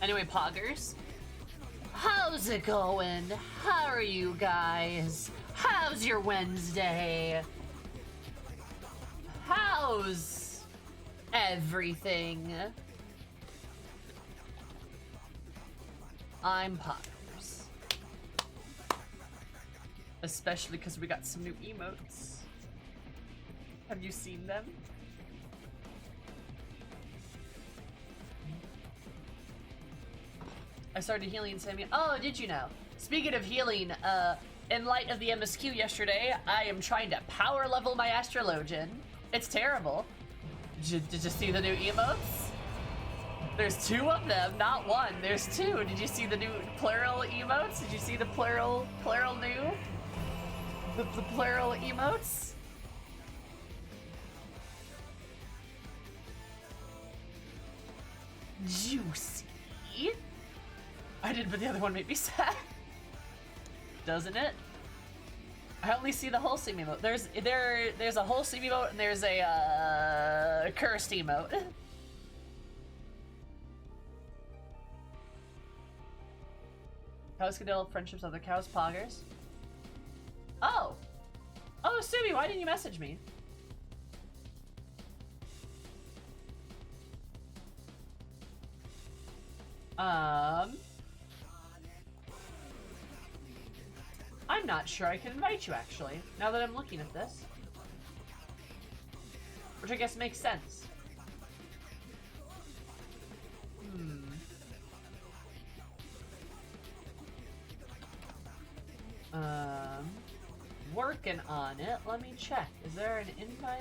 Anyway, poggers. How's it going? How are you guys? How's your Wednesday? How's everything? I'm poggers. Especially because we got some new emotes. Have you seen them? I started healing Sammy. Oh, did you know? Speaking of healing, in light of the MSQ yesterday, I am trying to power level my astrologian. It's terrible. Did you see the new emotes? There's 2 of them, not 1. There's 2. Did you see the new plural emotes? Did you see the plural new? The plural emotes? Juicy. I did, but the other one made me sad. Doesn't it? I only see the wholesome emote. There's a wholesome emote and there's a cursed emote. Cows can develop friendships with other cows, poggers. Oh! Oh, Subi, why didn't you message me? I'm not sure I can invite you, actually, now that I'm looking at this. Which I guess makes sense. Working on it. Let me check. Is there an invite?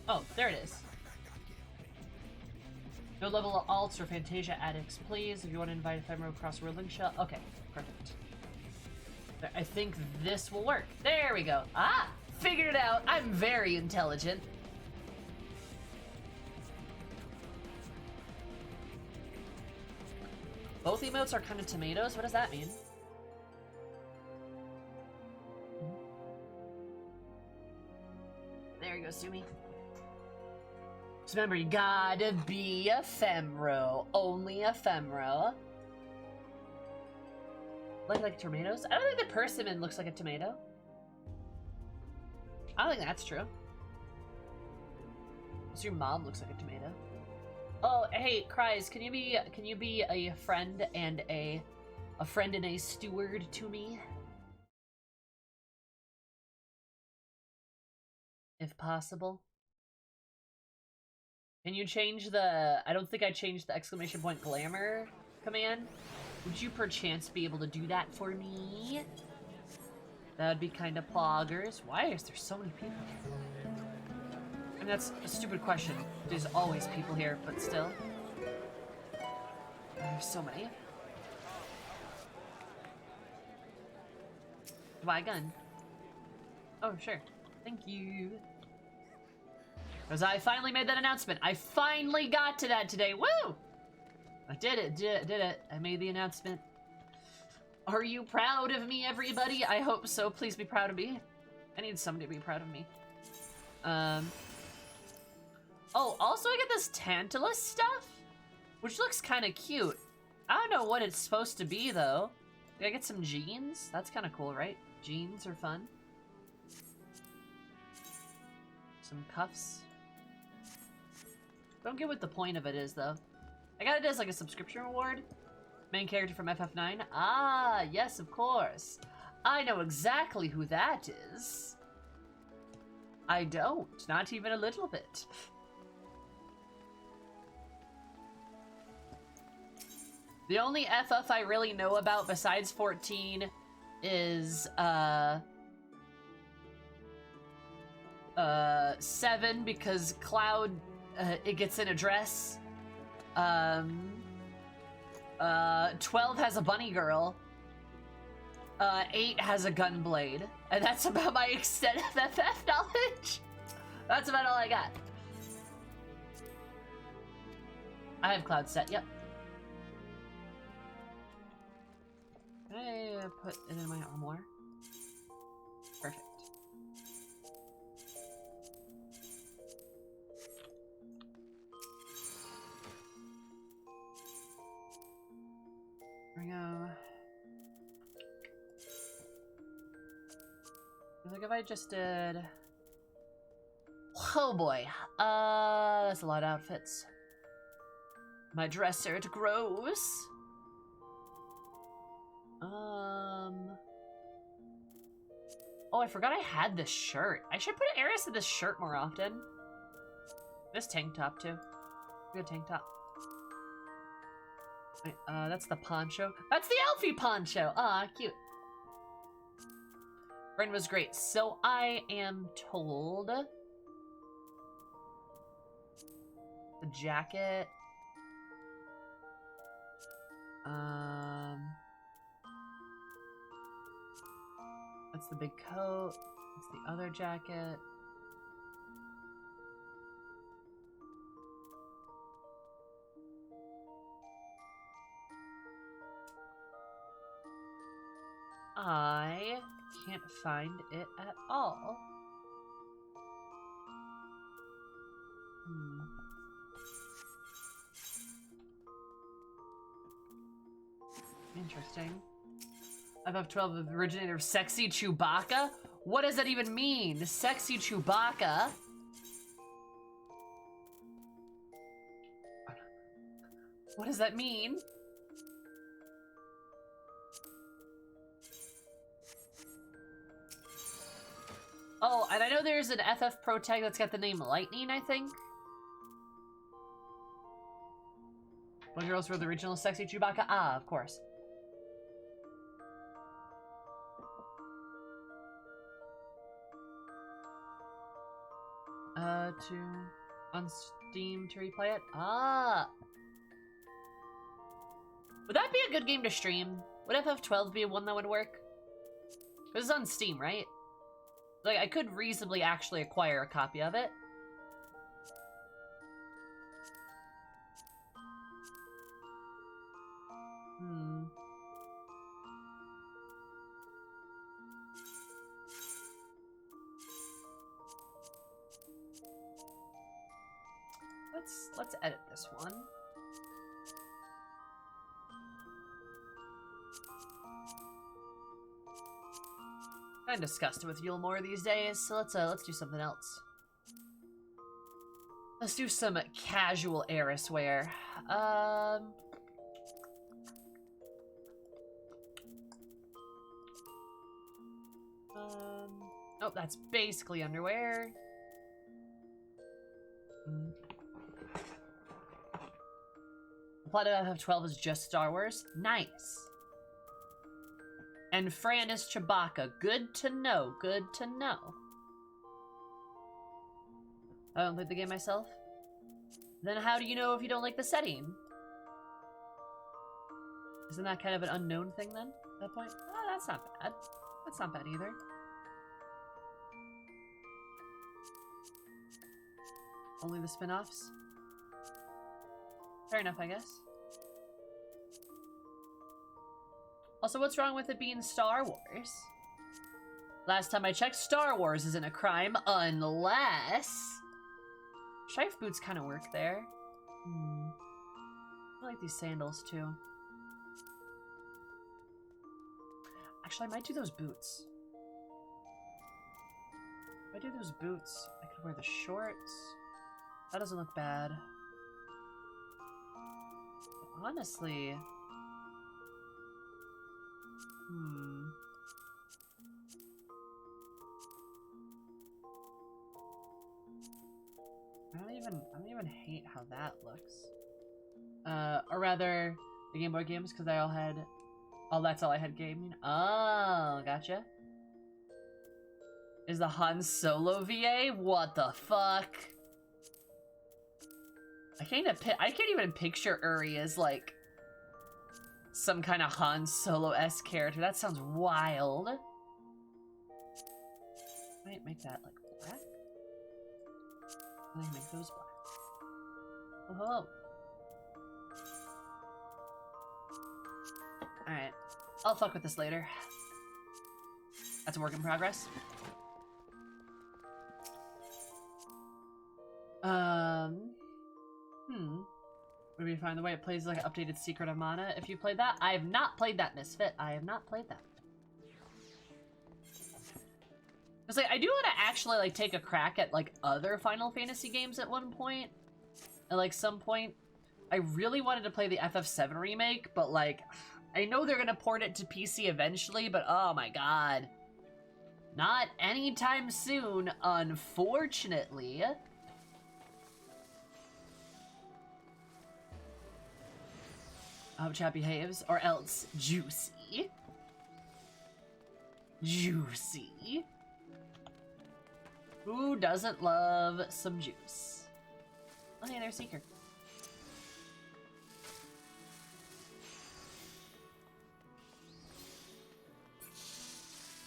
Oh, there it is. No level alts or Fantasia addicts, please. If you want to invite Ephemeral across Whirling Shell. Okay, perfect. I think this will work. There we go. Ah! Figured it out. I'm very intelligent. Both emotes are kind of tomatoes? What does that mean? There you go, Sumi. Just remember, you gotta be ephemeral. Only ephemeral. Like tomatoes? I don't think the persimmon looks like a tomato. I don't think that's true. Unless your mom looks like a tomato. Oh, hey, Cries, can you be a friend and a steward to me? If possible. Can you change the... I don't think I changed the exclamation point glamour command. Would you perchance be able to do that for me? That would be kind of poggers. Why is there so many people here? I mean, that's a stupid question. There's always people here, but still. There's so many. Buy a gun. Oh, sure. Thank you. Because I finally made that announcement. I finally got to that today. Woo! I did it. I made the announcement. Are you proud of me, everybody? I hope so. Please be proud of me. I need somebody to be proud of me. Oh, also I get this Tantalus stuff, which looks kind of cute. I don't know what it's supposed to be, though. Did I get some jeans? That's kind of cool, right? Jeans are fun. Some cuffs. Don't get what the point of it is, though. I got it as like a subscription reward. Main character from FF9. Ah, yes, of course. I know exactly who that is. I don't. Not even a little bit. The only FF I really know about besides 14 is, 7, because Cloud, it gets in a dress. 12 has a bunny girl. 8 has a gun blade. And that's about my extent of FF knowledge. That's about all I got. I have cloud set, yep. Can I put it in my armor? Perfect. There we go. I think if I just did... Oh boy. That's a lot of outfits. My dresser, it grows. Oh, I forgot I had this shirt. I should put Eris in this shirt more often. This tank top, too. Good tank top. Wait, that's the poncho. That's the Elfie poncho! Ah, cute. Friend was great. So I am told... The jacket... That's the big coat. That's the other jacket. I can't find it at all. Interesting. FF12 of the originator of Sexy Chewbacca? What does that even mean? Sexy Chewbacca? What does that mean? Oh, and I know there's an FF Pro tag that's got the name Lightning, I think. One girls were the original Sexy Chewbacca? Ah, of course. On Steam to replay it? Ah! Would that be a good game to stream? Would FF12 be one that would work? This is on Steam, right? Like, I could reasonably actually acquire a copy of it. Let's edit this one. I'm disgusted with Yule more these days, so let's do something else. Let's do some casual Eris wear. Oh, that's basically underwear. The plot of FF12 is just Star Wars. Nice. And Fran is Chewbacca. Good to know. Good to know. I don't play the game myself. Then how do you know if you don't like the setting? Isn't that kind of an unknown thing then? At that point? Oh, that's not bad. That's not bad either. Only the spin-offs? Fair enough, I guess. Also, what's wrong with it being Star Wars? Last time I checked, Star Wars isn't a crime unless... Strife boots kind of work there. I like these sandals, too. Actually, I might do those boots. If I do those boots, I could wear the shorts. That doesn't look bad. But honestly... I don't even hate how that looks. Or rather, the Game Boy games, because I all had... Oh, that's all I had gaming? Oh, gotcha. Is the Han Solo VA? What the fuck? I can't even picture Uri as, like, some kind of Han Solo-esque character. That sounds wild. Might make that, like, black? I think make those black. Oh, hello. Alright. I'll fuck with this later. That's a work in progress. Maybe find the way it plays like an updated Secret of Mana. If you played that, I have not played that, Misfit. I have not played that. It's like I do want to actually like take a crack at like other Final Fantasy games at one point. At like some point, I really wanted to play the FF7 remake, but like I know they're gonna port it to PC eventually, but oh my god. Not anytime soon, unfortunately. I hope chat behaves, or else juicy. Juicy. Who doesn't love some juice? Oh, hey, there's Seeker.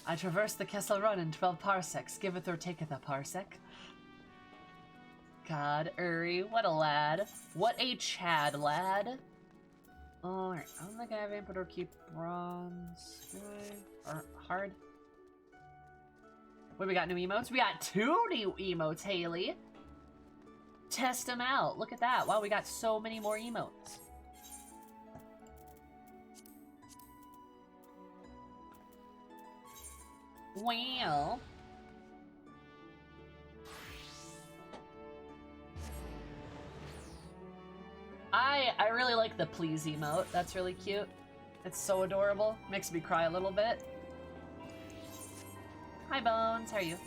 I traversed the Kessel Run in 12 parsecs, giveth or taketh a parsec. God, Uri, what a lad. What a Chad lad. Alright, I don't think I have Amp or keep bronze. Do I? Or hard? What, we got new emotes? We got 2 new emotes, Haley. Test them out. Look at that. Wow, we got so many more emotes. Well. I really like the please emote. That's really cute. It's so adorable. Makes me cry a little bit. Hi, Bones. How are you?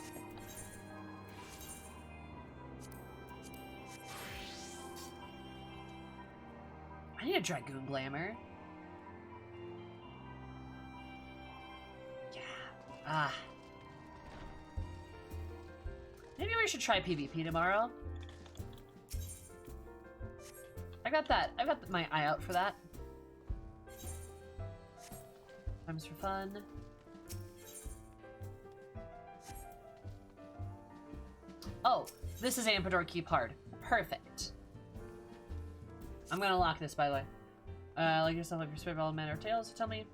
I need a Dragoon Glamour. Yeah. Ah. Maybe we should try PvP tomorrow. I got my eye out for that. Times for fun. Oh, this is Ampedor Keep Hard. Perfect. I'm gonna lock this, by the way. Like yourself, like your spirit, all manner of tales. So tell me,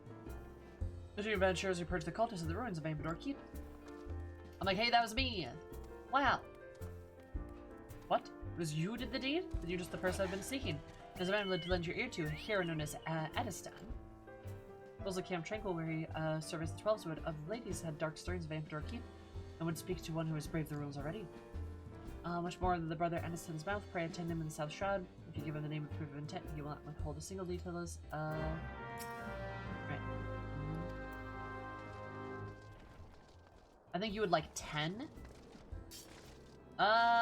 as your adventurers, you purge the cultists of the ruins of Ampedor Keep. I'm like, hey, that was me. Wow. What? It was you who did the deed? But you're just the person I've been seeking. There's a man to lend your ear to, a hero known as Adistan. Rules of Camp Tranquil, where he serviced the 12 wood of the ladies, had dark stories of Ampedor Keep, and would speak to one who has braved the rules already. Much more than the brother Anistan's mouth, pray attend him in the South Shroud. If you give him the name of proof of intent, he will not withhold a single detail of this. Right. I think you would like 10?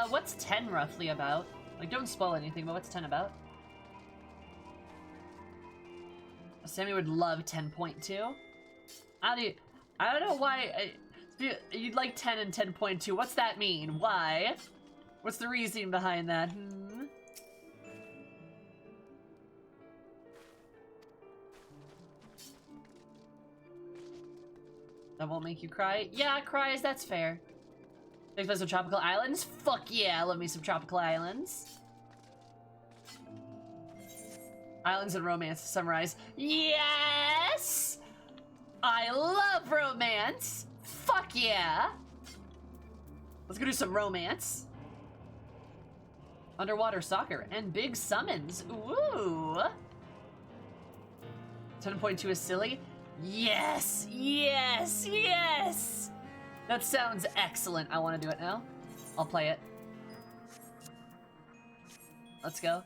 What's 10 roughly about? Like, don't spoil anything, but what's 10 about? Sammy would love 10.2. I don't know why you'd like 10 and 10.2. What's that mean? Why? What's the reasoning behind that? That won't make you cry? Yeah, cries, that's fair. Expect some tropical islands? Fuck yeah, I love me some tropical islands. Islands and romance to summarize. Yes! I love romance! Fuck yeah! Let's go do some romance. Underwater soccer and big summons. Ooh! 10.2 is silly? Yes! Yes! Yes! That sounds excellent. I want to do it now. I'll play it. Let's go.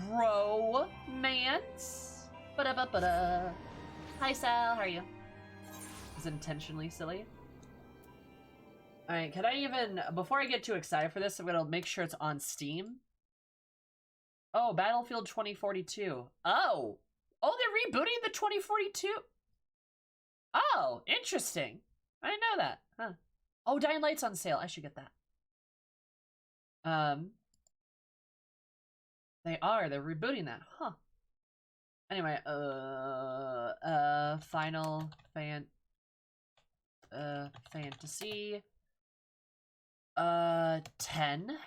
Romance. Ba-da-ba-ba-da. Hi, Sal. How are you? Is it intentionally silly? Alright, can I even... Before I get too excited for this, I'm gonna make sure it's on Steam. Oh, Battlefield 2042. Oh! Oh, they're rebooting the 2042? Oh, interesting. I didn't know that. Huh. Oh, Dying Light's on sale. I should get that. They are. They're rebooting that. Huh. Anyway, Final Fantasy 10.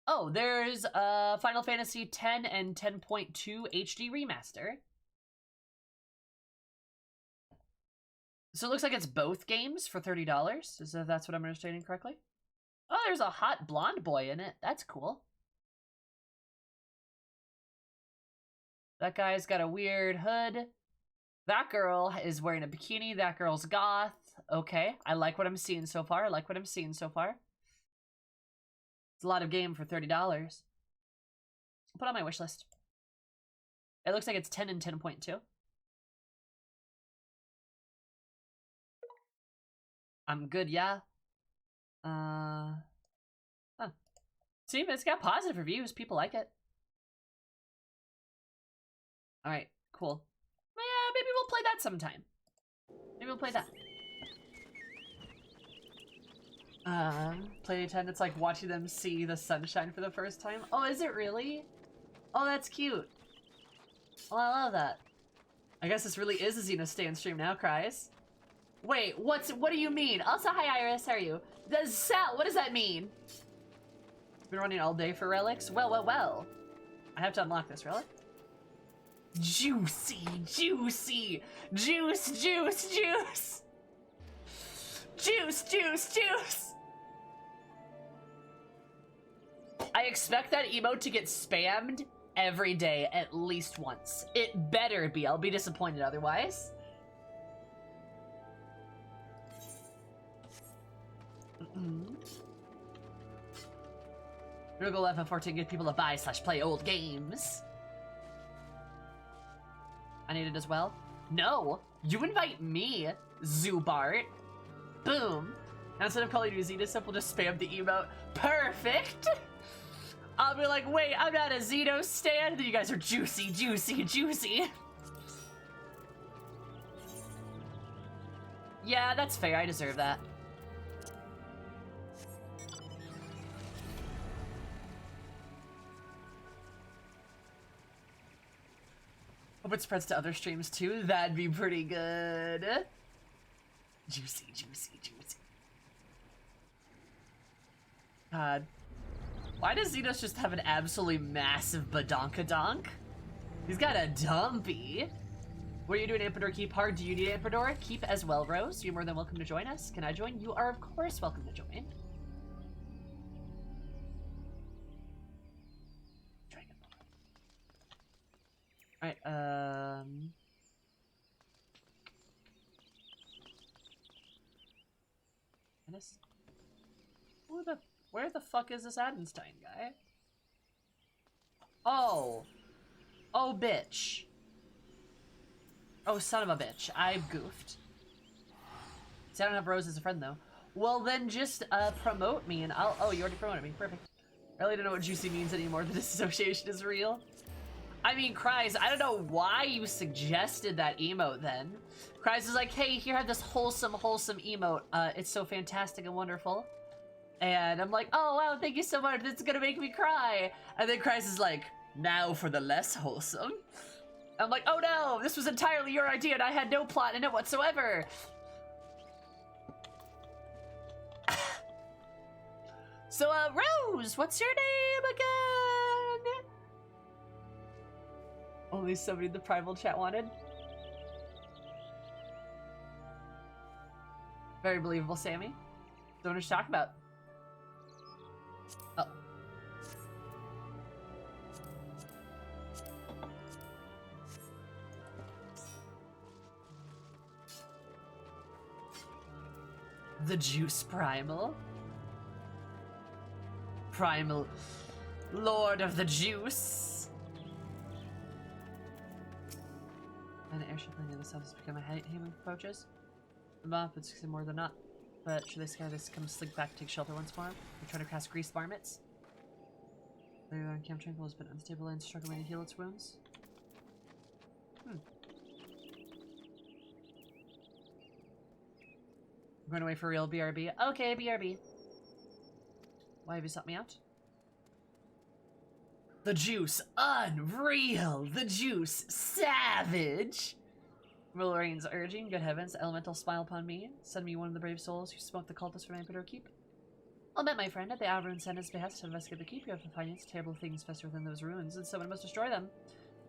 Oh, there's Final Fantasy 10 and 10.2 HD Remaster. So it looks like it's both games for $30. Is that's what I'm understanding correctly? Oh, there's a hot blonde boy in it. That's cool. That guy's got a weird hood. That girl is wearing a bikini. That girl's goth. Okay, I like what I'm seeing so far. I like what I'm seeing so far. It's a lot of game for $30. I'll put on my wish list. It looks like it's 10 and 10.2. I'm good, yeah. Huh. See, it's got positive reviews. People like it. Alright, cool. Yeah, maybe we'll play that sometime. Maybe we'll play that. Play 10, it's like watching them see the sunshine for the first time. Oh, is it really? Oh, that's cute. Oh, I love that. I guess this really is a Xeno stand stream now, Cries. Wait, what do you mean? Also, hi Iris, how are you? What does that mean? Been running all day for relics? Well. I have to unlock this relic. Juicy, juicy, juice, juice, juice. Juice, juice, juice. I expect that emote to get spammed every day at least once. It better be. I'll be disappointed otherwise. We'll go left F14 to get people to buy/play old games. I need it as well. No, you invite me, Zubart. Boom. Now instead of calling you Xeno, we'll just spam the emote. Perfect. I'll be like, wait, I'm not a Xeno stan. Then you guys are juicy, juicy, juicy. Yeah, that's fair. I deserve that. Hope it spreads to other streams too. That'd be pretty good. Juicy, juicy, juicy. God. Why does Xenos just have an absolutely massive badonkadonk? He's got a dumpy. What are you doing, Ampador Keep hard? Do you need Ampador Keep as well, Rose? You're more than welcome to join us. Can I join? You are, of course, welcome to join. Alright, where the fuck is this Adenstein guy? Oh, bitch. Oh, son of a bitch. I goofed. See, I don't have Rose as a friend, though. Well, then just, promote me and I'll... Oh, you already promoted me. Perfect. I really don't know what juicy means anymore. The disassociation is real. I mean, Cries, I don't know why you suggested that emote then. Cries is like, hey, here, have this wholesome emote. It's so fantastic and wonderful. And I'm like, oh, wow, thank you so much. It's gonna make me cry. And then Cries is like, now for the less wholesome. I'm like, oh no, this was entirely your idea and I had no plot in it whatsoever. So, Rose, what's your name again? Only somebody in the primal chat wanted. Very believable, Sammy. Don't know what you're talking about. Oh. The Juice Primal. Primal Lord of the Juice. And the airship landing in the south has become a haven for poachers. The mob would succeed more than not. But should they scare this come slink back to take shelter once more? They're trying to cast grease varmints. The Camp Tranquil has been unstable and struggling to heal its wounds. I'm going away for real, BRB. Okay, BRB. Why have you sought me out? The Juice, unreal! The Juice, savage! Rolleraine's urging, good heavens, elemental smile upon me. Send me one of the brave souls who smoked the cultists from Ampador Keep. I met my friend at the Alrune Senate's behest to investigate the keep. You have to find its terrible things fester within those ruins, and someone must destroy them.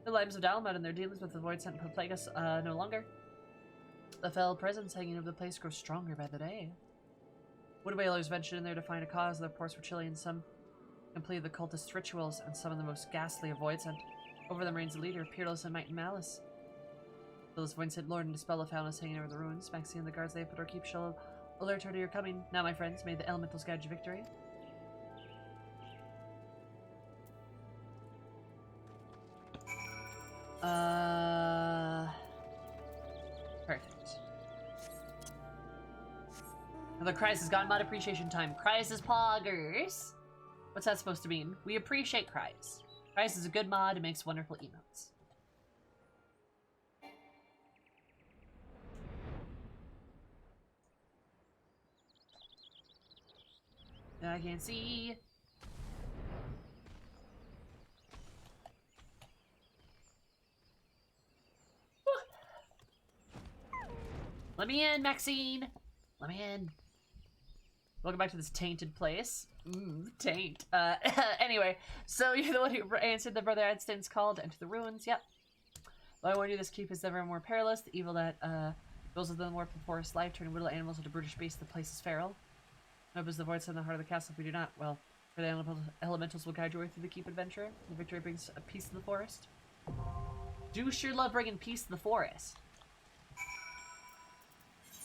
The lives of Dalmud and their dealings with the Void Sent plague us no longer. The fell presence hanging over the place grows stronger by the day. Wood whalers ventured in there to find a cause. Their reports were chilly, and some completed the cultist rituals, and some of the most ghastly of Void Sent. Over them reigns a leader, peerless in might and malice. Though this Void Sent lord and dispel of foulness hanging over the ruins, Maxine and the guards they have put our keep shall alert her to your coming. Now, my friends, may the elementals guide you victory. Perfect. Another Crisis Gone Mod appreciation time. Crisis Poggers. What's that supposed to mean? We appreciate Cries. Cries is a good mod. It makes wonderful emotes. I can't see. Let me in, Maxine. Let me in. Welcome back to this tainted place. Taint. Anyway, so you're the one who answered the Brother Edston's call to enter the ruins. Yep. Well, I warn you, this keep is ever more perilous. The evil that goes within the warp of forest life, turning little animals into brutish beasts. The place is feral. Hope is the voice in the heart of the castle. If we do not, well, for the elementals will guide your way through the keep adventure. The victory brings a peace to the forest. Do sure love bringing peace to the forest.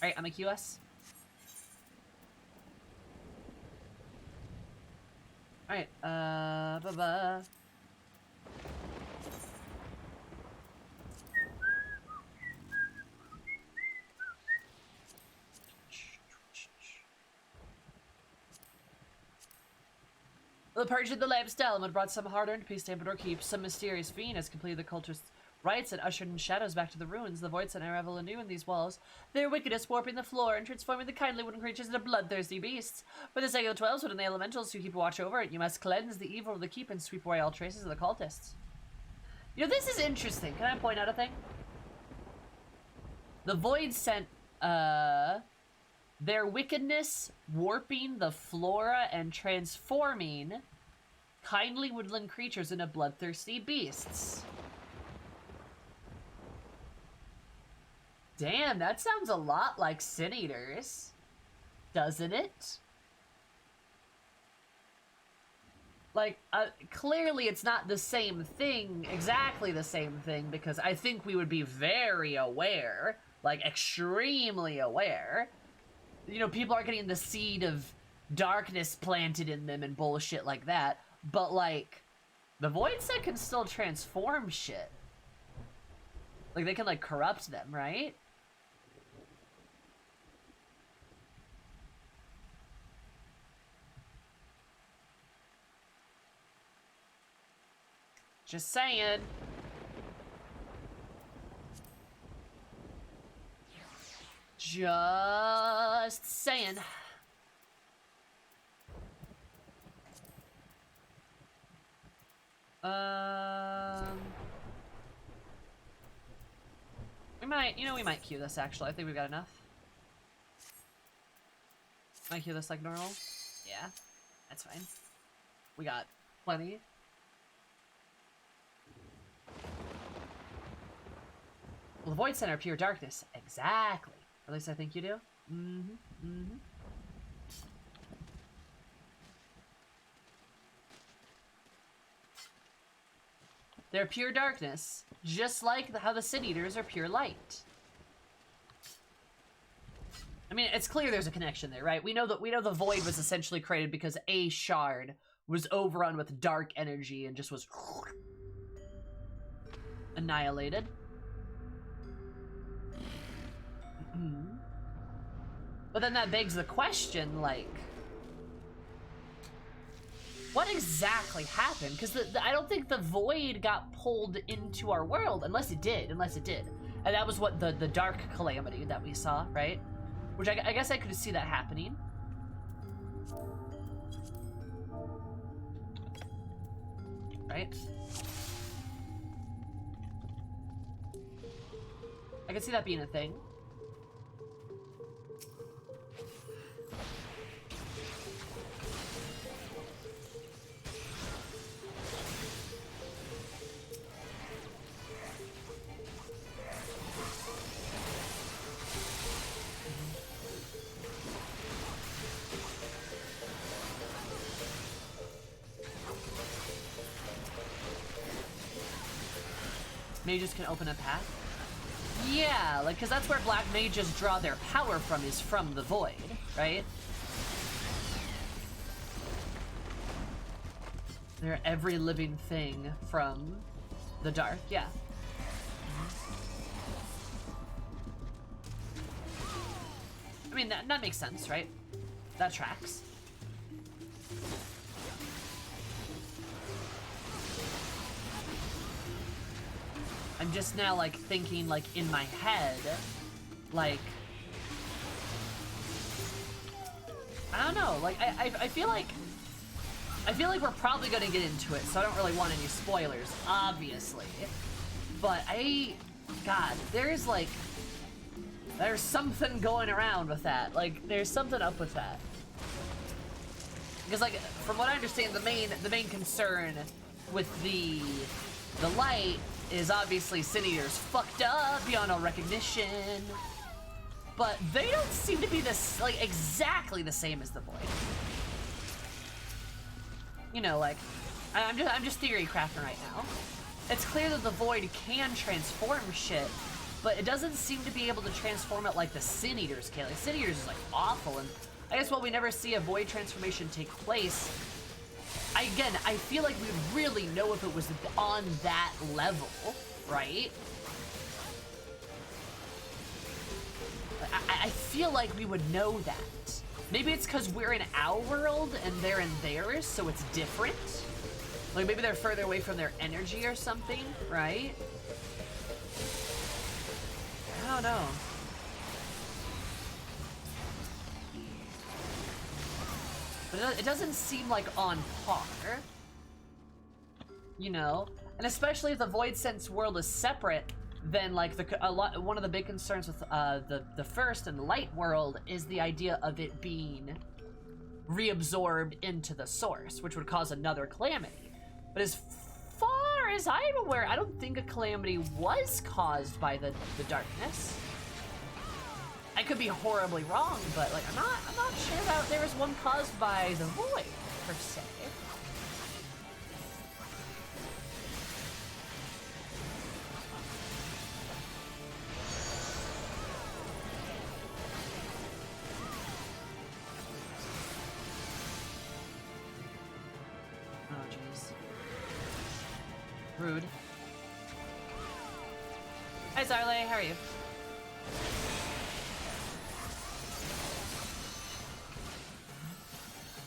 Alright, I'm a QS. Alright, bye-bye. The purge of the lamps Dalmud brought some hard-earned peace to Ambador Keep. Some mysterious fiend has completed the cultist's rites and ushered in shadows back to the ruins. The Void Sent revel anew in these walls, their wickedness warping the floor and transforming the kindly wooden creatures into bloodthirsty beasts. For the sake of the 12s and the elementals who keep watch over it, you must cleanse the evil of the keep and sweep away all traces of the cultists. You know, this is interesting. Can I point out a thing? The Void Sent, their wickedness warping the flora and transforming kindly woodland creatures into bloodthirsty beasts. Damn, that sounds a lot like Sin Eaters, doesn't it? Like, clearly it's not the same thing, exactly the same thing, because I think we would be very aware, like extremely aware. You know, people are getting the seed of darkness planted in them and bullshit like that, but like, the Void Set can still transform shit. Like, they can like corrupt them, right? Just saying. Just saying. We might queue this actually. I think we've got enough. Might queue this like normal. Yeah, that's fine. We got plenty. Well, the Void Center, pure darkness. Exactly. Or at least I think you do. They're pure darkness, just like how the Sin Eaters are pure light. I mean, it's clear there's a connection there, right? We know the Void was essentially created because a shard was overrun with dark energy and just was annihilated. But then that begs the question, like, what exactly happened? Because I don't think the Void got pulled into our world, unless it did. And that was what the dark calamity that we saw, right? Which I guess I could see that happening. Right? I could see that being a thing. Mages can open a path? Yeah, like, because that's where black mages draw their power from, is from the void, right? They're every living thing from the dark, yeah. I mean, that makes sense, right? That tracks. I'm just now, like, thinking, like, in my head, like... I don't know, like, I feel like... I feel like we're probably gonna get into it, so I don't really want any spoilers, obviously. But God, there's, like... There's something going around with that. Like, there's something up with that. Because, like, from what I understand, the main concern with the light is obviously Sin Eater's fucked up beyond all recognition. But they don't seem to be this, like, exactly the same as the void. You know, like, I'm just theory crafting right now. It's clear that the void can transform shit, but it doesn't seem to be able to transform it like the Sin Eaters can. Like, Sin Eaters is, like, awful, and I guess while we never see a void transformation take place, I feel like we'd really know if it was on that level, right? I feel like we would know that. Maybe it's because we're in our world and they're in theirs, so it's different. Like, maybe they're further away from their energy or something, right? I don't know. But it doesn't seem like on par. You know? And especially if the Void Sense world is separate, then, like, one of the big concerns with the first and the light world is the idea of it being reabsorbed into the source, which would cause another calamity. But as far as I'm aware, I don't think a calamity was caused by the darkness. I could be horribly wrong, but, like, I'm not sure that there was one caused by the void per se. Rude. Hi, Zarle, how are you?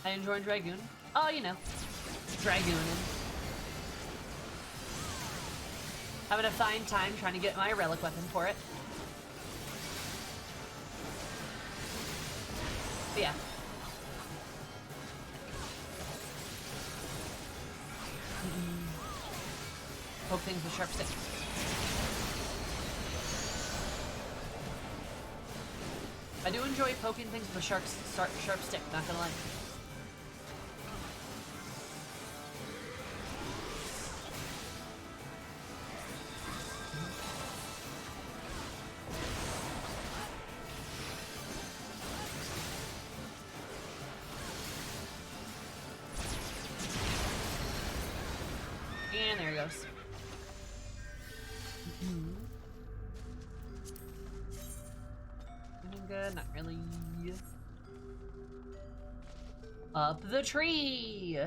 I enjoy Dragoon. Oh, you know. Dragooning. Having a fine time trying to get my relic weapon for it. But yeah. Poke things with sharp stick. I do enjoy poking things with a sharp stick, not gonna lie. And there he goes. Good, not really. Up the tree!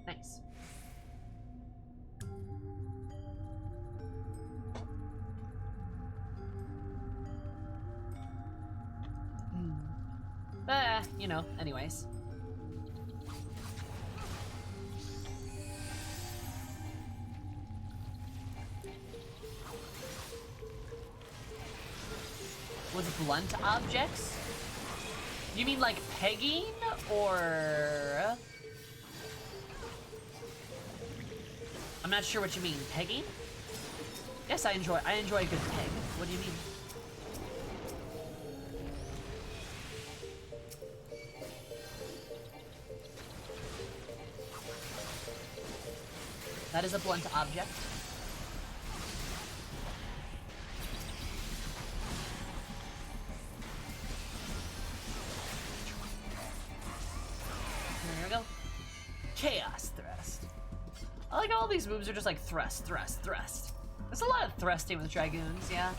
Nice. You know, anyways. With blunt objects? You mean like pegging, or... I'm not sure what you mean. Pegging? Yes, I enjoy a good peg. What do you mean? That is a blunt object. There we go. Chaos Thrust. I like all these moves are just like thrust, thrust, thrust. There's a lot of thrusting with dragoons, yeah.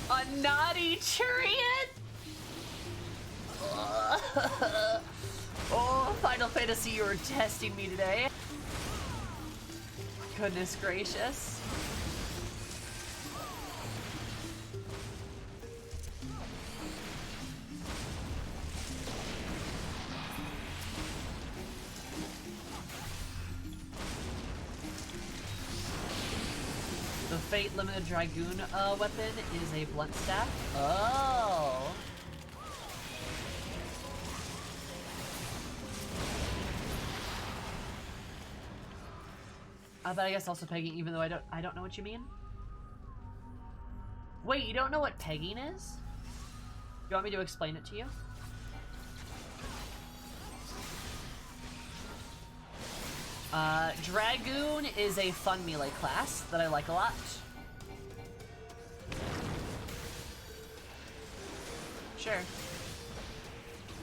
A naughty chariot? Oh, Final Fantasy, you were testing me today. Goodness gracious. The Fate Limited Dragoon weapon is a blunt staff. Oh. But I guess also pegging, even though I don't know what you mean. Wait, you don't know what pegging is? You want me to explain it to you? Dragoon is a fun melee class that I like a lot. Sure.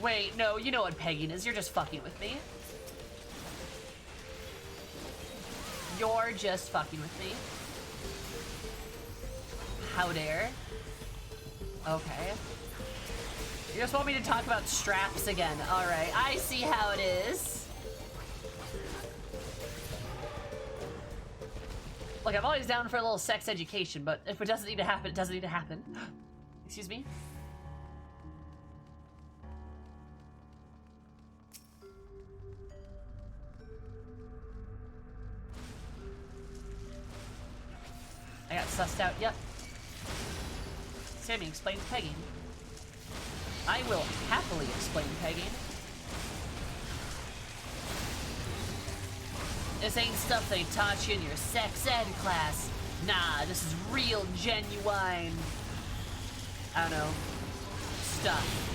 Wait, no, you know what pegging is. You're just fucking with me. You're just fucking with me. How dare? Okay. You just want me to talk about straps again. Alright, I see how it is. Look, I'm always down for a little sex education, but if it doesn't need to happen, it doesn't need to happen. Excuse me? I got sussed out, yep. Sammy explains pegging. I will happily explain pegging. This ain't stuff they taught you in your sex ed class. Nah, this is real, genuine, I don't know, stuff.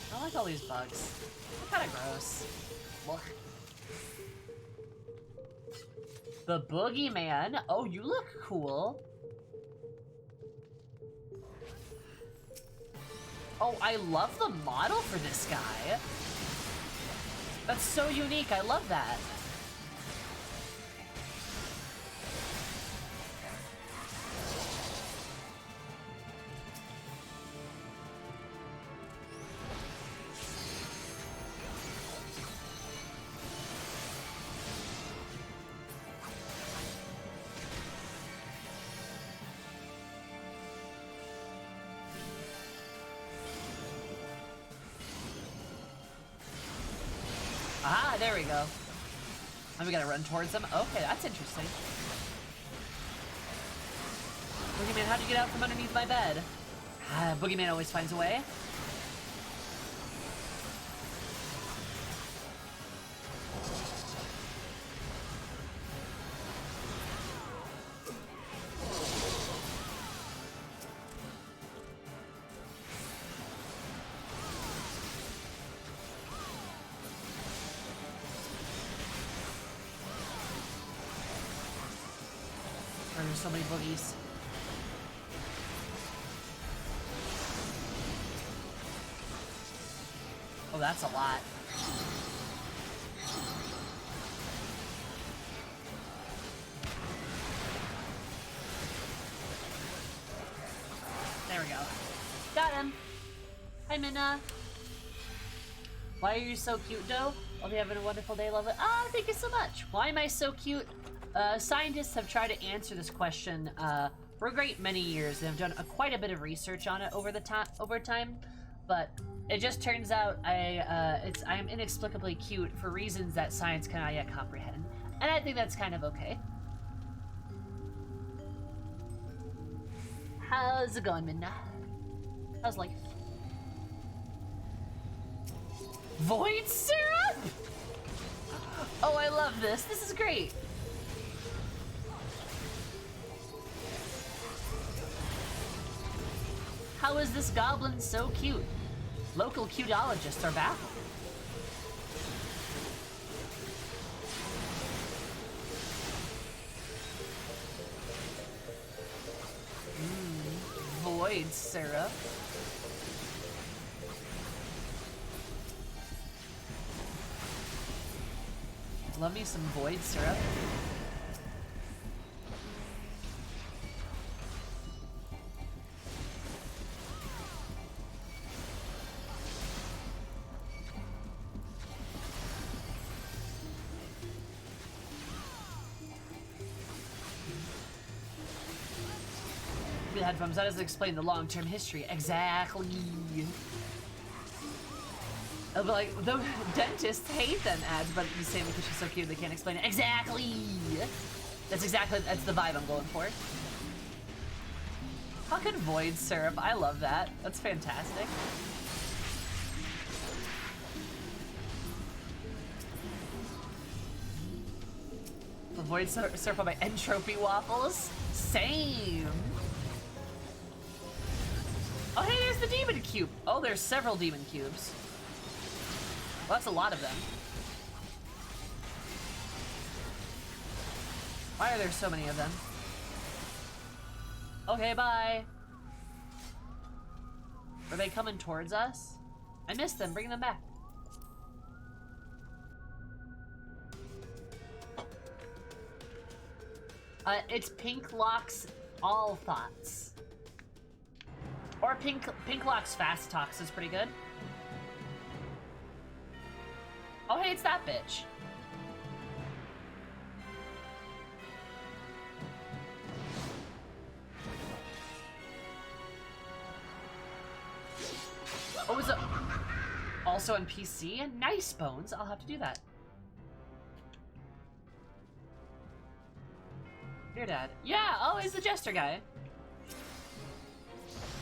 I don't like all these bugs. They're kind of gross. Look. The Boogeyman. Oh, you look cool. Oh, I love the model for this guy. That's so unique. I love that. Ah, there we go. And we gotta run towards them. Okay, that's interesting. Boogeyman, how'd you get out from underneath my bed? Ah, Boogeyman always finds a way. There's so many boogies. Oh, that's a lot. There we go. Got him. Hi, Minna. Why are you so cute, Doe? Hope you're having a wonderful day, love it. Ah, thank you so much. Why am I so cute? Scientists have tried to answer this question for a great many years and have done quite a bit of research on it over time, but it just turns out I am inexplicably cute for reasons that science cannot yet comprehend, and I think that's kind of okay. How's it going, Minna? How's life? Void syrup? Oh, I love this. This is great. How is this goblin so cute? Local cutologists are baffled. void syrup. Love me some void syrup. The headphones, that doesn't explain the long-term history. Exactly. I'll be like, the dentists hate them ads, but the same because she's so cute they can't explain it. Exactly! That's the vibe I'm going for. Fucking void syrup, I love that. That's fantastic. The void syrup on my entropy waffles? Same! Oh hey, there's the demon cube! Oh, there's several demon cubes. Well, that's a lot of them. Why are there so many of them? Okay, bye. Are they coming towards us? I missed them, bring them back. It's Pink Lock's All Thoughts. Or Pink Lock's Fast Talks is pretty good. Oh hey, it's that bitch. Oh, is it also on PC? Nice, Bones. I'll have to do that. Your dad. Yeah, oh, he's the jester guy.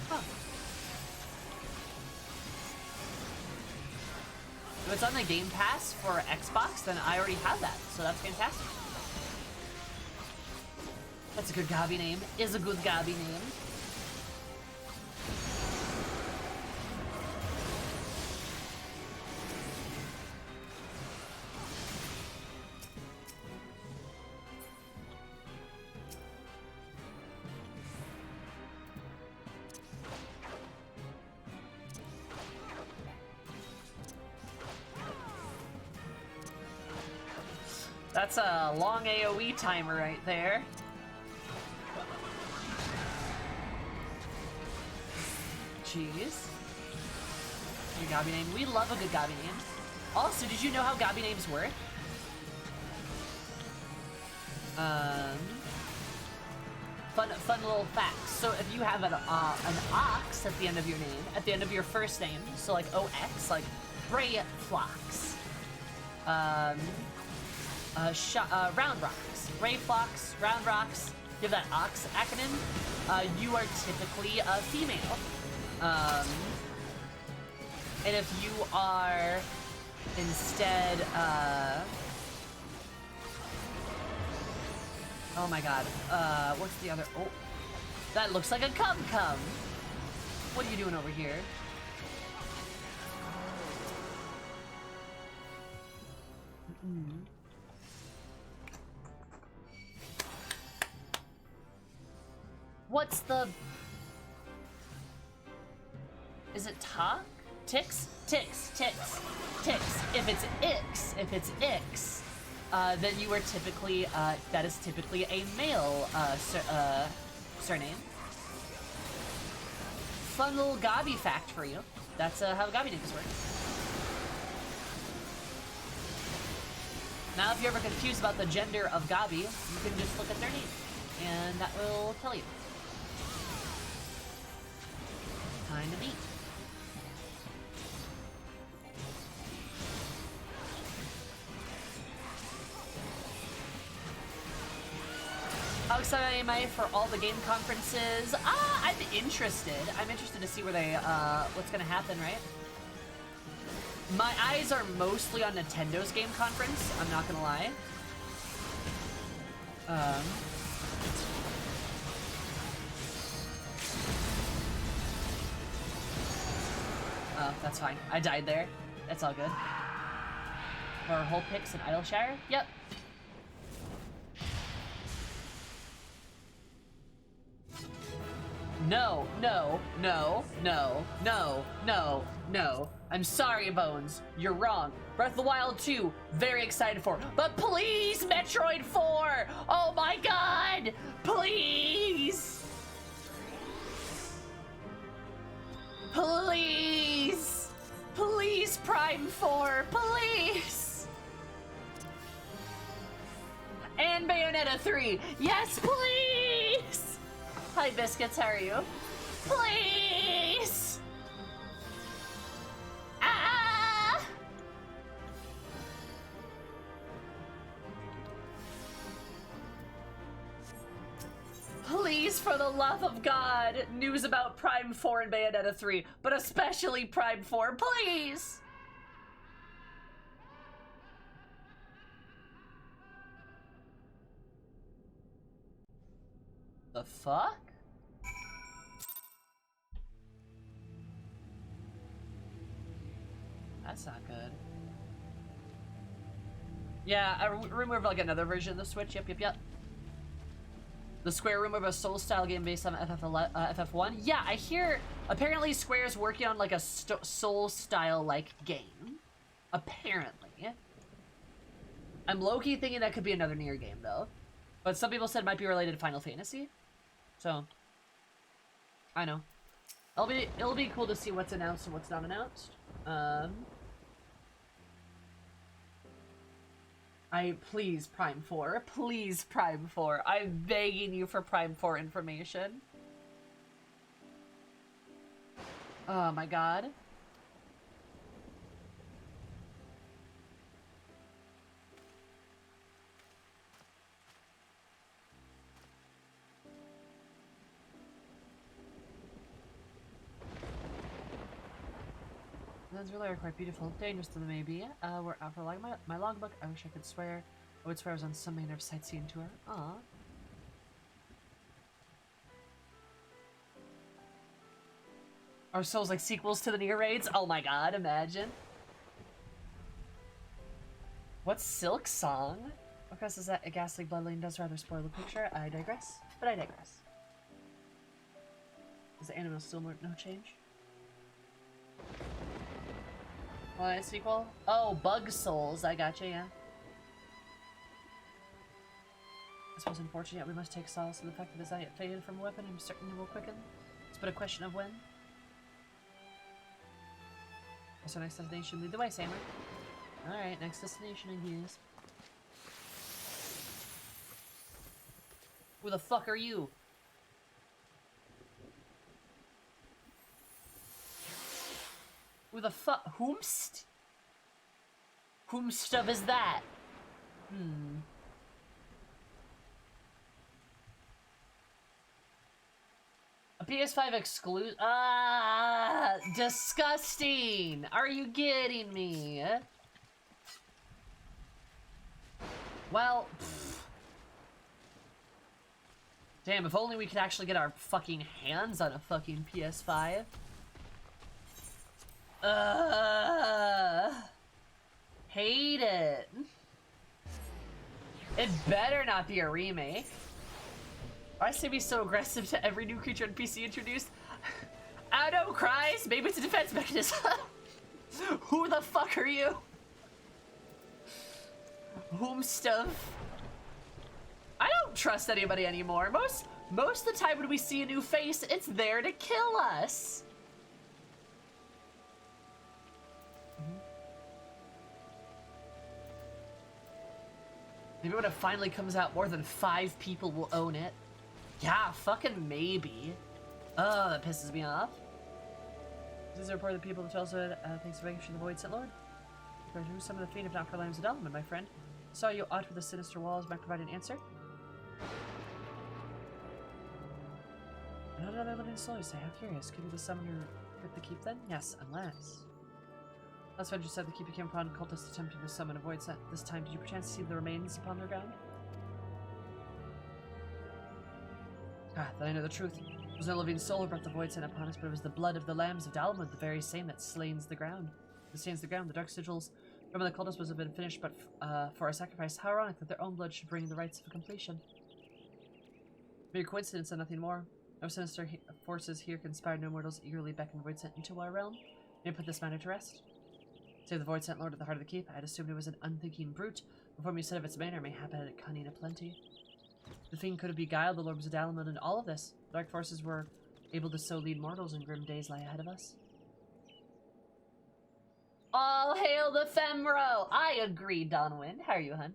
Huh. If it's on the Game Pass for Xbox, then I already have that, so that's fantastic. That's a good Gabi name. Is a good Gabi name. That's a long AoE timer right there. Jeez. Your Gabi name. We love a good Gabi name. Also, did you know how Gabi names work? Fun little facts. So if you have an ox at the end of your name, at the end of your first name, so like OX, like Bray Flocks. Round Rocks. Ray Fox, Round Rocks. You have that OX acronym. You are typically a female. And if you are instead, oh my god, what's the other, oh, that looks like a cum-cum. What are you doing over here? What's the... Is it talk? Ticks? Ticks, ticks, ticks. If it's ix, then you are typically, that is typically a male, surname. Fun little Gabi fact for you. That's, how Gabi names work. Now, if you're ever confused about the gender of Gabi, you can just look at their name, and that will tell you. Kinda neat. How excited am I for all the game conferences? I'm interested. I'm interested to see where they, what's gonna happen, right? My eyes are mostly on Nintendo's game conference, I'm not gonna lie. Oh, that's fine. I died there. That's all good. For whole picks in Idleshire? Yep. No, no, no, no, no, no, no. I'm sorry, Bones. You're wrong. Breath of the Wild 2, very excited for. But please, Metroid 4! Oh my god! Please! Please! Please, Prime 4, please! And Bayonetta 3, yes, please! Hi, Biscuits, how are you? Please! Ah! Please, for the love of God, news about Prime 4 and Bayonetta 3, but especially Prime 4, please! The fuck? That's not good. Yeah, a rumor of like another version of the Switch. Yep. The Square rumor of a Soul-style game based on FF1. Yeah, I hear apparently Square's working on like a Soul-style like game. Apparently. I'm low-key thinking that could be another Nier game though. But some people said it might be related to Final Fantasy. So, I know. It'll be cool to see what's announced and what's not announced. Please, Prime 4. Please, Prime 4. I'm begging you for Prime 4 information. Oh my god. Those really are quite beautiful. Dangerous to them, maybe. We're out for my logbook. I wish I could swear. I would swear I was on some manner of sightseeing tour. Aw. Are Souls like sequels to the Nier raids? Oh my god, imagine. What's Silk Song? What causes that a ghastly bloodline does rather spoil the picture. I digress. But I digress. Is the animal still no change? What, sequel? Oh, Bug Souls. I gotcha, yeah. This was unfortunate. We must take solace in the fact that as I faded from a weapon, I'm certain it will quicken. It's but a question of when. So next destination, lead the way, Samurai. Alright, next destination, I guess. Who the fuck are you? Who the fuck? Whomst? Whomstuff is that? A PS5 exclusive? Ah, disgusting! Are you kidding me? Well, damn, if only we could actually get our fucking hands on a fucking PS5. Hate it. It better not be a remake. Why say be so aggressive to every new creature on PC introduced? I don't know, cries. Maybe it's a defense mechanism. Who the fuck are you? Whom stuff? I don't trust anybody anymore. Most of the time when we see a new face, it's there to kill us. Maybe when it finally comes out, more than 5 people will own it. Yeah, fucking maybe. Oh, that pisses me off. This is a report of the people that tells it, thanks for making sure the void sent Lord. Who some of the fiend if not for lambs of Delman, my friend. Saw you out with the sinister walls, might provide an answer. Not another living soul, you say. How curious. Could be the summoner with the keep then? Yes, unless. Last venture said the keep came upon cultists attempting to summon a void set. This time, did you perchance see the remains upon their ground? Ah, then I know the truth. It was no living soul who brought the void sent upon us, but it was the blood of the lambs of Dalmud, the very same that stains the ground. The dark sigils from the cultists was have been finished, but for our sacrifice. How ironic that their own blood should bring the rites of completion. Mere coincidence and nothing more. No sinister forces here conspired, no mortals eagerly beckon Void sent into our realm. May put this matter to rest. Save the Void sent Lord at the heart of the keep. I had assumed it was an unthinking brute. Before me said of its manner, mayhap had it cunning aplenty. The fiend could have beguiled the Lord was Dalamud in all of this. The dark forces were able to so lead mortals, and grim days lie ahead of us. All hail the Femro! I agree, Donwyn. How are you, hun?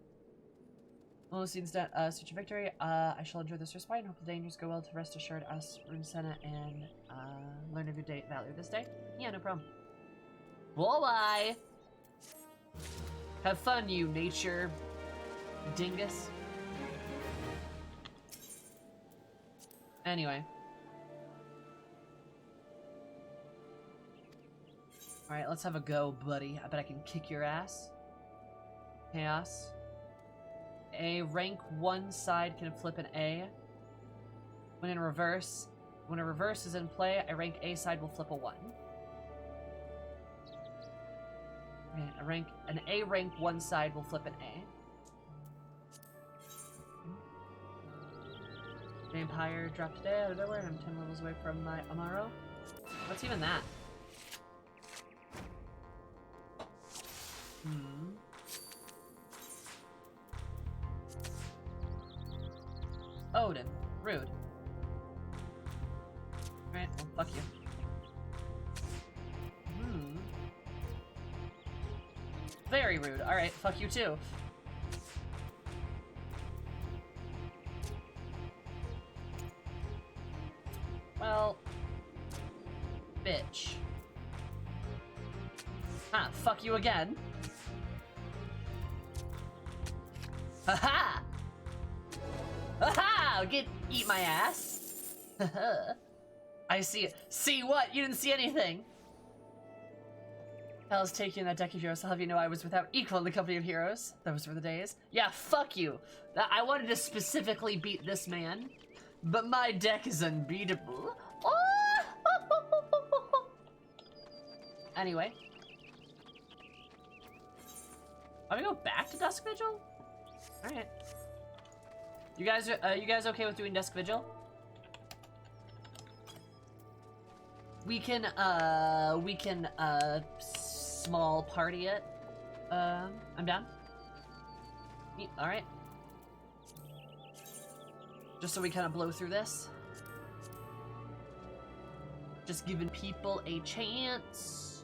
Almost seen such a victory. I shall enjoy this respite and hope the dangers go well. To rest assured, us, Runesena, and learn of your value this day. Yeah, no problem. Bye-bye! Have fun, you nature dingus. Anyway. Alright, let's have a go, buddy. I bet I can kick your ass. Chaos. A rank 1 side can flip an A. When a reverse is in play, a rank A side will flip a 1. Okay, an A rank 1 side will flip an A. Vampire dropped today out of nowhere, and I'm 10 levels away from my Amaro. What's even that? Odin. Rude. Alright, well, fuck you. Very rude. Alright, fuck you too. Well... bitch. Ah, fuck you again. Haha! Haha! Eat my ass. I see it. See what? You didn't see anything. Hell's taking that deck of heroes. I'll have you know I was without equal in the company of heroes. Those were the days. Yeah, fuck you. I wanted to specifically beat this man, but my deck is unbeatable. Anyway. Are we go back to Dusk Vigil? Alright. You guys okay with doing Dusk Vigil? We can small party it. I'm down. Alright. Just so we kind of blow through this. Just giving people a chance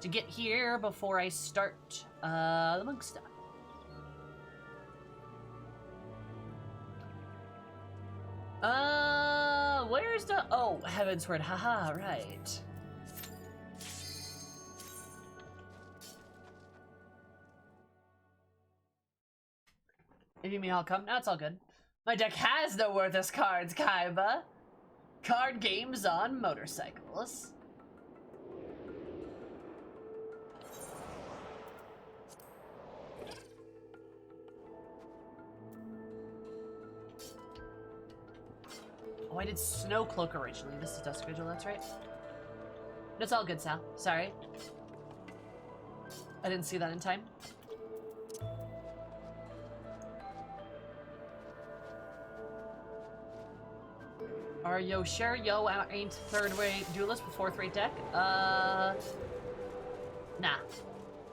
to get here before I start the monk stuff. Where's the... oh, Heavensward, haha, right. If you mean I'll come, no, it's all good. My deck has no worthless cards, Kaiba. Card games on motorcycles. Oh, I did Snowcloak originally. This is Dusk Vigil, that's right. That's all good, Sal. Sorry. I didn't see that in time. Are yo sure yo ain't third rate duelist with fourth rate deck? Nah.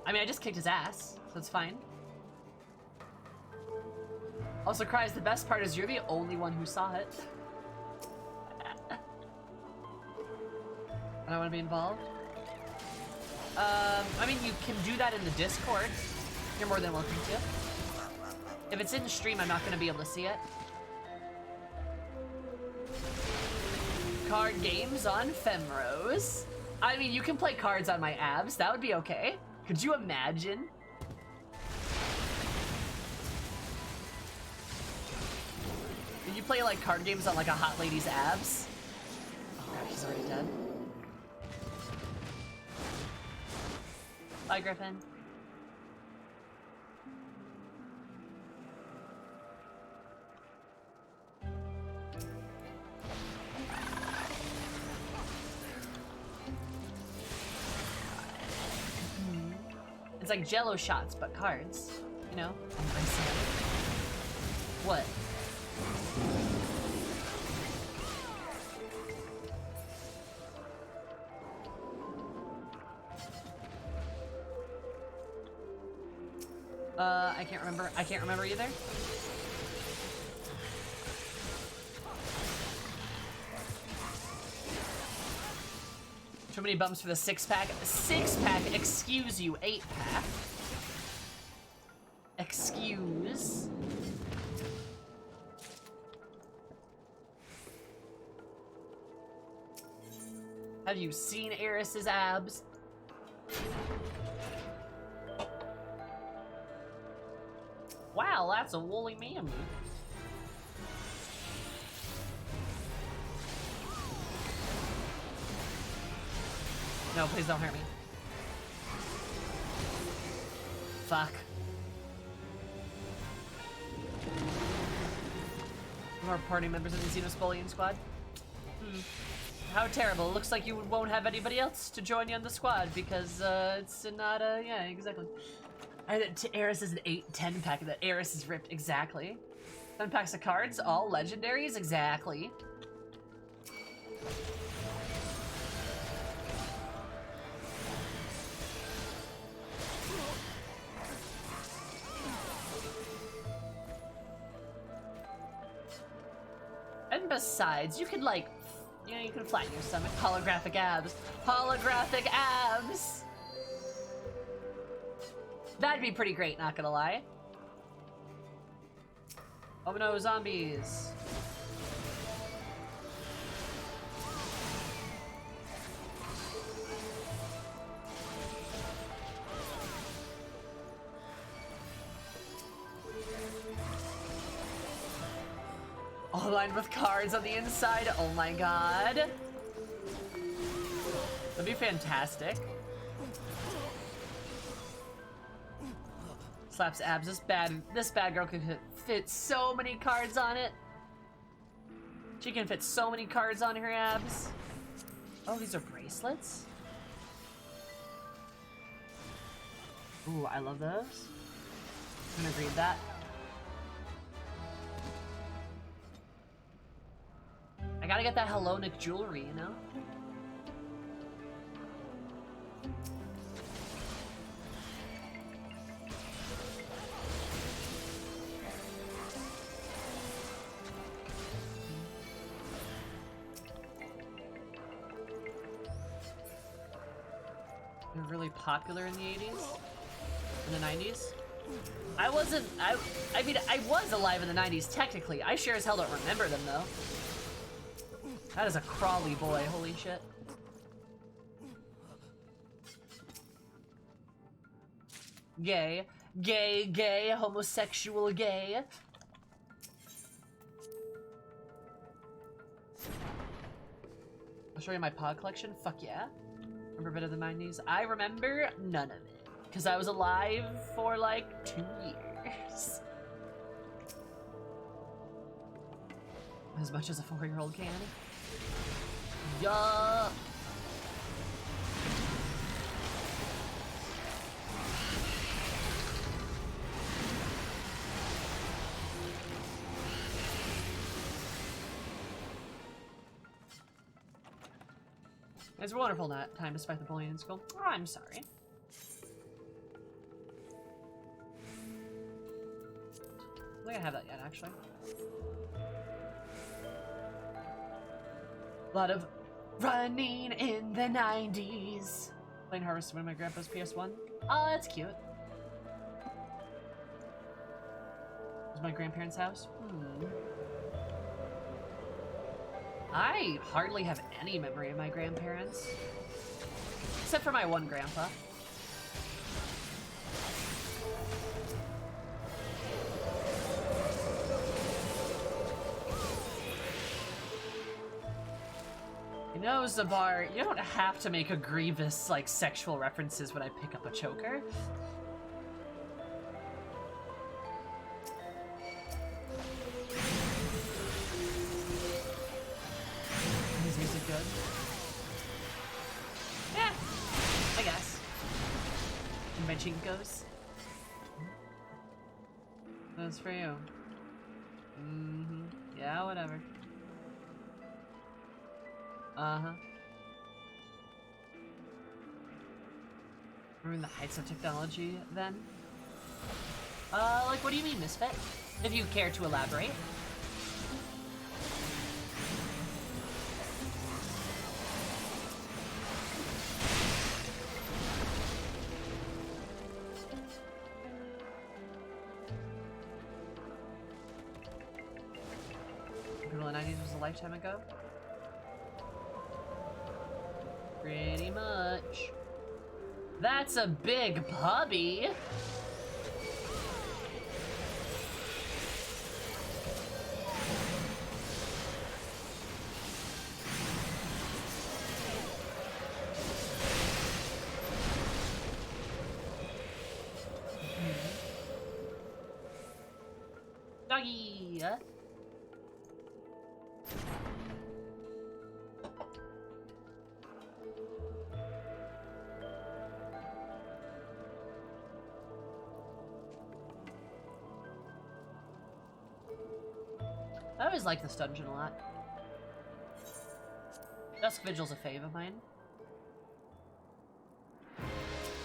I mean, I just kicked his ass, so it's fine. Also, Cries, the best part is you're the only one who saw it. I don't want to be involved. I mean, you can do that in the Discord. You're more than welcome to. If it's in the stream, I'm not going to be able to see it. Card games on Femrose. I mean, you can play cards on my abs. That would be okay. Could you imagine? Did you play, like, card games on, like, a hot lady's abs? Oh, God, he's already dead. Bye, Griffin. It's like Jello shots, but cards. You know? What? I can't remember. I can't remember either. Too many bumps for the 6-pack. 6-pack, excuse you, 8-pack. Excuse. Have you seen Eris's abs? Wow, that's a woolly mammoth. No, please don't hurt me. Fuck. More party members in the Xenospolian squad. How terrible. Looks like you won't have anybody else to join you on the squad because it's not yeah, exactly. Eris is an 8-10 pack. The Eris is ripped, exactly. 10 packs of cards, all legendaries, exactly. And besides, you could like, you know, you can flatten your stomach. Holographic abs. Holographic abs! That'd be pretty great, not gonna lie. Oh no, zombies. All lined with cards on the inside. Oh my god. That'd be fantastic. Slaps abs. This bad girl could fit so many cards on it. She can fit so many cards on her abs. Oh, these are bracelets? Ooh, I love those. I'm gonna read that. I gotta get that Hellonic jewelry, you know? They're really popular in the 80s? In the 90s? I mean, I was alive in the 90s, technically. I sure as hell don't remember them, though. That is a crawly boy, holy shit. Gay. Gay, gay, homosexual gay. I'll show you my pod collection. Fuck yeah. Remember a bit of the 90s? I remember none of it. Because I was alive for like 2 years. As much as a 4-year-old can. Yeah. It's a wonderful time despite the bullying in school. Oh, I'm sorry. I don't think I have that yet, actually. A lot of running in the 90s. Playing Harvest Moon on my grandpa's PS1. Oh, that's cute. Is my grandparents' house? I hardly have any memory of my grandparents. Except for my one grandpa. You know, Zabar, you don't have to make a grievous, like, sexual references when I pick up a choker. Is music good? Yeah, I guess. And my chinkos. That's for you. Yeah, whatever. Uh-huh. We're in the heights of technology, then? Like, what do you mean, Misfit? If you care to elaborate. People in the 90s was a lifetime ago? Pretty much. That's a big puppy! Doggy! I always like this dungeon a lot. Dusk Vigil's a fave of mine.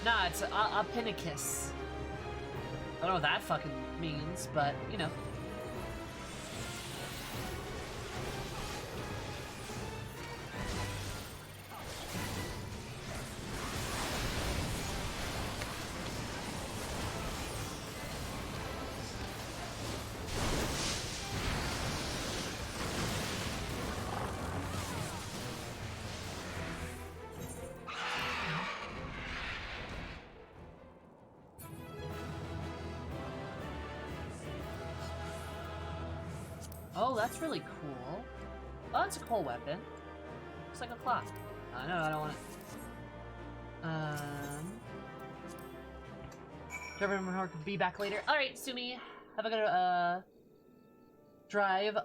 Nah, it's a Pinnicus. I don't know what that fucking means, but, you know. Oh, that's really cool. Oh, that's a cool weapon. Looks like a clock. No, I don't want it. Trevor and Mark could be back later. Alright, Sumi. Have a good, drive.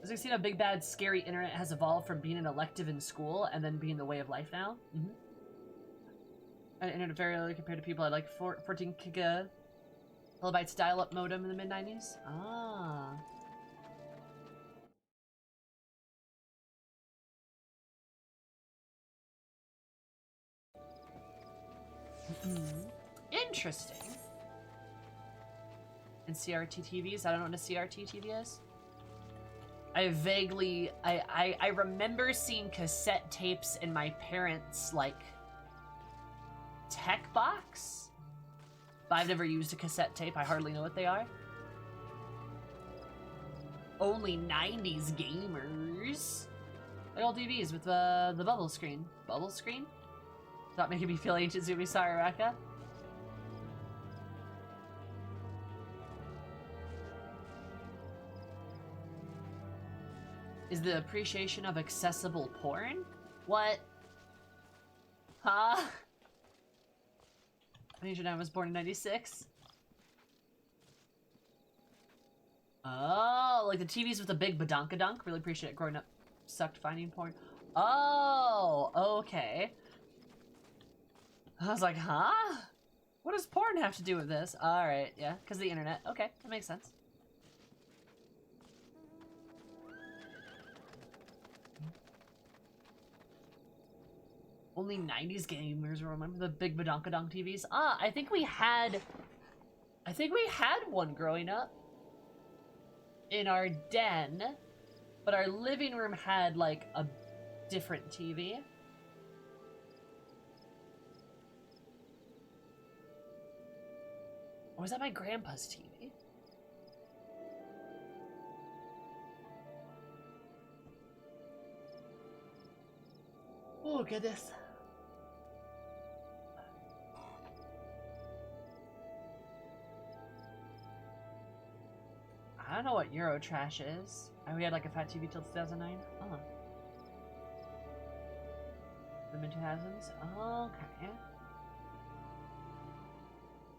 As you see, how big, bad, scary internet has evolved from being an elective in school and then being the way of life now. And internet very low compared to people at like 14 kilobytes dial-up modem in the mid-90s. Ah. Interesting. And CRT TVs? I don't know what a CRT TV is. I vaguely... I remember seeing cassette tapes in my parents' like tech box, but I've never used a cassette tape. I hardly know what they are. Only 90s gamers. Like old TVs with the bubble screen. Bubble screen? Stop making me feel ancient, Zumi. Sorry, Raka. Is the appreciation of accessible porn? What? Huh? I was born in 96. Oh, like the TVs with the big badonkadunk. Really appreciate it. Growing up sucked finding porn. Oh, okay. I was like, huh? What does porn have to do with this? Alright, yeah, because of the internet. Okay, that makes sense. Only 90s gamers remember the big badonkadonk TVs. Ah, I think we had one growing up in our den, but our living room had like a different TV. Or was that my grandpa's TV? Oh goodness. I don't know what Eurotrash is. Oh, we had like a fat TV till 2009? Oh. The mid-2000s? Okay.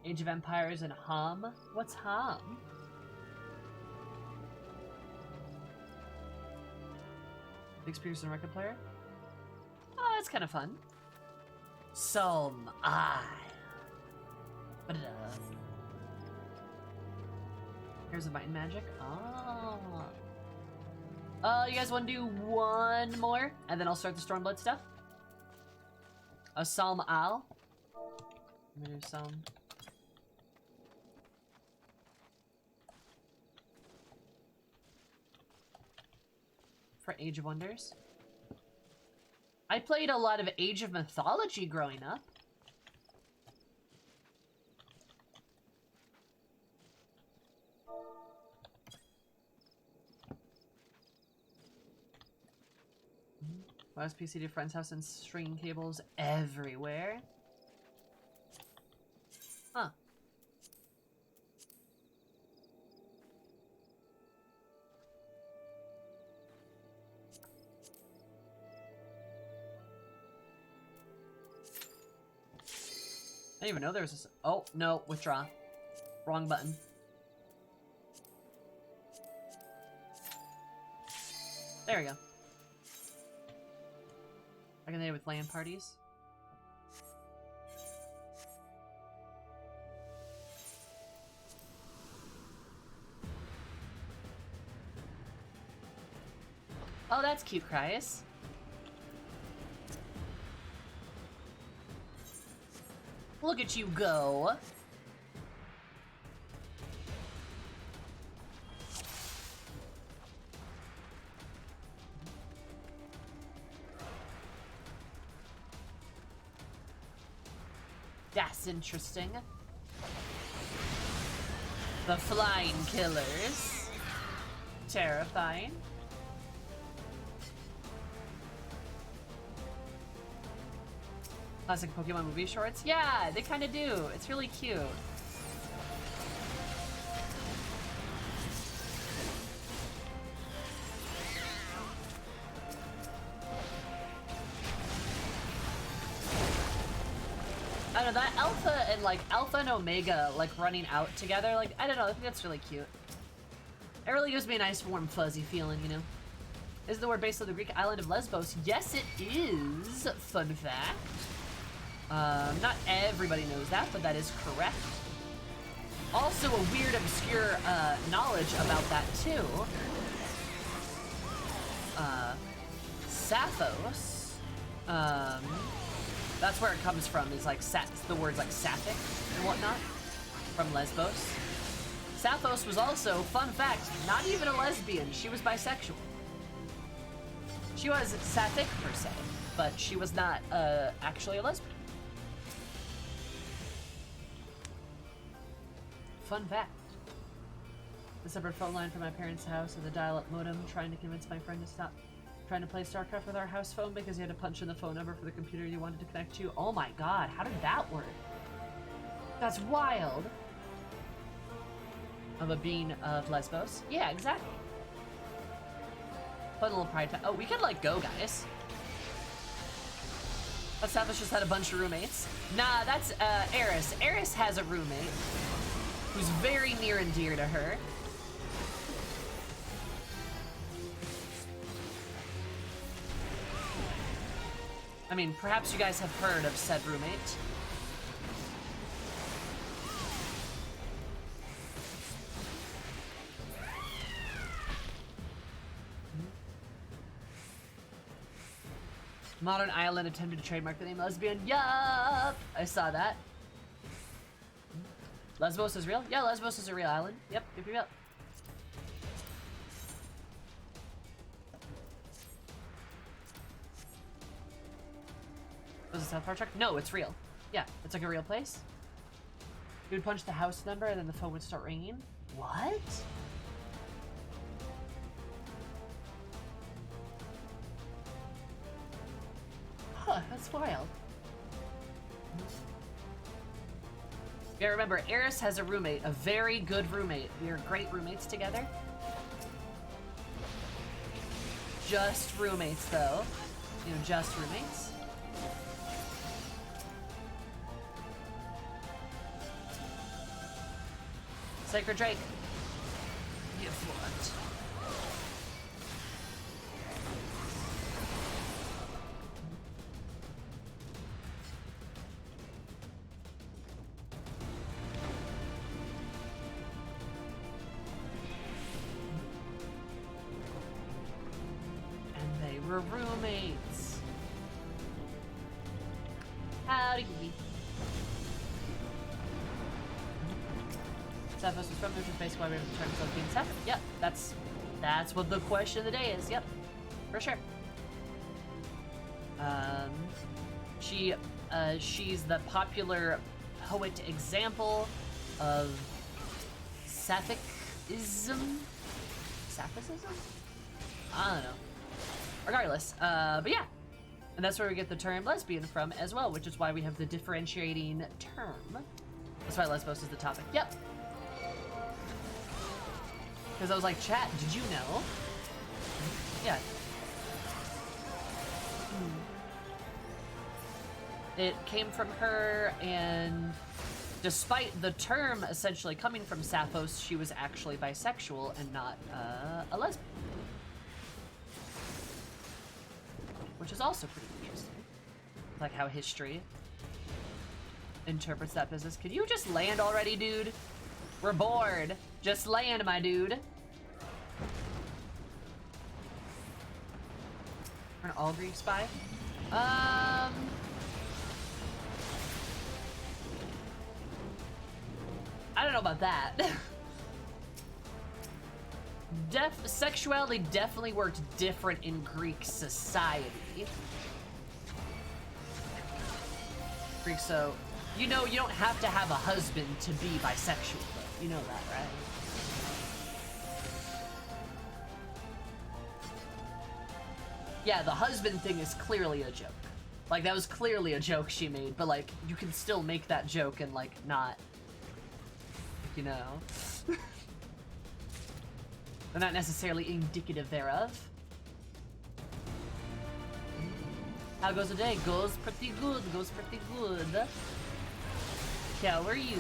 Age of Empires and Hum? What's Hum? Big Pearson record player? Oh, that's kind of fun. Some I. Here's a Might and Magic. Oh. You guys want to do one more? And then I'll start the Stormblood stuff? A Psalm Al. I'm gonna do Psalm. for Age of Wonders. I played a lot of Age of Mythology growing up. Wireless PC to friend's house and string cables everywhere. Huh. I didn't even know there was a... Oh, no, withdraw. Wrong button. There we go. I can do it with LAN parties. Oh, that's cute, Cryus. Look at you go. That's interesting. The flying killers. Terrifying. Classic Pokemon movie shorts? Yeah, they kind of do. It's really cute. I don't know, that Alpha and like Alpha and Omega like running out together, like I don't know, I think that's really cute. It really gives me a nice warm fuzzy feeling, you know. Is the word based on the Greek island of Lesbos? Yes, it is. Fun fact. Not everybody knows that, but that is correct. Also a weird, obscure knowledge about that too. Sapphos. That's where it comes from. Is like the words like sapphic and whatnot from Lesbos. Sapphos was also, fun fact, not even a lesbian. She was bisexual. She was sapphic per se, but she was not actually a lesbian. Fun fact. The separate phone line from my parents' house and the dial-up modem, trying to convince my friend to stop trying to play StarCraft with our house phone because he had to punch in the phone number for the computer he wanted to connect to. Oh my god, how did that work? That's wild. Of a being of Lesbos? Yeah, exactly. Put a little pride. Oh, we could like go, guys. That Savage just had a bunch of roommates. Nah, that's Eris. Eris has a roommate who's very near and dear to her. I mean, perhaps you guys have heard of said roommate. Modern Island attempted to trademark the name lesbian. Yup! I saw that. Lesbos is real? Yeah, Lesbos is a real island. Yep, yep. Was it South Park truck? No, it's real. Yeah, it's like a real place. You would punch the house number and then the phone would start ringing. What? Huh, that's wild. Yeah, remember, Eris has a roommate, a very good roommate. We are great roommates together. Just roommates, though. You know, just roommates. Sacred Drake. Give what? And they were roommates. Howdy. Sapphos was from, which is basically why we have to turn ourselves being Sappho. Yep, that's what the question of the day is. Yep. For sure. She's the popular poet example of Sapphicism? Sapphicism? I don't know. Regardless, but yeah. And that's where we get the term lesbian from as well, which is why we have the differentiating term. That's why lesbos is the topic. Yep. Because I was like, chat, did you know? Yeah. It came from her, and despite the term essentially coming from Sapphos, she was actually bisexual and not a lesbian. Which is also pretty interesting. Like how history interprets that business. Can you just land already, dude? We're bored. Just land, my dude. We're an all Greek spy. I don't know about that. Sexuality definitely worked different in Greek society. So, you know, you don't have to have a husband to be bisexual, though. You know that, right? Yeah, the husband thing is clearly a joke. Like, that was clearly a joke she made, but, like, you can still make that joke and, like, not, you know. They're not necessarily indicative thereof. How goes the day? Goes pretty good, goes pretty good. How are you?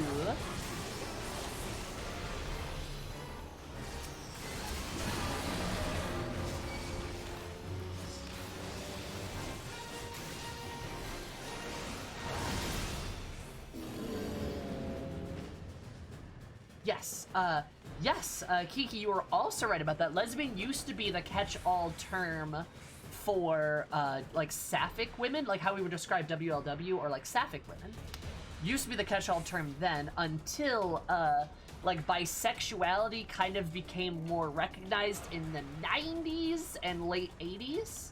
Yes, Kiki, you were also right about that. Lesbian used to be the catch-all term for, like, sapphic women, like how we would describe WLW, or, like, sapphic women. Used to be the catch-all term then, until, like, bisexuality kind of became more recognized in the 90s and late 80s.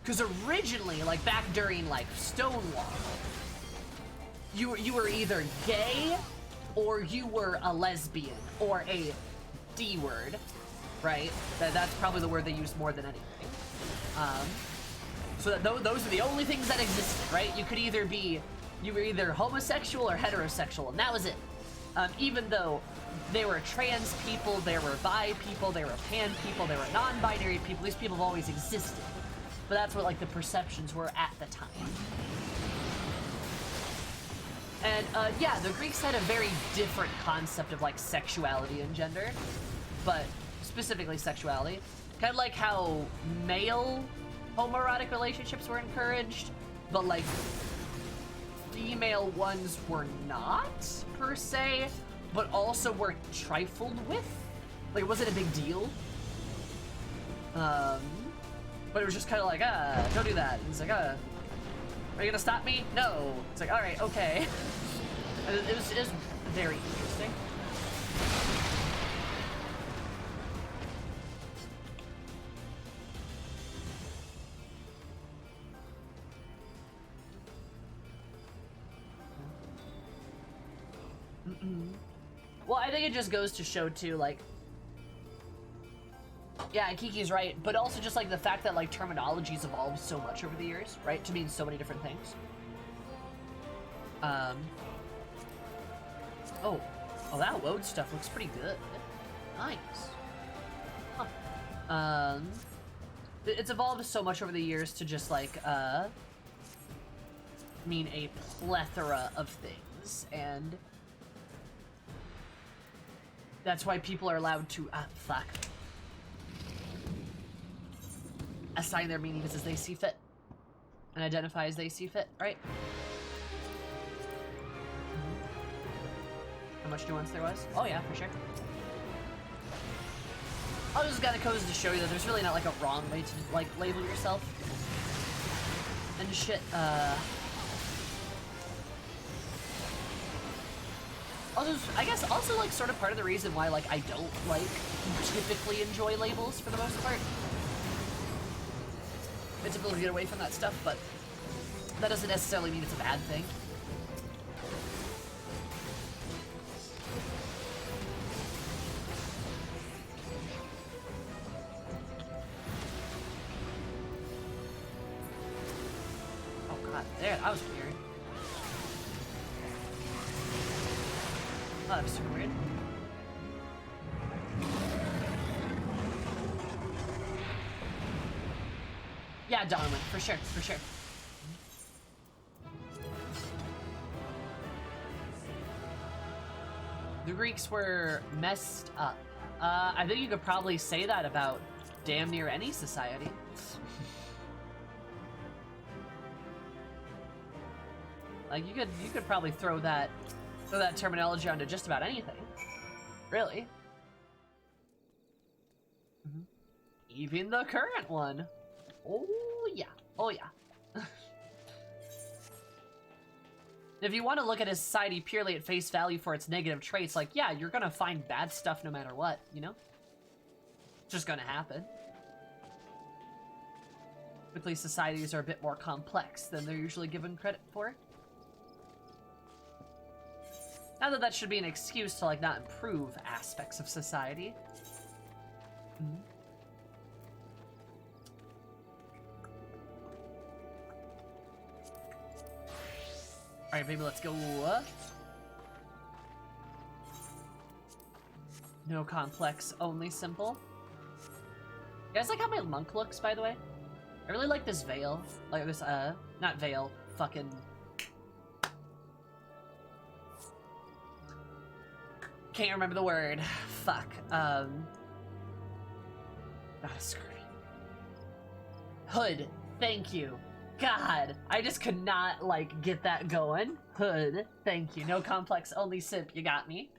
Because originally, like, back during, like, Stonewall, you were either gay, or you were a lesbian, or a D word, right? That's probably the word they use more than anything. So that those are the only things that existed, right? You were either homosexual or heterosexual, and that was it. Even though there were trans people, there were bi people, there were pan people, there were non-binary people, these people have always existed. But that's what, like, the perceptions were at the time. And, yeah, the Greeks had a very different concept of, like, sexuality and gender, but specifically sexuality. Kind of like how male homoerotic relationships were encouraged, but, like, female ones were not, per se, but also were trifled with. Like, it wasn't a big deal. But it was just kind of like, don't do that. And it's like, are you gonna stop me? No. It's like, all right, okay. It was very interesting. Well, I think it just goes to show too, like, yeah, Kiki's right, but also just like the fact that, like, terminology's evolved so much over the years, right, to mean so many different things. Oh, that woad stuff looks pretty good. Nice. Huh. It's evolved so much over the years to just, like, mean a plethora of things, and that's why people are allowed to, assign their meanings as they see fit, and identify as they see fit, right? How much nuance there was? Oh yeah, for sure. I just got goes to show you that there's really not, like, a wrong way to, like, label yourself. And shit, Also, I guess also like sort of part of the reason why like I don't like typically enjoy labels for the most part. It's ability to get away from that stuff, but that doesn't necessarily mean it's a bad thing. Oh god, there, that was weird. Oh, that was super weird. Yeah, Darwin, for sure, for sure. The Greeks were messed up. I think you could probably say that about damn near any society. Like you could probably throw that terminology onto just about anything. Really. Mm-hmm. Even the current one. Oh yeah. Oh yeah. If you want to look at a society purely at face value for its negative traits, like, yeah, you're gonna find bad stuff no matter what, you know? It's just gonna happen. Typically, societies are a bit more complex than they're usually given credit for. Not that that should be an excuse to, like, not improve aspects of society. Mm-hmm. Alright, baby, let's go. No complex, only simple. You guys like how my monk looks, by the way? I really like this veil. Like this, not veil, fucking... Can't remember the word. Fuck. Not a skirt. Hood. Thank you. God, I just could not, like, get that going. Hood, thank you. No complex, only simp. You got me.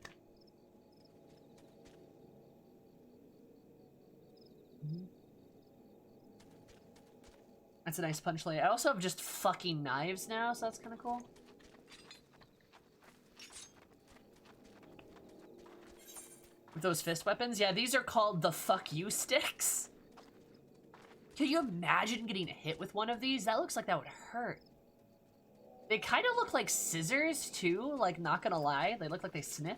That's a nice punch lay. I also have just fucking knives now, so that's kind of cool. With those fist weapons? Yeah, these are called the fuck you sticks. Can you imagine getting hit with one of these? That looks like that would hurt. They kind of look like scissors, too. Like, not gonna lie. They look like they snip.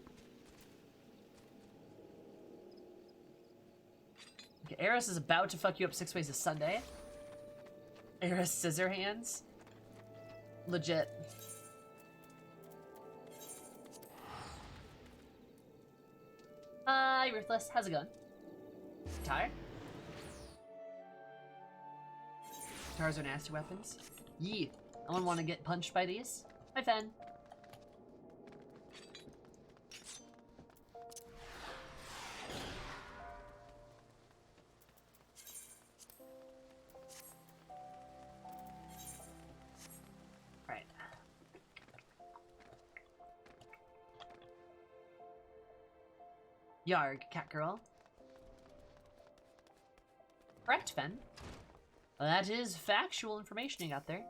Okay, Eris is about to fuck you up 6 ways a Sunday. Eris scissor hands. Legit. Hi, Ruthless. How's it going? Tired? Guitars are nasty weapons. Yee. No one want to get punched by these? Hi, Fen. Alright. Yarg, cat girl. Correct, Fen. Well, that is factual information you got there.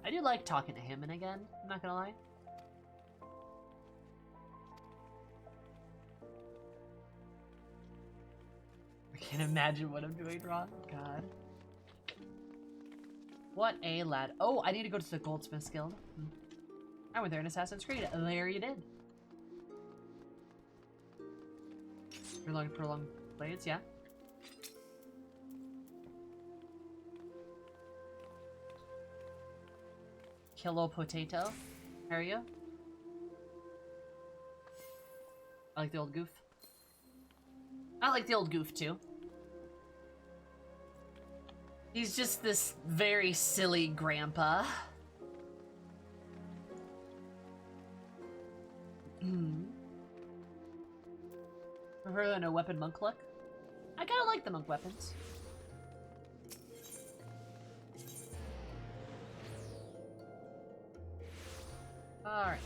I do like talking to him and again, I'm not gonna lie. I can't imagine what I'm doing wrong. God. What a lad. Oh, I need to go to the Goldsmiths Guild. I went there in Assassin's Creed. There you did. Prolonged blades, yeah. Kilo potato. How are you? I like the old goof. I like the old goof too. He's just this very silly grandpa. Prefer than a weapon monk look? I kinda like the monk weapons. Alright.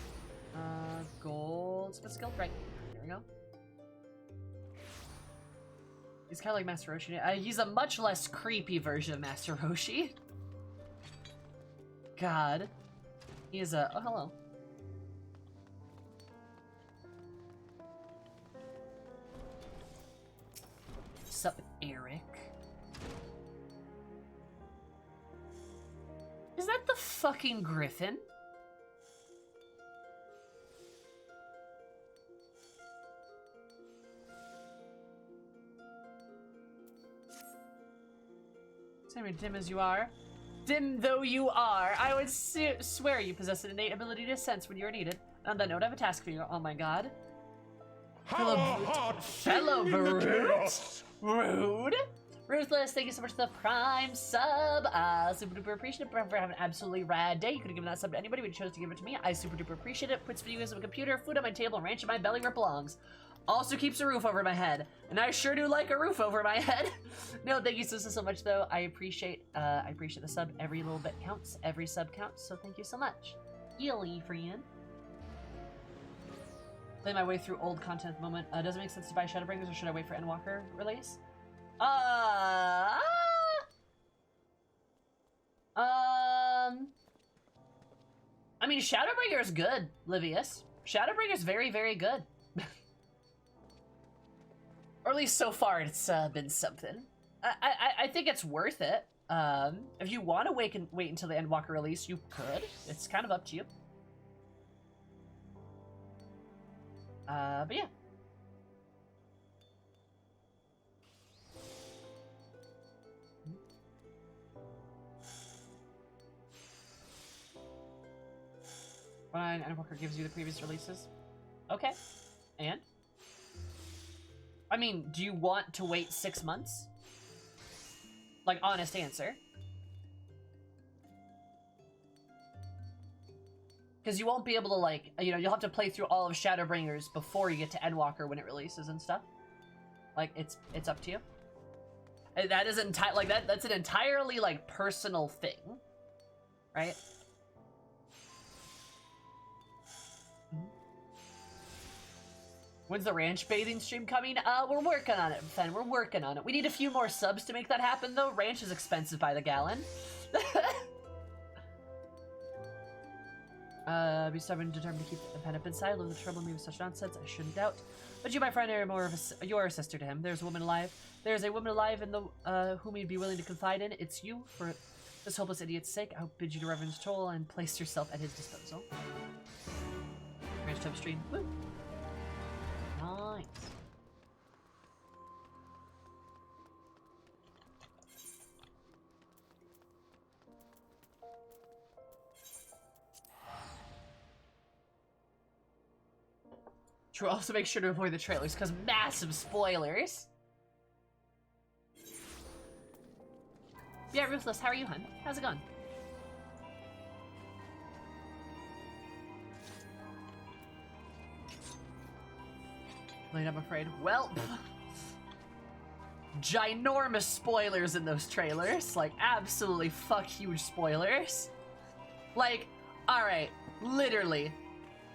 Goldsmith's Guild, right. There we go. He's kind of like Master Roshi. He's a much less creepy version of Master Roshi. God. He is a... Oh, hello. Sup, Eric? Is that the fucking Griffin? Same dim as you are. Dim though you are, I would swear you possess an innate ability to sense when you are needed. On that note, I have a task for you. Oh my god. Fellow Brute? Rude? Ruthless, thank you so much for the Prime sub. Super duper appreciate it for having an absolutely rad day. You could have given that sub to anybody, but you chose to give it to me. I super duper appreciate it. Puts videos on my computer, food on my table, and ranch in my belly where it belongs. Also keeps a roof over my head. And I sure do like a roof over my head. No, thank you so much though. I appreciate the sub. Every little bit counts. Every sub counts. So thank you so much. Yelly friend. Play my way through old content at the moment. Does it make sense to buy Shadowbringers or should I wait for Endwalker release? I mean, Shadowbringer is good, Livius. Shadowbringer is very, very good. Or at least so far, it's been something. I think it's worth it. If you want to wait until the Endwalker release, you could. It's kind of up to you. But yeah. Fine, Endwalker gives you the previous releases. Okay. And? I mean, do you want to wait 6 months? Like, honest answer. Because you won't be able to, like, you know, you'll have to play through all of Shadowbringers before you get to Endwalker when it releases and stuff. Like, it's up to you. And that is that's an entirely, like, personal thing. Right? When's the ranch bathing stream coming? We're working on it, Fen. We're working on it. We need a few more subs to make that happen, though. Ranch is expensive by the gallon. Be stubborn and determined to keep the pen up inside. Love the trouble me with such nonsense. I shouldn't doubt. But you, my friend, are more of a... You are a sister to him. There's a woman alive. There's a woman alive in the whom he'd be willing to confide in. It's you. For this hopeless idiot's sake, I bid you to reverence Toll and place yourself at his disposal. Ranch tub stream. Woo! Nice. True, also make sure to avoid the trailers, because massive spoilers. Yeah, Ruthless, how are you, hun? How's it going? I'm afraid. Well, ginormous spoilers in those trailers. Like, absolutely fuck huge spoilers. Like, alright, literally.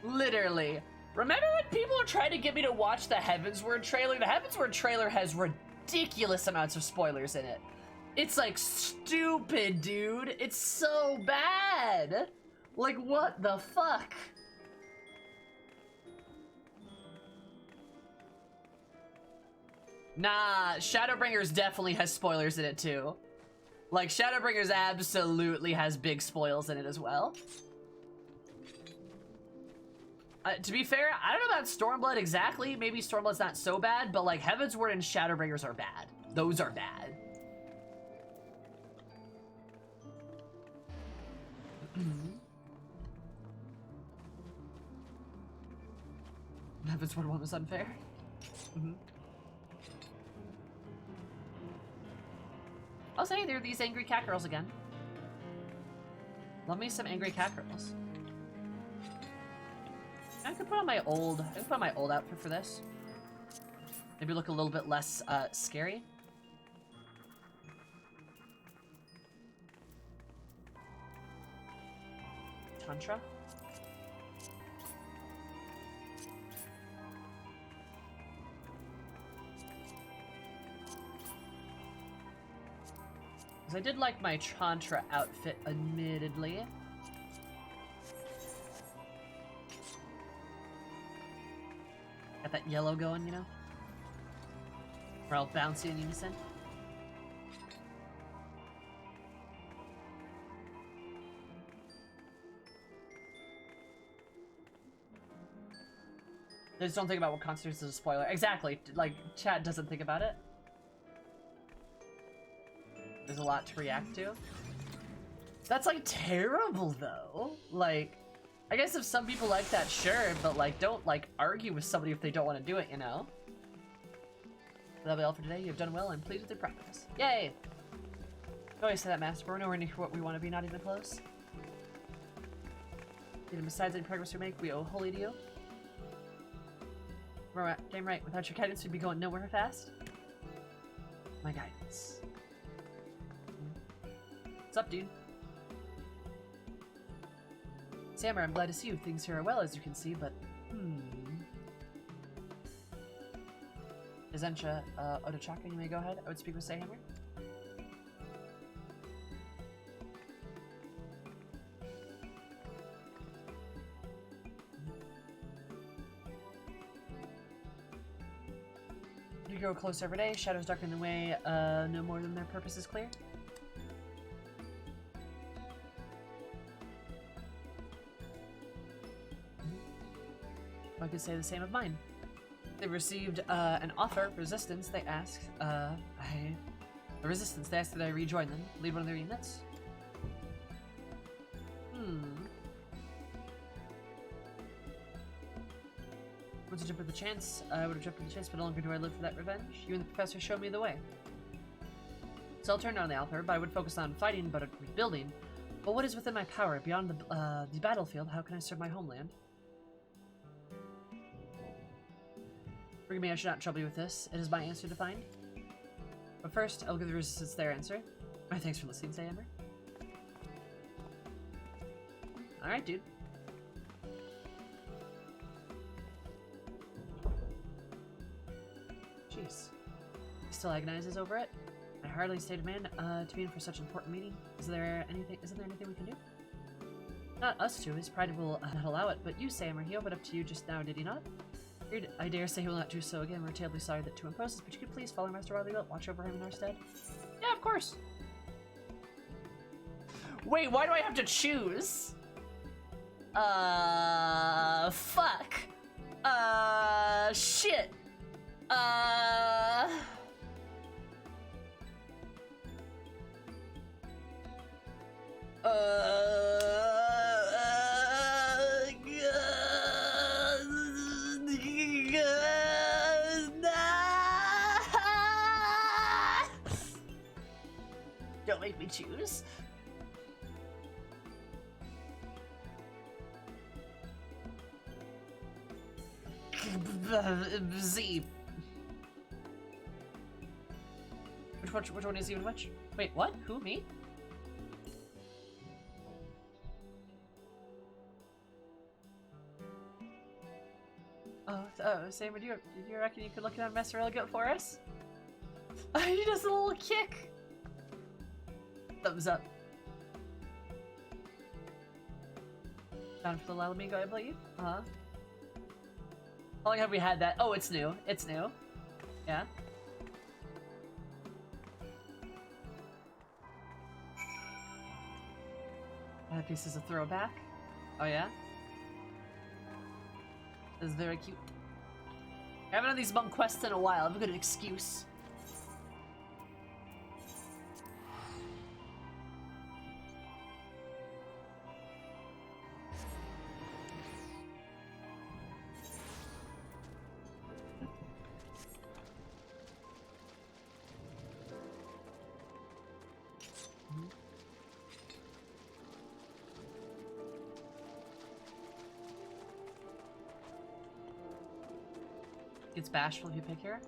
Remember when people were trying to get me to watch the Heavensward trailer? The Heavensward trailer has ridiculous amounts of spoilers in it. It's like stupid, dude. It's so bad. Like, what the fuck? Nah, Shadowbringers definitely has spoilers in it too. Like, Shadowbringers absolutely has big spoils in it as well. To be fair, I don't know about Stormblood exactly. Maybe Stormblood's not so bad, but like Heavensward and Shadowbringers are bad. Those are bad. Heavensward one was unfair. I'll say there are these angry cat girls again. Love me some angry cat girls. I could put on my old outfit for this. Maybe look a little bit less scary. Tantra. Because I did like my Chantra outfit, admittedly. Got that yellow going, you know? We're all bouncy in unison. They just don't think about what constitutes as a spoiler. Exactly. Like, chat doesn't think about it. There's a lot to react to. That's, like, terrible, though. Like, I guess if some people like that, sure, but, like, don't, like, argue with somebody if they don't want to do it, you know? That'll be all for today. You've done well. I'm pleased with your progress. Yay! You always say that, Master. We're nowhere near what we want to be, not even close. And besides any progress we make, we owe wholly to you. We're damn right. Without your guidance, we'd be going nowhere fast. My guidance. What's up, dude? Samurai, I'm glad to see you. Things here are well, as you can see, but Izensha, Otochaka, you may go ahead. I would speak with Sayhammer. You grow closer every day. Shadows darken the way. No more than their purpose is clear. I could say the same of mine. They received an offer, resistance. They asked, the resistance. They asked that I rejoin them, lead one of their units. Want to jump at the chance? I would have jumped at the chance, but no longer do I live for that revenge. You and the professor showed me the way. So I'll turn down the offer, but I would focus on fighting, but rebuilding. But what is within my power beyond the battlefield? How can I serve my homeland? Forgive me, I should not trouble you with this. It is my answer to find. But first, I'll give the resistance their answer. Thanks for listening, Sayhammer. Alright, dude. Jeez. He still agonizes over it. I hardly stay to man to be in for such an important meeting. Isn't there anything we can do? Not us two. His pride will not allow it, but you, Sayhammer, he opened up to you just now, did he not? I dare say he will not do so again. We're terribly sorry that to impose this, but you could please follow Master Riley Wilt, watch over him in our stead. Yeah, of course. Wait, why do I have to choose? Fuck. Shit. Don't make me choose. Z. Which one is even which? Wait, what? Who, me? Sam, do you reckon you could look at Master Riley Wilt for us? He does a little kick. Thumbs up. Down for the Lalamigo, I believe. How long have we had that? Oh, it's new. It's new. Yeah. That piece is a throwback. Oh yeah? This is very cute. I haven't done these monk quests in a while. I've got an excuse. Gets bashful if you pick her?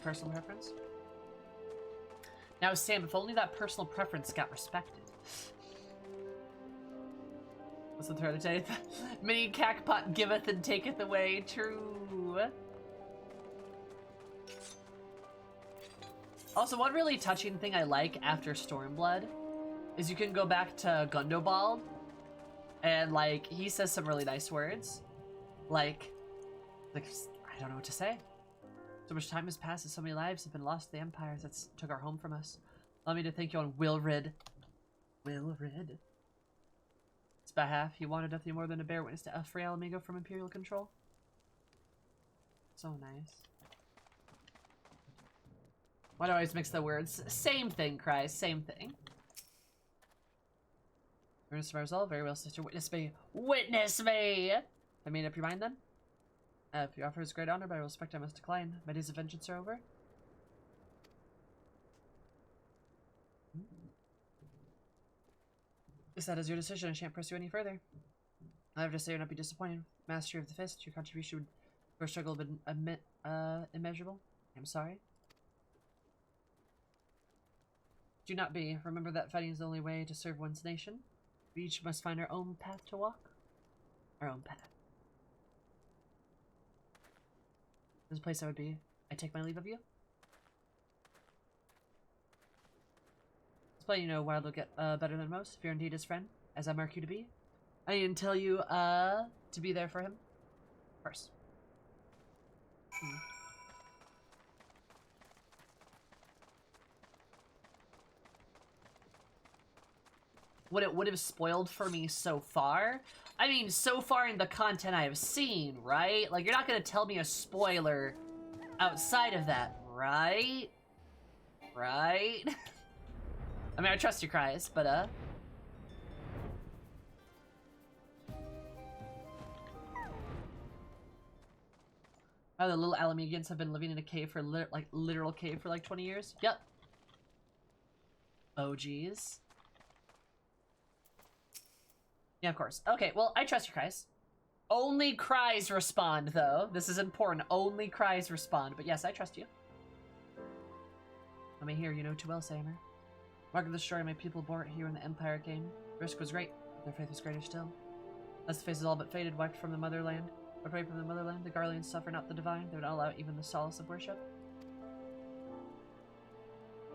Personal preference? Now, Sam, if only that personal preference got respected. What's the third day? Mini cackpot giveth and taketh away. True. Also, one really touching thing I like after Stormblood is you can go back to Gundobald, and like he says some really nice words. Like I don't know what to say. So much time has passed and so many lives have been lost to the empires that took our home from us. Allow me to thank you on Wilrid. Wilrid. It's behalf, he wanted nothing more than to bear witness to free Alamigo from Imperial control. So nice. Why do I always mix the words? Same thing, Cry, same thing. Earnest of my resolve, very well, sister. Witness me. Witness me! I made up your mind then? If your offer is great honor, by respect I must decline. My days of vengeance are over. If that is your decision, I shan't pursue any further. I have to say, you'll not be disappointed. Mastery of the fist, your contribution would, for struggle have been immeasurable. I'm sorry. Do not be. Remember that fighting is the only way to serve one's nation. We each must find our own path to walk. Our own path. This place I would be. I take my leave of you. This play, you know, Wild will get better than most, if you're indeed his friend, as I mark you to be. I need to tell you to be there for him first. What it would have spoiled for me so far. I mean, so far in the content I have seen, right? Like, you're not gonna tell me a spoiler outside of that, right? Right? I mean, I trust your cries, but, Oh, the little Alamegans have been living in a cave for, literal cave for, like, 20 years? Yep. Oh, geez. Yeah, of course. Okay, well, I trust your cries. Only cries respond, though. This is important. Only cries respond. But yes, I trust you. Let me hear, you know too well, Samer. Mark of the story my people bore it here when the Empire came. The risk was great, but their faith was greater still. As the face is all but faded, wiped from the motherland. Wiped away from the motherland, the Garleans suffer not the divine. They would not allow even the solace of worship.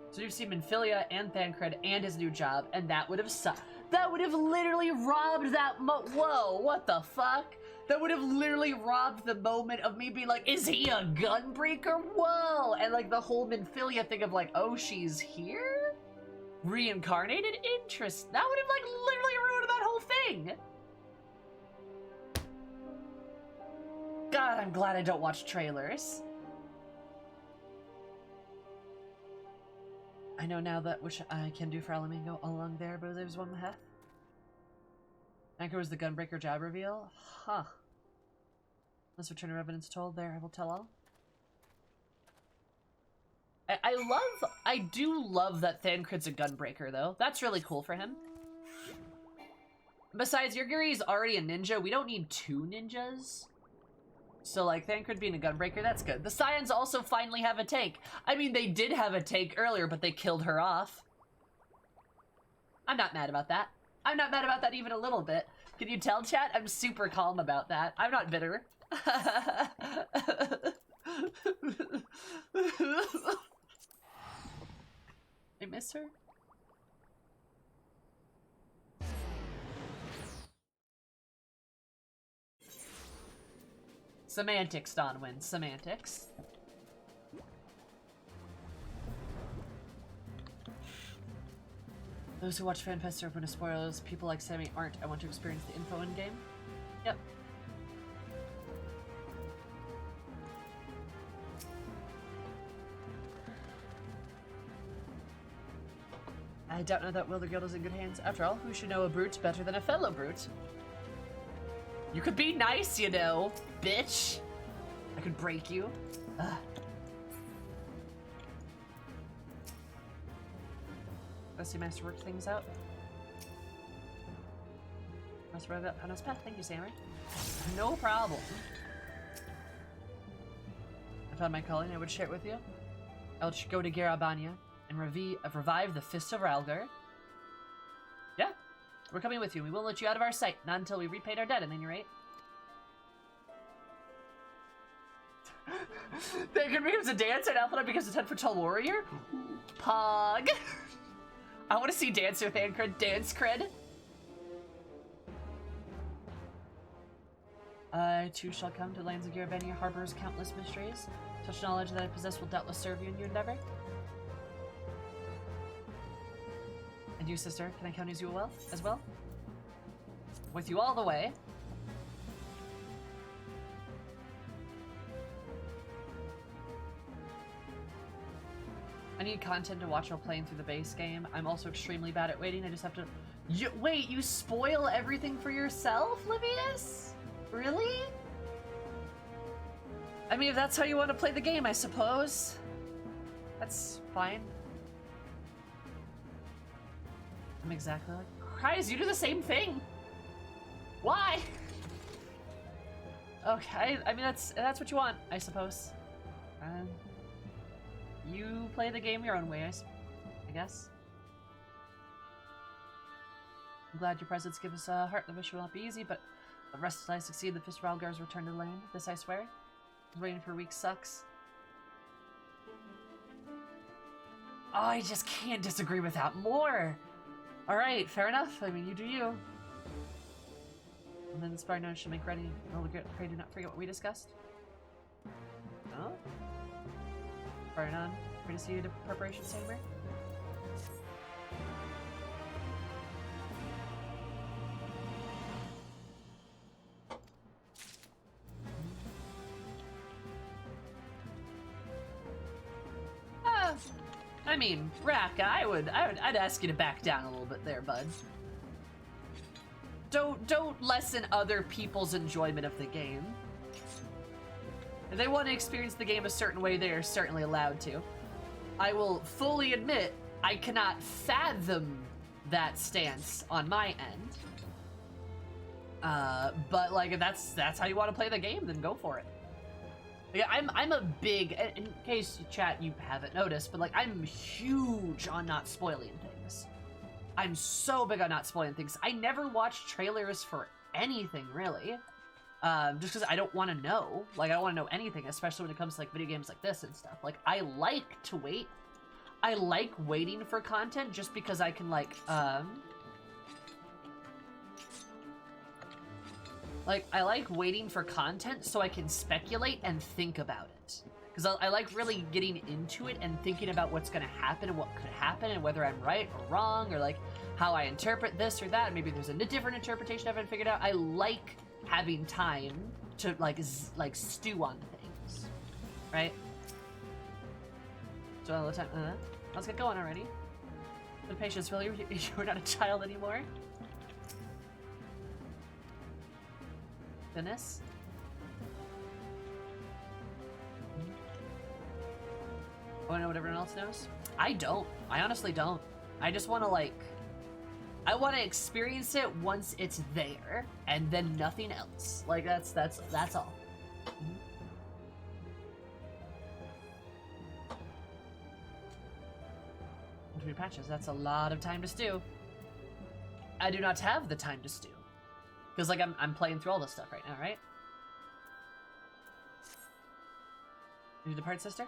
So you've seen Minfilia and Thancred and his new job, and that would have sucked. That would have literally robbed that whoa, what the fuck? That would have literally robbed the moment of me being like, is he a gunbreaker? Whoa! And like the whole Minfilia thing of like, oh, she's here? Reincarnated? Interest. That would have like literally ruined that whole thing. God, I'm glad I don't watch trailers. I know now that which I can do for Alamigo along there, but there's one hath. Anchor was the gunbreaker job reveal? Huh. Unless return of evidence told, there I will tell all. I do love that Thancred's a gunbreaker, though. That's really cool for him. Besides, Yurgiri's already a ninja. We don't need two ninjas. So, like, Thancred being a gunbreaker, that's good. The Scions also finally have a take. I mean, they did have a take earlier, but they killed her off. I'm not mad about that. I'm not mad about that even a little bit. Can you tell, chat? I'm super calm about that. I'm not bitter. I miss her. Semantics, Donwin. Semantics. Those who watch FanFest are open to spoilers. People like Sammy aren't. I want to experience the info in-game. Yep. I doubt not that Wilder Guild is in good hands. After all, who should know a brute better than a fellow brute? You could be nice, you know, bitch. I could break you. Ugh. Let's see Master work things out. Must ride up on his path. Thank you, Samurai. No problem. I found my calling. I would share it with you. I'll go to Garabania and revive the Fist of Ralgar. Yeah. We're coming with you. We won't let you out of our sight. Not until we repaid our debt, at any rate. Thancred becomes a dancer and Alpha becomes a 10-foot tall warrior? Pog. I want to see Dancer Thancred dance cred. I too shall come to the lands of Garavenia, harbors countless mysteries. Such knowledge that I possess will doubtless serve you in your endeavor. And you, sister, can I count as you as well? With you all the way. I need content to watch while playing through the base game. I'm also extremely bad at waiting. I just have to... Wait, you spoil everything for yourself, Livius? Really? I mean, if that's how you want to play the game, I suppose. That's fine. I'm exactly like... Guys, you do the same thing! Why? Okay, I mean, that's what you want, I suppose. You play the game your own way, I guess. I'm glad your presence gives us a heart. The wish will not be easy, but the rest till I succeed. The Fist of Algar's return to the land. This I swear. Waiting for weeks sucks. Oh, I just can't disagree with that more. Alright, fair enough. I mean, you do you. And then the Spire Node should make ready. Pray do not forget what we discussed. Oh? Burn on. Ready to see you to preparation chamber. I mean, Rack, I'd ask you to back down a little bit there, bud. Don't lessen other people's enjoyment of the game. If they want to experience the game a certain way, they are certainly allowed to. I will fully admit, I cannot fathom that stance on my end. But like, if that's how you want to play the game, then go for it. Yeah, I'm a big, in case chat you haven't noticed, but like, I'm huge on not spoiling things. I'm so big on not spoiling things. I never watch trailers for anything, really. Just because I don't want to know. Like, I don't want to know anything, especially when it comes to, like, video games like this and stuff. Like, I like to wait. I like waiting for content just because I can, like, I like waiting for content so I can speculate and think about it. Because I like really getting into it and thinking about what's going to happen and what could happen and whether I'm right or wrong or, like, how I interpret this or that. Maybe there's a different interpretation I haven't figured out. I like having time to like stew on things, right? So all the time, let's get going already. The patience, really, you're not a child anymore. Goodness. Want to know what everyone else knows? I don't. I honestly don't. I just want to I want to experience it once it's there, and then nothing else. Like that's all. Mm-hmm. 3 patches. That's a lot of time to stew. I do not have the time to stew, because like I'm playing through all this stuff right now, right? Did you depart, sister?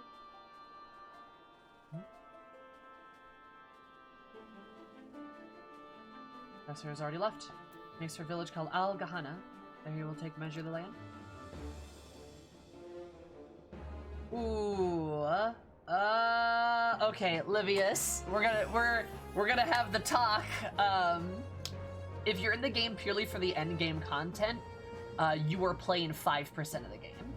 Professor has already left. Makes her village called Al Gahana. There he will take measure of the land. Ooh. Okay, Livius. We're gonna have the talk. If you're in the game purely for the end game content, you are playing 5% of the game.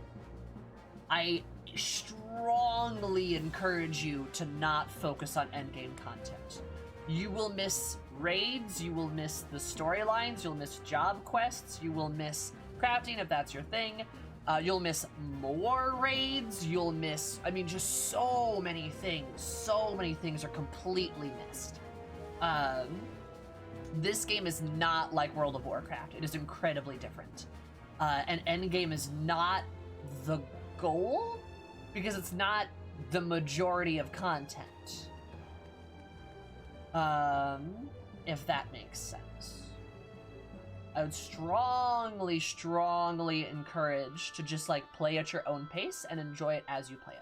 I strongly encourage you to not focus on end game content. You will miss raids, you will miss the storylines, you'll miss job quests, you will miss crafting if that's your thing, you'll miss more raids, you'll miss, I mean, just so many things are completely missed. This game is not like World of Warcraft. It is incredibly different. And endgame is not the goal, because it's not the majority of content. If that makes sense. I would strongly, strongly encourage to just, like, play at your own pace and enjoy it as you play it.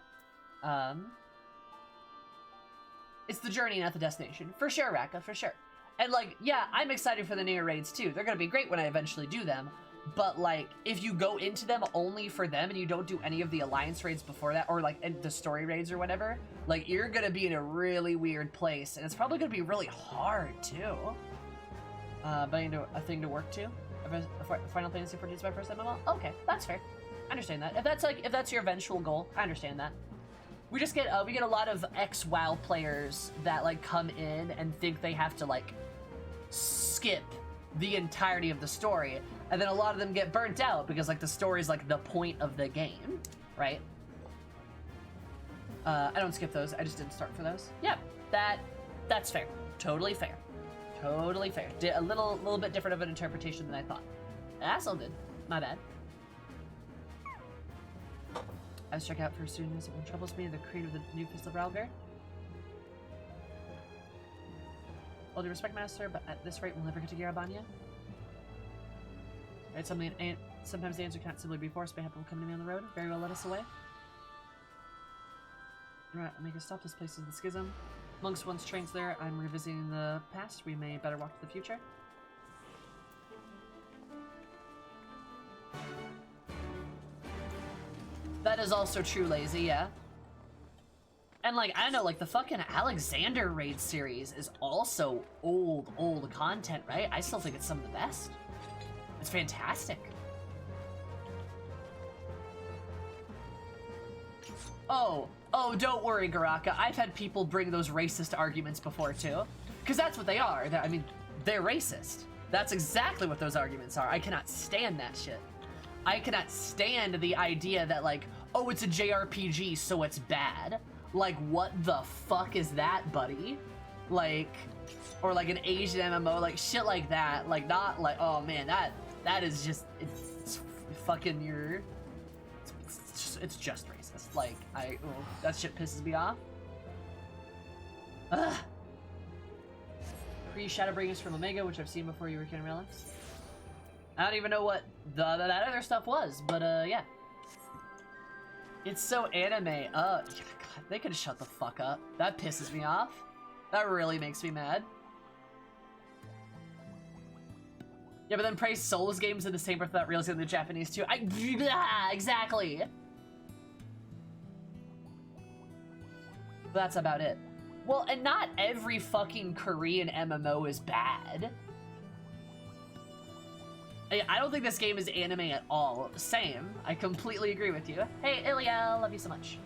It's the journey, not the destination. For sure, Raka, for sure. And, like, yeah, I'm excited for the near raids, too. They're gonna be great when I eventually do them. But, like, if you go into them only for them and you don't do any of the Alliance raids before that, or, like, the story raids or whatever, like, you're gonna be in a really weird place. And it's probably gonna be really hard, too. But a thing to work to? Final Fantasy XIV is my first MMO? Okay, that's fair. I understand that. If that's your eventual goal, I understand that. We just get, we get a lot of ex-WoW players that, like, come in and think they have to, like, skip the entirety of the story, and then a lot of them get burnt out because, like, the story is, like, the point of the game, right? I don't skip those, I just didn't start for those. Yeah, that's fair. Totally fair. Totally fair. A little bit different of an interpretation than I thought. That's all good. My bad. I was checking out for students. What troubles me, the creator of the new Fist of Ralgar. All due respect, Master, but at this rate, we'll never get to Garabanya. Right, sometimes the answer can't simply be forced by people coming to me on the road. Very well, let us away. Right, make a stop. This place is the schism. Monks once trains there. I'm revisiting the past. We may better walk to the future. That is also true, Lazy, yeah. And, like, I don't know, like, the fucking Alexander raid series is also old content, right? I still think it's some of the best. It's fantastic. Oh, don't worry, Garaka. I've had people bring those racist arguments before, too. Because that's what they are. I mean, they're racist. That's exactly what those arguments are. I cannot stand that shit. I cannot stand the idea that, like, oh, it's a JRPG, so it's bad. Like, what the fuck is that, buddy? Like, or like an Asian MMO, like shit like that. Like, not like, oh man, that is just, it's fucking your, it's just racist. Like, that shit pisses me off. Ugh. Pre-Shadowbringers from Omega, which I've seen before you were Ken Relics. I don't even know what that other stuff was, but yeah. It's so anime. Yeah, God, they could shut the fuck up. That pisses me off. That really makes me mad. Yeah, but then praise Souls games in the same breath that realizing the Japanese too. Exactly. That's about it. Well, and not every fucking Korean MMO is bad. I don't think this game is anime at all. Same. I completely agree with you. Hey, Ilya, love you so much.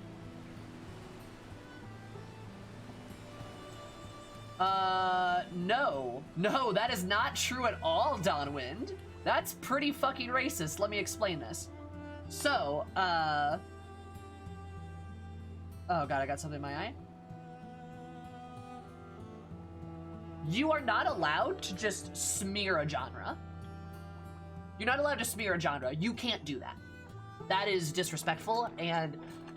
No. No, that is not true at all, Dawnwind. That's pretty fucking racist. Let me explain this. So, oh god, I got something in my eye. You are not allowed to just smear a genre. You're not allowed to smear a genre. You can't do that. That is disrespectful, and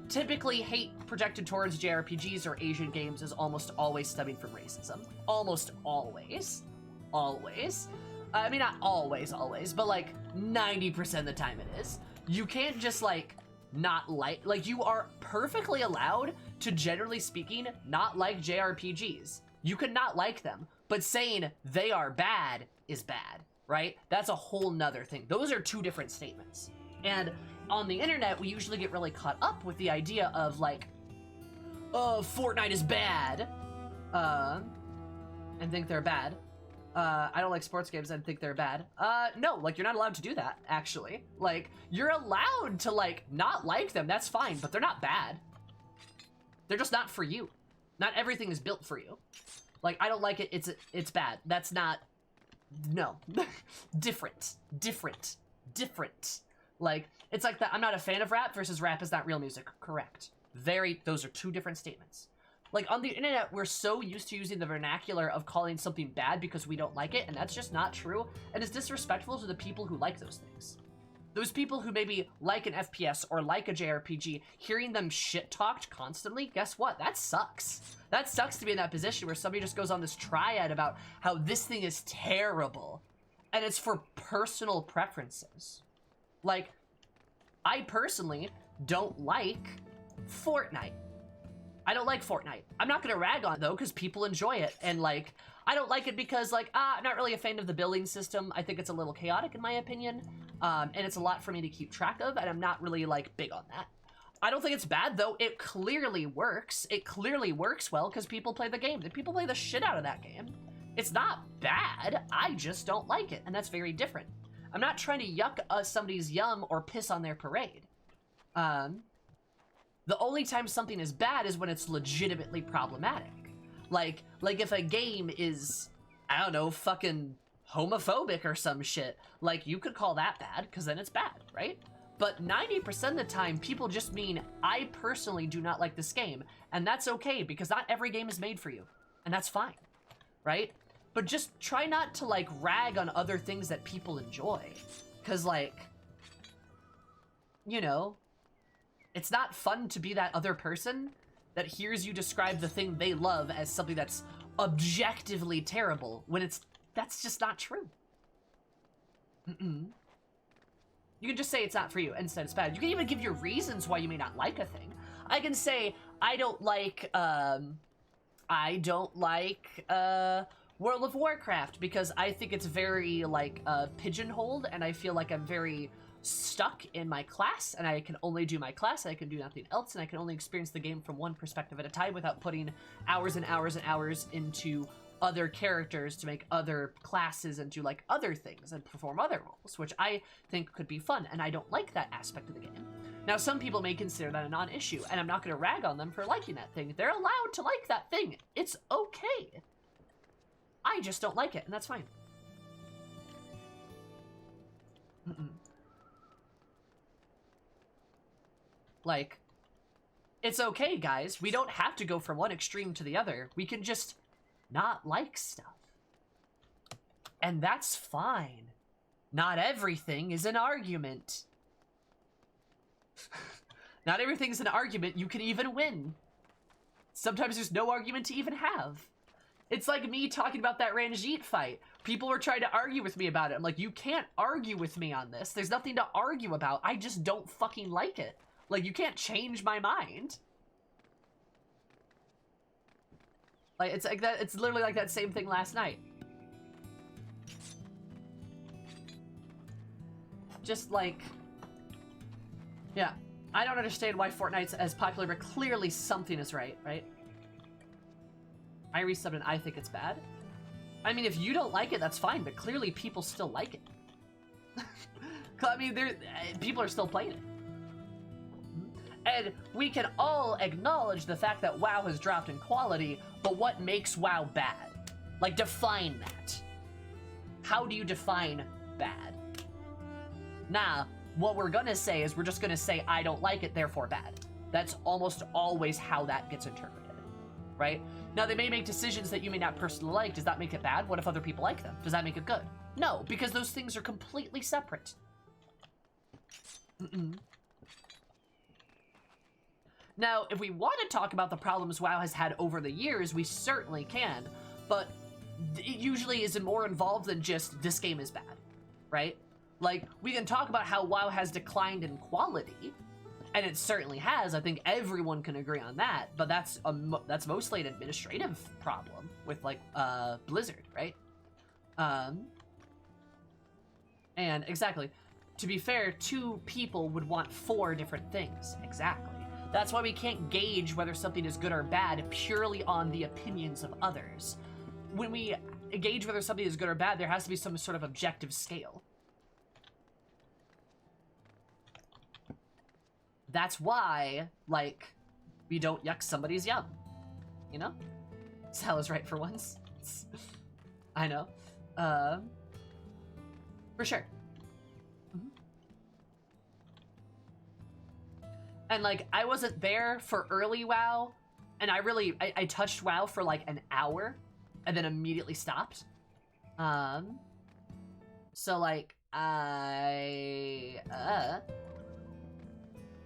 typically hate projected towards JRPGs or Asian games is almost always stemming from racism. Almost always. Always. I mean, not always, but like 90% of the time it is. You can't just like not like you are perfectly allowed to, generally speaking, not like JRPGs. You can not like them, but saying they are bad is bad. Right? That's a whole nother thing. Those are two different statements. And on the internet, we usually get really caught up with the idea of like, oh, Fortnite is bad, and think they're bad. I don't like sports games and think they're bad. No, like, you're not allowed to do that, actually. Like, you're allowed to, like, not like them, that's fine, but they're not bad. They're just not for you. Not everything is built for you. Like, I don't like it, it's bad. That's not... No. Different. Like, it's like that. I'm not a fan of rap versus rap is not real music. Correct. Those are two different statements. Like, on the internet, we're so used to using the vernacular of calling something bad because we don't like it, and that's just not true, and it's disrespectful to the people who like those things. Those people who maybe like an FPS or like a JRPG, hearing them shit-talked constantly, guess what? That sucks. That sucks to be in that position where somebody just goes on this triad about how this thing is terrible. And it's for personal preferences. Like, I personally don't like Fortnite. I don't like Fortnite. I'm not gonna rag on it though, because people enjoy it. And like, I don't like it because like, I'm not really a fan of the building system. I think it's a little chaotic in my opinion. And it's a lot for me to keep track of, and I'm not really like big on that. I don't think it's bad though. It clearly works. It clearly works well because people play the game. People play the shit out of that game. It's not bad. I just don't like it, and that's very different. I'm not trying to yuck somebody's yum or piss on their parade. The only time something is bad is when it's legitimately problematic. Like if a game is, I don't know, fucking homophobic or some shit, like you could call that bad, because then it's bad, right? But 90% of the time, people just mean, I personally do not like this game, and that's okay, because not every game is made for you, and that's fine, right? But just try not to, like, rag on other things that people enjoy, because, like, you know, it's not fun to be that other person that hears you describe the thing they love as something that's objectively terrible, when that's just not true. You can just say it's not for you, instead it's bad. You can even give your reasons why you may not like a thing. I can say, I don't like World of Warcraft because I think it's very, like, pigeonholed, and I feel like I'm very stuck in my class, and I can only do my class, and I can do nothing else, and I can only experience the game from one perspective at a time without putting hours and hours and hours into other characters to make other classes and do like other things and perform other roles, which I think could be fun, and I don't like that aspect of the game. Now, some people may consider that a non-issue, and I'm not going to rag on them for liking that thing. They're allowed to like that thing. It's okay. I just don't like it, and that's fine. Like, it's okay, guys. We don't have to go from one extreme to the other. We can just not like stuff. And that's fine. Not everything is an argument. Not everything's an argument you can even win. Sometimes there's no argument to even have. It's like me talking about that Ranjit fight. People were trying to argue with me about it. I'm like, you can't argue with me on this. There's nothing to argue about. I just don't fucking like it. Like, you can't change my mind. Like, it's like that. It's literally like that same thing last night. Just like, yeah. I don't understand why Fortnite's as popular, but clearly something is right? I resubbed and I think it's bad. I mean, if you don't like it, that's fine, but clearly people still like it. I mean, people are still playing it. And we can all acknowledge the fact that WoW has dropped in quality, but what makes WoW bad? Like, define that. How do you define bad? Nah, what we're gonna say is we're just gonna say, I don't like it, therefore bad. That's almost always how that gets interpreted, right? Now, they may make decisions that you may not personally like. Does that make it bad? What if other people like them? Does that make it good? No, because those things are completely separate. Now, if we want to talk about the problems WoW has had over the years, we certainly can, but it usually is more involved than just, this game is bad, right? Like, we can talk about how WoW has declined in quality, and it certainly has. I think everyone can agree on that, but that's mostly an administrative problem with, like, Blizzard, right? And exactly, to be fair, 2 people would want 4 different things, exactly. That's why we can't gauge whether something is good or bad purely on the opinions of others. When we gauge whether something is good or bad, there has to be some sort of objective scale. That's why, like, we don't yuck somebody's yum. You know? Sal is right for once. I know. For sure. And, like, I wasn't there for early WoW, and I touched WoW for, like, an hour, and then immediately stopped. So, like,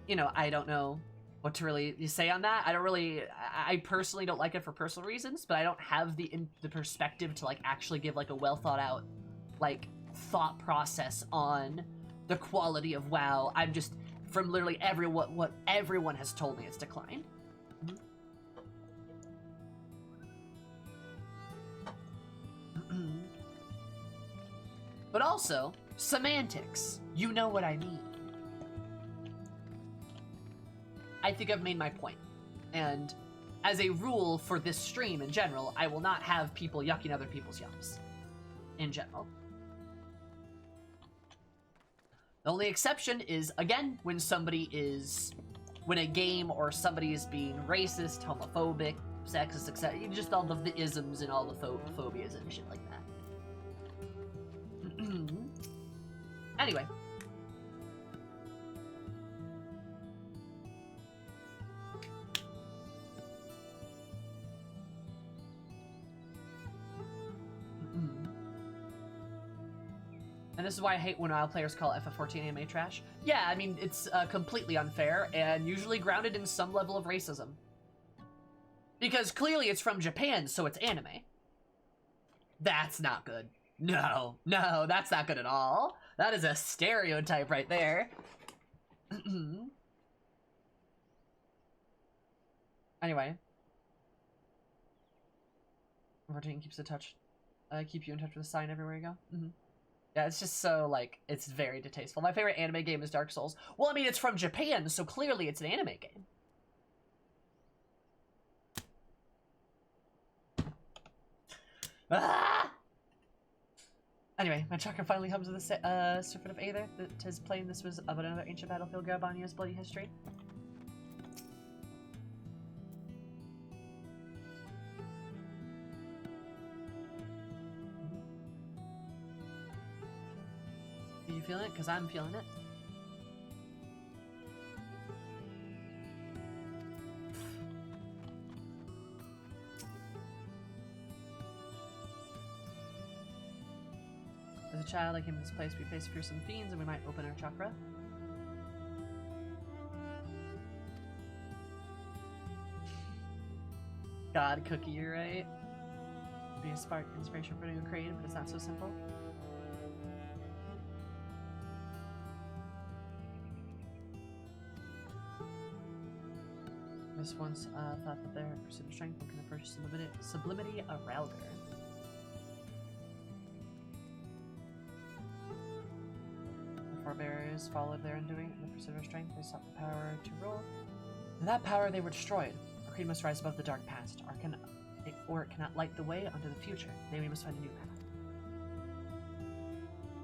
you know, I don't know what to really say on that. I personally don't like it for personal reasons, but I don't have the perspective to, like, actually give, like, a well-thought-out, like, thought process on the quality of WoW. I'm just, from literally what everyone has told me, it's declined. But also, semantics. You know what I mean. I think I've made my point. And as a rule for this stream in general, I will not have people yucking other people's yums. In general. The only exception is, again, when a game or somebody is being racist, homophobic, sexist, etc. Just all the isms and all the phobias and shit like that. Anyway. And this is why I hate when WoW players call FF14 anime trash. Yeah, I mean, it's completely unfair and usually grounded in some level of racism. Because clearly it's from Japan, so it's anime. That's not good. No, that's not good at all. That is a stereotype right there. Anyway. 14 keeps in touch. Keep you in touch with a sign everywhere you go. Yeah, it's just so, like, it's very distasteful. My favorite anime game is Dark Souls. Well, I mean, it's from Japan, so clearly it's an anime game. Ah! Anyway, my chakra finally comes to the Serpent of Aether that is playing. This was of another ancient battlefield, Garbania's bloody history. Are you feeling it? Because I'm feeling it. As a child, I came to this place. We faced fearsome fiends, and we might open our chakra. God, Cookie, you're right. Be a spark inspiration for new creative, but it's not so simple. This once thought that their pursuit of strength can approach sublimity a Ralder. The forebears followed their undoing in the pursuit of strength. They sought the power to rule. In that power, they were destroyed. Our creed must rise above the dark past, or it cannot light the way onto the future. Maybe we must find a new path.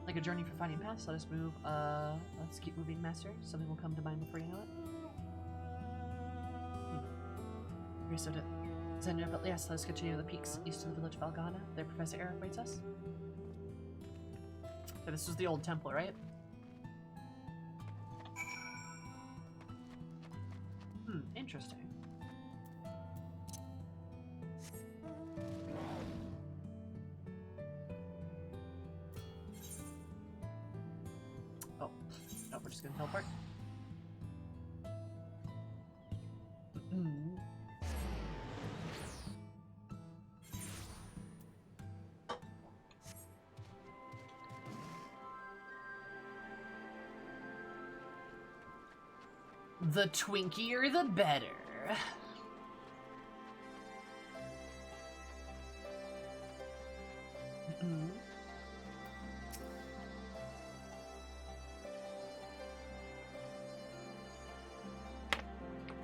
Like a journey for finding paths, let us move. Let's keep moving, Master. Something will come to mind before you know it. But yes, let's continue to the peaks east of the village of Algana. There, Professor Eric waits us. So this was the old temple, right? Interesting. Oh, no, we're just gonna teleport. The twinkier, the better.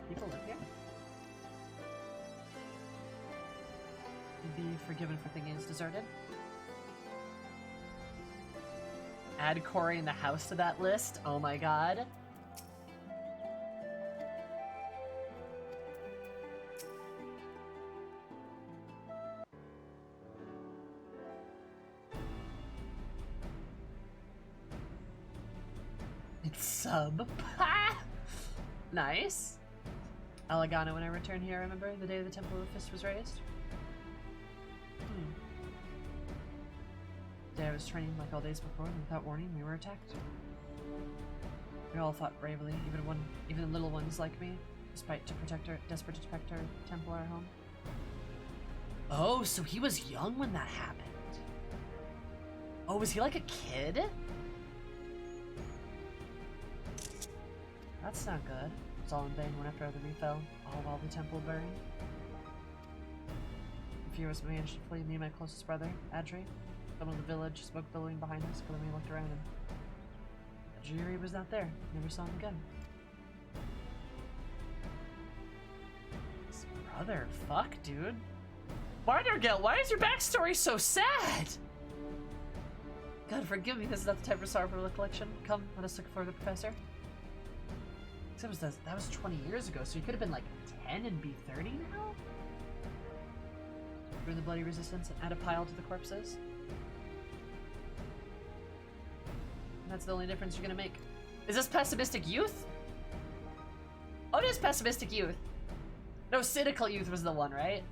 People live here? Be forgiven for thinking it's deserted. Add Corey in the house to that list. Oh my god. Sub. Nice. Alagana, when I return here, remember the day the Temple of the Fist was raised? The day I was training like all days before, and without warning, we were attacked. We all fought bravely, even little ones like me, desperate to protect our temple, our home. Oh, so he was young when that happened. Oh, was he like a kid? That's not good. It's all in vain when after the refill, all while the temple burned. The furious managed to flee me and my closest brother, Adri. Someone in the village, smoke billowing behind us, but then we looked around and Jiri was not there. Never saw him again. His brother, fuck, dude. Bardergill, why is your backstory so sad? God, forgive me, this is not the time for sorrowful recollection. Come, let us look for the professor. Except that was 20 years ago, so he could have been like 10 and be 30 now? Burn the bloody resistance and add a pile to the corpses. And that's the only difference you're gonna make. Is this pessimistic youth? Oh, it is pessimistic youth. No, cynical youth was the one, right?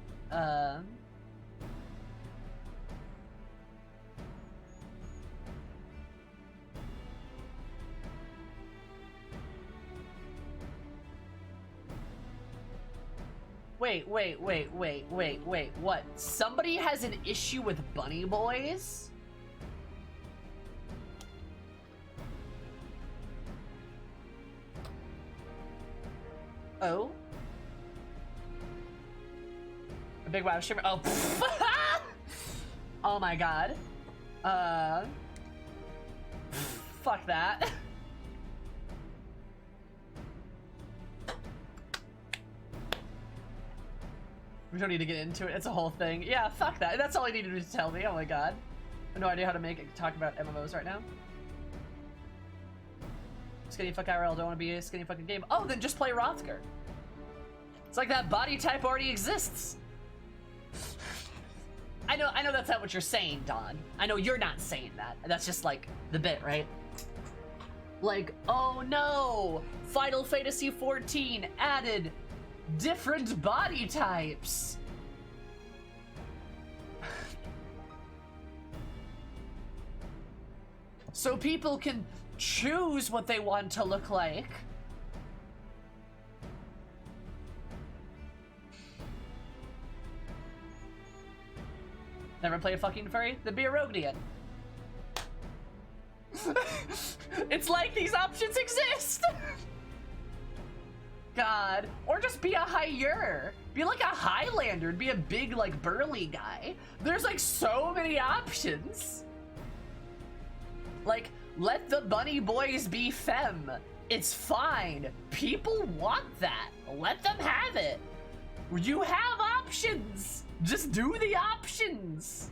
Wait, what? Somebody has an issue with bunny boys? Oh? A big wow shimmer. Oh, oh my god. Fuck that. We don't need to get into it. It's a whole thing. Yeah, fuck that. That's all he needed to tell me. Oh my god. I have no idea how to talk about MMOs right now. Skinny fuck IRL. Don't want to be a skinny fucking game. Oh, then just play Rothgar. It's like that body type already exists. I know that's not what you're saying, Don. I know you're not saying that. That's just like the bit, right? Like, oh no! Final Fantasy 14 added different body types. So people can choose what they want to look like. Never play a fucking furry? Then be a Rognian. It's like these options exist. God. Or just be a higher. Be like a Highlander. Be a big, like, burly guy. There's, like, so many options. Like, let the bunny boys be femme. It's fine. People want that. Let them have it. You have options. Just do the options.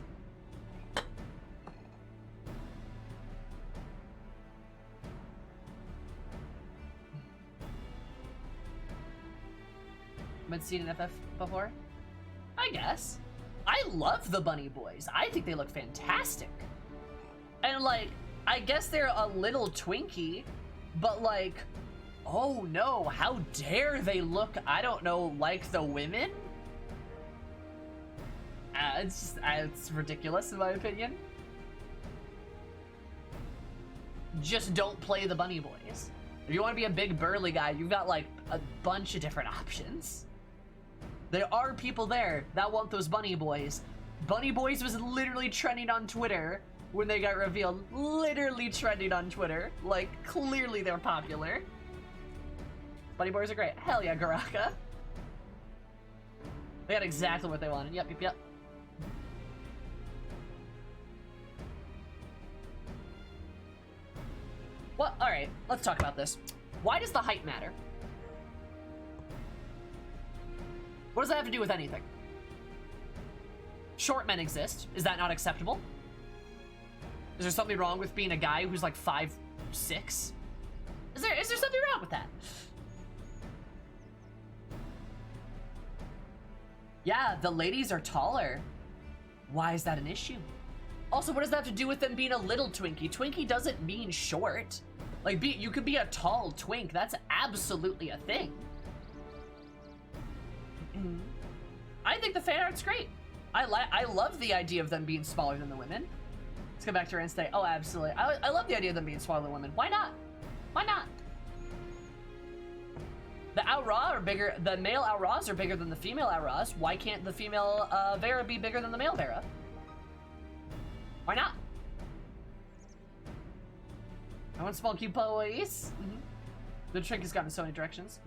Been seen an FF before? I guess. I love the bunny boys. I think they look fantastic. And like, I guess they're a little twinky, but like, oh no, how dare they look, I don't know, like the women? It's ridiculous in my opinion. Just don't play the bunny boys. If you want to be a big burly guy, you've got like a bunch of different options. There are people there that want those bunny boys. Bunny boys was literally trending on Twitter when they got revealed. Literally trending on Twitter. Like, clearly they're popular. Bunny boys are great. Hell yeah, Garaka. They got exactly what they wanted. Yep. Well, alright, let's talk about this. Why does the height matter? What does that have to do with anything? Short men exist. Is that not acceptable? Is there something wrong with being a guy who's like 5'6"? Is there something wrong with that? Yeah, the ladies are taller. Why is that an issue? Also, what does that have to do with them being a little twinkie? Twinkie doesn't mean short. Like, you could be a tall twink. That's absolutely a thing. I think the fan art's great. I love the idea of them being smaller than the women. Let's go back to her and say, oh, absolutely. I love the idea of them being smaller than women. Why not? Why not? The Aura are bigger. The male Auras are bigger than the female Auras. Why can't the female Vera be bigger than the male Vera? Why not? I want small cute boys. The trick has gone in so many directions.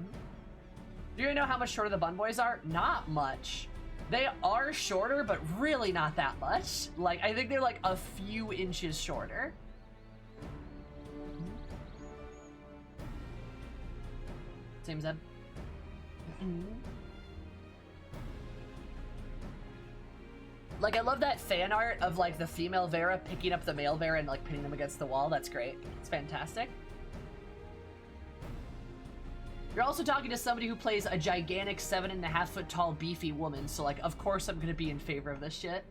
Do you know how much shorter the bun boys are? Not much. They are shorter, but really not that much. Like, I think they're like a few inches shorter. Same Zeb. Like, I love that fan art of like the female Vera picking up the male Vera and like pinning them against the wall. That's great. It's fantastic. You're also talking to somebody who plays a gigantic 7.5 foot tall beefy woman, so like, of course I'm gonna be in favor of this shit.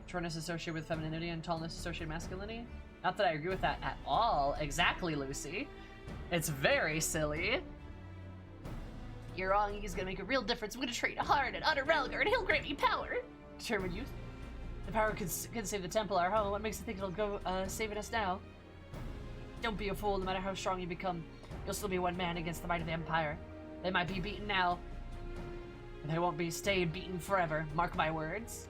Shortness associated with femininity and tallness associated with masculinity? Not that I agree with that at all. Exactly, Lucy. It's very silly. You're wrong. He's gonna make a real difference. I'm gonna train hard and utter Relgar, and he'll grant me power. Determined youth. The power could save the temple, our home. What makes you think it'll go saving us now? Don't be a fool. No matter how strong you become, you'll still be one man against the might of the Empire. They might be beaten now, but they won't stay beaten forever. Mark my words.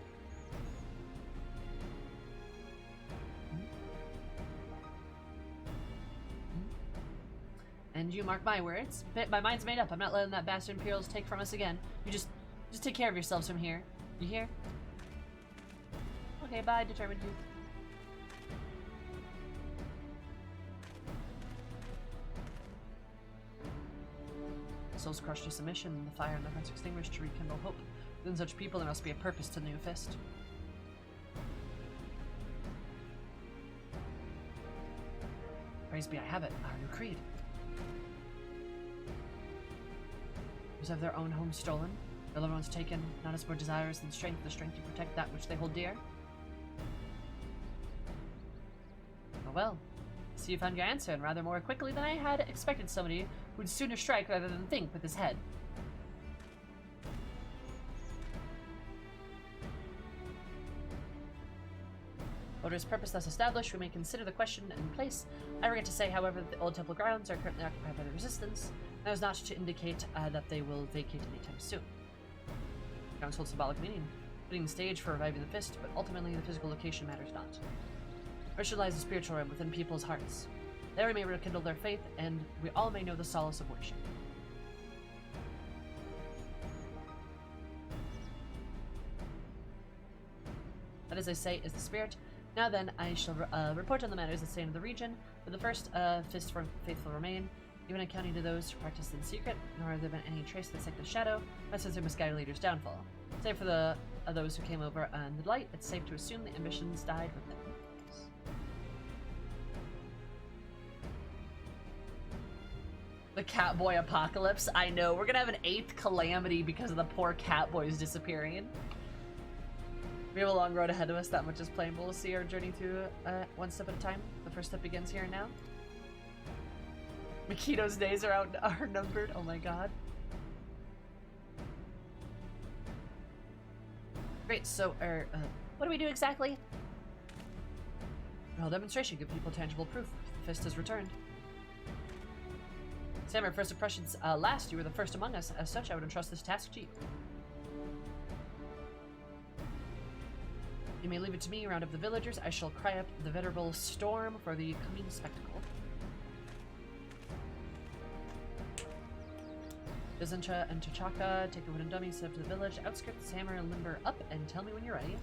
And you mark my words. My mind's made up. I'm not letting that bastard Imperials take from us again. You just take care of yourselves from here. You hear? Okay, bye, determined youth. Souls crushed to submission, the fire and the hearts extinguished to rekindle hope. Within such people there must be a purpose to the new fist. Praise be I have it, our new creed. Those have their own home stolen, their loved ones taken, not as more desirous than strength, the strength to protect that which they hold dear. Oh well, so you found your answer, and rather more quickly than I had expected somebody who'd sooner strike rather than think with his head. Order's purpose thus established, we may consider the question in place. I forget to say, however, that the old temple grounds are currently occupied by the resistance. That was not to indicate that they will vacate anytime soon. Grounds hold symbolic meaning, setting the stage for reviving the fist, but ultimately the physical location matters not. Where lies the spiritual realm within people's hearts. There we may rekindle their faith, and we all may know the solace of worship. That, as I say, is the spirit. Now then, I shall report on the matters that stand in the region. For the first, fist for faithful remain, even accounting to those who practice in secret, nor have there been any trace of the sect of shadow, my sense of misguided leader's downfall. Save for the those who came over in the light, it's safe to assume the ambitions died with them. The Catboy apocalypse. I know. We're gonna have an 8th calamity because of the poor Catboys disappearing. We have a long road ahead of us. That much is plain. We'll see our journey through one step at a time. The first step begins here and now. Makito's days are numbered. Oh my god. Great. So, what do we do exactly? Well, demonstration. Give people tangible proof. The fist has returned. Sam, our first impressions last. You were the first among us. As such, I would entrust this task to you. You may leave it to me. Round up the villagers. I shall cry up the venerable storm for the coming spectacle. Bizancha and T'Chaka take the wooden dummy, set up to the village. Outskirts, hammer and limber up, and tell me when you're ready.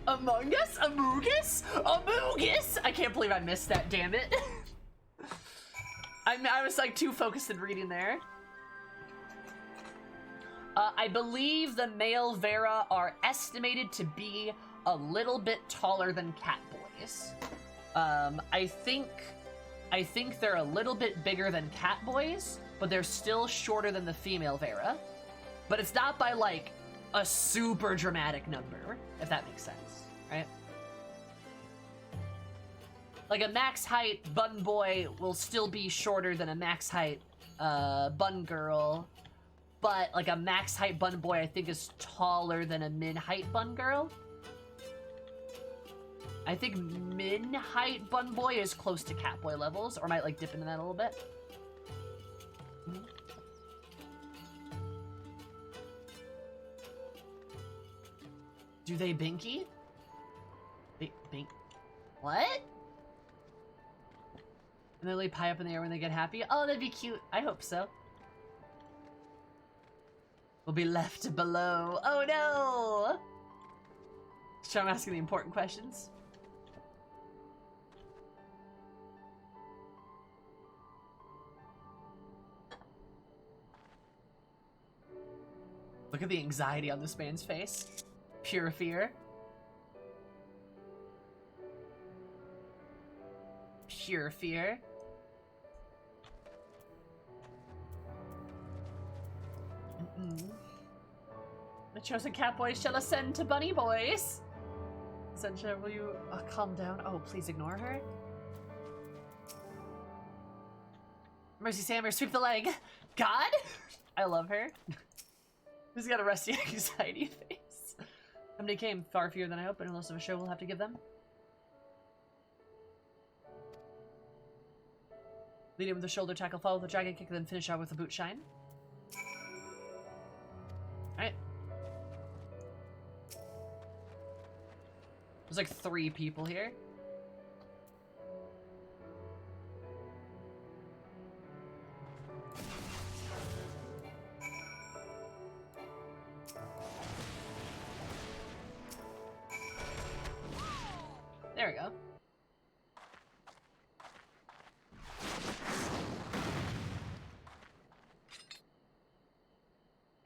Among Us? Amogus? Amogus? I can't believe I missed that, damn it. I was like too focused in reading there. I believe the male Vera are estimated to be a little bit taller than Catboys. I think they're a little bit bigger than Catboys, but they're still shorter than the female Vera. But it's not by like a super dramatic number, if that makes sense, right? Like a max height bun boy will still be shorter than a max height bun girl, but like a max height bun boy I think is taller than a mid height bun girl. I think mid height bun boy is close to Catboy levels, or might like dip into that a little bit. Do they binky? What? And they leap high up in the air when they get happy? Oh, that'd be cute. I hope so. We'll be left below. Oh no! So I'm asking the important questions. Look at the anxiety on this man's face. Pure fear. Pure fear. The chosen cat boys shall ascend to bunny boys. Sencha, will you calm down? Oh, please ignore her. Mercy Sammer, sweep the leg. God? I love her. Who's got a rusty anxiety face? Somebody came far fewer than I hoped, but unless of a show we'll have to give them. Lead in with the shoulder tackle, follow the dragon kick, then finish out with a boot shine. Alright. There's like 3 people here. There we go.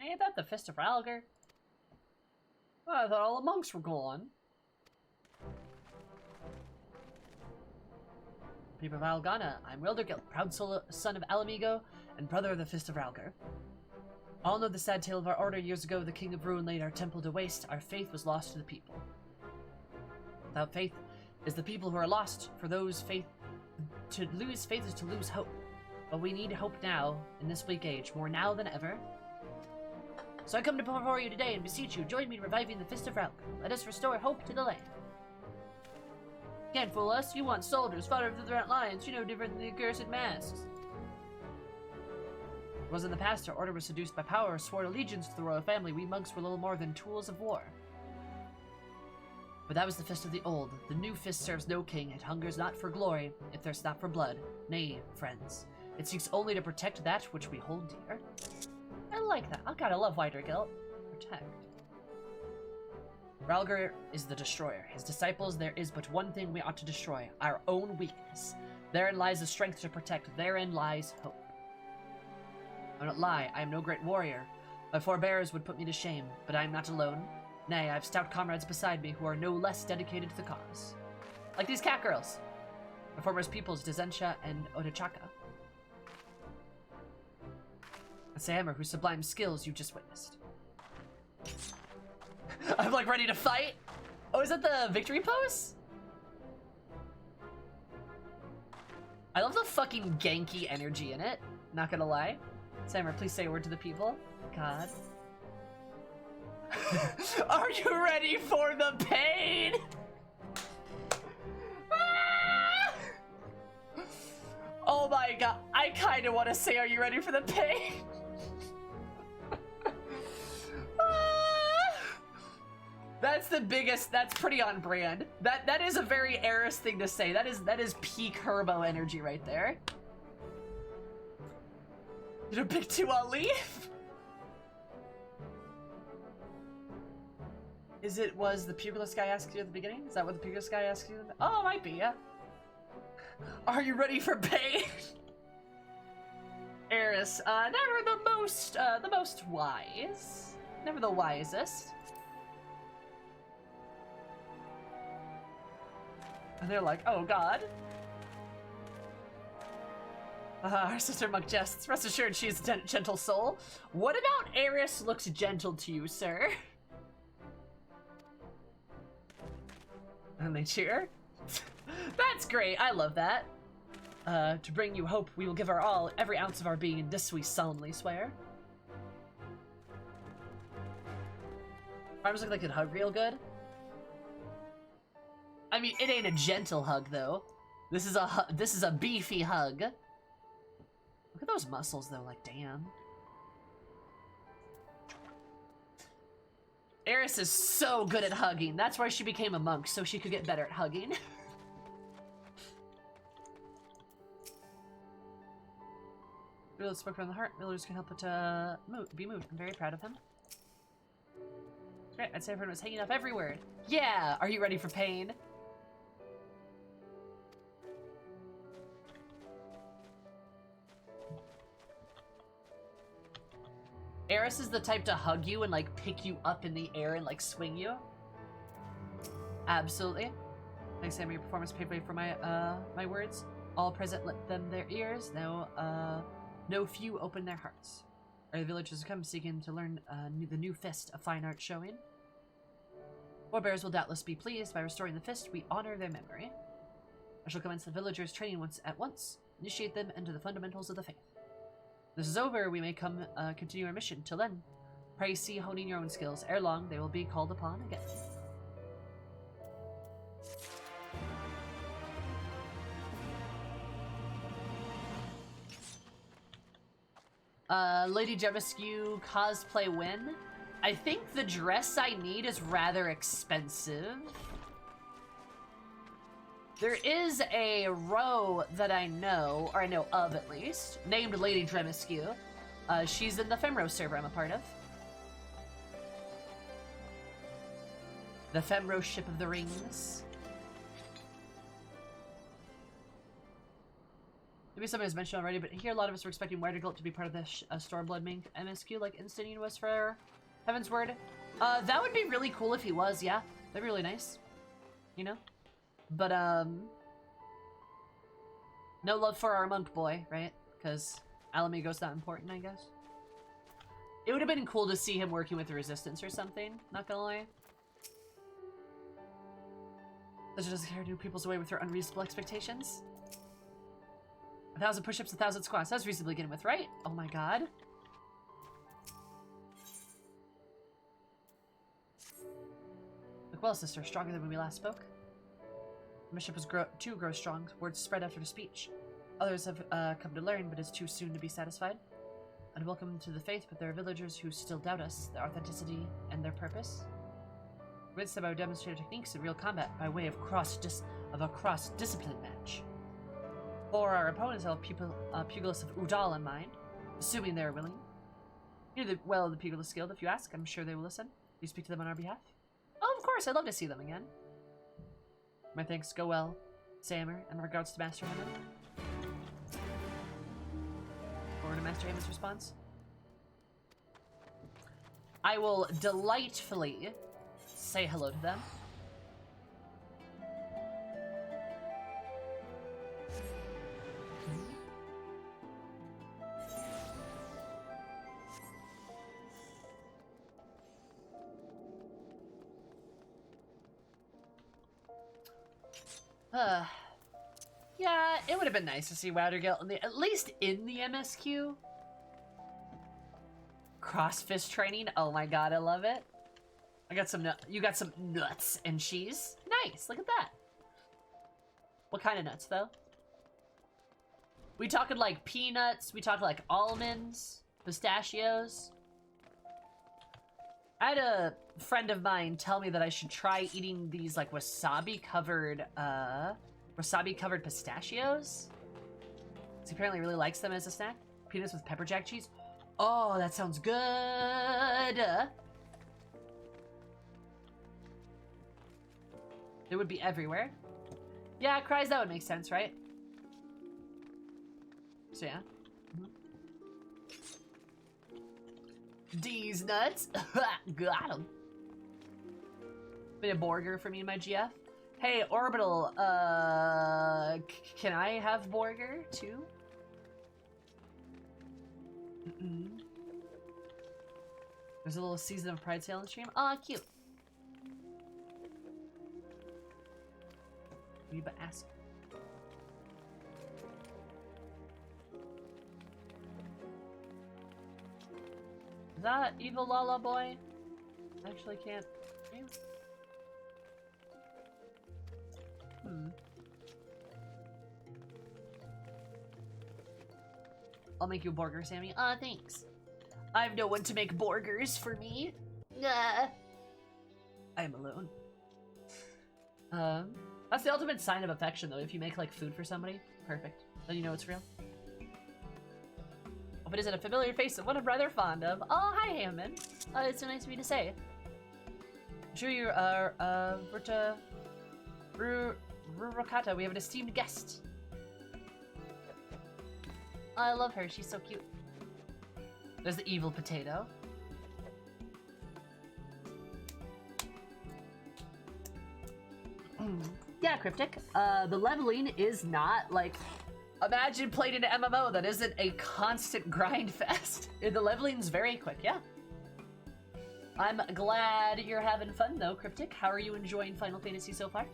Ain't that the Fist of Ralgar? Oh, I thought all the monks were gone. People of Algana, I'm Wildergilt, proud son of Alamigo and brother of the Fist of Ralgar. All know the sad tale of our order. Years ago, the King of Ruin laid our temple to waste. Our faith was lost to the people. Without faith is the people who are lost. For those faith, to lose faith is to lose hope. But we need hope now, in this bleak age, more now than ever. So I come to before you today and beseech you, join me in reviving the Fist of Ralgar. Let us restore hope to the land. Can't fool us. You want soldiers, fodder for the front lines. You know different than the accursed masks. It was in the past our order was seduced by power, swore allegiance to the royal family. We monks were little more than tools of war. But that was the Fist of the old. The new Fist serves no king. It hungers not for glory. It thirsts not for blood. Nay, friends. It seeks only to protect that which we hold dear. I like that. Oh god, I love Wildergilt. Protect. Ralgar is the destroyer. His disciples, there is but one thing we ought to destroy. Our own weakness. Therein lies the strength to protect. Therein lies hope. I don't lie. I am no great warrior. My forebears would put me to shame, but I am not alone. Nay, I have stout comrades beside me who are no less dedicated to the cause. Like these cat girls. My former peoples, Dezensha and Odachaka. A Sammer whose sublime skills you just witnessed. I'm like ready to fight. Oh, is that the victory pose? I love the fucking ganky energy in it. Not gonna lie. Sammer, please say a word to the people. God. Are you ready for the pain? Ah! Oh my god. I kind of want to say, are you ready for the pain? That's the biggest, that's pretty on brand. That is a very Eris thing to say. That is peak Herbo energy right there. Did a pick 2 on leave? Was the Pugilist guy asking you at the beginning? Is that what the Pugilist guy asked you? Oh, it might be, yeah. Are you ready for pain? Eris, never the most wise. Never the wisest. And they're like, oh god. Our sister Monk jests. Rest assured she's a gentle soul. What about Eris looks gentle to you, sir? And they cheer. That's great. I love that. To bring you hope, we will give our all, every ounce of our being. This we solemnly swear. Arms look like it hug real good. I mean, it ain't a gentle hug though. This is a beefy hug. Look at those muscles though, like damn. Eris is so good at hugging. That's why she became a monk, so she could get better at hugging. Really spoke from the heart. Villagers can help but be moved. I'm very proud of him. Great, I'd say everyone was hanging up every word. Yeah! Are you ready for pain? Eris is the type to hug you and like pick you up in the air and like swing you. Absolutely. Thanks, Sam, your performance paved way for my my words. All present let them their ears. No few open their hearts. Our villagers come seeking to learn the new fist of fine art showing. Warbearers will doubtless be pleased. By restoring the fist, we honor their memory. I shall commence the villagers' training at once, initiate them into the fundamentals of the faith. This is over, we may continue our mission. Till then, pray see honing your own skills. Ere long, they will be called upon again. Lady MSQ cosplay win. I think the dress I need is rather expensive. There is a row that I know, or I know of at least, named Lady MSQ. She's in the Femro server I'm a part of. The Femro Ship of the Rings. Maybe somebody's mentioned already, but here a lot of us were expecting Widergilt to be part of the Stormblood MSQ, like Instinian was for Heaven's Word. That would be really cool if he was, yeah. That'd be really nice. You know? But, no love for our monk boy, right? Because Alamigo's not important, I guess. It would have been cool to see him working with the Resistance or something, not gonna lie. Legend doesn't carry new people's away with their unreasonable expectations. 1,000 push-ups, 1,000 squats. That's reasonably getting with, right? Oh my god. Look well, sister. Stronger than when we last spoke. The mission was grow strong. Words spread after the speech. Others have come to learn, but it's too soon to be satisfied. Unwelcome to the faith, but there are villagers who still doubt us, their authenticity, and their purpose. Convince them by demonstrated techniques in real combat by way of a cross-discipline match. For our opponents, I'll have pugilists of Udal in mind, assuming they are willing. You know the Pugilist Guild, if you ask. I'm sure they will listen. Will you speak to them on our behalf? Oh, of course. I'd love to see them again. My thanks go well, Sammer, and regards to Master Hammond. Forward to Master Hammond's response. I will delightfully say hello to them. Yeah, it would have been nice to see Widergilt at least in the MSQ. Cross fist training. Oh my god, I love it. You got some nuts and cheese. Nice, look at that. What kind of nuts though? We talking like peanuts? We talking like almonds? Pistachios? I had a friend of mine tell me that I should try eating these like wasabi covered pistachios. He apparently really likes them as a snack. Peanuts with pepper jack cheese. Oh, that sounds good. It would be everywhere. Yeah, cries, that would make sense, right? So yeah. These nuts. Got him. Bit of burger for me and my GF. Hey, Orbital, can I have burger too? There's a little Season of Pride sale on the stream. Aw, cute. You but ask. Is that Evil Lala Boy? Actually can't. I'll make you a burger, Sammy. Aw, thanks. I've no one to make burgers for me. I am alone. That's the ultimate sign of affection, though. If you make, like, food for somebody, perfect. Then you know it's real. Hope it isn't a familiar face of one I'm rather fond of. Oh, hi, Hammond. It's so nice of you to say. I'm sure you are, Rurokata. We have an esteemed guest. I love her. She's so cute. There's the evil potato. Yeah, Cryptic. The leveling is not like... Imagine playing an MMO that isn't a constant grind fest. The leveling's very quick, yeah. I'm glad you're having fun though, Cryptic. How are you enjoying Final Fantasy so far?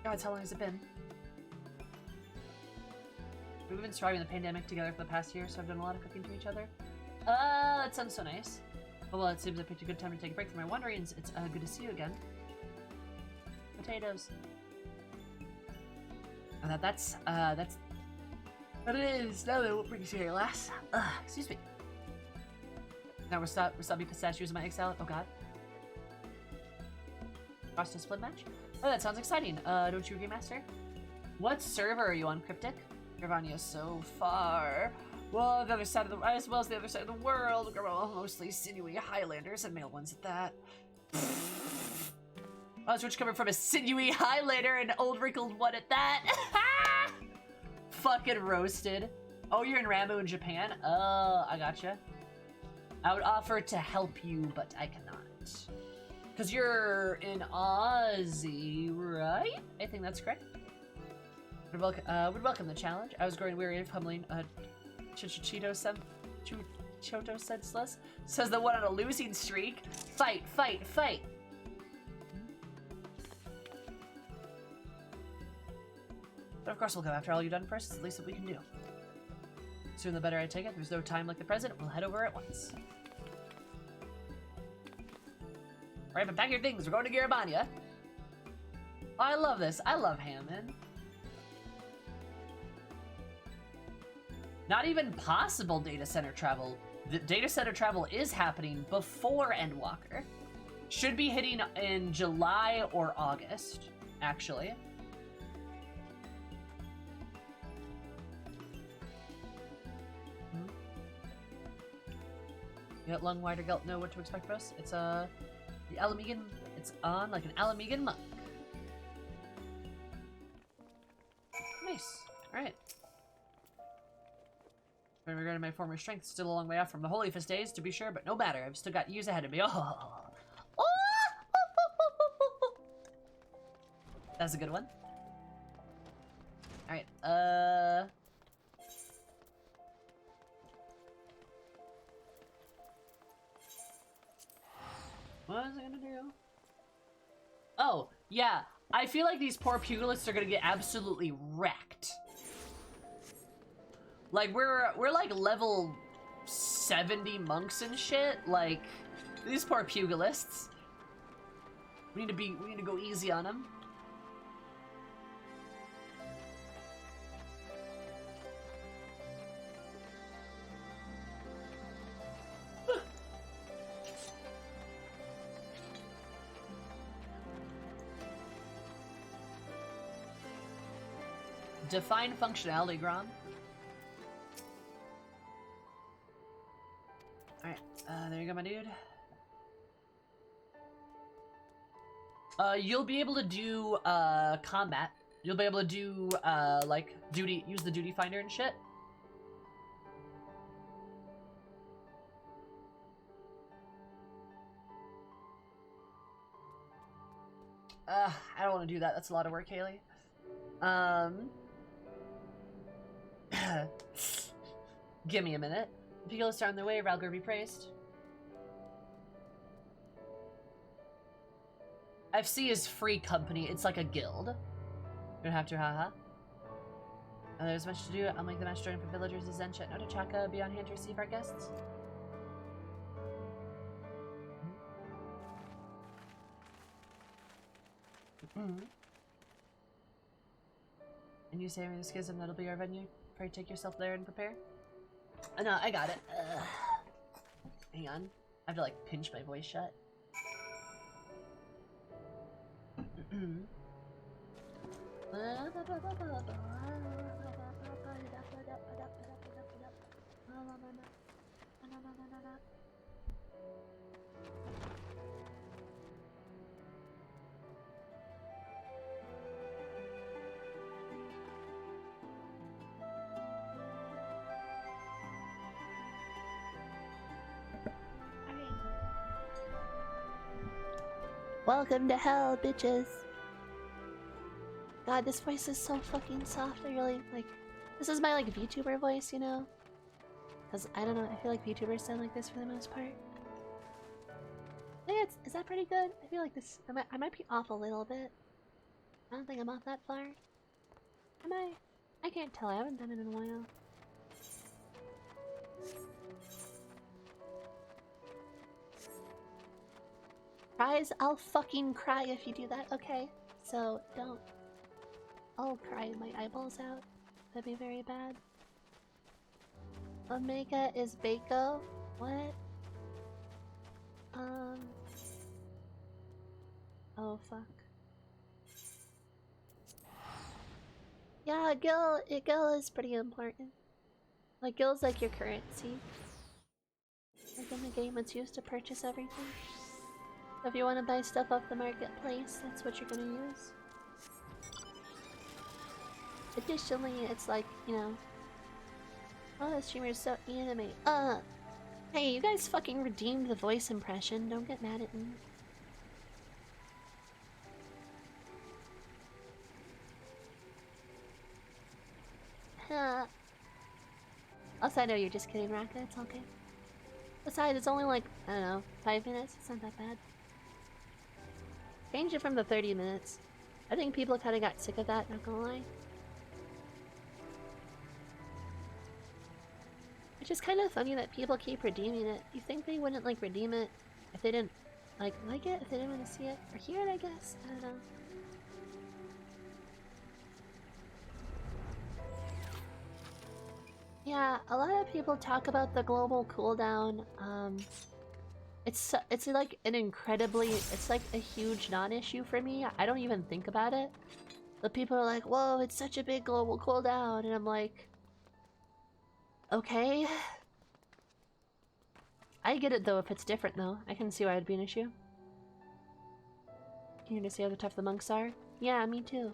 God, how long has it been? We've been surviving the pandemic together for the past year, so I've done a lot of cooking to each other. That sounds so nice. Well, it seems I picked a good time to take a break from my wanderings. It's good to see you again. Potatoes. And that's what it is. Now that won't bring you here, lass. Excuse me. Now wasabi pistachios in my egg salad. Oh god. Cross discipline match? Oh, that sounds exciting. Don't you agree, Master? What server are you on, Cryptic? Gravania's so far. Well, the other side of the as well as the other side of the world. Mostly sinewy Highlanders and male ones at that. Oh, Switch coming from a sinewy Highlander and old wrinkled one at that. Fucking roasted. Oh, you're in Ramu in Japan? Oh, I gotcha. I would offer to help you, but I cannot. Because you're in Aussie, right? I think that's correct. Would welcome the challenge. I was growing weary of pummeling Choto senseless. Says the one on a losing streak. Fight, fight, fight. But of course we'll go after all you've done first. It's the least that we can do. Sooner the better, I take it. There's no time like the present. We'll head over at once. Alright, but pack your things. We're going to Garabania. Oh, I love this. I love Hammond. Not even possible data center travel. The data center travel is happening before Endwalker. Should be hitting in July or August, actually. You let Lung Wider Gelt know what to expect from us? It's the Alamegan. It's on like an Alamegan monk. Nice. Alright. When regarding my former strength, still a long way off from the Holy Fist days, to be sure, but no matter. I've still got years ahead of me. Oh. That's a good one. Alright, what is it gonna do? Oh, yeah. I feel like these poor pugilists are gonna get absolutely wrecked. Like, we're like level 70 monks and shit. Like, these poor pugilists. We need to go easy on them. Define functionality, Grom. Alright, there you go, my dude. You'll be able to do, combat. You'll be able to do, like, duty, use the duty finder and shit. I don't want to do that. That's a lot of work, Haley. Give me a minute. The pugilists are on their way. Ralgur be praised. FC is free company. It's like a guild. You don't have to, haha. There's much to do. I'll make the match join for villagers of Zenchet. No Chaka be on hand to receive our guests. And you say we're the schism, that'll be our venue. Pray take yourself there and prepare. No, I got it. Hang on. I have to like pinch my voice shut. Welcome to hell, bitches. God, this voice is so fucking soft. I really, like... This is my, like, VTuber voice, you know? Because, I don't know, I feel like VTubers sound like this for the most part. Hey, is that pretty good? I feel like this... I might be off a little bit. I don't think I'm off that far. Am I? I can't tell. I haven't done it in a while. Cries? I'll fucking cry if you do that, okay? So, don't. I'll cry my eyeballs out. That'd be very bad. Omega is Bako? What? Oh, fuck. Yeah, Gil is pretty important. Like, Gil's like your currency. Like in the game, it's used to purchase everything. So if you want to buy stuff off the marketplace, that's what you're gonna use. Additionally, it's like, you know... Oh, the streamer is so anime. Hey, you guys fucking redeemed the voice impression. Don't get mad at me. Also, I know you're just kidding, Raka. It's okay. Besides, it's only like, I don't know, 5 minutes. It's not that bad. Change it from the 30 minutes. I think people kind of got sick of that, not gonna lie. Which is kind of funny that people keep redeeming it. You think they wouldn't, like, redeem it if they didn't, like it? If they didn't want to see it? Or hear it, I guess? I don't know. Yeah, a lot of people talk about the global cooldown. It's like an incredibly... It's like a huge non-issue for me. I don't even think about it. But people are like, whoa, it's such a big global cooldown. And I'm like... Okay. I get it though if it's different though. I can see why it'd be an issue. Can you just see how tough the monks are? Yeah, me too.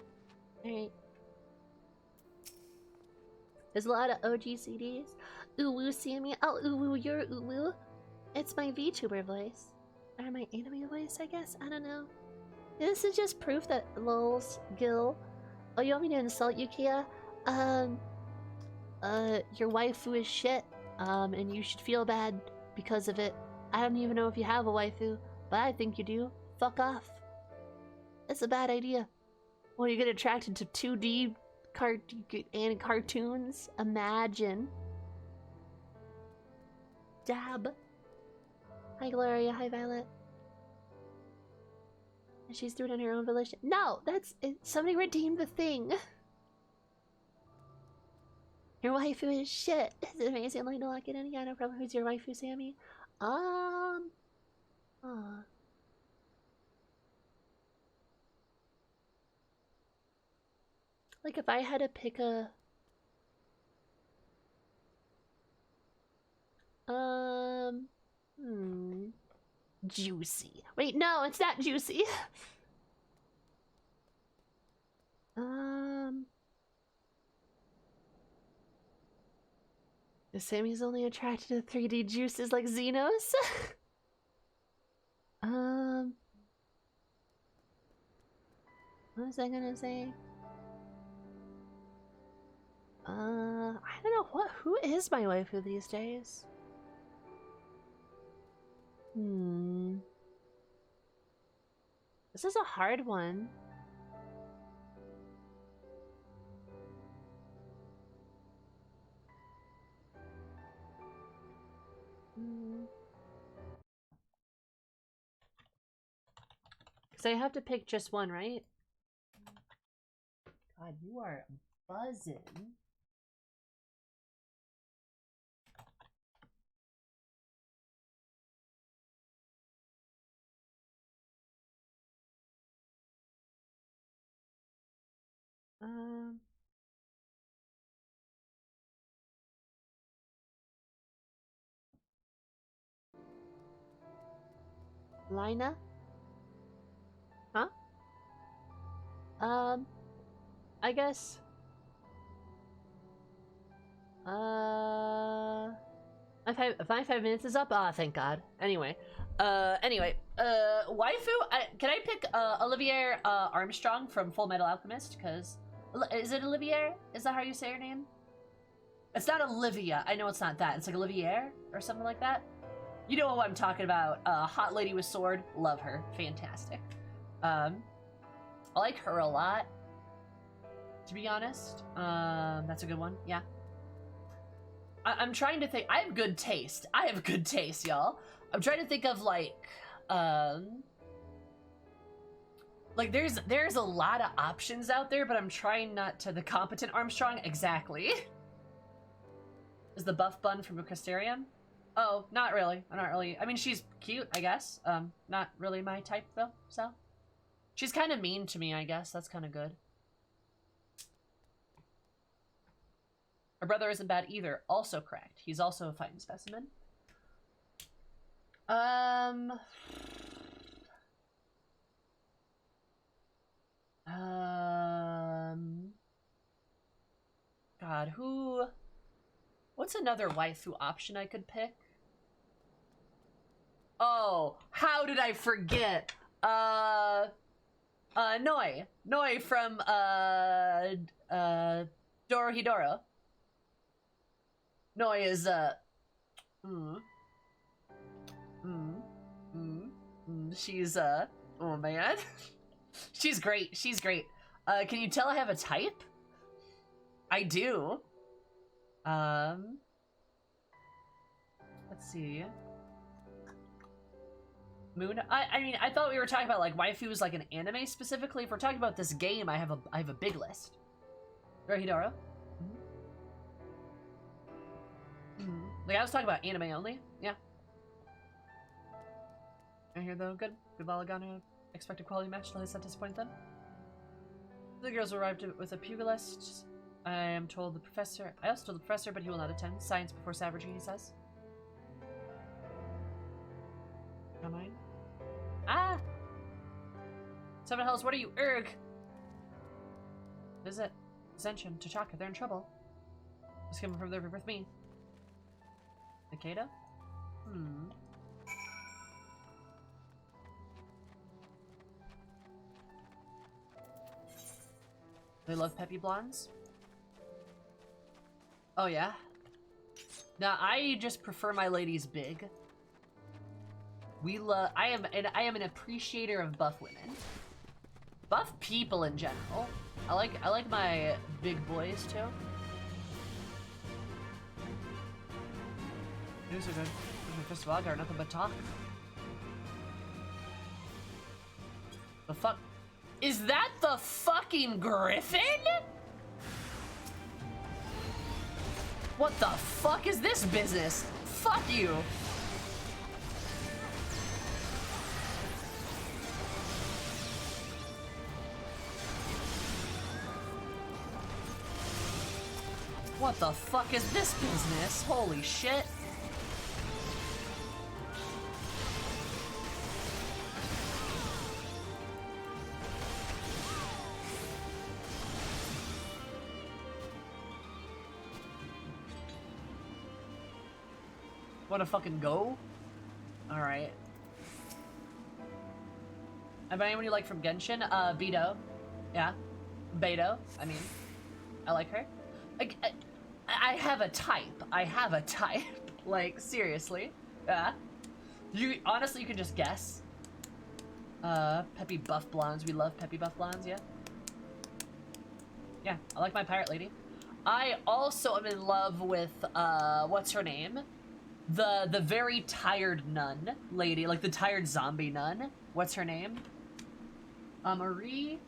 Alright. There's a lot of OG CDs. Uwu, Sammy. Oh, Uwu, you're Uwu. It's my VTuber voice. Or my anime voice, I guess? I don't know. This is just proof that lols, Gil. Oh, you want me to insult you, Kia? Your waifu is shit. And you should feel bad because of it. I don't even know if you have a waifu, but I think you do. Fuck off. It's a bad idea. Well, you get attracted to 2D and cartoons? Imagine. Dab. Hi, Gloria. Hi, Violet. And she's doing it on her own volition. No! That's... somebody redeemed the thing. Your waifu is shit. It's amazing. Like, to lock it in. Yeah, no problem. Who's your waifu, Sammy? Aw. Like, if I had to pick a... Juicy. Wait, no, it's not Juicy. Sammy's only attracted to 3D juices like Xenos. What was I gonna say? I don't know who is my waifu these days? This is a hard one. Because I have to pick just one, right? God, you are buzzing. Lina? Huh? I guess... my 5 minutes is up? Ah, thank God. Anyway, Anyway, waifu, can I pick, Olivier, Armstrong from Full Metal Alchemist? Because, is it Olivier? Is that how you say her name? It's not Olivia. I know it's not that. It's like Olivier or something like that. You know what I'm talking about. Hot lady with sword. Love her. Fantastic. I like her a lot, to be honest. That's a good one. Yeah. I'm trying to think. I have good taste. I have good taste, y'all. I'm trying to think of like there's a lot of options out there, but I'm trying not to. The competent Armstrong, exactly. Is the buff bun from Crystarium? Oh, not really. Not really. I mean, she's cute, I guess. Not really my type though. So, she's kind of mean to me, I guess. That's kind of good. Her brother isn't bad either. Also correct. He's also a fighting specimen. God, who... What's another waifu option I could pick? Oh, how did I forget? Noi. Noi from, Dorohedoro. Noi is, she's, oh man. She's great. She's great. Can you tell I have a type? I do. Let's see. Moon. I mean, I thought we were talking about like waifus like an anime specifically. If we're talking about this game, I have a big list. Dorohedoro. Like I was talking about anime only. Yeah. I hear though, good. Good Balagana. Expected quality match. Let's not disappoint them. The girls arrived with a pugilist. I am told the professor. I also told the professor, but he will not attend. Science before savagery, he says. Not mine. Ah! Seven Hells, what are you? Erg! Visit Zenshin, T'Chaka, they're in trouble. Just came from there with me. Nikeda? They love peppy blondes? Oh yeah? Now I just prefer my ladies big. I am an appreciator of buff women. Buff people in general. I like my big boys too. News are good. First of all, I got nothing but talk. The fuck? Is that the fucking Griffin? What the fuck is this business? Fuck you. What the fuck is this business? Holy shit. Wanna fucking go? Alright. And by anyone you like from Genshin? Beto. Yeah. Beto. I mean, I like her. Like, I have a type. I have a type. Like, seriously. Yeah. Honestly, you can just guess. Peppy buff blondes. We love peppy buff blondes, yeah. Yeah, I like my pirate lady. I also am in love with, what's her name? The very tired nun lady, like the tired zombie nun. What's her name? Maria?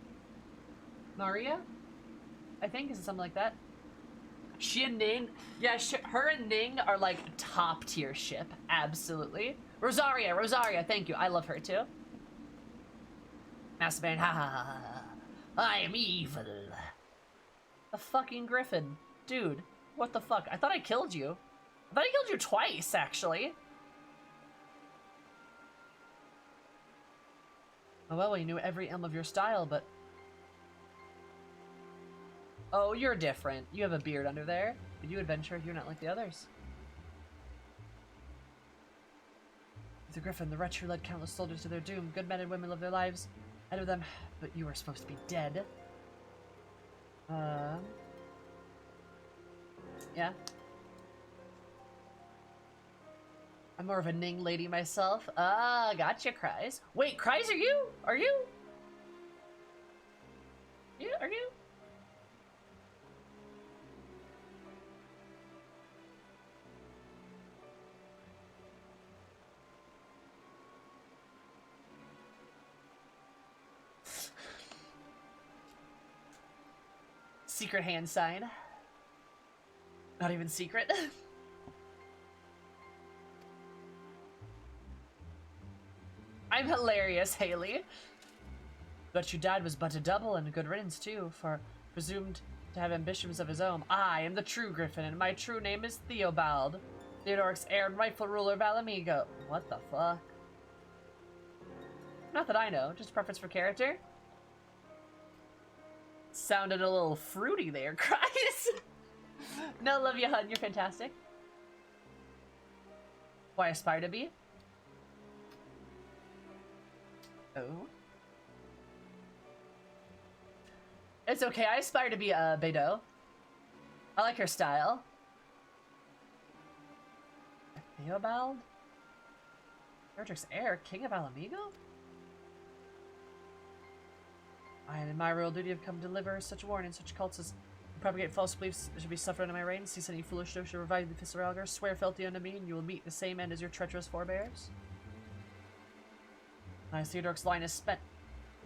I think, is it something like that? She and Ning, yeah, her and Ning are like top tier ship, absolutely. Rosaria, thank you, I love her too. Master Baron, ha ha ha ha, I am evil. The fucking Griffin, dude, what the fuck? I thought I killed you. I thought I killed you twice, actually. Oh well, you knew every elm of your style, but... Oh, you're different. You have a beard under there. But you adventure, you're not like the others. The Griffin, the wretch who led countless soldiers to their doom. Good men and women live their lives ahead of them, but you are supposed to be dead. Yeah. I'm more of a Ning lady myself. Ah, gotcha, Cries. Wait, Cries, are you? Are you? Yeah, are you? Secret hand sign. Not even secret. I'm hilarious, Haley. But you died was but a double, and a good riddance too, for presumed to have ambitions of his own. I am the true Griffin, and my true name is Theobald, Theodoric's heir and rightful ruler of Alamigo. What the fuck? Not that I know, just preference for character. Sounded a little fruity there, Cries. No, love you, Hun. You're fantastic. Why aspire to be? Oh. It's okay. I aspire to be Beidou. I like her style. Theobald? Erdrick's heir, King of Alamigo? I and in my royal duty have come to deliver such warning, such cults as propagate false beliefs should be suffered under my reign. Cease any foolish notion to revive the Fisseralgar. Swear fealty unto me, and you will meet the same end as your treacherous forebears. My Theodoric's line is spent,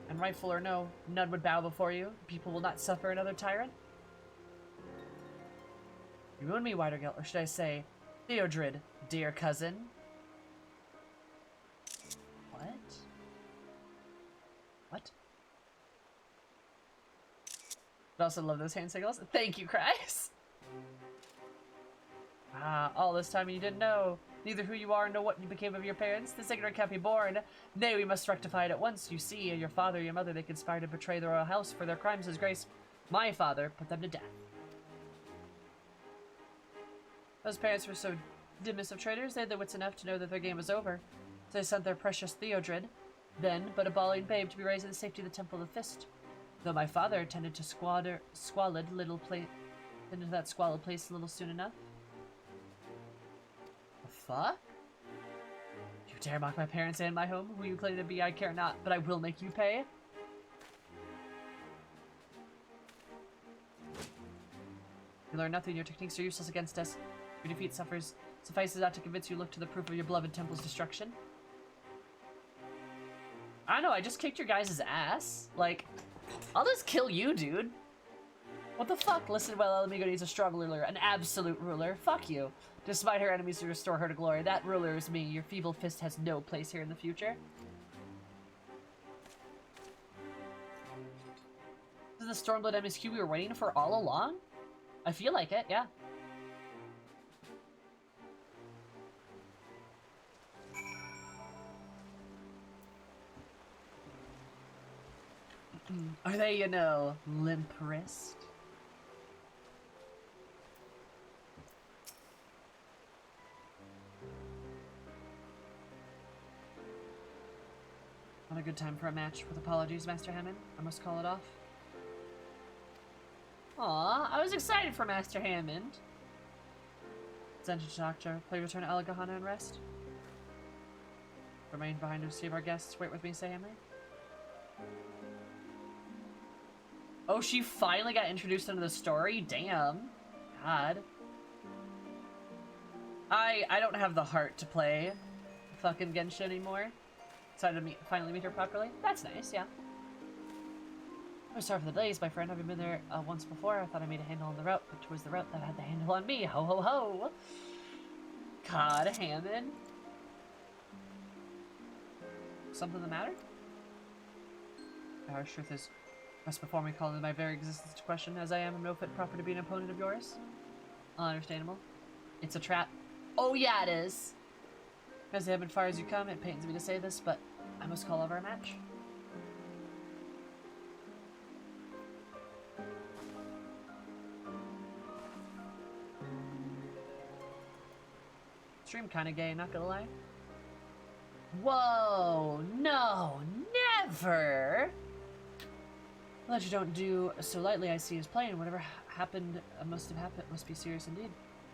and rightful or no, none would bow before you. People will not suffer another tyrant. You ruin me, Widergelt, or should I say, Theodrid, dear cousin. What? What? I also love those hand signals. Thank you, Cries. Ah, all this time and you didn't know. Neither who you are nor what you became of your parents. This ignorant can't be born. Nay, we must rectify it at once. You see, your father and your mother, they conspired to betray the royal house for their crimes as grace. My father put them to death. Those parents were so dimness of traitors, they had the wits enough to know that their game was over. So they sent their precious Theodrid, then but a bawling babe, to be raised in the safety of the Temple of the Fist. Though my father tended to squalid little place into that squalid place a little soon enough. The fuck? You dare mock my parents and my home? Who you claim to be, I care not, but I will make you pay. You learn nothing, your techniques are useless against us. Your defeat suffices not to convince you. Look to the proof of your beloved temple's destruction. I don't know, I just kicked your guys' ass. Like, I'll just kill you, dude. What the fuck? Listen well, Alamigo needs a strong ruler, an absolute ruler. Fuck you. Despite her enemies to restore her to glory, that ruler is me. Your feeble fist has no place here in the future. This is the Stormblood MSQ we were waiting for all along? I feel like it, yeah. Are they, you know, limp wrist? Not a good time for a match. With apologies, Master Hammond. I must call it off. Aw, I was excited for Master Hammond. Zented Doctor, play return to Alagahana and rest. Remain behind to save our guests. Wait with me, say Hammer. Oh, she finally got introduced into the story? Damn. God. I don't have the heart to play fucking Genshin anymore. Decided to finally meet her properly. That's nice, yeah. I'm sorry for the delays, my friend. Having been there once before, I thought I made a handle on the route, but it was the route that had the handle on me. Ho ho ho! God, Hammond. Something the matter? The harsh truth is, must before me call into my very existence to question, as I am no fit proper to be an opponent of yours. Understandable. It's a trap. Oh yeah, it is! As the far as you come, it pains me to say this, but I must call over a match. Stream kinda gay, not gonna lie. Whoa, no, never! Well, that you don't do so lightly, I see, is plain. Whatever happened must be serious indeed.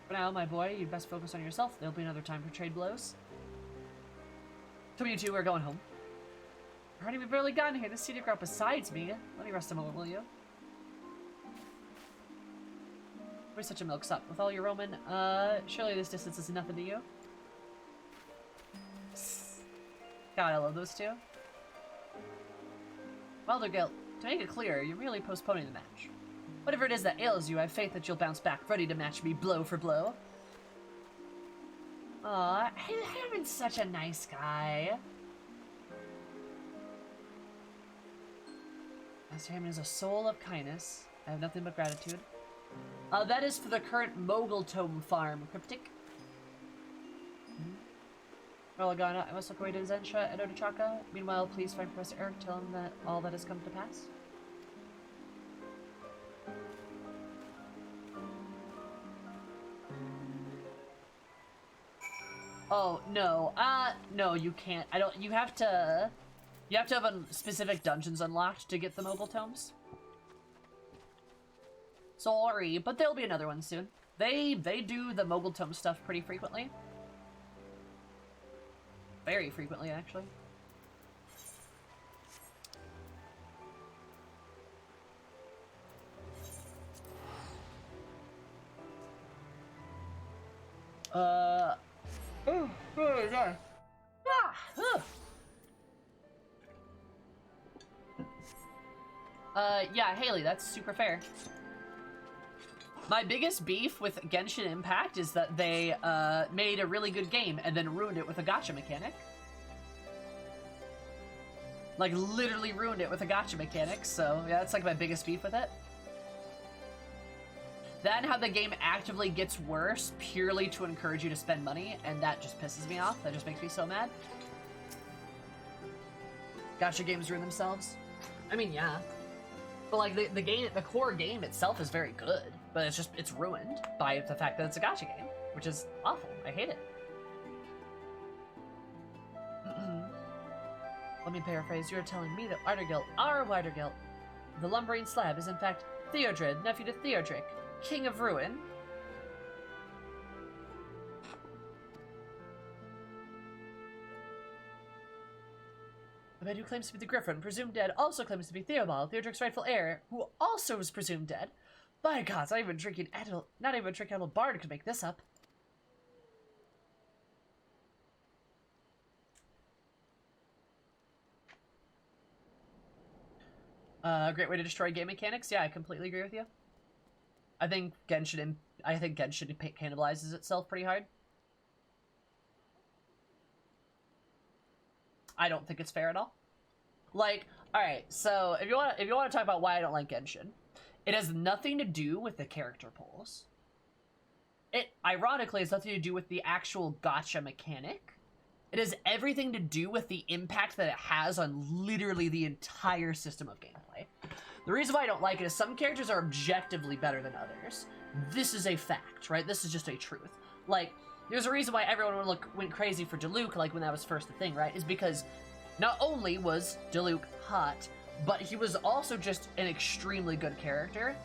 For now, my boy, you'd best focus on yourself. There'll be another time for trade blows. So you two are going home. Already, we've barely gotten here. This cedar crop besides me. Let me rest a moment, will you? Where's such a milksop? With all your roaming, surely this distance is nothing to you? God, I love those two. Well, Guilt, to make it clear, you're merely postponing the match. Whatever it is that ails you, I have faith that you'll bounce back, ready to match me blow for blow. Aw, Hammond's such a nice guy. Master Hammond is a soul of kindness. I have nothing but gratitude. That is for the current Mogul Tome farm, Cryptic. Rolagana, I must look away to Zensha and Odachaka. Meanwhile, please find Professor Eric, tell him that all that has come to pass. Oh, no. No, you can't. You have to have specific dungeons unlocked to get the Mogul Tomes. Sorry, but there'll be another one soon. They do the Mogul Tome stuff pretty frequently. Very frequently, actually. Yeah, Haley, that's super fair. My biggest beef with Genshin Impact is that they made a really good game and then ruined it with a gacha mechanic. Like, literally ruined it with a gacha mechanic, so yeah, that's like my biggest beef with it. Then how the game actively gets worse purely to encourage you to spend money, and that just pisses me off. That just makes me so mad. Gacha games ruin themselves. I mean, yeah. But like, the core game itself is very good, but it's ruined by the fact that it's a gacha game, which is awful. I hate it. Let me paraphrase. You're telling me that our Widergilt, the lumbering slab, is in fact Theodred, nephew to Theodric, King of Ruin. The man who claims to be the Griffin, presumed dead, also claims to be Theobald, Theodric's rightful heir, who also was presumed dead. By gods, not even drinking adult bard could make this up. Great way to destroy game mechanics. Yeah, I completely agree with you. I think Genshin cannibalizes itself pretty hard. I don't think it's fair at all. Like, all right, so if you want to talk about why I don't like Genshin, it has nothing to do with the character pools. It ironically has nothing to do with the actual gacha mechanic. It has everything to do with the impact that it has on literally the entire system of gameplay. The reason why I don't like it is some characters are objectively better than others. This is a fact, right? This is just a truth. Like, there's a reason why everyone went crazy for Diluc, like when that was first the thing, right? Is because not only was Diluc hot, but he was also just an extremely good character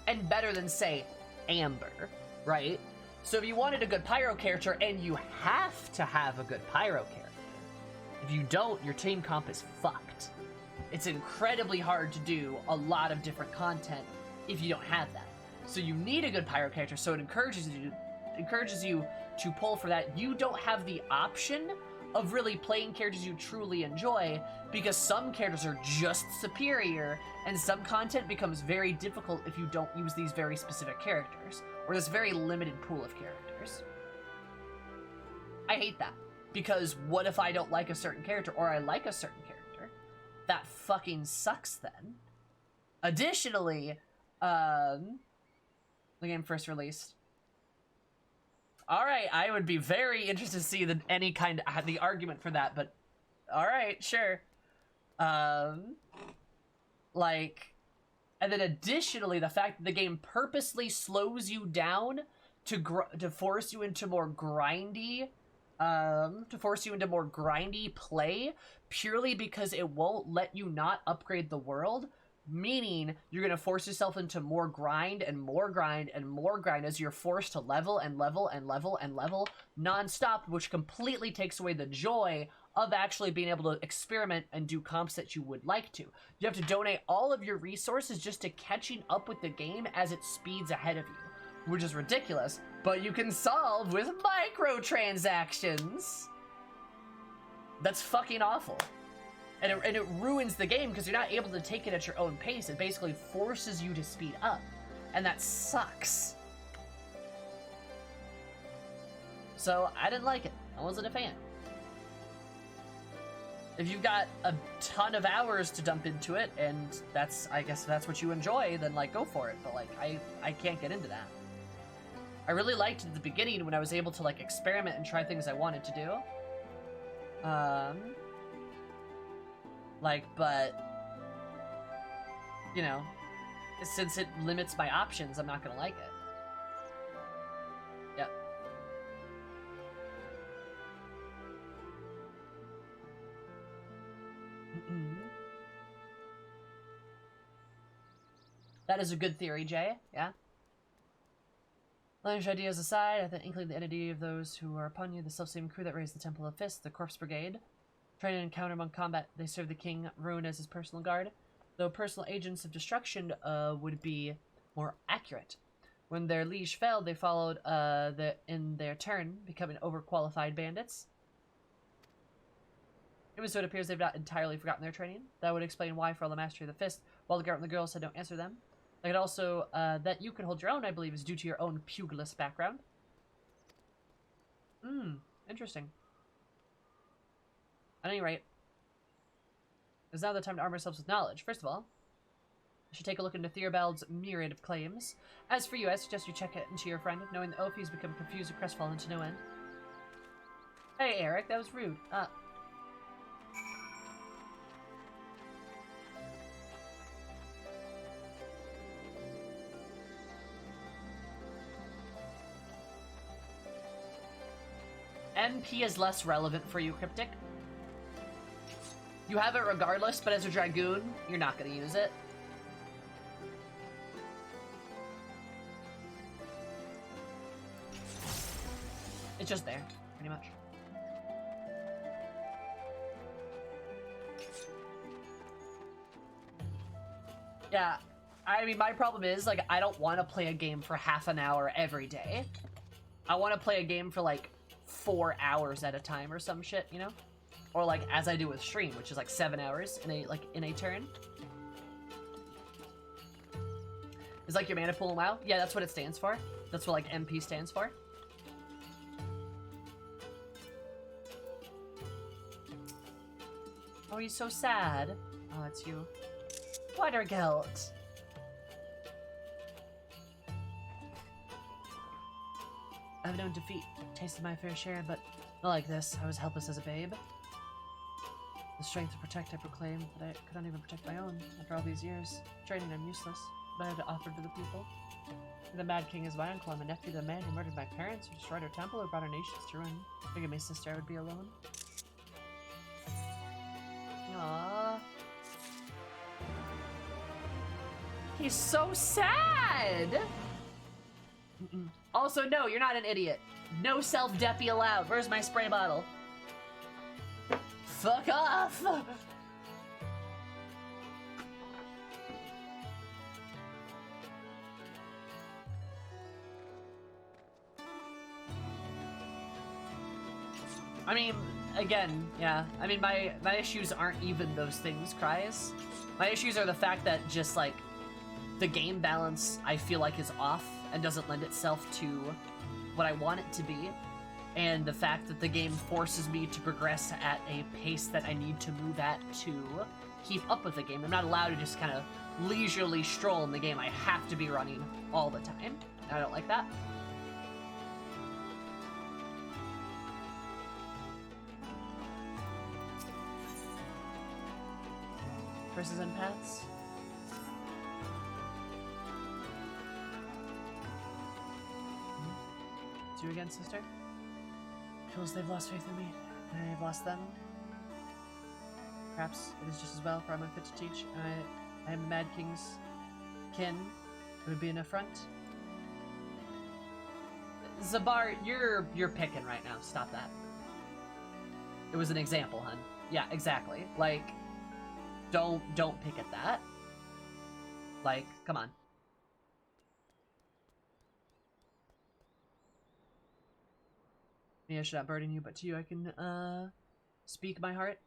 and better than, say, Amber, right? So if you wanted a good Pyro character, and you have to have a good Pyro character, if you don't, your team comp is fucked. It's incredibly hard to do a lot of different content if you don't have that. So you need a good Pyro character, so it encourages you to pull for that. You don't have the option of really playing characters you truly enjoy, because some characters are just superior, and some content becomes very difficult if you don't use these very specific characters, or this very limited pool of characters. I hate that, because what if I don't like a certain character, or I like a certain character? That fucking sucks then. Additionally, the game first released. Alright, I would be very interested to see the argument for that, but alright, sure. And then additionally, the fact that the game purposely slows you down to force you into more grindy to force you into more grindy play purely because it won't let you not upgrade the world, meaning you're going to force yourself into more grind and more grind and more grind as you're forced to level and level and level and level nonstop, which completely takes away the joy of actually being able to experiment and do comps that you would like to. You have to donate all of your resources just to catching up with the game as it speeds ahead of you, which is ridiculous, but you can solve with microtransactions. That's fucking awful. And it ruins the game because you're not able to take it at your own pace. It basically forces you to speed up, and that sucks. So I didn't like it. I wasn't a fan. If you've got a ton of hours to dump into it, and I guess that's what you enjoy, then like go for it. But like I can't get into that. I really liked it at the beginning when I was able to like experiment and try things I wanted to do. But you know, since it limits my options, I'm not gonna like it. Yep. That is a good theory, Jay. Yeah. Language ideas aside, I think inkling the entity of those who are upon you, the self-same crew that raised the Temple of Fist, the Corpse Brigade. Trained and encounter among combat, they serve the king, Ruin as his personal guard. Though personal agents of destruction would be more accurate. When their liege fell, they followed in their turn, becoming overqualified bandits. Even so, it appears they've not entirely forgotten their training. That would explain why, for all the mastery of the fist, while the guard and the girls said don't answer them. They could also, that you could hold your own, I believe, is due to your own pugilist background. Interesting. At any rate, it's now the time to arm ourselves with knowledge. First of all, I should take a look into Theobald's myriad of claims. As for you, I suggest you check it into your friend, knowing that Ophi's become confused and crestfallen to no end. Hey, Eric, that was rude. MP is less relevant for you, Cryptic. You have it regardless, but as a Dragoon, you're not going to use it. It's just there, pretty much. Yeah, I mean, my problem is, like, I don't want to play a game for half an hour every day. I want to play a game for, like, 4 hours at a time or some shit, you know? Or like as I do with stream, which is like 7 hours in a turn. Is like your mana pool WoW? Yeah, that's what it stands for. That's what like MP stands for. Oh, he's so sad. Oh, it's you. Watergelt. I've known defeat, tasted my fair share, but not like this. I was helpless as a babe. The strength to protect I proclaim, but I could not even protect my own. After all these years, training I'm useless, but I had to offer to the people. The Mad King is my uncle. I'm a nephew to the man who murdered my parents, who destroyed our temple, or brought our nations to ruin. Forgive me, sister, I would be alone. Aww. He's so sad! Also, no, you're not an idiot. No self-deppy allowed. Where's my spray bottle? Fuck off! I mean, again, yeah. I mean, my issues aren't even those things, Cries. My issues are the fact that just, like, the game balance, I feel like, is off and doesn't lend itself to what I want it to be. And the fact that the game forces me to progress at a pace that I need to move at to keep up with the game. I'm not allowed to just kind of leisurely stroll in the game. I have to be running all the time. I don't like that. Versus empaths. It's you again, sister? feels they've lost faith in me, and I have lost them. Perhaps it is just as well, for I'm unfit to teach, and I am the Mad King's kin. It would be an affront. Zabar, you're picking right now. Stop that. It was an example, hun. Yeah, exactly. Like, don't pick at that. Like, come on. Maybe I should not burden you, but to you I can, speak my heart.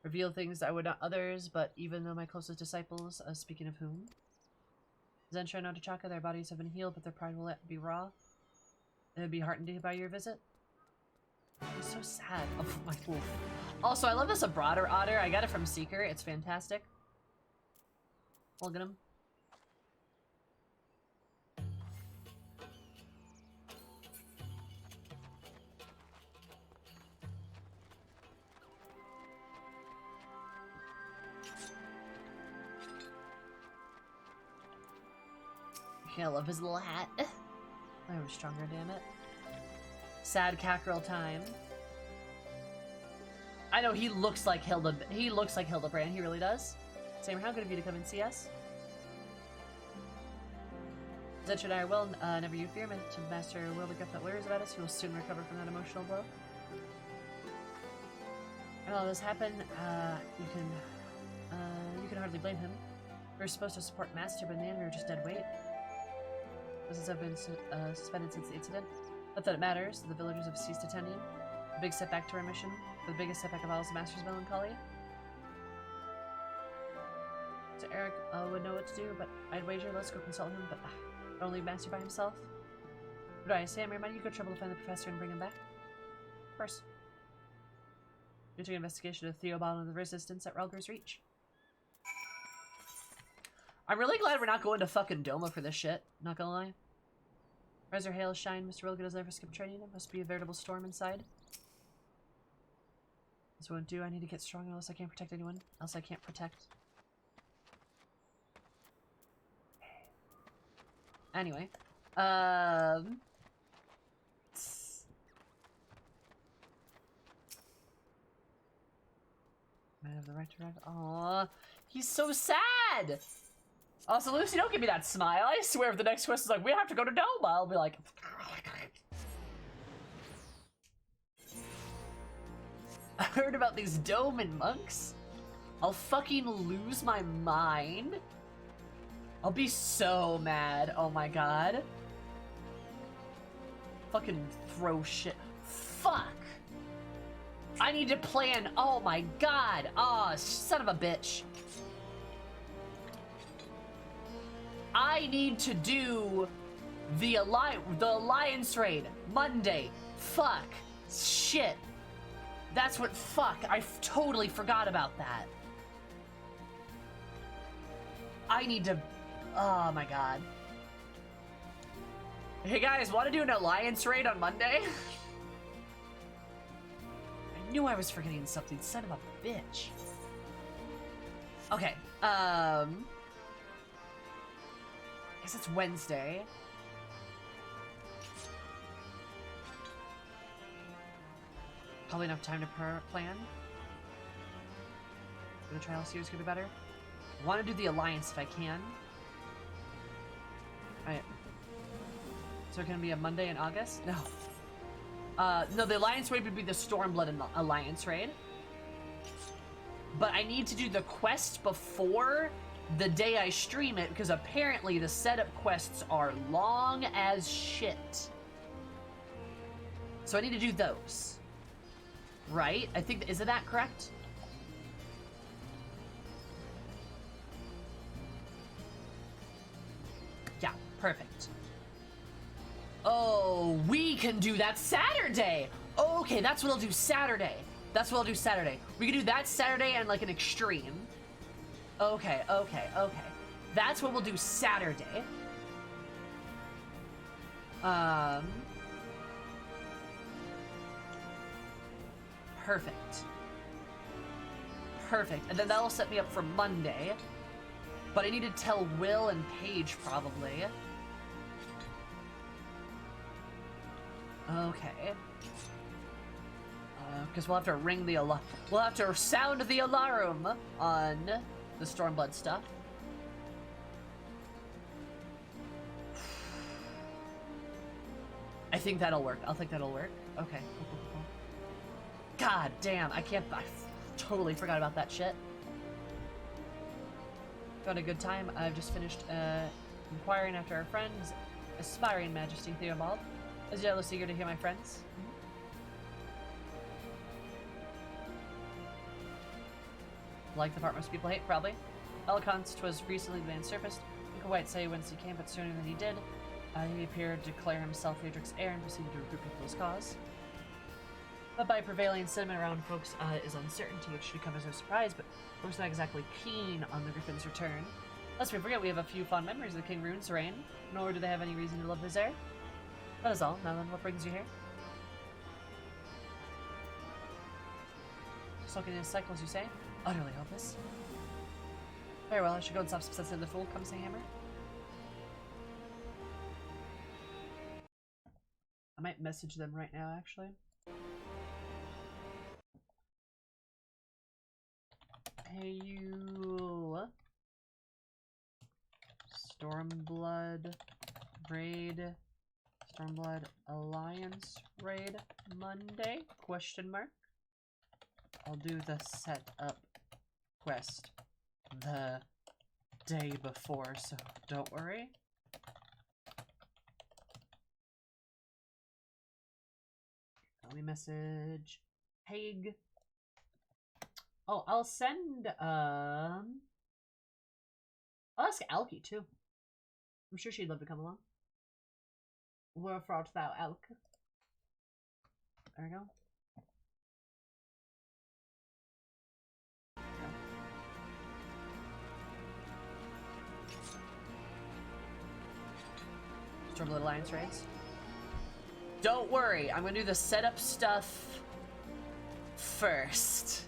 Reveal things I would not others, but even though my closest disciples, speaking of whom. Zentra and Otachaka, their bodies have been healed, but their pride will be raw. They would be heartened by your visit. It's so sad. Oh, my wolf. Also, I love this broader otter. I got it from Seeker. It's fantastic. Look at him. I love his little hat. I was stronger, damn it. Sad cackerel time. I know he looks like Hildebrand, he really does. Sam, how good of you to come and see us. Zetch and I will, never you fear, Master will look up that worries about us. He will soon recover from that emotional blow. And all this happened, you can hardly blame him. We were supposed to support Master, but in the end we were just dead weight. Business have been suspended since the incident. Not that it matters, the villagers have ceased attending. A big setback to our mission. The biggest setback of all is the Master's melancholy. So Eric would know what to do, but I'd wager let's go consult him, but don't leave Master by himself. What do I say? Remind you go trouble to find the professor and bring him back? First. You took an investigation of Theobald and the resistance at Relger's Reach. I'm really glad we're not going to fucking Doma for this shit. Not gonna lie. Rise or hail shine, Mr. Rilga does never skip training. It must be a veritable storm inside. This won't do. I need to get strong, else I can't protect anyone. Else I can't protect. Anyway. Man of the right to ride. Aww. He's so sad! Also, Lucy, don't give me that smile. I swear if the next quest is like, we have to go to Doma, I'll be like... I heard about these Doman monks. I'll fucking lose my mind. I'll be so mad. Oh my god. Fucking throw shit. Fuck. I need to plan. Oh my god. Oh, son of a bitch. I need to do the Alliance raid Monday. Fuck. Shit. That's what. Fuck. I totally forgot about that. I need to. Oh my god. Hey guys, want to do an Alliance raid on Monday? I knew I was forgetting something. Son of a bitch. Okay. I guess it's Wednesday. Probably enough time to plan. For the trial series could be better. I want to do the Alliance if I can. Alright. So it can be a Monday in August? No. No, the Alliance raid would be the Stormblood Alliance raid. But I need to do the quest before the day I stream it, because apparently the setup quests are long as shit. So I need to do those. Right? I think, isn't that correct? Yeah, perfect. Oh, we can do that Saturday! Okay, that's what I'll do Saturday. That's what I'll do Saturday. We can do that Saturday and like an extreme. Okay. That's what we'll do Saturday. Perfect. And then that'll set me up for Monday. But I need to tell Will and Paige probably. Okay. Because we'll have to ring the alarm. We'll have to sound the alarm on the Stormblood stuff. I think that'll work. I'll think that'll work. Okay. Cool. God damn, I totally forgot about that shit. Got a good time. I've just finished inquiring after our friends, aspiring Majesty Theobald. Is jealous eager to hear my friends? Like the part most people hate, probably. Elconst was recently the man surfaced. I could quite say whence he came, but sooner than he did. He appeared to declare himself Adric's heir and proceeded to recruit people to his cause. But by prevailing sentiment around folks is uncertainty, which should come as no surprise, but folks not exactly keen on the Griffin's return. Lest we forget, we have a few fond memories of the King Rune's reign, nor do they have any reason to love his heir. That is all. Now then, what brings you here? Stuck in his cycles, you say? Utterly hopeless. Very well, I should go and stop obsessing the fool. Come say hammer. I might message them right now, actually. Hey, you. Stormblood raid. Stormblood Alliance raid Monday? Question mark. I'll do the setup quest the day before, so don't worry. Let me message Haig. Oh, I'll send I'll ask Alki too. I'm sure she'd love to come along. Where art thou, Alk? There we go. Stormblood Alliance raids. Don't worry, I'm gonna do the setup stuff first.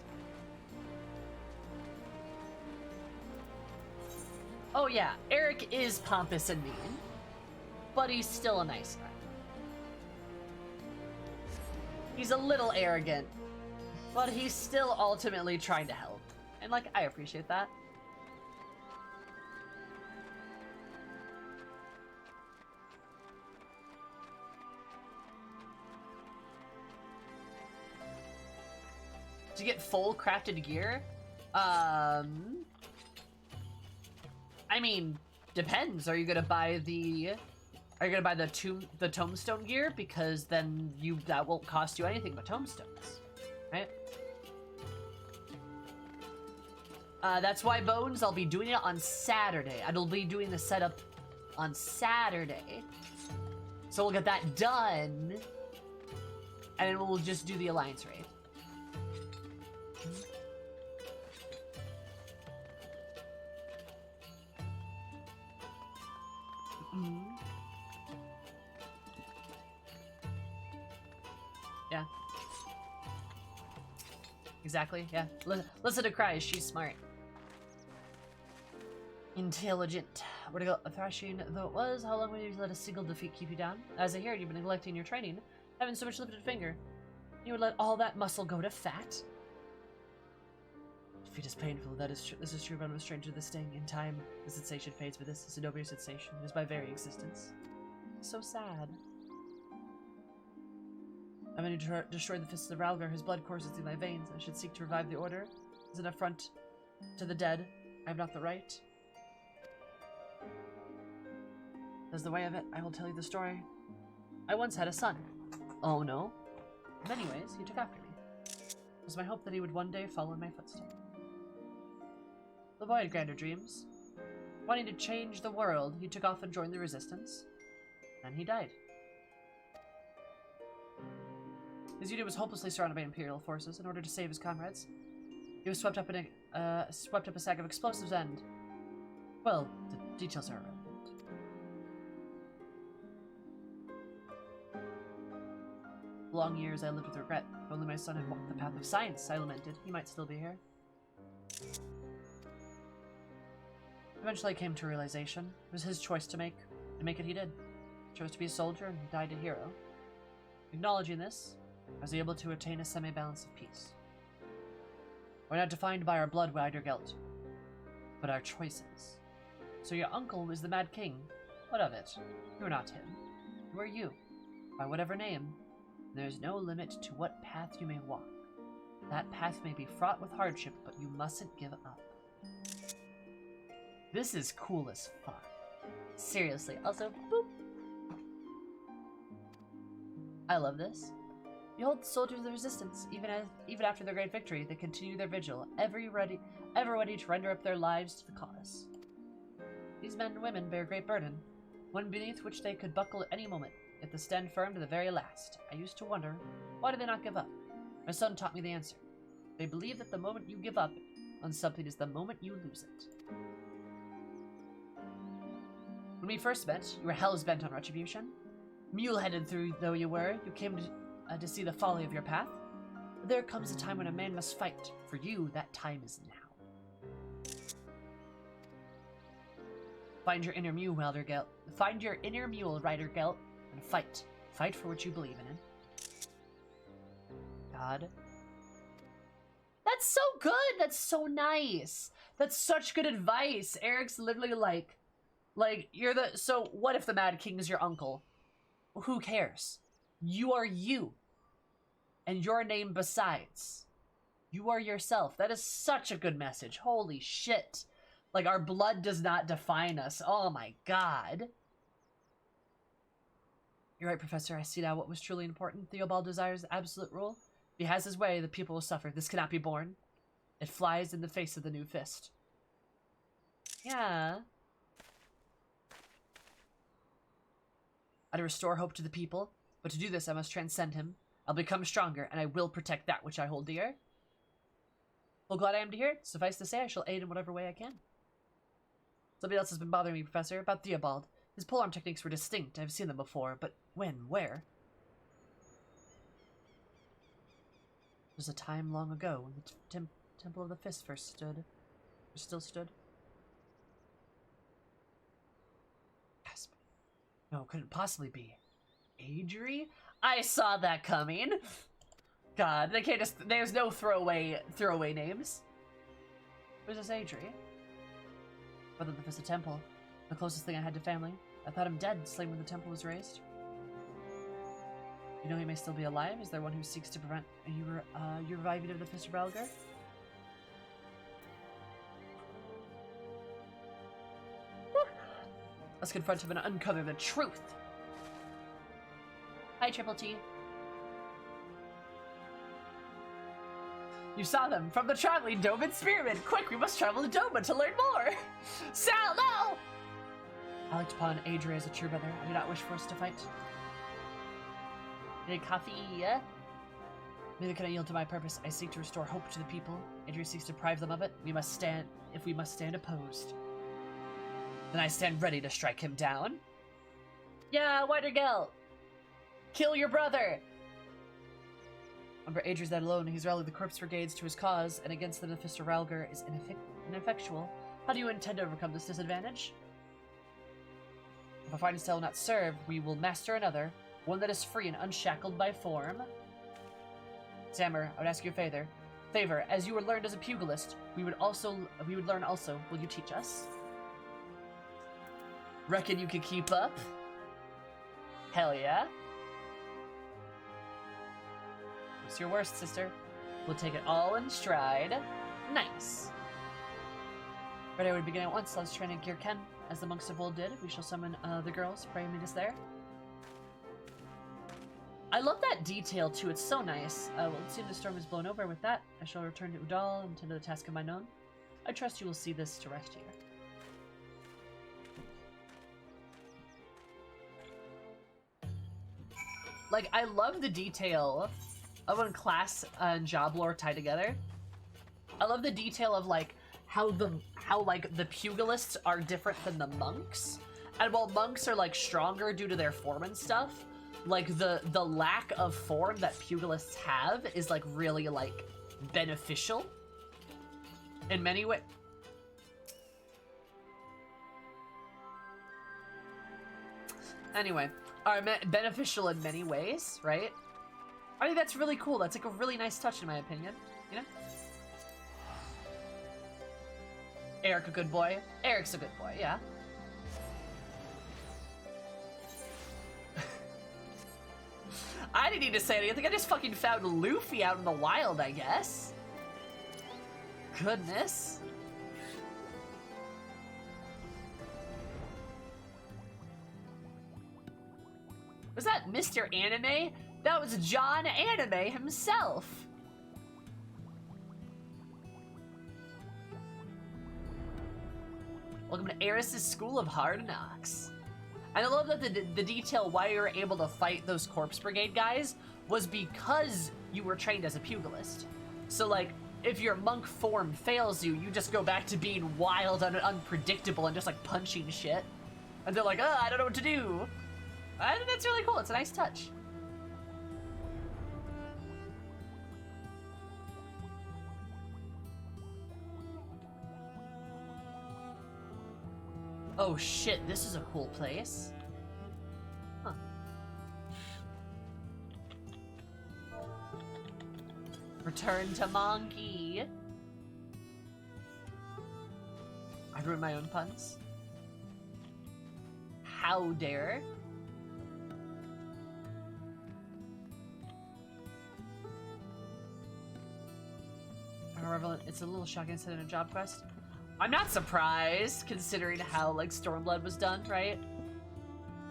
Oh yeah, Eric is pompous and mean, but he's still a nice guy. He's a little arrogant, but he's still ultimately trying to help. And like, I appreciate that. To get full crafted gear? I mean, depends. Are you gonna buy the tombstone gear? Because then that won't cost you anything but tombstones, right? That's why, Bones, I'll be doing it on Saturday. I'll be doing the setup on Saturday. So we'll get that done, and then we'll just do the Alliance raid. Yeah. Exactly, yeah. Listen to Cry, she's smart. Intelligent. Where to go? A thrashing though it was, how long would you let a single defeat keep you down? As I hear, you've been neglecting your training, having so much lifted finger. You would let all that muscle go to fat? Defeat is painful, this is true, but I'm a stranger to this sting. In time, the sensation fades, but this is a noble sensation. It is my very existence. So sad. I'm going to destroy the fists of Ralgar. His blood courses through my veins. I should seek to revive the order. As an affront to the dead, I have not the right. As the way of it, I will tell you the story. I once had a son. Oh no. In many ways, he took after me. It was my hope that he would one day follow in my footsteps. The boy had grander dreams. Wanting to change the world, he took off and joined the resistance. And he died. His unit was hopelessly surrounded by Imperial forces. In order to save his comrades, he was swept up a sack of explosives and... well, the details are irrelevant. Long years I lived with regret. If only my son had walked the path of science, I lamented. He might still be here. Eventually I came to a realization. It was his choice to make, and make it he did. He chose to be a soldier and died a hero. Acknowledging this, I was able to attain a semi-balance of peace. We're not defined by our blood, Wider Gelt, but our choices. So your uncle is the Mad King. What of it? You're not him. Who are you? By whatever name, there's no limit to what path you may walk. That path may be fraught with hardship, but you mustn't give up. This is cool as fuck. Seriously. Also, boop. I love this. Behold, the soldiers of the resistance. Even after their great victory, they continue their vigil, ever ready to render up their lives to the cause. These men and women bear a great burden, one beneath which they could buckle at any moment, yet they stand firm to the very last. I used to wonder, why do they not give up? My son taught me the answer. They believe that the moment you give up on something is the moment you lose it. When we first met, you were hell's-bent on retribution. Mule-headed through though you were, you came to see the folly of your path. But there comes a time when a man must fight. For you, that time is now. Find your inner mule, Rider Gelt. Find your inner mule, Rider Gelt, and fight. Fight for what you believe in. God. That's so good! That's so nice! That's such good advice! Eric's literally like, you're the— so what if the Mad King is your uncle? Who cares? You are you. And your name besides. You are yourself. That is such a good message. Holy shit. Like, our blood does not define us. Oh my god. You're right, Professor. I see now what was truly important. Theobald desires absolute rule. If he has his way, the people will suffer. This cannot be borne. It flies in the face of the new fist. Yeah. I restore hope to the people, but to do this I must transcend him. I'll become stronger, and I will protect that which I hold dear. Well, glad I am to hear it. Suffice to say, I shall aid in whatever way I can. Something else has been bothering me, Professor, about Theobald. His polearm techniques were distinct. I've seen them before, but when? Where? There was a time long ago when the Temple of the Fist first stood. Or still stood. Gasp. No, couldn't possibly be. Adri? I saw that coming. God, they can't just— there's no throwaway names. Where's this Adri? Brother of the Fist Temple. The closest thing I had to family. I thought him dead, slain when the temple was raised. You know he may still be alive? Is there one who seeks to prevent your reviving of the Fist of Relgar? Let's confront him and uncover the truth. Hi, Triple T. You saw them from the traveling Dome and Spearman. Quick, we must travel to Doma to learn more. Sal, no! I looked upon Adri as a true brother. I do not wish for us to fight. Need coffee? Yeah? Neither can I yield to my purpose. I seek to restore hope to the people. Adri seeks to deprive them of it. We must stand opposed. Then I stand ready to strike him down. Yeah, Wider Gelt. Kill your brother! Under Adri's dead alone, he's rallied the corpse brigades to his cause, and against them the Fist of Ralgar is ineffectual. How do you intend to overcome this disadvantage? If our fighting style will not serve, we will master another, one that is free and unshackled by form. Sammer, I would ask you a favor. As you were learned as a pugilist, we would learn also. Will you teach us? Reckon you can keep up? Hell yeah. What's your worst, sister? We'll take it all in stride. Nice. Ready, I would begin at once. Let's train in Gear Ken, as the monks of old did. We shall summon the girls. Pray meet us there. I love that detail too. It's so nice. Well, let's see if the storm is blown over. With that, I shall return to Udal and tend to the task of my own. I trust you will see this to rest here. Like, I love the detail of when class and job lore tie together. I love the detail of like how the pugilists are different than the monks. And while monks are like stronger due to their form and stuff, like the lack of form that pugilists have is like really like beneficial in many ways. Anyway, are beneficial in many ways, right? I think that's really cool. That's like a really nice touch in my opinion, you know? Eric a good boy? Eric's a good boy, yeah. I didn't need to say anything. I think I just fucking found Luffy out in the wild, I guess. Goodness. Was that Mr. Anime? That was John Anime himself. Welcome to Eris's School of Hard Knocks. And I love that the detail why you were able to fight those Corpse Brigade guys was because you were trained as a pugilist. So like, if your monk form fails you, you just go back to being wild and unpredictable and just like punching shit. And they're like, I don't know what to do. I think that's really cool. It's a nice touch. Oh shit, this is a cool place. Huh. Return to Monkey. I ruined my own puns. How dare? It's a little shocking instead of a job quest. I'm not surprised, considering how, like, Stormblood was done, right?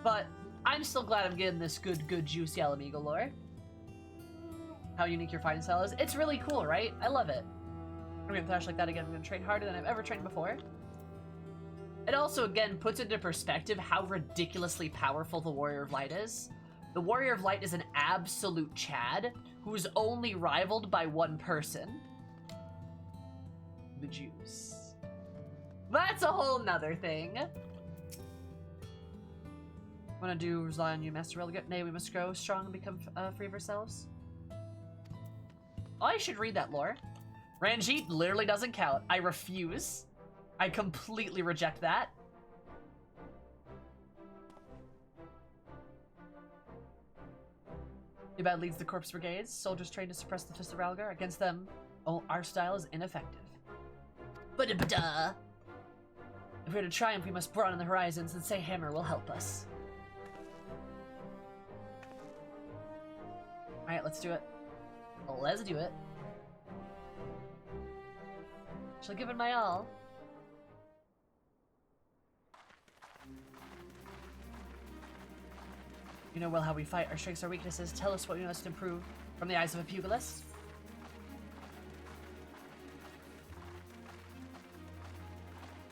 But I'm still glad I'm getting this good juicy Alamigo lore. How unique your fighting style is. It's really cool, right? I love it. I'm gonna flash like that again. I'm gonna train harder than I've ever trained before. It also, again, puts into perspective how ridiculously powerful the Warrior of Light is. The Warrior of Light is an absolute Chad who is only rivaled by one person. The juice. That's a whole nother thing. Wanna do rely on you, Master Relegate? Nay, we must grow strong and become free of ourselves. Oh, I should read that lore. Ranjit literally doesn't count. I refuse. I completely reject that. Ibad leads the Corpse Brigades. Soldiers trained to suppress the Fist of Ralgar. Against them, our style is ineffective. Ba-da-ba-da! If we're to triumph, we must broaden the horizons, and say Hammer will help us. Alright, let's do it. Let's do it. Shall I give it my all? You know well how we fight, our strengths, our weaknesses. Tell us what we must improve from the eyes of a pugilist.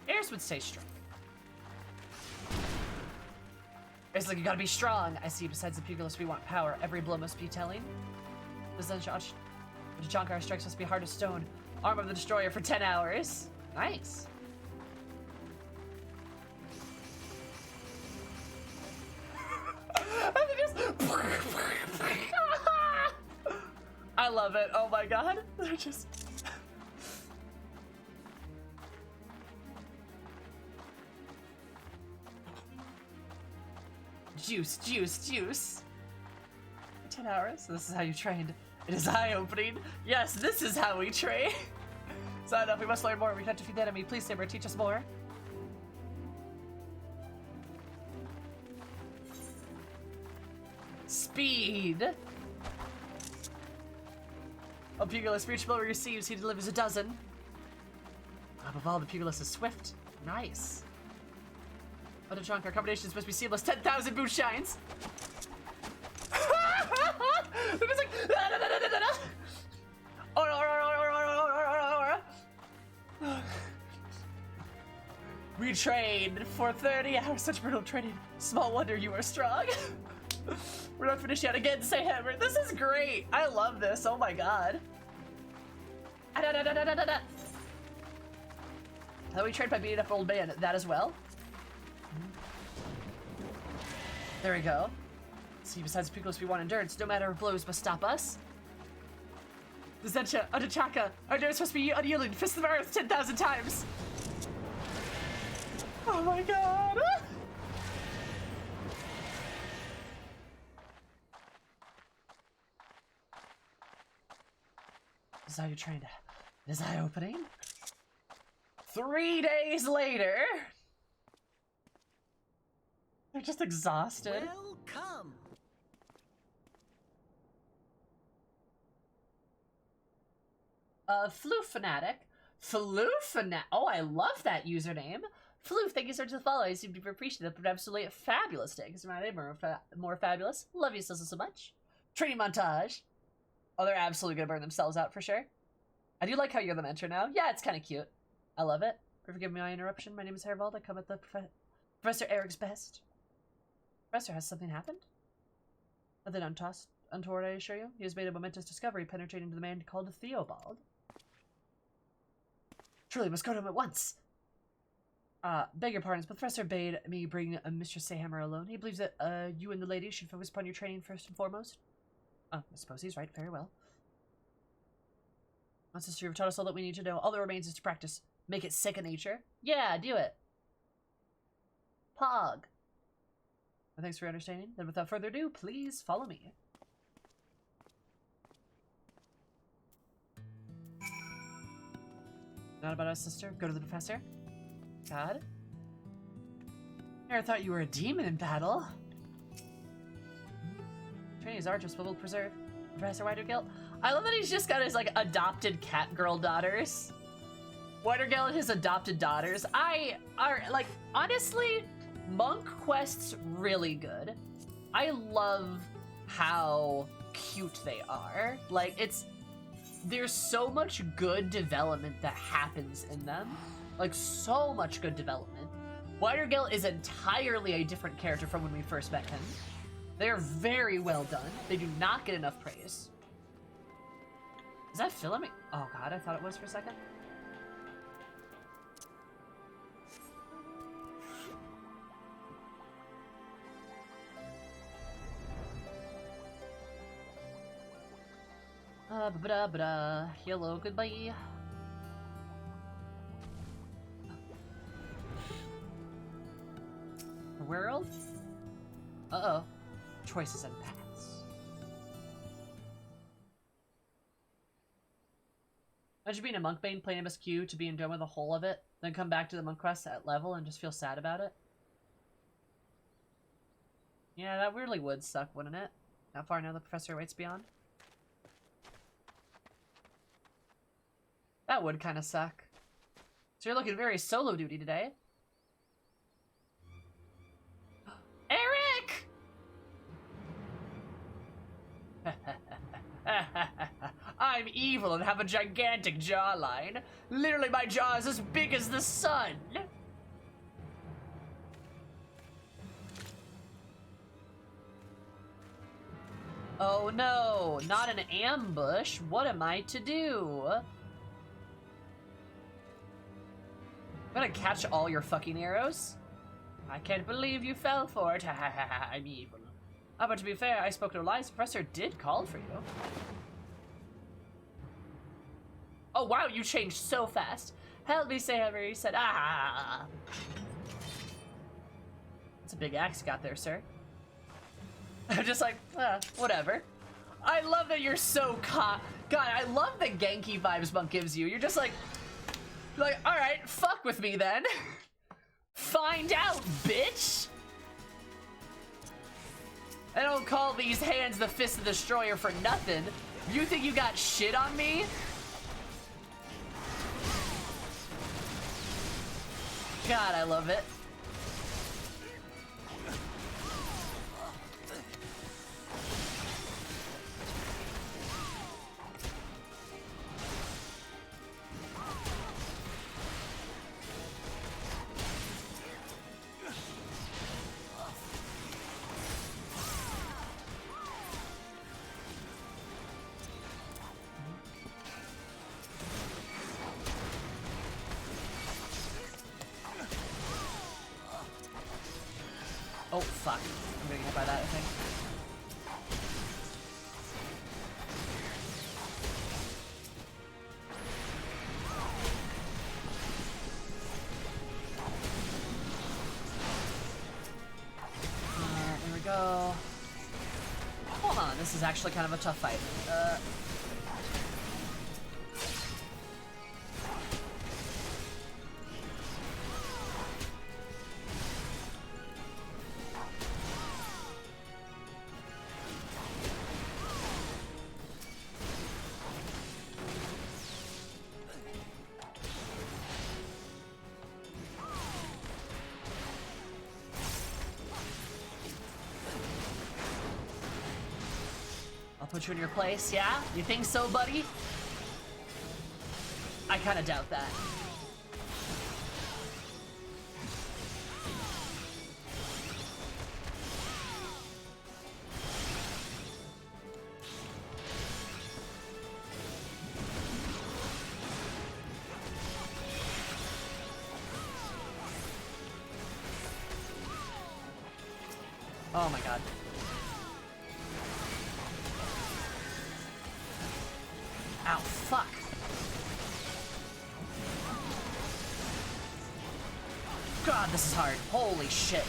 Eris would stay strong. It's like, you gotta be strong. I see, besides the pugilist, we want power. Every blow must be telling. The Jankar strikes must be hard as stone. Arm of the Destroyer for 10 hours. Nice. I love it. Oh my god. They're just... Juice, juice, juice. 10 hours? So this is how you trained. It is eye-opening. Yes, this is how we train. Sign up, we must learn more. We can't defeat the enemy. Please, Saber, teach us more. Speed. A pugilist, for each blow he receives, he delivers a dozen. Above all, the pugilist is swift. Nice. Other Jankar combinations must be seamless. 10,000 boot shines. It was like, we trained for 30 hours. Such brutal training. Small wonder you are strong. We're not finished yet. Again, say Hammer. This is great. I love this. Oh my god. How we trained by beating up old man. That as well. There we go. See, besides pugilist, we want endurance. No matter if blows must stop us. The Zencha, Adachaka, our endurance must be unyielding. Fist of Earth 10,000 times. Oh my god. Is that you're trying to... Is eye opening? 3 days later! They're just exhausted. Welcome. Floof Fanatic. Floof Fanatic. Oh, I love that username. Floof, thank you so much for the follow. I seem to be appreciative, but absolutely fabulous day. Because more fabulous. Love you so much. Training montage. Oh, they're absolutely gonna burn themselves out for sure. I do like how you're the mentor now. Yeah, it's kind of cute. I love it. Forgive me my interruption. My name is Hervald. I come at the Professor Eric's best. Professor, has something happened? Nothing untoward, I assure you. He has made a momentous discovery penetrating to the man called Theobald. Truly, must go to him at once. Beg your pardons, but Professor bade me bring Mr. Sayhammer alone. He believes that you and the lady should focus upon your training first and foremost. I suppose he's right. Very well. My sister, you've taught us all that we need to know. All that remains is to practice. Make it second nature. Yeah, do it. Pog. Well, thanks for your understanding. Then without further ado, please follow me. Not about us, sister. Go to the professor. God. I never thought you were a demon in battle. Training is arduous, but will preserve. Professor Widergilt. I love that he's just got his, like, adopted cat girl daughters. Widergilt and his adopted daughters. Like, honestly, Monk Quest's really good. I love how cute they are. Like, there's so much good development that happens in them. Like, so much good development. Widergilt is entirely a different character from when we first met him. They're very well done. They do not get enough praise. Is that filming? Oh god, I thought it was for a second. Hello, goodbye. World? Uh-oh. Choices and paths. Imagine being a monk bane, playing MSQ to be in Doma the whole of it, then come back to the monk quest at level and just feel sad about it. Yeah, that really would suck, wouldn't it? How far now the professor waits beyond? That would kind of suck. So you're looking very solo duty today. Eric! I'm evil and have a gigantic jawline. Literally, my jaw is as big as the sun. Oh no, not an ambush. What am I to do? I'm gonna catch all your fucking arrows. I can't believe you fell for it. I'm evil. But to be fair, I spoke no lies. The professor did call for you. Oh wow, you changed so fast. Help me, Sayhammer, he said. Ah! That's a big axe you got there, sir. I'm just like, whatever. I love that you're so God, I love the Genki vibes Monk gives you. You're just like, alright, fuck with me then. Find out, bitch! I don't call these hands the Fist of the Destroyer for nothing. You think you got shit on me? God, I love it. Oh, fuck. I'm gonna get hit by that, I think. There we go. Hold on, this is actually kind of a tough fight. put you in your place, yeah? You think so, buddy? I kind of doubt that. Oh my god. Ow, fuck. God, this is hard. Holy shit.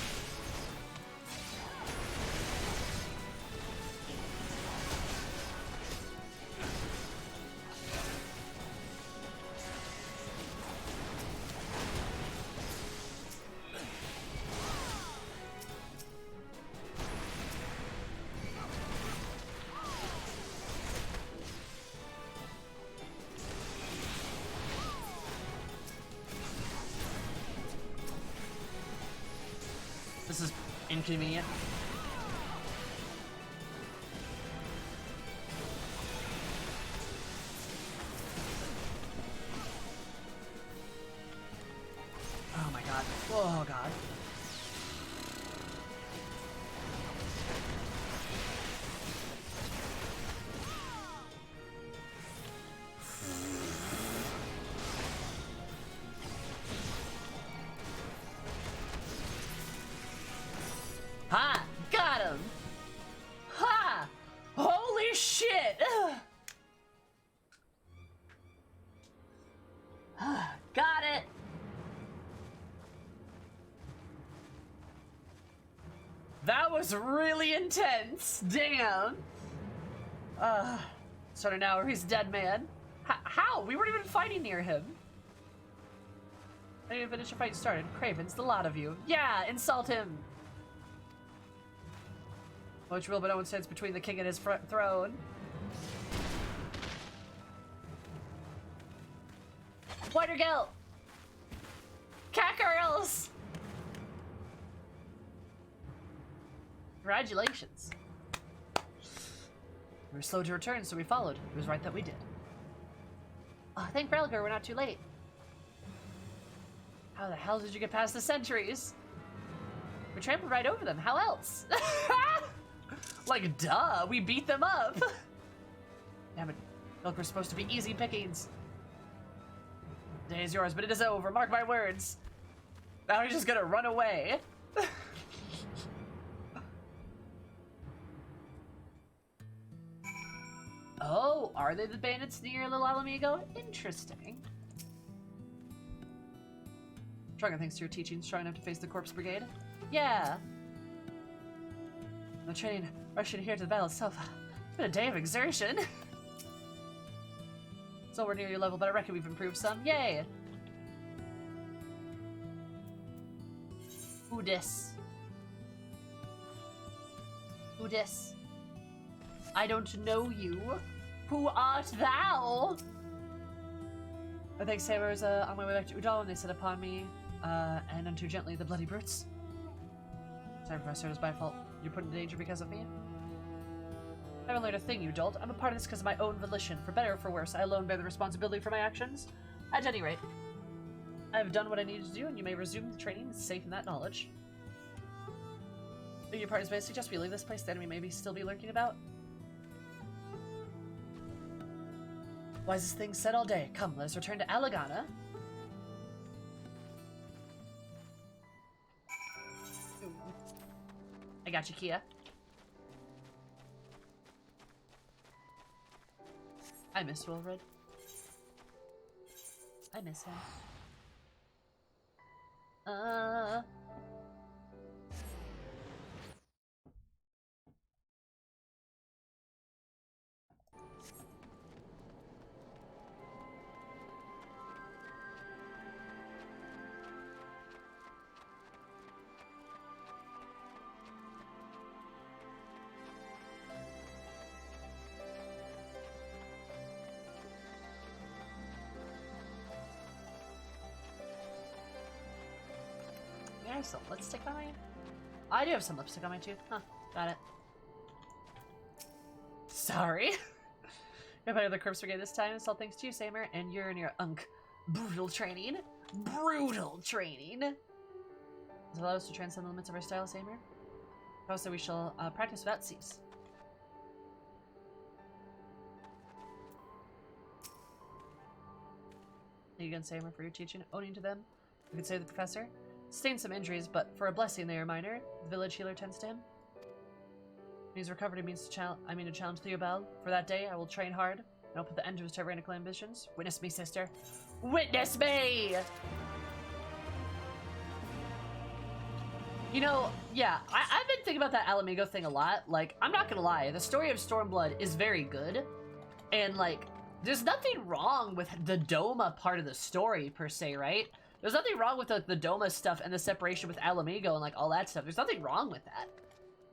This is inconvenient. Oh my god. Oh god. Ha! Got him! Ha! Holy shit! Got it! That was really intense! Damn! Started now where he's dead, man. How? We weren't even fighting near him. I didn't even finish the fight started. Cravens, the lot of you. Yeah, insult him! Which will, but no one stands between the king and his throne. Whiter Gelt! Cat girls! Congratulations. We were slow to return, so we followed. It was right that we did. Oh, thank Relgar, we're not too late. How the hell did you get past the sentries? We trampled right over them. How else? Like, duh, we beat them up. Damn it. Look, we're supposed to be easy pickings. The day is yours, but it is over. Mark my words. Now he's just gonna run away. Oh, are they the bandits near Little Alamigo? Interesting. Stronger thanks to your teachings, trying enough to face the Corpse Brigade. Yeah. The training rushing here to the battle itself. It's been a day of exertion. So we're near your level, but I reckon we've improved some. Yay! Who dis? Who dis? I don't know you. Who art thou? I think Saber was on my way back to Udal when they set upon me, and unto gently the bloody brutes. Time for us to by fault. You're put in danger because of me? I haven't learned a thing, you dolt. I'm a part of this because of my own volition. For better or for worse, I alone bear the responsibility for my actions. At any rate, I have done what I needed to do, and you may resume the training. It's safe in that knowledge. Your parties may suggest we leave this place. The enemy may still be lurking about. Wisest thing said all day. Come, let us return to Alagana. I got you, Kia. I miss Wilred. I miss him. I have some lipstick on my... I do have some lipstick on my tooth. Huh. Got it. sorry. You're part of the Corpse Brigade this time. It's all thanks to you, Samer, and you're in your brutal training. Brutal training. Does it allow us to transcend the limits of our style, Samer? Also, we shall practice without cease. Thank you again, Samer, for your teaching, owning to them. You could save the professor. Sustained some injuries, but for a blessing they are minor. The village healer tends to him. When he's recovered, it means to challenge Theobald. For that day, I will train hard, and I'll put the end to his tyrannical ambitions. Witness me, sister. Witness me! You know, yeah, I've been thinking about that Alamigo thing a lot. Like, I'm not gonna lie, the story of Stormblood is very good. And, like, there's nothing wrong with the Doma part of the story, per se, right? There's nothing wrong with the Doma stuff and the separation with Alamigo and, like, all that stuff. There's nothing wrong with that.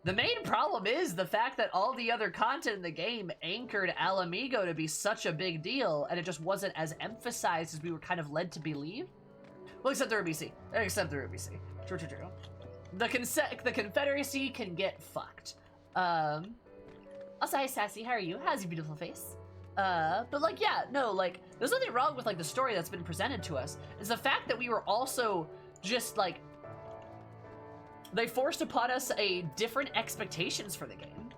The main problem is the fact that all the other content in the game anchored Alamigo to be such a big deal, and it just wasn't as emphasized as we were kind of led to believe. Well, except the Ruby Sea. Except the Ruby Sea. True, true, true. The Confederacy can get fucked. Also, hi, Sassy. How are you? How's your beautiful face? But, like, yeah, no, like, there's nothing wrong with, like, the story that's been presented to us. It's the fact that we were also just, like, they forced upon us a different expectations for the game.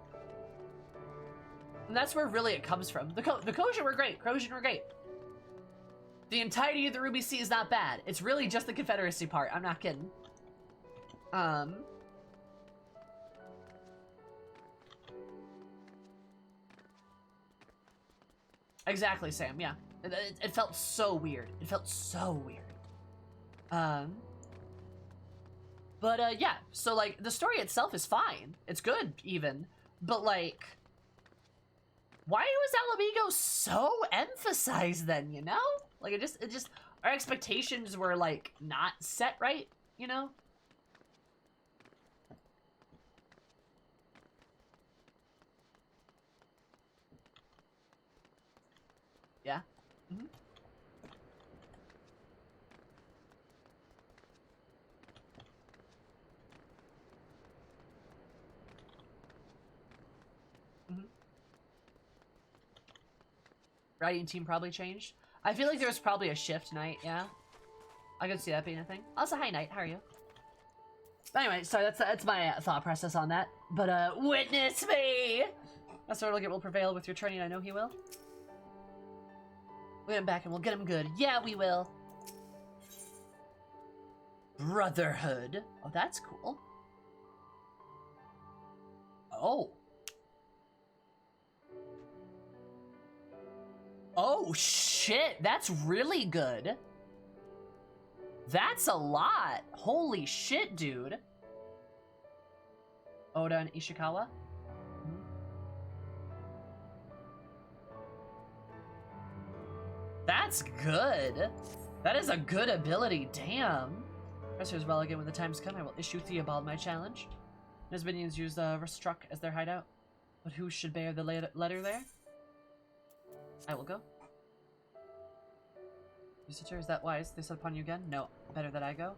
And that's where really it comes from. The Kojin were great. Kojin were great. The entirety of the Ruby Sea is not bad. It's really just the Confederacy part. I'm not kidding. Exactly, Sam, yeah. It felt so weird. It felt so weird. But, yeah, so, like, the story itself is fine. It's good, even. But, like, why was Alamigo so emphasized then, you know? Like, it just, our expectations were, like, not set right, you know? Yeah. Mm-hmm. Mm-hmm. Writing team probably changed. I feel like there was probably a shift night, yeah. I could see that being a thing. Also, hi, Knight. How are you? Anyway, sorry, that's my thought process on that. But, witness me! That's sort of like it will prevail with your training. I know he will. We'll get him back and we'll get him good. Yeah, we will. Brotherhood. Oh, that's cool. Oh. Oh, shit. That's really good. That's a lot. Holy shit, dude. Oda and Ishikawa. That's good. That is a good ability, damn. Professor is well again when the time's come. I will issue Theobald my challenge. His minions use the Restruck as their hideout. But who should bear the letter there? I will go. Visitor, is that wise? They set upon you again? No. Better that I go.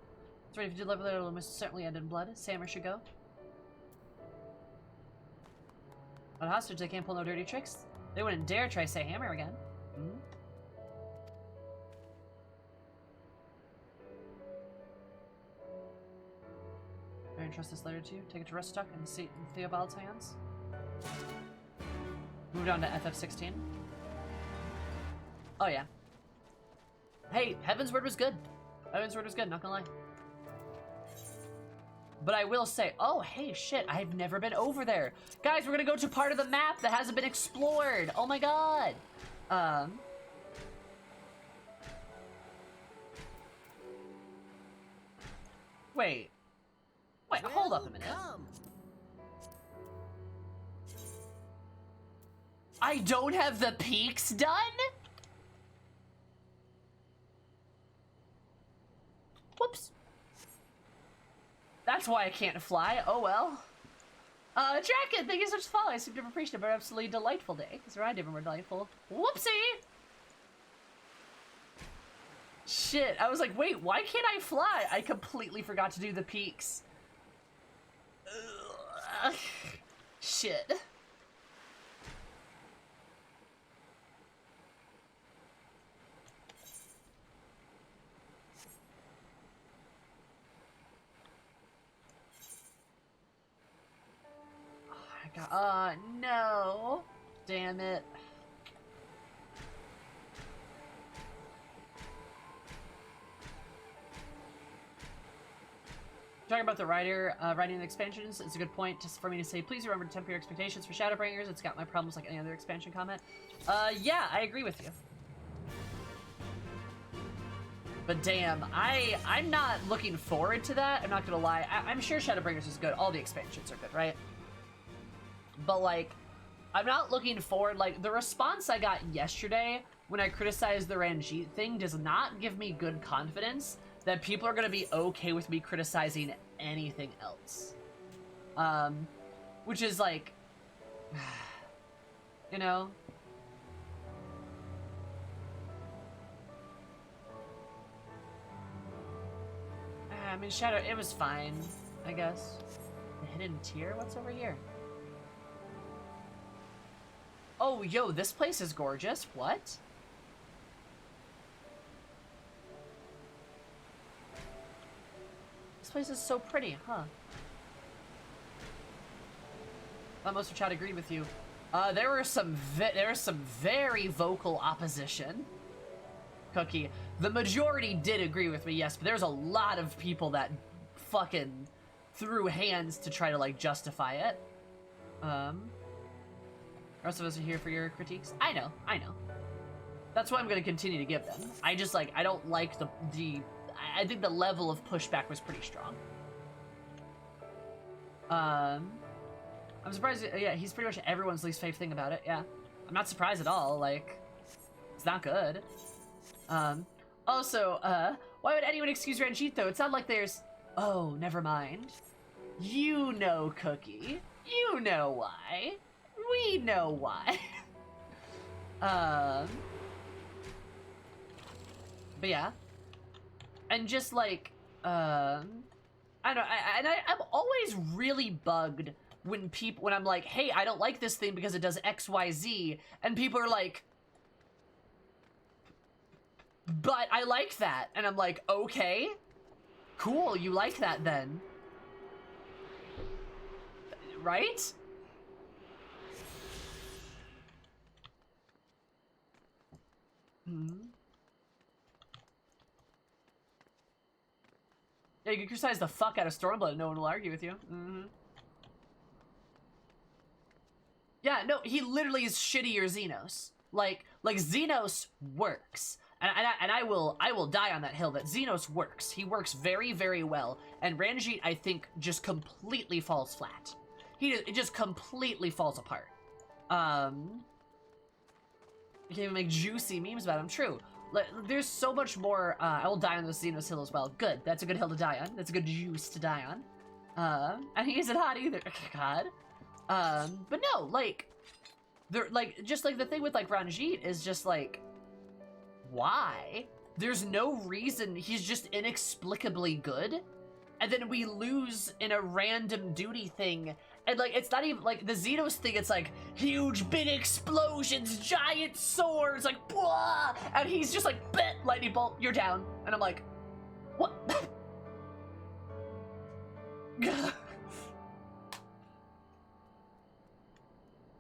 It's right, if you deliver the letter, it will most certainly end in blood. Samer should go. On hostage, they can't pull no dirty tricks. They wouldn't dare try say hammer again. Hmm? I entrust this letter to you. Take it to Restock and see it in Theobald's hands. Moved on to FF16. Oh yeah. Hey, Heaven's Word was good. Heaven's Word was good, not gonna lie. But I will say, oh, hey, shit, I've never been over there. Guys, we're gonna go to part of the map that hasn't been explored. Oh my god. Wait, hold up a minute. I don't have the peaks done? Whoops. That's why I can't fly. Oh well. Jacket, thank you so much for following. I seem to have appreciated a absolutely delightful day. Because I did more delightful. Whoopsie! Shit, I was like, wait, why can't I fly? I completely forgot to do the peaks. Ugh. Shit. No. Damn it. Talking about the writing the expansions, it's a good point just for me to say, please remember to temper your expectations for Shadowbringers. It's got my problems like any other expansion comment. Yeah, I agree with you. But damn, I'm not looking forward to that. I'm not gonna lie. I'm sure Shadowbringers is good. All the expansions are good, right? But like, I'm not looking forward. Like, the response I got yesterday when I criticized the Ranjit thing does not give me good confidence that people are gonna be okay with me criticizing anything else. Which is like, you know? I mean, Shadow, it was fine, I guess. The hidden tier? What's over here? Oh, yo, this place is gorgeous. What? This place is so pretty, huh? Thought most of chat agreed with you. There was some very vocal opposition. Cookie. The majority did agree with me, yes, but there's a lot of people that fucking threw hands to try to, like, justify it. The rest of us are here for your critiques. I know. That's why I'm gonna continue to give them. I just, like, I don't like I think the level of pushback was pretty strong. I'm surprised, yeah, he's pretty much everyone's least favorite thing about it, yeah. I'm not surprised at all, like, it's not good. Also, why would anyone excuse Ranjit, though? It's not like there's... Oh, never mind. You know, Cookie. You know why. We know why. But yeah. And just, like, I don't know, I'm always really bugged when I'm like, hey, I don't like this thing because it does X, Y, Z, and people are like, but I like that. And I'm like, okay, cool, you like that then. Right? Hmm. Yeah, you can criticize the fuck out of Stormblood and no one will argue with you. Mm-hmm. Yeah, no, he literally is shittier Xenos. Like Xenos works. And I will die on that hill that Xenos works. He works very, very well. And Ranjit, I think, just completely falls flat. It just completely falls apart. You can't even make juicy memes about him. True. Like, there's so much more. I will die on this Xenos hill as well. Good. That's a good hill to die on. That's a good juice to die on. And he isn't hot either. God. But no, like, they're like, just like the thing with like Ranjit is just like, why? There's no reason. He's just inexplicably good. And then we lose in a random duty thing. And like, it's not even like the Xenos thing. It's like huge big explosions, giant swords, like blah. And he's just like, bet, lightning bolt, you're down. And I'm like, what?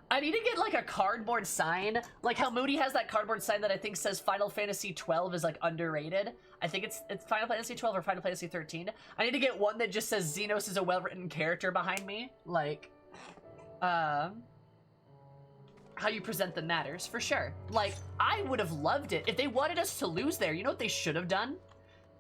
I need to get like a cardboard sign, like how Moody has that cardboard sign that I think says Final Fantasy 12 is like underrated. I think it's Final Fantasy 12 or Final Fantasy 13. I need to get one that just says Xenos is a well-written character behind me. Like, how you present them matters, for sure. Like, I would have loved it if they wanted us to lose there. You know what they should have done?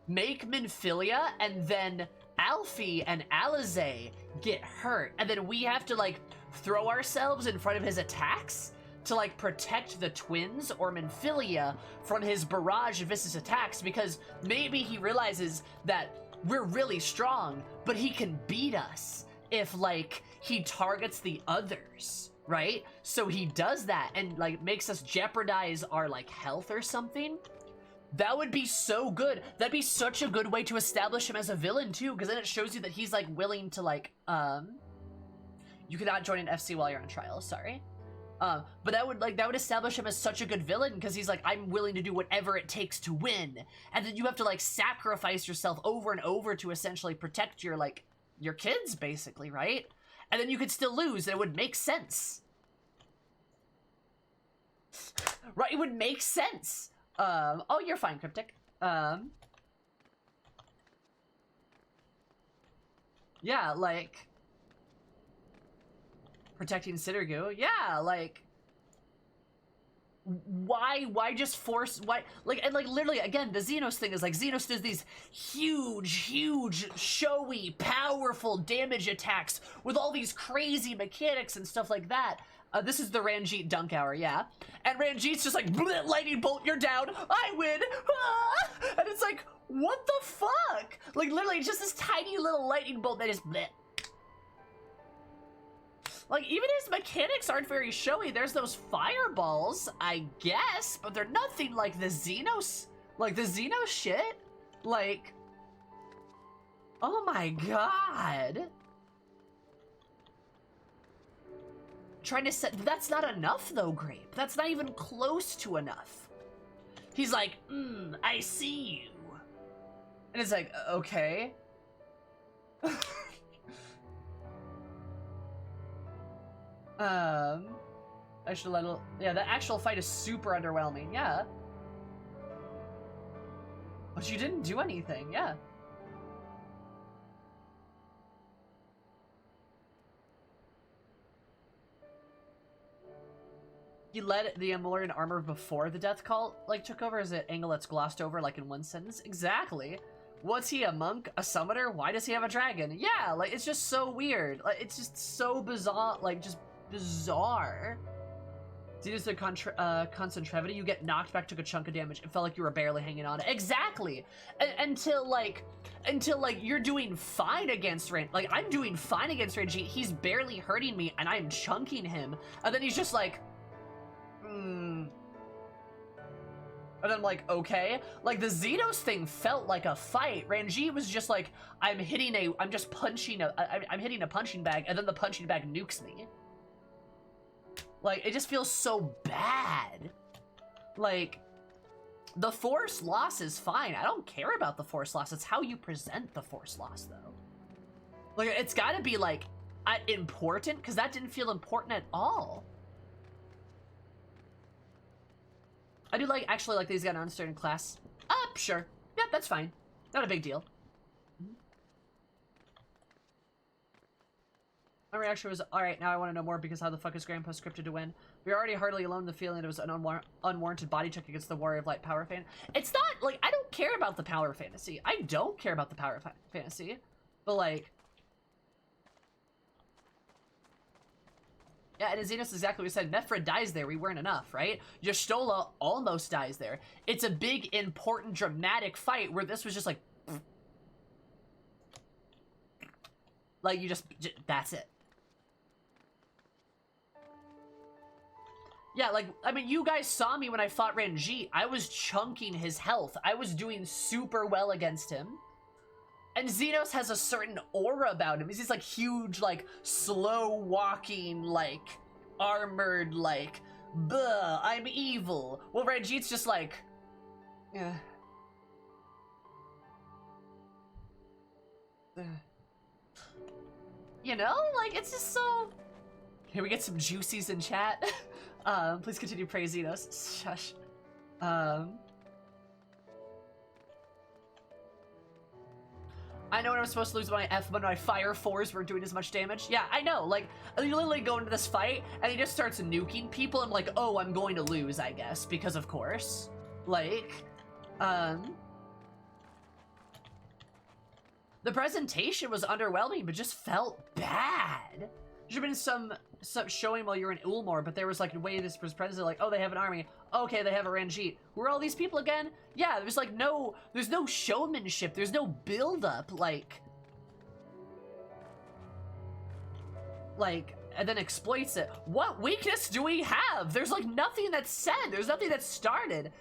Make Minfilia and then Alfie and Alize get hurt, and then we have to like throw ourselves in front of his attacks to like protect the twins or Minfilia from his barrage of vicious attacks, because maybe he realizes that we're really strong, but he can beat us if like he targets the others, right? So he does that and like makes us jeopardize our like health or something. That would be so good. That'd be such a good way to establish him as a villain too, because then it shows you that he's like willing to like you cannot join an FC while you're on trial, sorry. But that would establish him as such a good villain, because he's like, I'm willing to do whatever it takes to win. And then you have to like sacrifice yourself over and over to essentially protect your like your kids, basically, right? and then you could still lose, and it would make sense. Right, it would make sense. Oh, you're fine, Cryptic. Yeah, like... Protecting Cittergoo. Yeah, like... Why just force... Why... Like, and like, literally, again, the Xenos thing is like, Xenos does these huge, showy, powerful damage attacks with all these crazy mechanics and stuff like that. This is the Ranjit dunk hour, yeah. And Ranjit's just like, lightning bolt, you're down, I win! Ah! And it's like, what the fuck? Like, literally, just this tiny little lightning bolt that just bleh. Like, even his mechanics aren't very showy. There's those fireballs, I guess, but they're nothing like the Xenos, shit. Like, oh my god. Trying to set, that's not enough though, Grape. That's not even close to enough. He's like, I see you. And it's like, okay. I should let it, yeah, the actual fight is super underwhelming, yeah. But you didn't do anything, yeah. You led the Amolian armor before the Death Cult, like, took over? Is it angle that's glossed over, like, in one sentence? Exactly. What's he, a monk? A summoner? Why does he have a dragon? Yeah, like, it's just so weird. Like, it's just so bizarre, like, just bizarre. See, this is the concentrivity. You get knocked back, took a chunk of damage. It felt like you were barely hanging on. Exactly. Until you're doing fine against Ranjit. Like, I'm doing fine against Ranjit. He's barely hurting me, and I'm chunking him. And then he's just like, And I'm like, okay. Like, the Xenos thing felt like a fight. Ranjit was just like, I'm hitting a punching bag, and then the punching bag nukes me. Like, it just feels so bad. Like, the force loss is fine. I don't care about the force loss. It's how you present the force loss, though. Like, it's gotta be, like, important, because that didn't feel important at all. I do actually like these guys on certain class. Sure. Yeah, that's fine. Not a big deal. My reaction was, alright, now I want to know more because how the fuck is Grandpa scripted to win? We are already hardly alone in the feeling that it was an unwarranted body check against the Warrior of Light power fan. It's not, like, I don't care about the power fantasy. I don't care about the power fantasy. But, like... Yeah, and Xenos exactly what we said. Nephra dies there. We weren't enough, right? Y'shtola almost dies there. It's a big, important, dramatic fight where this was just like... Like, you just that's it. Yeah, like, I mean, you guys saw me when I fought Ranjit. I was chunking his health. I was doing super well against him. And Xenos has a certain aura about him. He's this, like, huge, like, slow-walking, like, armored, like, buh, I'm evil. Well, Ranjit's just like, yeah. You know? Like, it's just so... Here we get some juicies in chat. Please continue praise Xenos. Shush. I know when I'm supposed to lose my F, but my fire 4s weren't doing as much damage. Yeah, I know. Like, you literally go into this fight, and he just starts nuking people, and like, oh, I'm going to lose, I guess, because of course. Like, the presentation was underwhelming, but just felt bad. There should have been some showing while you're in Ulmor, but there was like the way this was presented, like, oh, they have an army. Okay, they have a Ranjit. Who are all these people again? Yeah, there's like there's no showmanship. There's no build-up, like, and then exploits it. What weakness do we have? There's like nothing that's said. There's nothing that's started.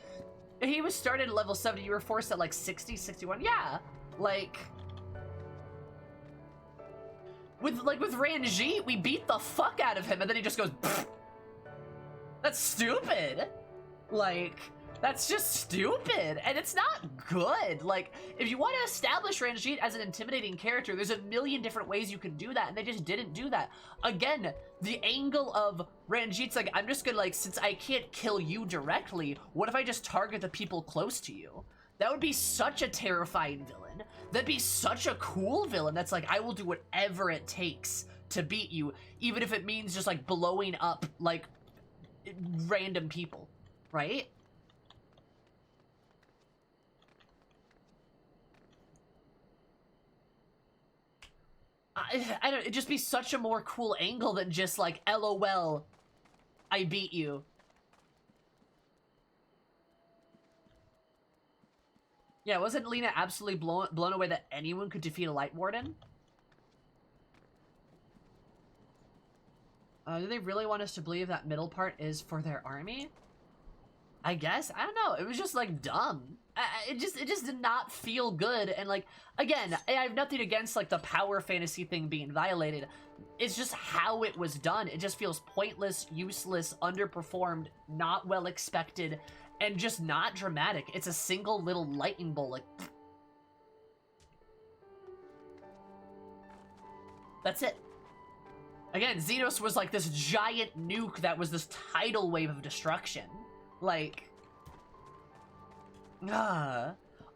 He was started at level 70. You were forced at like 60, 61. Yeah, like... With Ranjit, we beat the fuck out of him, and then he just goes, pfft. That's stupid. Like, That's just stupid, and it's not good. Like, if you want to establish Ranjit as an intimidating character, there's a million different ways you can do that, and they just didn't do that. Again, the angle of Ranjit's like, I'm just gonna, like, since I can't kill you directly, what if I just target the people close to you? That would be such a terrifying villain. That'd be such a cool villain that's like, I will do whatever it takes to beat you, even if it means just, like, blowing up, like, random people, right? I don't, it'd just be such a more cool angle than just like, LOL, I beat you. Yeah, wasn't Lena absolutely blown away that anyone could defeat a Light Warden? Do they really want us to believe that middle part is for their army? I guess? I don't know. It was just, like, dumb. It just did not feel good. And, like, again, I have nothing against, like, the power fantasy thing being violated. It's just how it was done. It just feels pointless, useless, underperformed, not well expected, and just not dramatic. It's a single little lightning bolt, like... That's it. Again, Xenos was like this giant nuke that was this tidal wave of destruction. Like...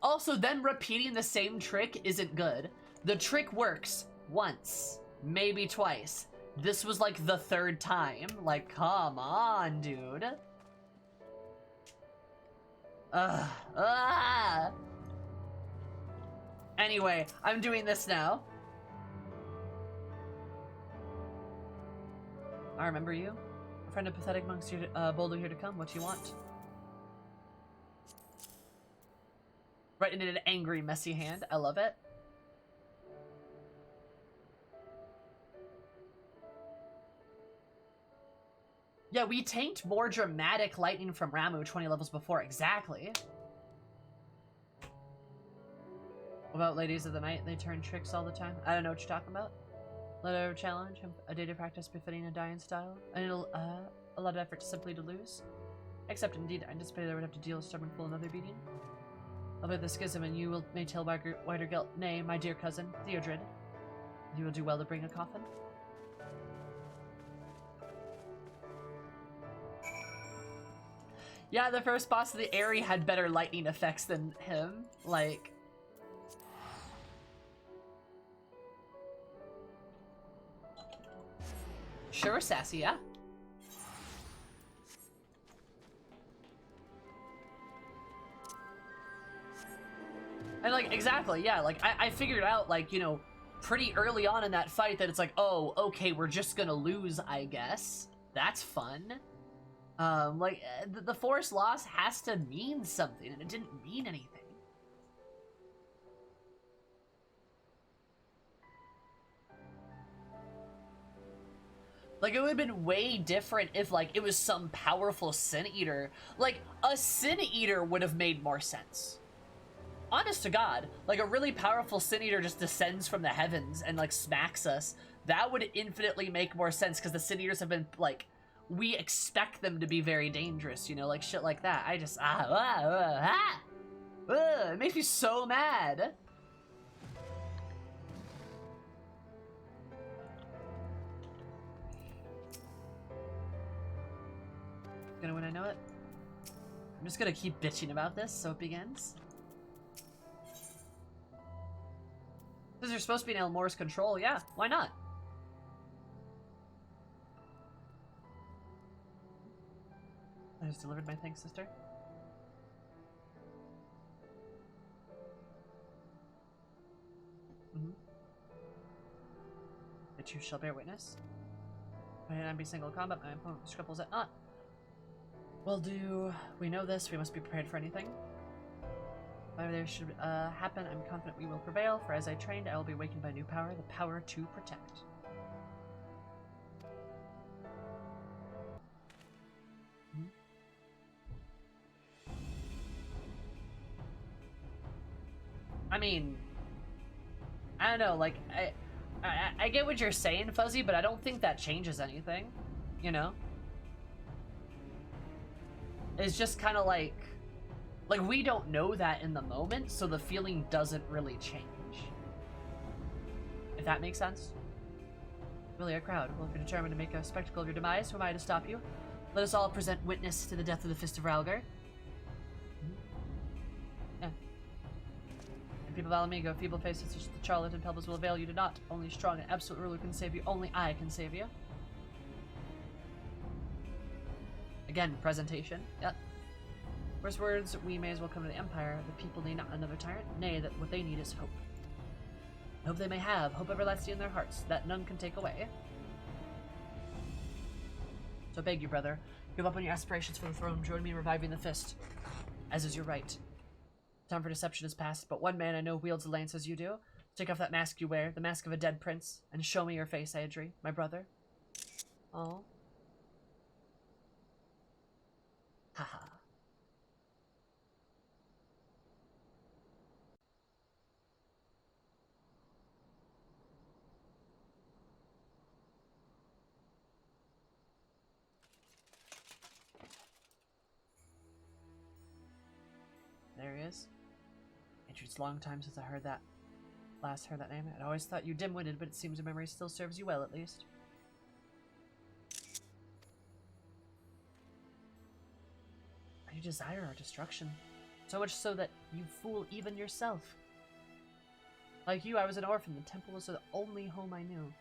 Also, then repeating the same trick isn't good. The trick works once, maybe twice. This was like the third time. Like, come on, dude. Anyway, I'm doing this now. I remember you. A friend of pathetic monks here to, boulder here to come. What do you want? Writing in an angry, messy hand. I love it. Yeah, we tanked more dramatic lightning from Ramuh 20 levels before. Exactly. What about ladies of the night? They turn tricks all the time. I don't know what you're talking about. Let her challenge, a day to practice befitting a dying style, and a lot of effort simply to lose. Except indeed, I anticipated I would have to deal with stubborn fool another beating. I'll bet the schism, and you may tell wider guilt. Nay, my dear cousin, Theodred, you will do well to bring a coffin. Yeah, the first boss of the area had better lightning effects than him. Like... Sure, Sassy, yeah. And, like, exactly, yeah, like, I figured out, like, you know, pretty early on in that fight that it's like, oh, okay, we're just gonna lose, I guess. That's fun. Like, the forced loss has to mean something, and it didn't mean anything. Like, it would have been way different if, like, it was some powerful Sin Eater. Like, a Sin Eater would have made more sense. Honest to God, like, a really powerful Sin Eater just descends from the heavens and, like, smacks us. That would infinitely make more sense, because the Sin Eaters have been, like, we expect them to be very dangerous, you know, like, shit like that. I just, it makes me so mad. Gonna win, I know it. I'm just gonna keep bitching about this, so it begins. Because they're supposed to be in Elmore's control, yeah, why not? I just delivered my thanks, sister. The truth shall bear witness. May not be single combat, my opponent scruples at not. Well, do we know this? We must be prepared for anything. Whatever there should happen, I'm confident we will prevail, for as I trained, I will be awakened by new power, the power to protect. I mean, I don't know, like, I get what you're saying, Fuzzy, but I don't think that changes anything, you know? It's just kind of like, Like, we don't know that in the moment, so the feeling doesn't really change. If that makes sense. Really, a crowd. Well, if you're determined to make a spectacle of your demise, who am I to stop you? Let us all present witness to the death of the Fist of Ralgar. Yeah. And people of Alamigo, feeble faces such as the charlatan pelvis will avail you to naught. Only strong and absolute ruler can save you. Only I can save you. Again, presentation. Yep. Worst words, we may as well come to the Empire. The people need not another tyrant. Nay, that what they need is hope. Hope they may have, hope everlasting in their hearts, that none can take away. So I beg you, brother, give up on your aspirations for the throne, join me in reviving the Fist, as is your right. Time for deception is past, but one man I know wields a lance as you do. Take off that mask you wear, the mask of a dead prince, and show me your face, Aedri, my brother. Oh. Haha. There he is. It's a long time since I last heard that name. I'd always thought you dim-witted, but it seems your memory still serves you well, at least. You desire our destruction. So much so that you fool even yourself. Like you, I was an orphan. The temple was the only home I knew.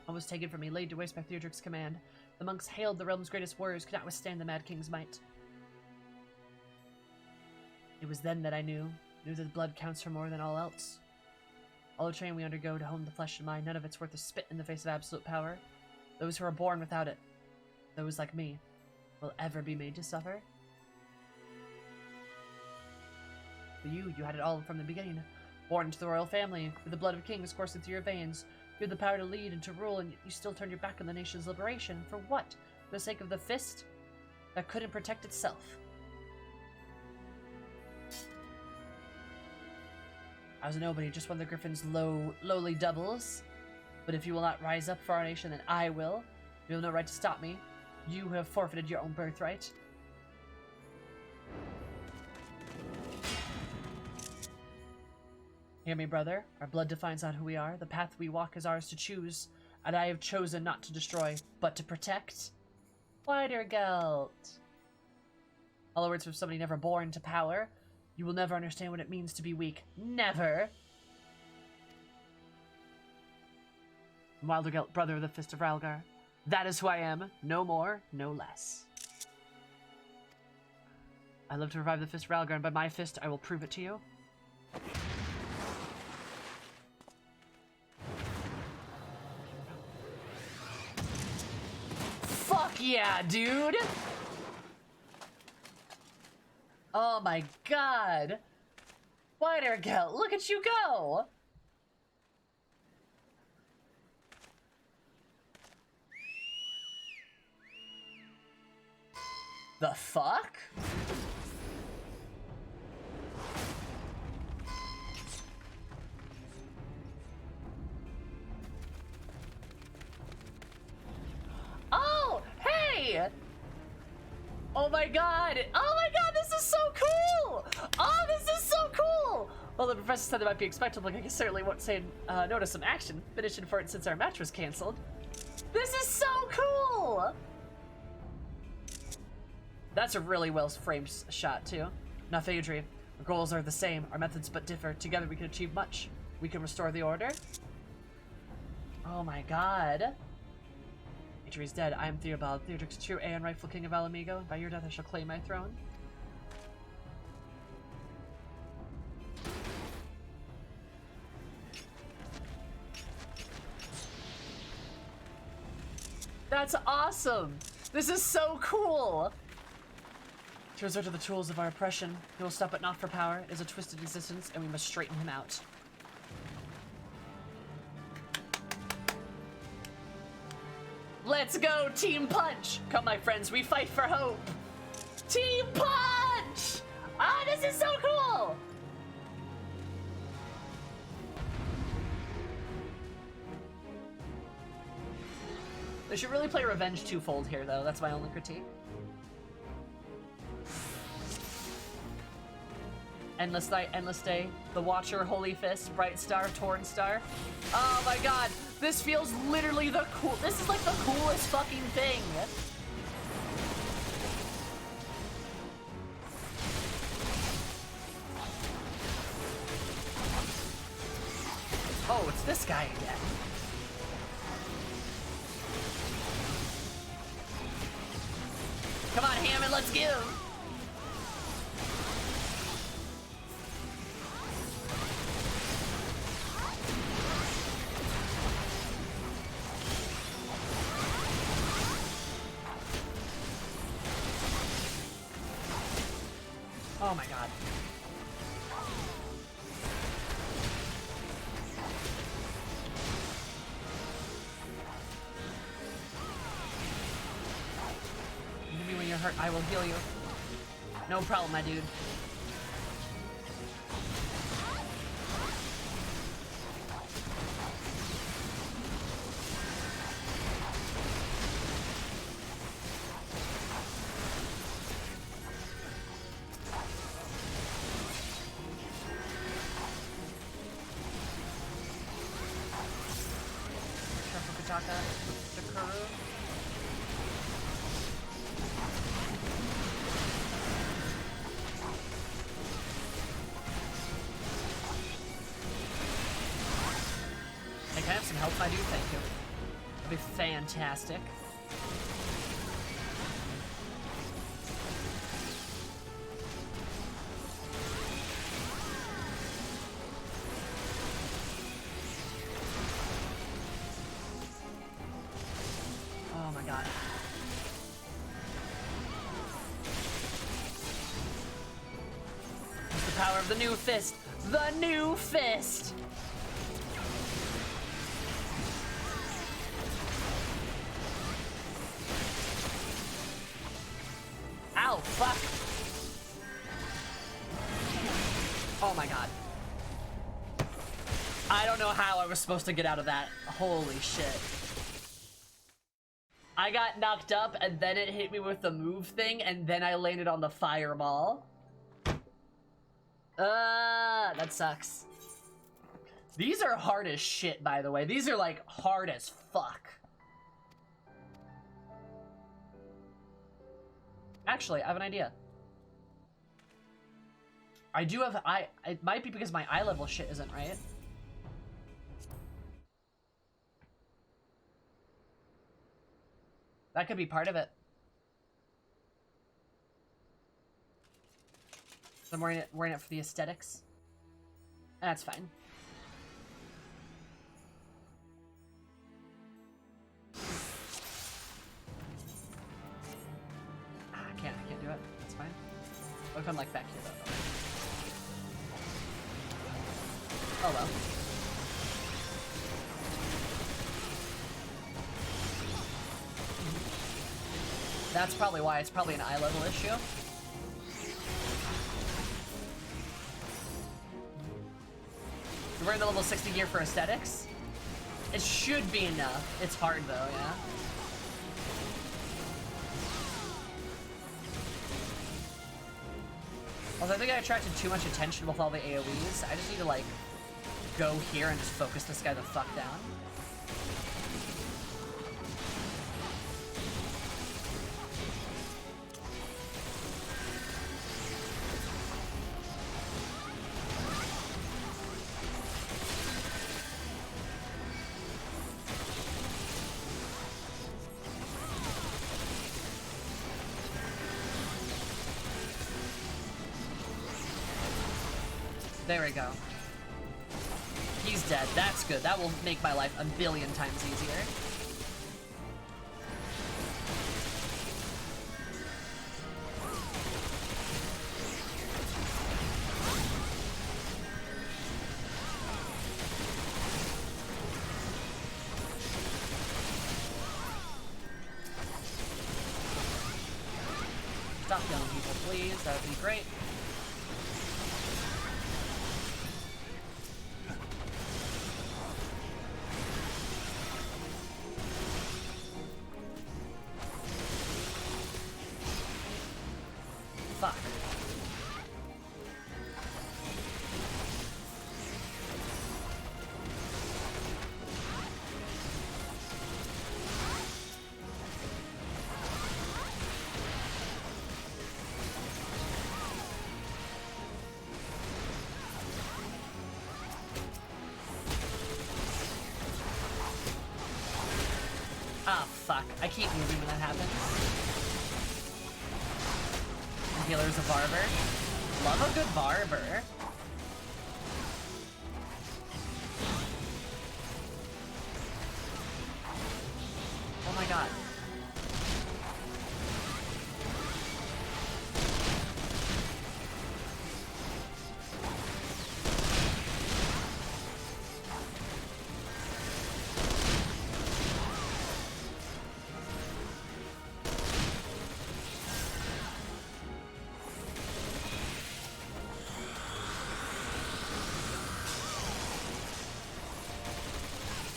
All was taken from me, laid to waste by Theodric's command. The monks hailed the realm's greatest warriors, could not withstand the Mad King's might. It was then that I knew that blood counts for more than all else. All the training we undergo to hone the flesh and mind, none of it's worth a spit in the face of absolute power. Those who are born without it, those like me, will ever be made to suffer. But you had it all from the beginning. Born into the royal family, with the blood of kings coursing through your veins. You had the power to lead and to rule, and you still turned your back on the nation's liberation. For what? For the sake of the Fist that couldn't protect itself. I was a nobody, just one of the Griffin's lowly doubles. But if you will not rise up for our nation, then I will. You have no right to stop me. You have forfeited your own birthright. Hear me, brother. Our blood defines not who we are. The path we walk is ours to choose. And I have chosen not to destroy, but to protect. Wider Gelt. All the words from somebody never born to power. You will never understand what it means to be weak. Never. Wilder Gelt, brother of the Fist of Ralgar. That is who I am. No more, no less. I live to revive the Fist of Ralgar, and by my fist, I will prove it to you. Fuck yeah, dude! Oh my god! Wider Gelt, look at you go! The fuck? Oh, hey! Oh my god! Oh my god, this is so cool! Oh, this is so cool! Well, the professor said there might be expected, like I certainly won't say no to some action. Finishing for it since our match was cancelled. This is so cool! That's a really well-framed shot, too. Now, Aedri, our goals are the same, our methods but differ. Together we can achieve much. We can restore the order. Oh my god. Aedri is dead. I am Theobald, Theodric's true heir and rightful king of Alamigo. By your death I shall claim my throne. That's awesome! This is so cool! To resort to the tools of our oppression, he will stop it not for power. It is a twisted existence, and we must straighten him out. Let's go, Team Punch! Come, my friends, we fight for hope! Team Punch! Ah, this is so cool! They should really play Revenge twofold here, though. That's my only critique. Endless night, endless day. The Watcher, Holy Fist, Bright Star, Torn Star. Oh my god, this feels literally the cool. This is like the coolest fucking thing. Oh, it's this guy again. Come on, Hammond, let's give. Oh my god. Hit me when you're hurt, I will heal you. No problem, my dude. Can I have some help, my dude? Thank you. That'd be fantastic. Oh my god. It's the power of the new fist. The new fist! Ow, fuck! Oh my god. I don't know how I was supposed to get out of that. Holy shit. I got knocked up and then it hit me with the move thing and then I landed on the fireball. That sucks. These are hard as shit, by the way. These are like hard as fuck. Actually, I have an idea. I do have it might be because my eye level shit isn't right. That could be part of it. I'm wearing it for the aesthetics. That's fine. I can't do it. That's fine. What if I'm like back here though? Oh well. That's probably why. It's probably an eye level issue. You're wearing the level 60 gear for aesthetics? It should be enough. It's hard though, yeah. Also, I think I attracted too much attention with all the AoEs. I just need to like go here and just focus this guy the fuck down. There we go. He's dead. That's good. That will make my life a billion times easier. Stop killing people, please. That would be great. keep moving when that happens. The healer's a barber. Love a good barber. Oh my god.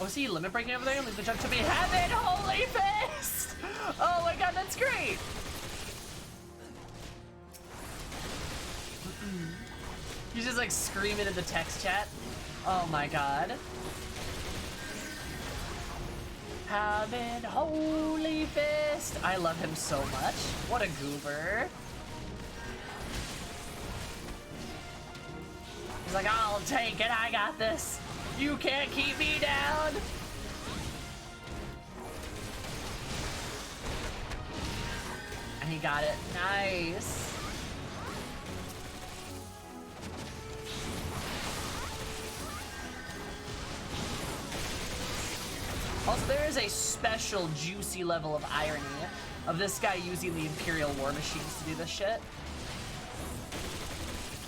Oh, is he limit breaking over there? Leave the jump to me. Heaven, holy fist! Oh my god, that's great! He's just like screaming in the text chat. Oh my god. Heaven, holy fist! I love him so much. What a goober. He's like, I'll take it, I got this. You can't keep me down! And he got it. Nice. Also, there is a special juicy level of irony of this guy using the Imperial War Machines to do this shit.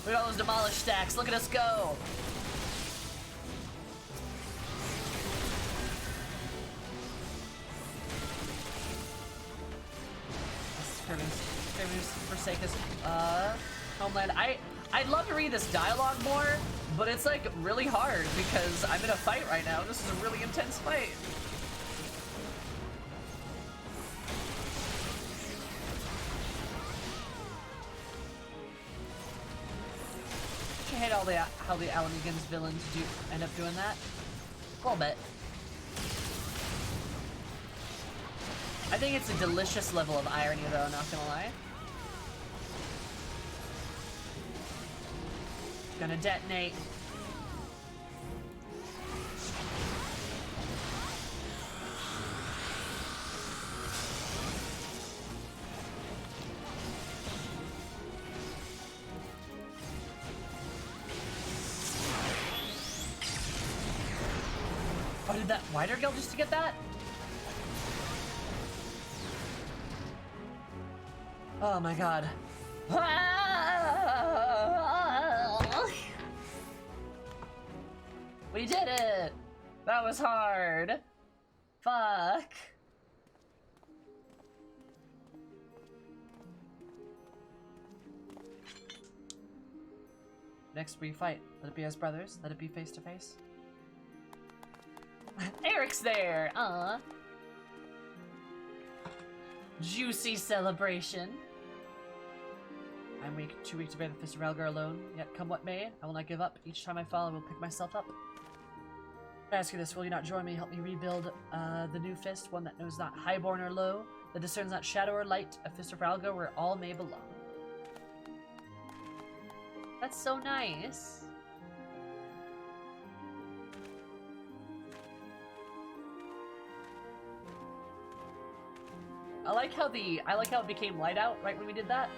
Look at all those demolished stacks. Look at us go. Forsakus, Homeland. I'd love to read this dialogue more, but it's like really hard because I'm in a fight right now. This is a really intense fight. I hate all the how the Alamegans villains do end up doing that. A little bit. I think it's a delicious level of irony, though, not gonna lie. Gonna detonate. Oh, did that Wider Guild just to get that? Oh my god. We did it! That was hard. Fuck. Next we fight. Let it be as brothers. Let it be face to face. Eric's there! Juicy celebration. I'm too weak to bear the Fist of Ralgar alone, yet come what may, I will not give up. Each time I fall, I will pick myself up. I ask you this, will you not join me? Help me rebuild the new fist, one that knows not highborn or low, that discerns not shadow or light, a Fist of Ralgar where all may belong. That's so nice. I like how it became light out right when we did that.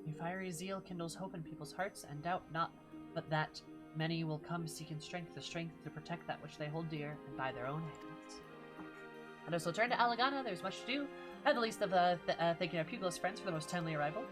Your fiery zeal kindles hope in people's hearts, and doubt not but that many will come seeking the strength to protect that which they hold dear, and by their own hands. And as we'll turn to Alagana, there's much to do, at the least of thanking our pugilist friends for the most timely arrival.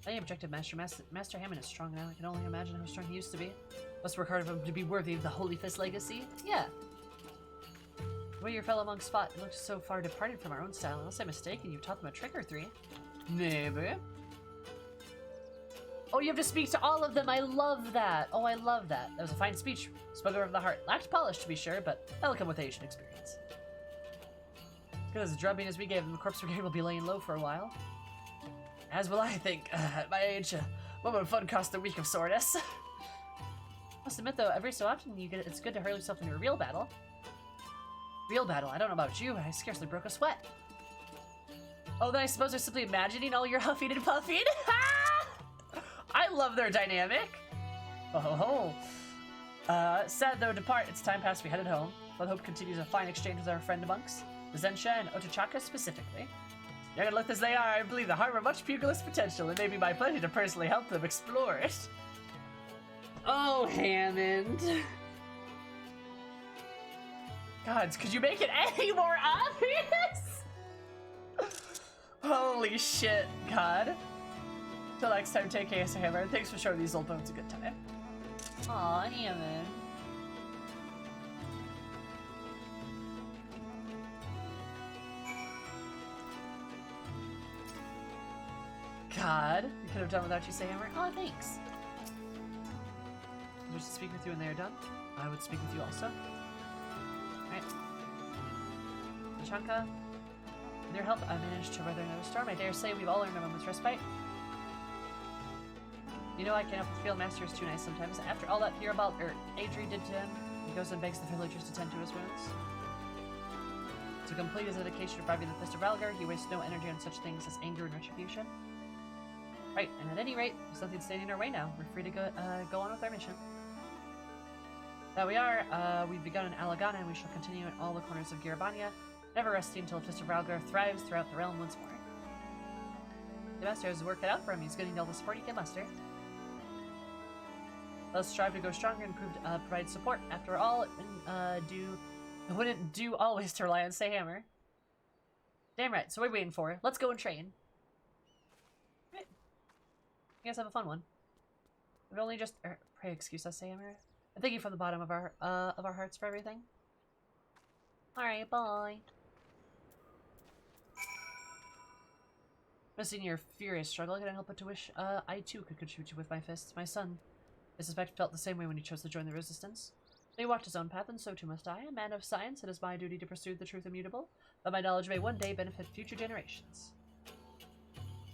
Any objective Master Hammond is strong now. I can only imagine how strong he used to be. Must work hard for him to be worthy of the Holy Fist legacy. Yeah. The way your fellow monks fought looked so far departed from our own style. Unless I'm mistaken, you've taught them a trick or three. Maybe. Oh, you have to speak to all of them. I love that. Oh, I love that. That was a fine speech. Spoken from the heart. Lacked polish, to be sure, but that'll come with age and experience. Because as drubbing as we gave them, the corpse brigade will be laying low for a while. As will I think. At my age, what would fun cost a week of soreness? Must admit though, every so often it's good to hurl yourself into a real battle. Real battle? I don't know about you, but I scarcely broke a sweat. Oh, then I suppose they're simply imagining all your huffing and puffing? I love their dynamic. Oh ho ho. Sad though, depart. It's time past we headed home. But hope continues a fine exchange with our friend monks, the Zensha and Otachaka specifically. Young and lithe as they are, I believe they harbor much pugilist potential. It may be my pleasure to personally help them explore it. Oh, Hammond. Gods, could you make it any more obvious? Holy shit, God. Till next time, take care, Hammer. Thanks for showing these old bones a good time. Aw, Hammond. God, we could have done without you, Hammer. Oh, thanks. I wish to speak with you when they are done. I would speak with you also. Alright. Tachanka, with your help, I managed to weather another storm. I dare say we've all earned a moment's respite. You know, I can't help but feel Master is too nice sometimes. After all that Adri did to him, he goes and begs the villagers to tend to his wounds. To complete his dedication to bribing the Fist of Ralgar, he wastes no energy on such things as anger and retribution. Right, and at any rate, there's nothing standing in our way now. We're free to go on with our mission. That we are, we've begun in Alagana, and we shall continue in all the corners of Girabania, never resting until the Fist of Ralgar thrives throughout the realm once more. The Master has his work cut out for him. He's getting all the support he can muster. Let's strive to go stronger and provide support. After all, it wouldn't do always to rely on Hammer. Damn right, so what are we waiting for? Let's go and train. Right. You guys have a fun one. We've only just pray excuse us, Hammer. And thank you from the bottom of our hearts for everything. Alright, bye. Missing your furious struggle, I couldn't help but to wish I too could contribute with my fists. My son, I suspect, felt the same way when he chose to join the resistance. He walked his own path, and so too must I. A man of science, it is my duty to pursue the truth immutable, that my knowledge may one day benefit future generations.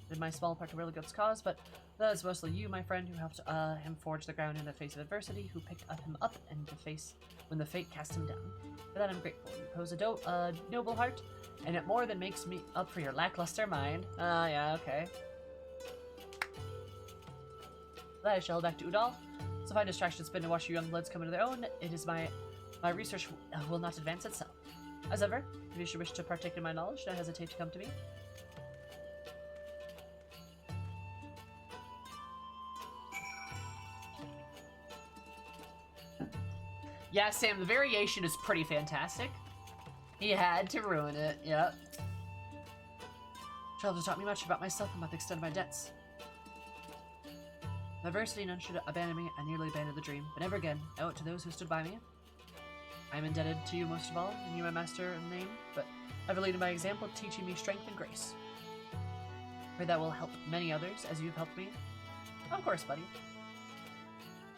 Did my small part to really Goat's cause, but that is mostly you, my friend, who helped him forge the ground in the face of adversity, who picked him up and the face when the fate cast him down. For that I'm grateful. You pose a noble heart, and it more than makes me up for your lackluster mind. Yeah, okay. That I shall head back to Udal. So fine distraction it's been to watch your young bloods come into their own. It is my research will not advance itself. As ever, if you should wish to partake in my knowledge, don't hesitate to come to me. Yeah, Sam, the variation is pretty fantastic. He had to ruin it, yep. Child has taught me much about myself and about the extent of my debts. Adversity, none should abandon me. I nearly abandoned the dream, but never again. I owe it to those who stood by me. I am indebted to you most of all, and you my master in name, but ever leading by example, teaching me strength and grace. Pray that will help many others, as you've helped me. Of course, buddy.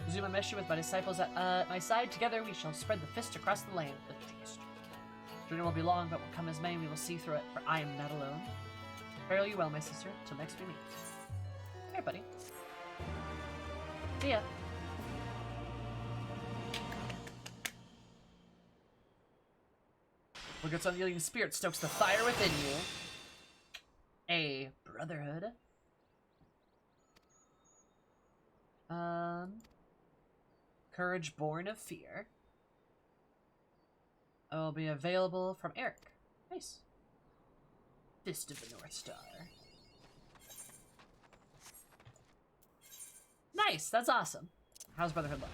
Resume my mission with my disciples at my side. Together we shall spread the fist across the land. The journey won't be long, but will come as many we will see through it, for I am not alone. Farewell you well, my sister, till next we meet. Hey, buddy. See ya. What gets on the yielding spirit stokes the fire within you. A brotherhood. Courage born of fear. Will be available from Eric. Nice. Fist of the North Star. Nice, that's awesome. How's Brotherhood look?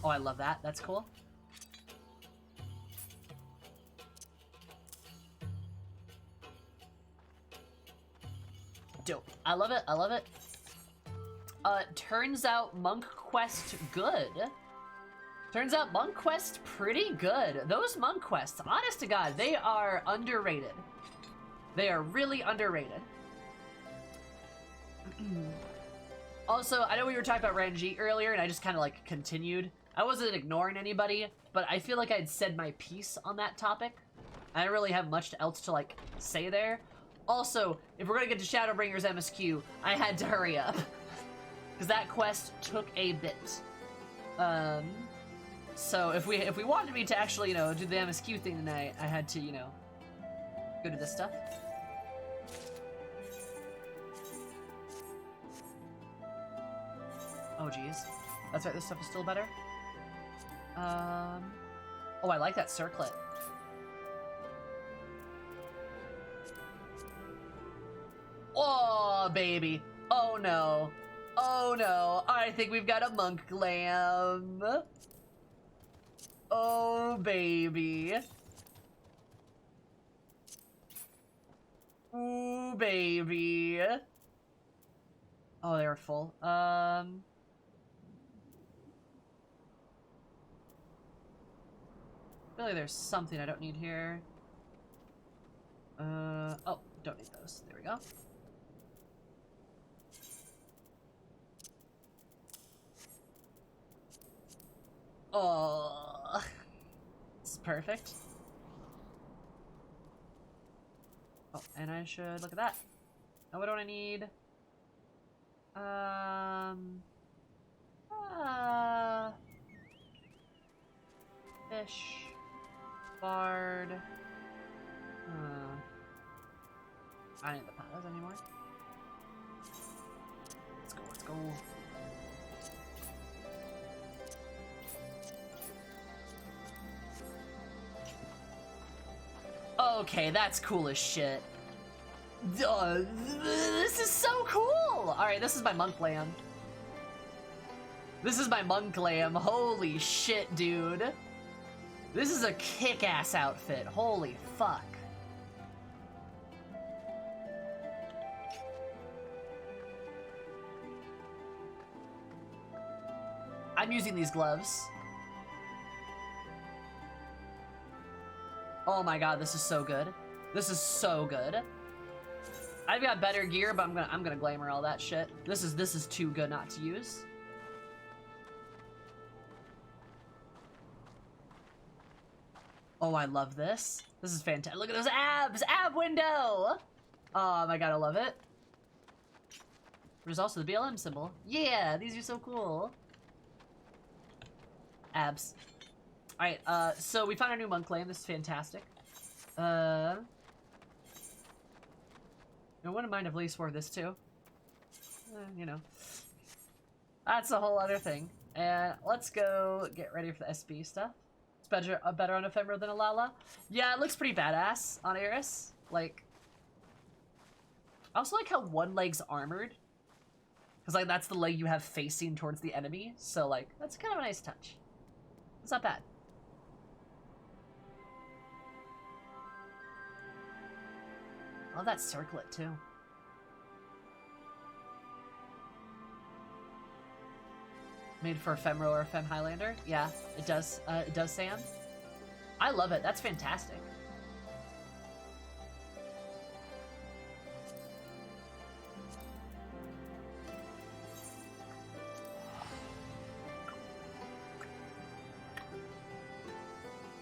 Oh, I love that. That's cool. Dope. I love it. I love it. Turns out Monk Quest good. Turns out Monk Quest pretty good. Those Monk Quests, honest to God, they are underrated. They are really underrated. Also, I know we were talking about Ranji earlier, and I just kind of like continued. I wasn't ignoring anybody, but I feel like I'd said my piece on that topic. I don't really have much else to, like, say there. Also, if we're gonna get to Shadowbringers MSQ, I had to hurry up. Because that quest took a bit. So if we wanted me to actually, you know, do the MSQ thing tonight, I had to, you know, go to this stuff. Oh, geez. That's right, this stuff is still better. Oh, I like that circlet. Oh, baby. Oh, no. Oh, no. I think we've got a monk glam. Oh, baby. Ooh, baby. Oh, they were full. Really, there's something I don't need here. Oh, don't need those. There we go. Oh, this is perfect. Oh, and I should look at that. Now, what do I need? Fish. Bard. I don't need the pathos anymore. Let's go, let's go. Okay, that's cool as shit. This is so cool! Alright, this is my monk glam. This is my monk glam. Holy shit, dude. This is a kick-ass outfit. Holy fuck. I'm using these gloves. Oh my god, this is so good. This is so good. I've got better gear, but I'm gonna glamour all that shit. This is too good not to use. Oh, I love this. This is fantastic. Look at those abs! Ab window! Oh my god, I love it. There's also the BLM symbol. Yeah, these are so cool. Abs. Alright, so we found a new monk glam. This is fantastic. I wouldn't mind if Lise wore this too. You know. That's a whole other thing. And let's go get ready for the SB stuff. It's better on Ephemera than a Lala. Yeah, it looks pretty badass on Eris. Like, I also like how one leg's armored. Because, like, that's the leg you have facing towards the enemy. So, like, that's kind of a nice touch. It's not bad. I love that circlet, too. Made for Ephemeral or Femme Highlander? Yeah, it does, Sam. I love it. That's fantastic.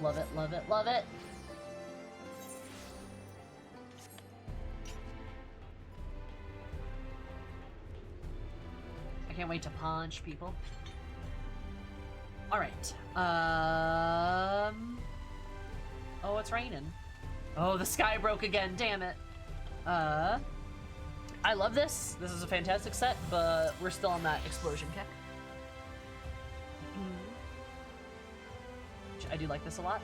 Love it, love it, love it. I can't wait to punch people. Alright. Oh, it's raining. Oh, the sky broke again, damn it. I love this. This is a fantastic set, but we're still on that explosion kick. I do like this a lot.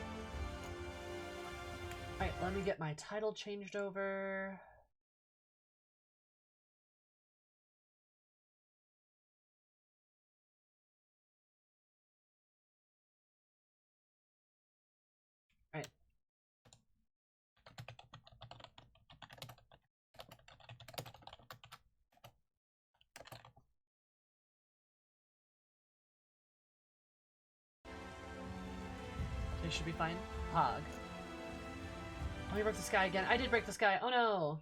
Alright, let me get my title changed over. Alright. They should be fine. Hog. Oh, you broke the sky again. I did break the sky. Oh no.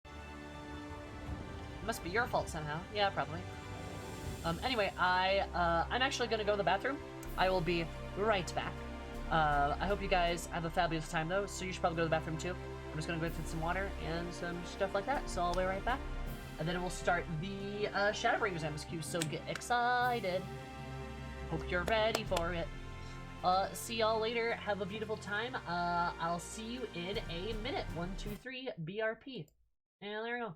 It must be your fault somehow. Yeah, probably. Anyway, I'm actually gonna go to the bathroom. I will be right back. I hope you guys have a fabulous time, though, so you should probably go to the bathroom, too. I'm just gonna go get some water and some stuff like that, so I'll be right back. And then we'll start the Shadowbringers MSQ, so get excited. Hope you're ready for it. See y'all later. Have a beautiful time. I'll see you in a minute. 1, 2, 3, BRP. And there we go.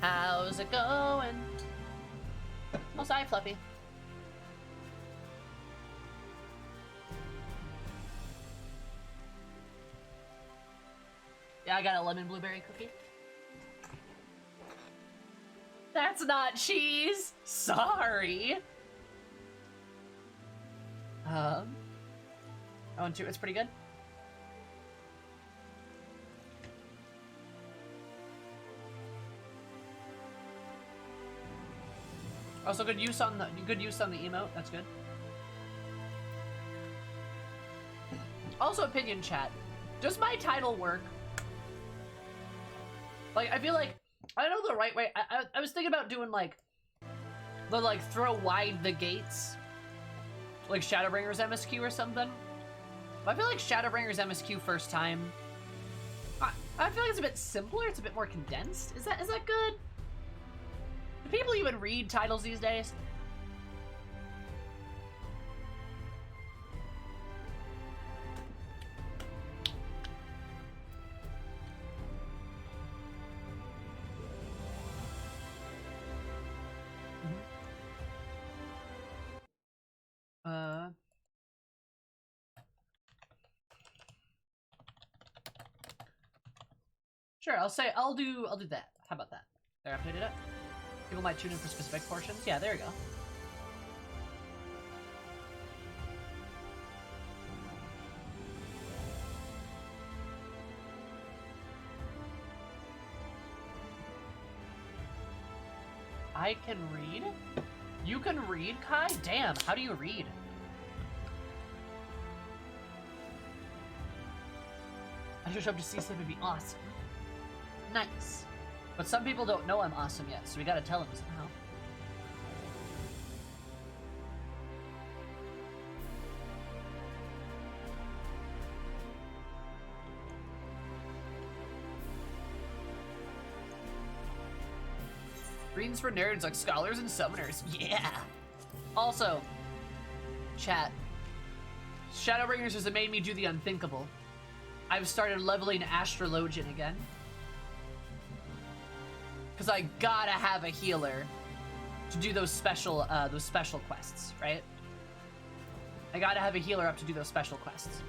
How's it going? Oh, sorry, Fluffy. Yeah, I got a lemon blueberry cookie. That's not cheese! Sorry! Oh, and two, it's pretty good. Also, good use on the emote. That's good. Also, opinion chat. Does my title work? Like, I feel like I know the right way. I was thinking about doing like the like throw wide the gates, like Shadowbringers MSQ or something. But I feel like Shadowbringers MSQ first time. I feel like it's a bit simpler. It's a bit more condensed. Is that good? Do people even read titles these days? Sure, I'll do that. How about that? There, I updated it. People might tune in for specific portions. Yeah, there you go. I can read? You can read, Kai? Damn, how do you read? I just hope to see Sim and be awesome. Nice. But some people don't know I'm awesome yet, so we gotta tell them somehow. Readings for nerds like scholars and summoners. Yeah! Also, chat. Shadowbringers has made me do the unthinkable. I've started leveling Astrologian again. Because I gotta have a healer to do those special quests, right? I gotta have a healer up to do those special quests.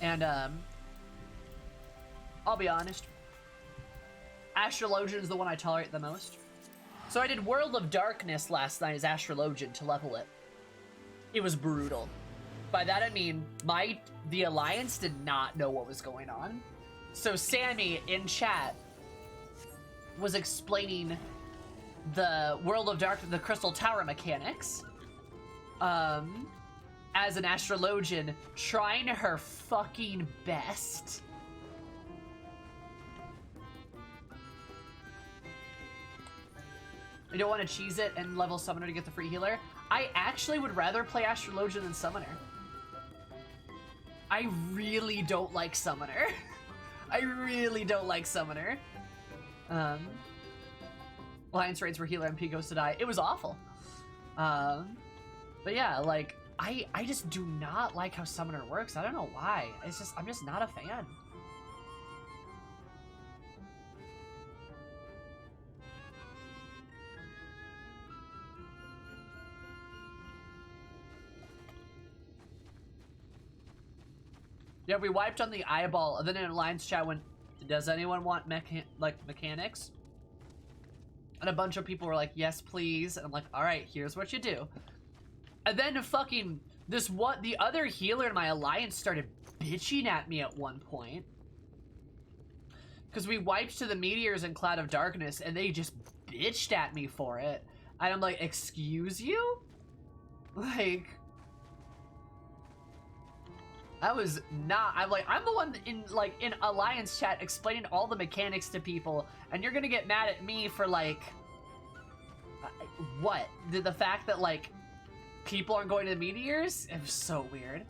And, I'll be honest. Astrologian is the one I tolerate the most. So I did World of Darkness last night as Astrologian to level it. It was brutal. By that I mean, the Alliance did not know what was going on. So Sammy, in chat, was explaining the World of Darkness, the Crystal Tower mechanics, as an Astrologian, trying her fucking best. You don't want to cheese it and level Summoner to get the free healer? I actually would rather play Astrologian than Summoner. I really don't like Summoner. I really don't like Summoner. Alliance raids where healer MP goes to die. It was awful. But yeah, like, I just do not like how Summoner works. I don't know why. I'm just not a fan. Yeah, we wiped on the eyeball, and then in Alliance chat went, does anyone want mechanics? And a bunch of people were like, yes, please. And I'm like, all right, here's what you do. And then fucking the other healer in my Alliance started bitching at me at one point. Because we wiped to the meteors in Cloud of Darkness, and they just bitched at me for it. And I'm like, excuse you? Like... I'm the one in Alliance chat explaining all the mechanics to people, and you're gonna get mad at me for, like, what? The fact that, like, people aren't going to the meteors? It was so weird.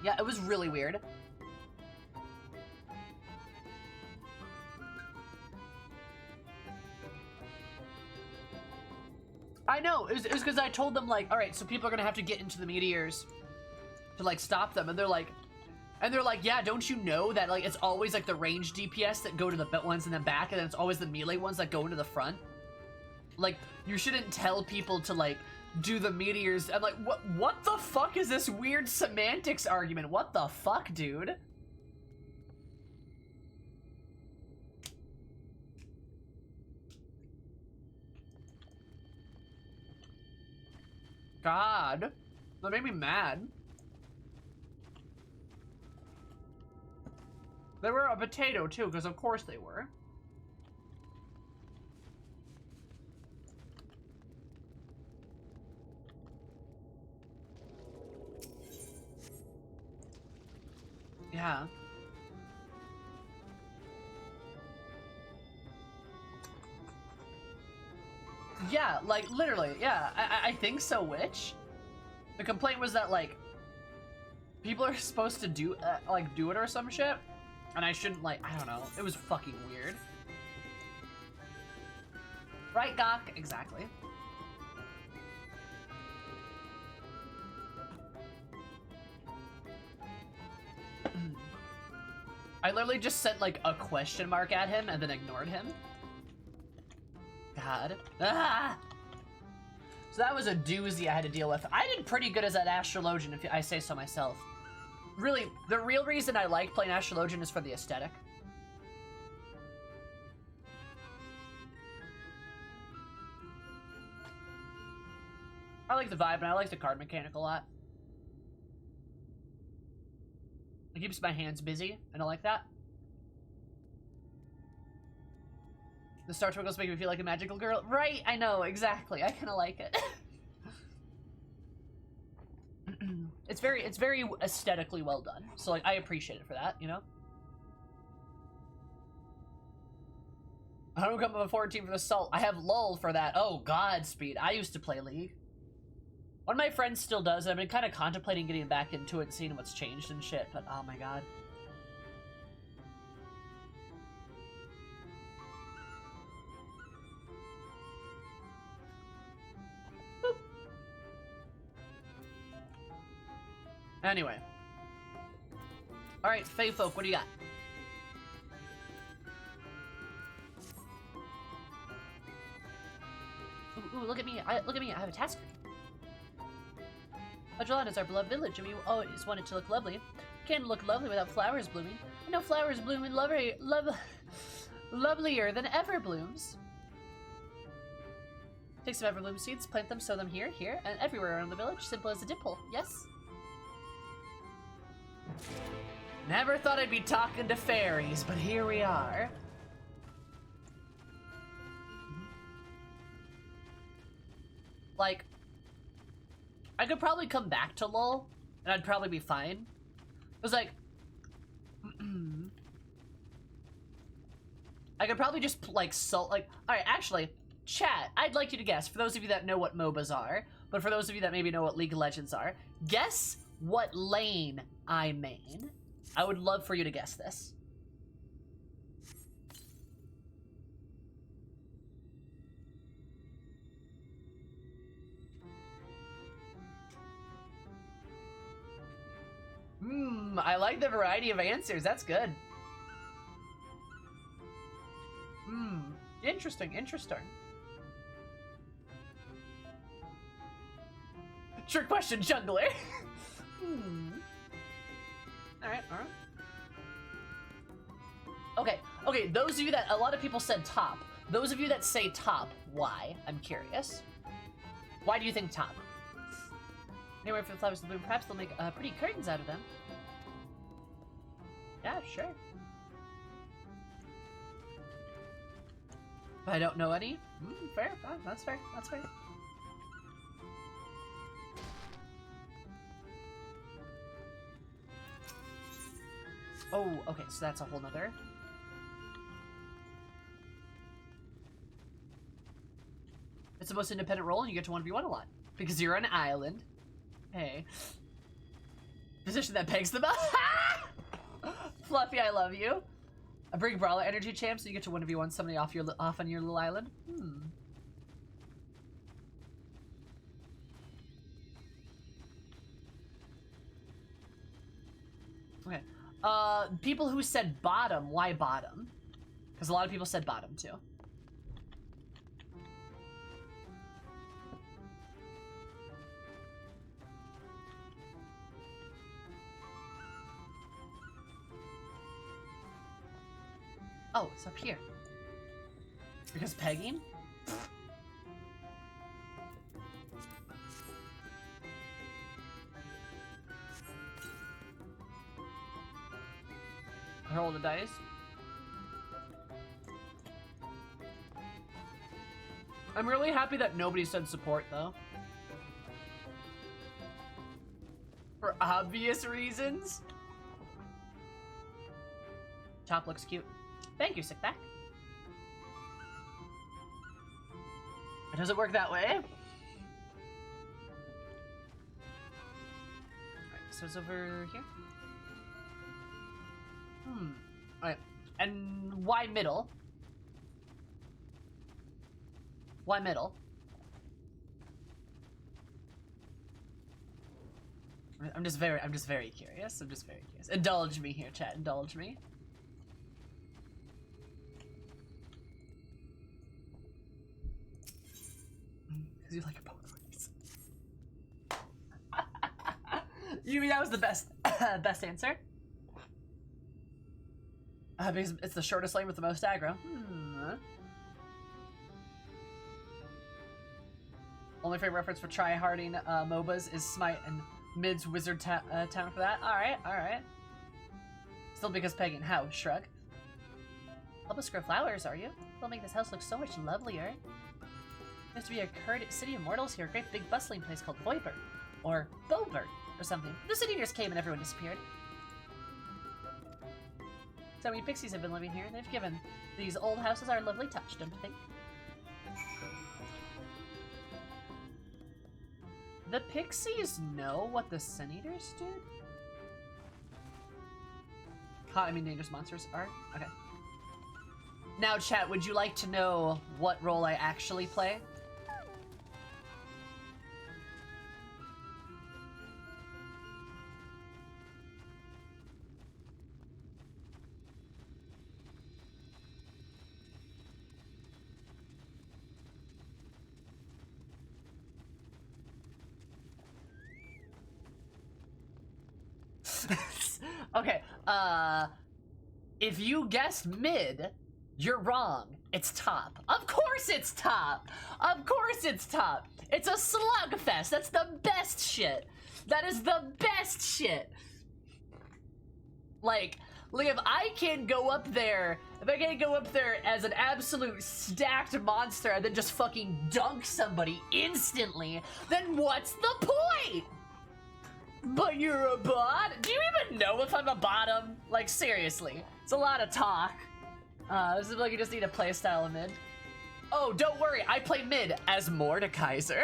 Yeah, it was really weird. I know, it was because I told them, like, alright, so people are gonna have to get into the meteors to, like, stop them, and they're like, yeah, don't you know that, like, it's always, like, the range DPS that go to the ones in the back, and then it's always the melee ones that go into the front? Like, you shouldn't tell people to, like, do the meteors. I'm like, what the fuck is this weird semantics argument? What the fuck, dude? God, that made me mad. They were a potato too, because of course they were. Yeah. Yeah, like, literally, yeah. I think so, Witch. The complaint was that, like, people are supposed to do, like, do it or some shit, and I shouldn't, like, I don't know. It was fucking weird. Right, Gok? Exactly. I literally just sent, like, a question mark at him and then ignored him. God. Ah! So that was a doozy I had to deal with. I did pretty good as an astrologian, if I say so myself. Really, the real reason I like playing astrologian is for the aesthetic. I like the vibe, and I like the card mechanic a lot. It keeps my hands busy, and I like that. The star twinkles make me feel like a magical girl. Right, I know, exactly. I kind of like it. It's very aesthetically well done. So, like, I appreciate it for that, you know? I don't come up with 14 for the Assault. I have LOL for that. Oh, Godspeed. I used to play League. One of my friends still does, and I've been kind of contemplating getting back into it and seeing what's changed and shit, but oh my god. Anyway. Alright, Fae Folk, what do you got? Ooh, look at me. Look at me, I have a task for you. Adralan is our beloved village, and we always want it to look lovely. Can't look lovely without flowers blooming. And no flowers blooming lovelier than ever blooms. Take some everbloom seeds, plant them, sow them here, and everywhere around the village. Simple as a dip hole. Yes? Never thought I'd be talking to fairies, but here we are. Like, I could probably come back to LOL, and I'd probably be fine. It was like, I could probably just, like, alright, actually, chat, I'd like you to guess, for those of you that know what MOBAs are, but for those of you that maybe know what League of Legends are, guess what lane I main. I would love for you to guess this. I like the variety of answers. That's good. Interesting, interesting. Trick question, jungler. Alright, alright. Okay, those of you that, a lot of people said top. Those of you that say top, why? I'm curious. Why do you think top? Anywhere for the flowers to bloom, perhaps they'll make pretty curtains out of them. Yeah, sure. But I don't know any? Fair, fine, that's fair, that's fair. Oh, okay, so that's a whole nother. It's the most independent role and you get to 1v1 a lot. Because you're an island. Hey. Position that pegs them up. Fluffy, I love you. A bring brawler energy champ so you get to 1v1 somebody off on your little island. Okay. People who said bottom, why bottom? Because a lot of people said bottom too. Oh, it's up here. Because pegging? Roll the dice. I'm really happy that nobody said support, though. For obvious reasons. Top looks cute. Thank you, Sickback. It doesn't work that way. Alright, so it's over here. Alright. And why middle? Why middle? I'm just very curious. Indulge me here, chat. Indulge me. Because you like it both ways. You mean that was the best best answer? Because it's the shortest lane with the most aggro. Only favorite reference for try-harding MOBAs is Smite and Mid's Wizard Town for that. Alright. Still because pegging. How? Shrug. Help us grow flowers, are you? They'll make this house look so much lovelier. There used to be a city of mortals here, a great big bustling place called Boybert. Or Bobert, or something. The city just came and everyone disappeared. So many pixies have been living here. They've given these old houses our lovely touch, don't you think? The pixies know what the Sin Eaters did? I mean dangerous monsters are? Okay. Now chat, would you like to know what role I actually play? Okay, if you guessed mid, you're wrong. It's top. Of course it's top! Of course it's top! It's a slugfest! That's the best shit! That is the best shit! Like, if I can't go up there, as an absolute stacked monster and then just fucking dunk somebody instantly, then what's the point? But you're a bot? Do you even know if I'm a bottom? Like, seriously. It's a lot of talk. This is like you just need a playstyle of mid. Oh, don't worry. I play mid as Mordekaiser.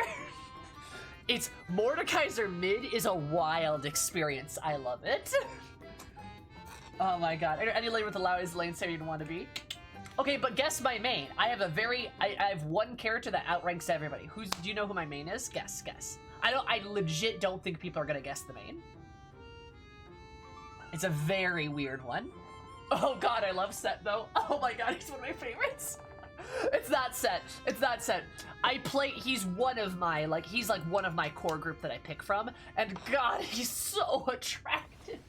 It's Mordekaiser mid is a wild experience. I love it. Oh my god. Any lane with the loudest lane so you'd want to be? Okay, but guess my main. I have one character that outranks everybody. Do you know who my main is? Guess. I legit don't think people are gonna guess the main. It's a very weird one. Oh god, I love Set though. Oh my god, he's one of my favorites. It's that Set. He's one of my, he's one of my core group that I pick from. And god, he's so attractive.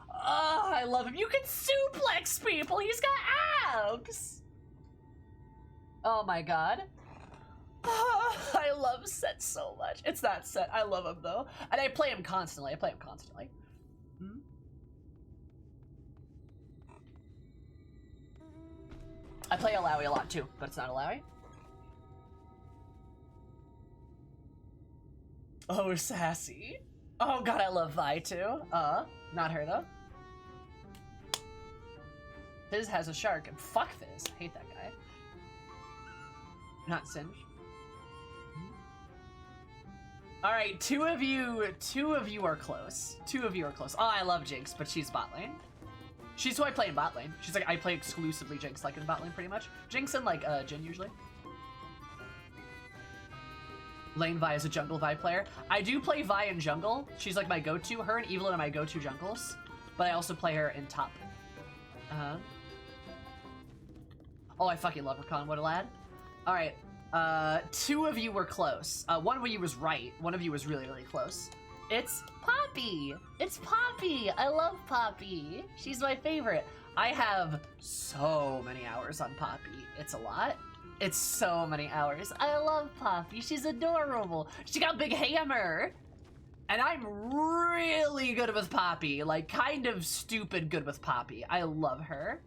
Oh, I love him. You can suplex people. He's got abs. Oh my god. I love Set so much. It's that Set. I love him though. And I play him constantly. I play Alawi a lot too, but it's not Alawi. Oh, sassy. Oh god, I love Vi too. Not her though. Fizz has a shark, and fuck Fizz. I hate that guy. Not Singe. Alright, two of you are close. Oh, I love Jinx, but she's bot lane. She's who I play in bot lane. She's like, I play exclusively Jinx, in bot lane pretty much. Jinx and Jhin usually. Lane Vi is a jungle Vi player. I do play Vi in jungle. She's like my go-to. Her and Evelyn are my go-to jungles. but I also play her in top. Oh, I fucking love Rakan, what a lad. Alright, 2 of you were close. One of you was right, one of you was really, really close. It's Poppy! It's Poppy! I love Poppy! She's my favorite. I have so many hours on Poppy. It's a lot. It's so many hours. I love Poppy. She's adorable. She got a big hammer. And I'm really good with Poppy. Like, kind of stupid good with Poppy. I love her.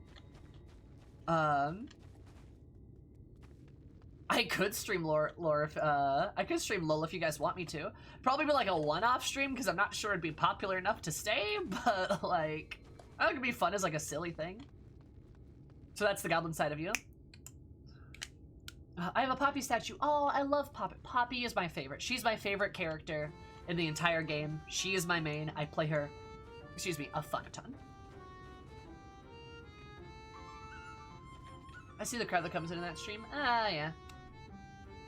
I could stream I could stream LOL if you guys want me to. Probably be like a one-off stream because I'm not sure it'd be popular enough to stay, but like, I think it'd be fun as like a silly thing. So that's the goblin side of you. I have a Poppy statue. Oh, I love Poppy. Poppy is my favorite. She's my favorite character in the entire game. She is my main. I play her, excuse me, a fuck ton. I see the crowd that comes into that stream. Yeah.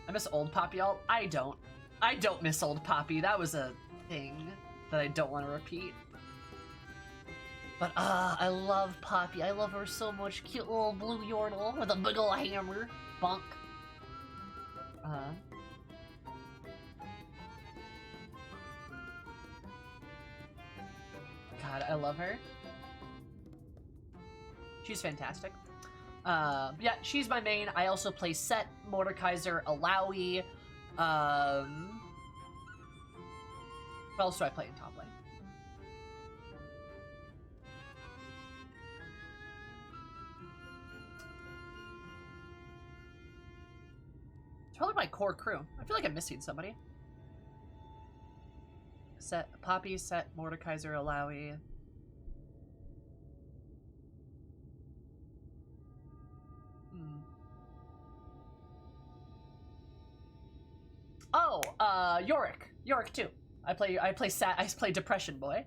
I miss old Poppy ult. I don't miss old Poppy. That was a thing that I don't want to repeat. But I love Poppy. I love her so much. Cute little blue yordle with a big ol' hammer. Bonk. God, I love her. She's fantastic. Yeah, she's my main. I also play Set, Mordekaiser, Alawi. What else do I play in top lane? It's probably my core crew. I feel like I'm missing somebody. Set, Poppy, Set, Mordekaiser, Alawi. Oh, Yorick. Yorick too. I play Depression Boy.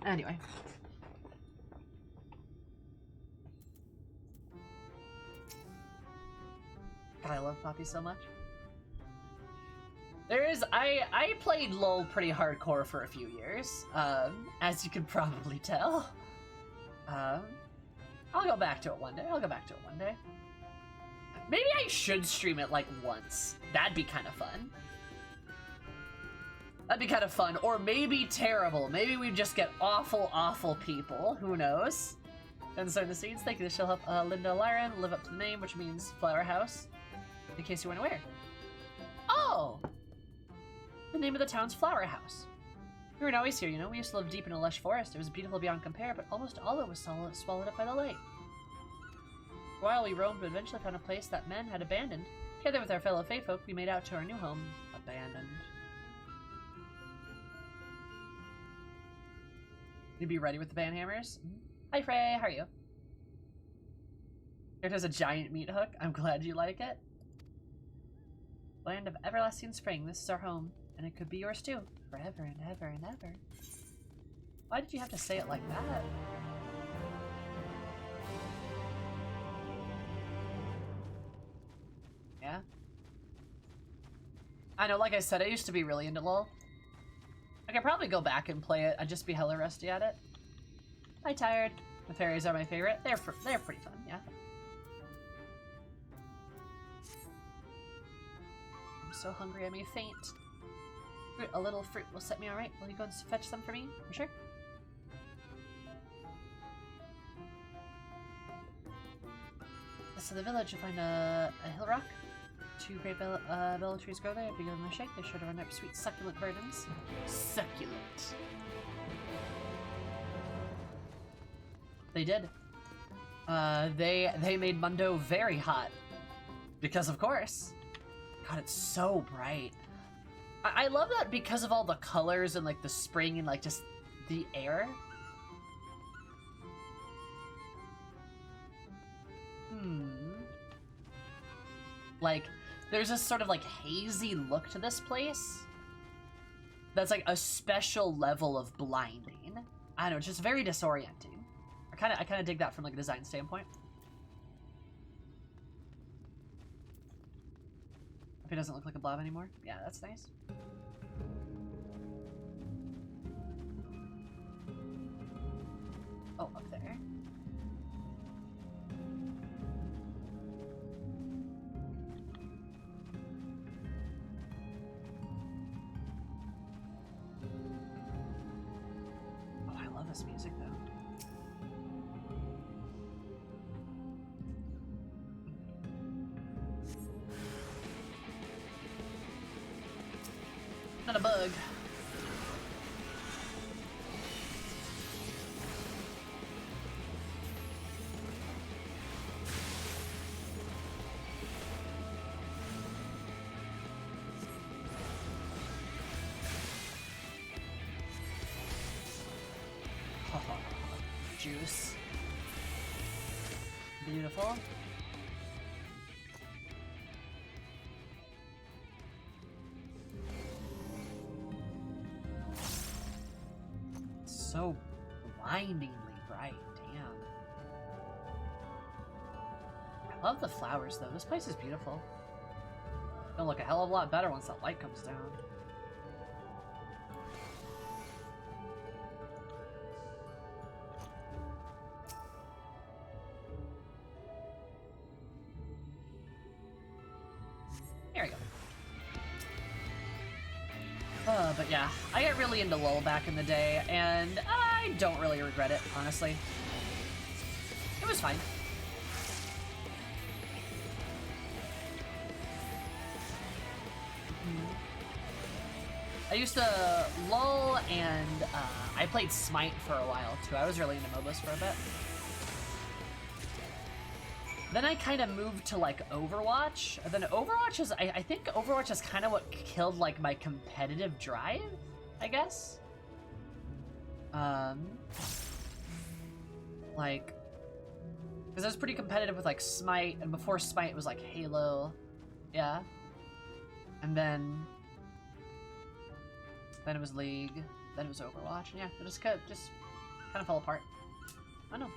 Anyway. God, I love Poppy so much. I played LoL pretty hardcore for a few years, as you can probably tell. I'll go back to it one day. Maybe I should stream it like once. That'd be kind of fun. Or maybe terrible. Maybe we just get awful, awful people. Who knows? And so the scenes, thank you. This shall help Linda Lyran live up to the name, which means Flower House. In case you weren't aware. Oh! The name of the town's Flower House. We weren't always here, you know. We used to live deep in a lush forest. It was beautiful beyond compare, but almost all of it was swallowed up by the lake. For a while we roamed, but eventually found a place that men had abandoned. Together with our fellow Fae folk, we made out to our new home. Abandoned. You be ready with the banhammers? Hi Frey, how are you? It has a giant meat hook. I'm glad you like it. Land of everlasting spring. This is our home, and it could be yours too, forever and ever and ever. Why did you have to say it like that? Yeah. I know, like I said, I used to be really into LoL. I could probably go back and play it. I'd just be hella rusty at it. Hi, Tired. The fairies are my favorite. They're pretty fun, yeah. I'm so hungry I may faint. A little fruit will set me alright. Will you go and fetch some for me? For sure. So the village, you'll find a hill rock. 2 great willow trees grow there. If you give them a shake, they're sure to run up sweet succulent burdens. Succulent. They did. They made Mundo very hot. Because of course. God, it's so bright. I love that because of all the colors and like the spring and like just the air. Like, there's this sort of like hazy look to this place. That's like a special level of blinding. I don't know, it's just very disorienting. I kind of dig that from like a design standpoint. If it doesn't look like a blob anymore, yeah, that's nice. Not a bug. Juice. Beautiful. So blindingly bright, damn. I love the flowers though. This place is beautiful. It'll look a hell of a lot better once that light comes down. There we go. But yeah, I got really into LoL back in the day, and I don't really regret it, honestly. It was fine. I used to LoL, and I played Smite for a while, too. I was really into MOBAs for a bit. Then I kind of moved to, like, Overwatch. And then Overwatch is, I think Overwatch is kind of what killed, like, my competitive drive, I guess. Like, because I was pretty competitive with, like, Smite, and before Smite it was, like, Halo. Yeah. And then it was League, then it was Overwatch, and yeah, it just kind of fell apart. I don't know.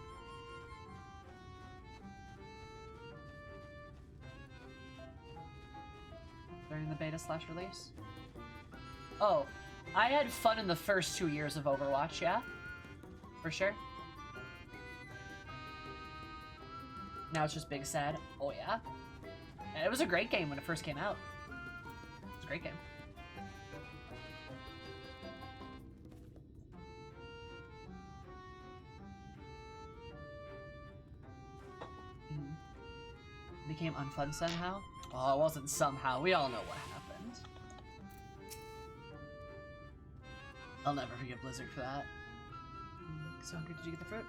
During the beta/release? Oh, I had fun in the first 2 years of Overwatch, yeah? For sure. Now it's just big sad. Oh yeah? And it was a great game when it first came out. It was a great game. Became unfun somehow? Oh, it wasn't somehow. We all know what happened. I'll never forgive Blizzard for that. So hungry, did you get the fruit?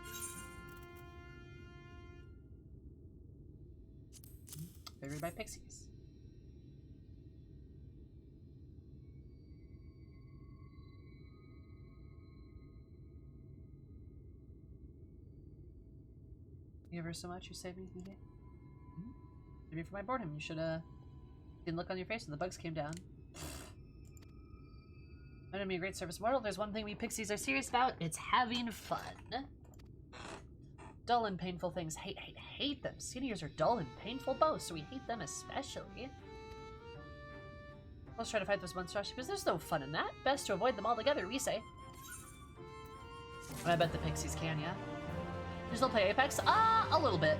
Favored by pixies. You ever so much, you saved me? Maybe for my boredom, you should, didn't look on your face when the bugs came down. Might be a great service model. There's one thing we pixies are serious about. It's having fun. Dull and painful things. Hate them. Seniors are dull and painful both, so we hate them especially. Let's try to fight those monstrosities, because there's no fun in that. Best to avoid them altogether, we say. And I bet the pixies can, yeah? You still play Apex? A little bit.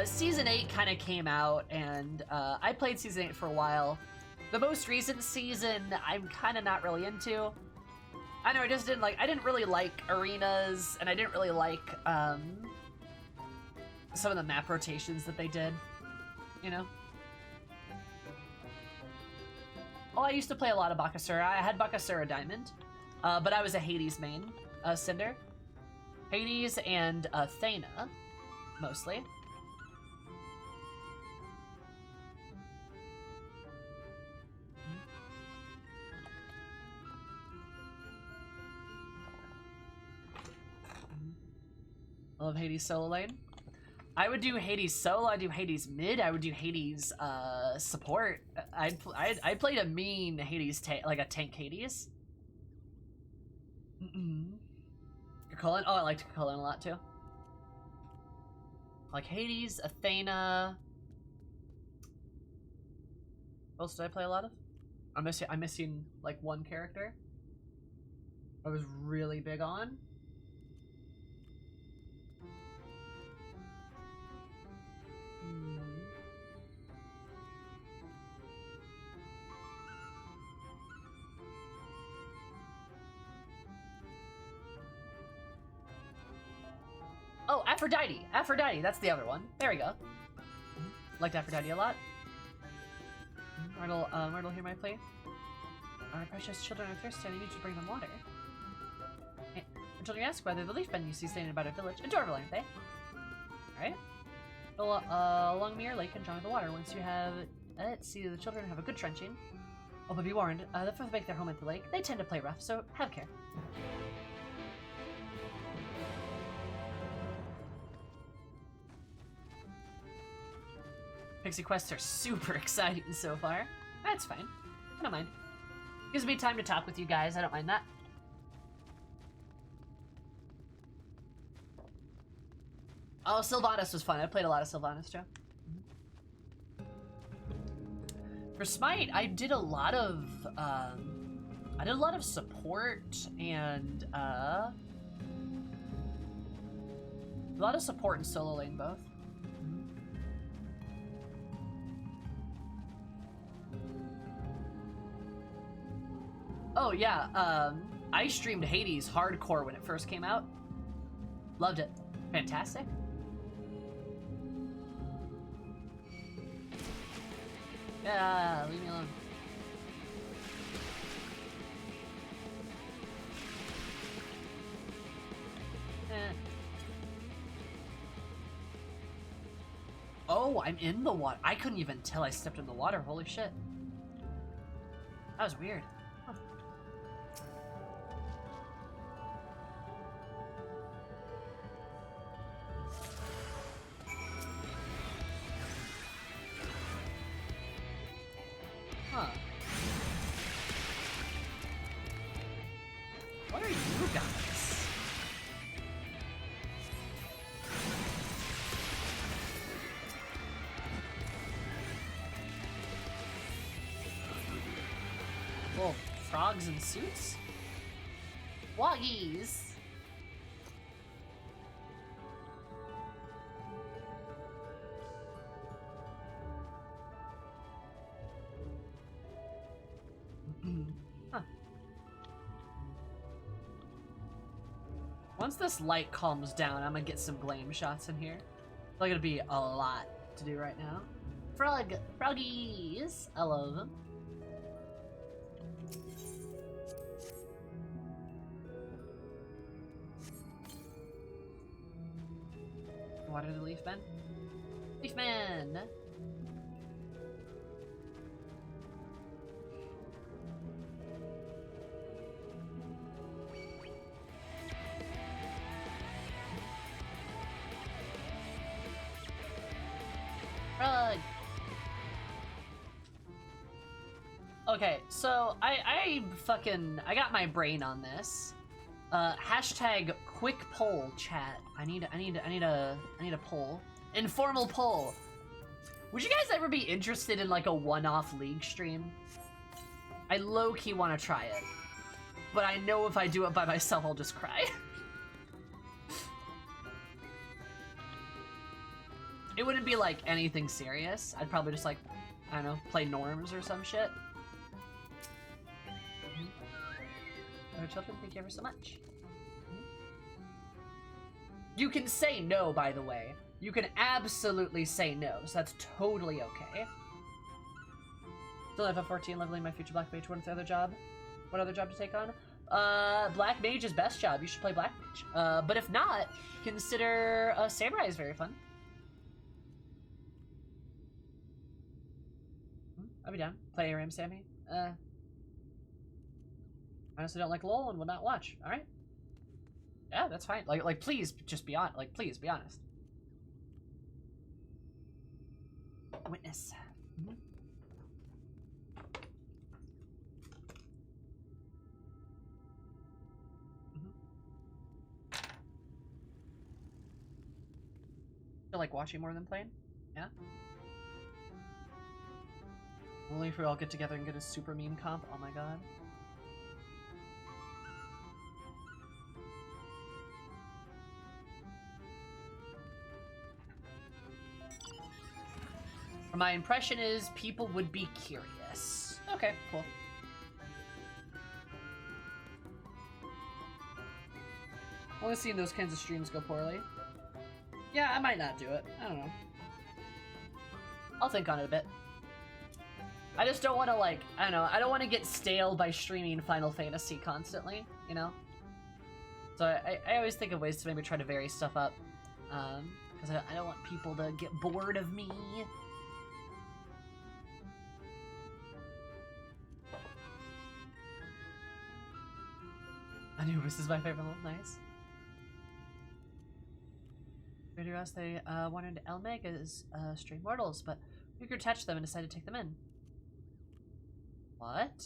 Season 8 kind of came out, and I played Season 8 for a while. The most recent season, I'm kind of not really into. I know, I didn't really like arenas, and I didn't really like some of the map rotations that they did, you know? Oh, I used to play a lot of Bakasura. I had Bakasura Diamond, but I was a Hades main, Cinder. Hades and theyre, mostly. I love Hades solo lane. I would do Hades solo, I'd do Hades mid, I would do Hades support. I played a mean Hades, like a tank Hades. Cullen? Oh, I liked Cullen a lot too. Like Hades, Athena. What else did I play a lot of? I'm missing like one character I was really big on. Oh, Aphrodite! Aphrodite, that's the other one. There we go. Liked Aphrodite a lot. Myrtle hear my play? Our precious children are thirsty and I need to bring them water. Hey, the children ask whether the leaf bend you see standing about our village. Adorable, aren't they? Alright. Along Mirror Lake and join the water. Once you have it, see the children have a good drenching. Oh, but be warned, the first make their home at the lake. They tend to play rough, so have care. Pixie quests are super exciting so far. That's fine. I don't mind. Gives me time to talk with you guys. I don't mind that. Oh, Sylvanas was fun. I played a lot of Sylvanas, Joe. For Smite, I did a lot of support and a lot of support and solo lane both. Oh yeah, I streamed Hades hardcore when it first came out. Loved it. Fantastic. Yeah, leave me alone. Oh, I'm in the water. I couldn't even tell I stepped in the water. Holy shit. That was weird. Huh. Huh. What are you guys? Little frogs in suits? Woggies! Huh. Once this light calms down, I'm gonna get some blame shots in here. It's gonna be a lot to do right now. Froggies! I love them. Water the Leaf Man? Leaf Man! Frog! Okay, so I got my brain on this. Hashtag quick poll, chat. I need a poll. Informal poll. Would you guys ever be interested in like a one-off League stream? I low-key want to try it, but I know if I do it by myself, I'll just cry. It wouldn't be like anything serious. I'd probably just like, I don't know, play norms or some shit. Other children, thank you ever so much. You can say no, by the way. You can absolutely say no, so that's totally okay. Still have a 14 leveling my future Black Mage. What other job? What other job to take on? Black Mage is best job. You should play Black Mage. But if not, consider Samurai is very fun. I'll be down. Play ARAM, Sammy. I honestly don't like LOL and will not watch. All right. Yeah, that's fine. Like, please, just be honest. Like, please, be honest. Witness. Mm-hmm. Mm-hmm. Feel like watching more than playing? Yeah? Only if we all get together and get a super meme comp. Oh my god. My impression is people would be curious. Okay, cool. Only seen those kinds of streams go poorly. Yeah, I might not do it. I don't know. I'll think on it a bit. I just don't want to, like, I don't know, I don't want to get stale by streaming Final Fantasy constantly, you know? So I always think of ways to maybe try to vary stuff up, because I don't want people to get bored of me. Anubis is my favorite level. Nice. Radio asked they wanted Elmeg as stray mortals, but we could attach them and decided to take them in. What?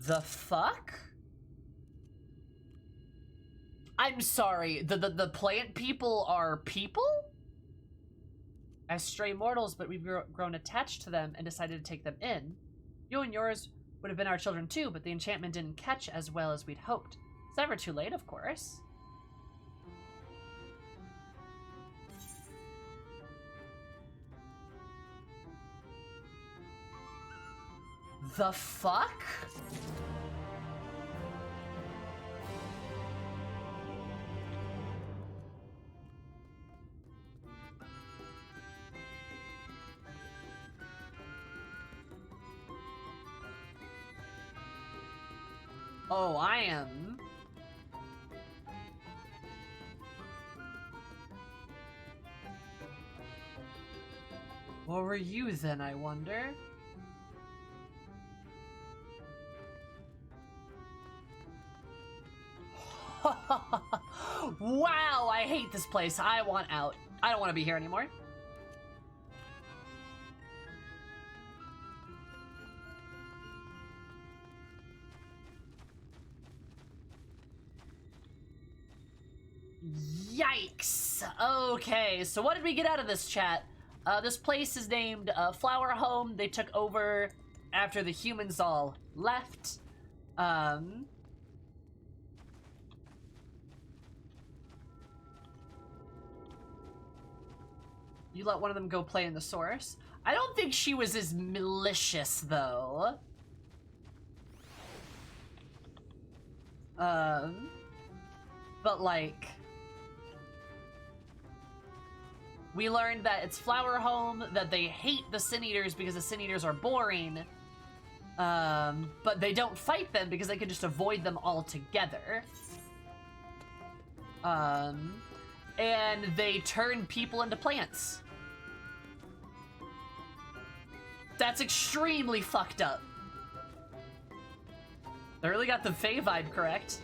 The fuck? I'm sorry, the plant people are people? As stray mortals, but we've grown attached to them and decided to take them in. You and yours would have been our children too, but the enchantment didn't catch as well as we'd hoped. It's never too late, of course. The fuck? Oh, I am. What were you then, I wonder? Wow, I hate this place. I want out. I don't want to be here anymore. Yikes. Okay, so what did we get out of this chat? This place is named Flower Home. They took over after the humans all left. You let one of them go play in the source. I don't think she was as malicious, though. But, like... We learned that it's Flower Home, that they hate the Sin Eaters because the Sin Eaters are boring. But they don't fight them because they can just avoid them altogether. And they turn people into plants. That's extremely fucked up. They really got the Fae vibe correct.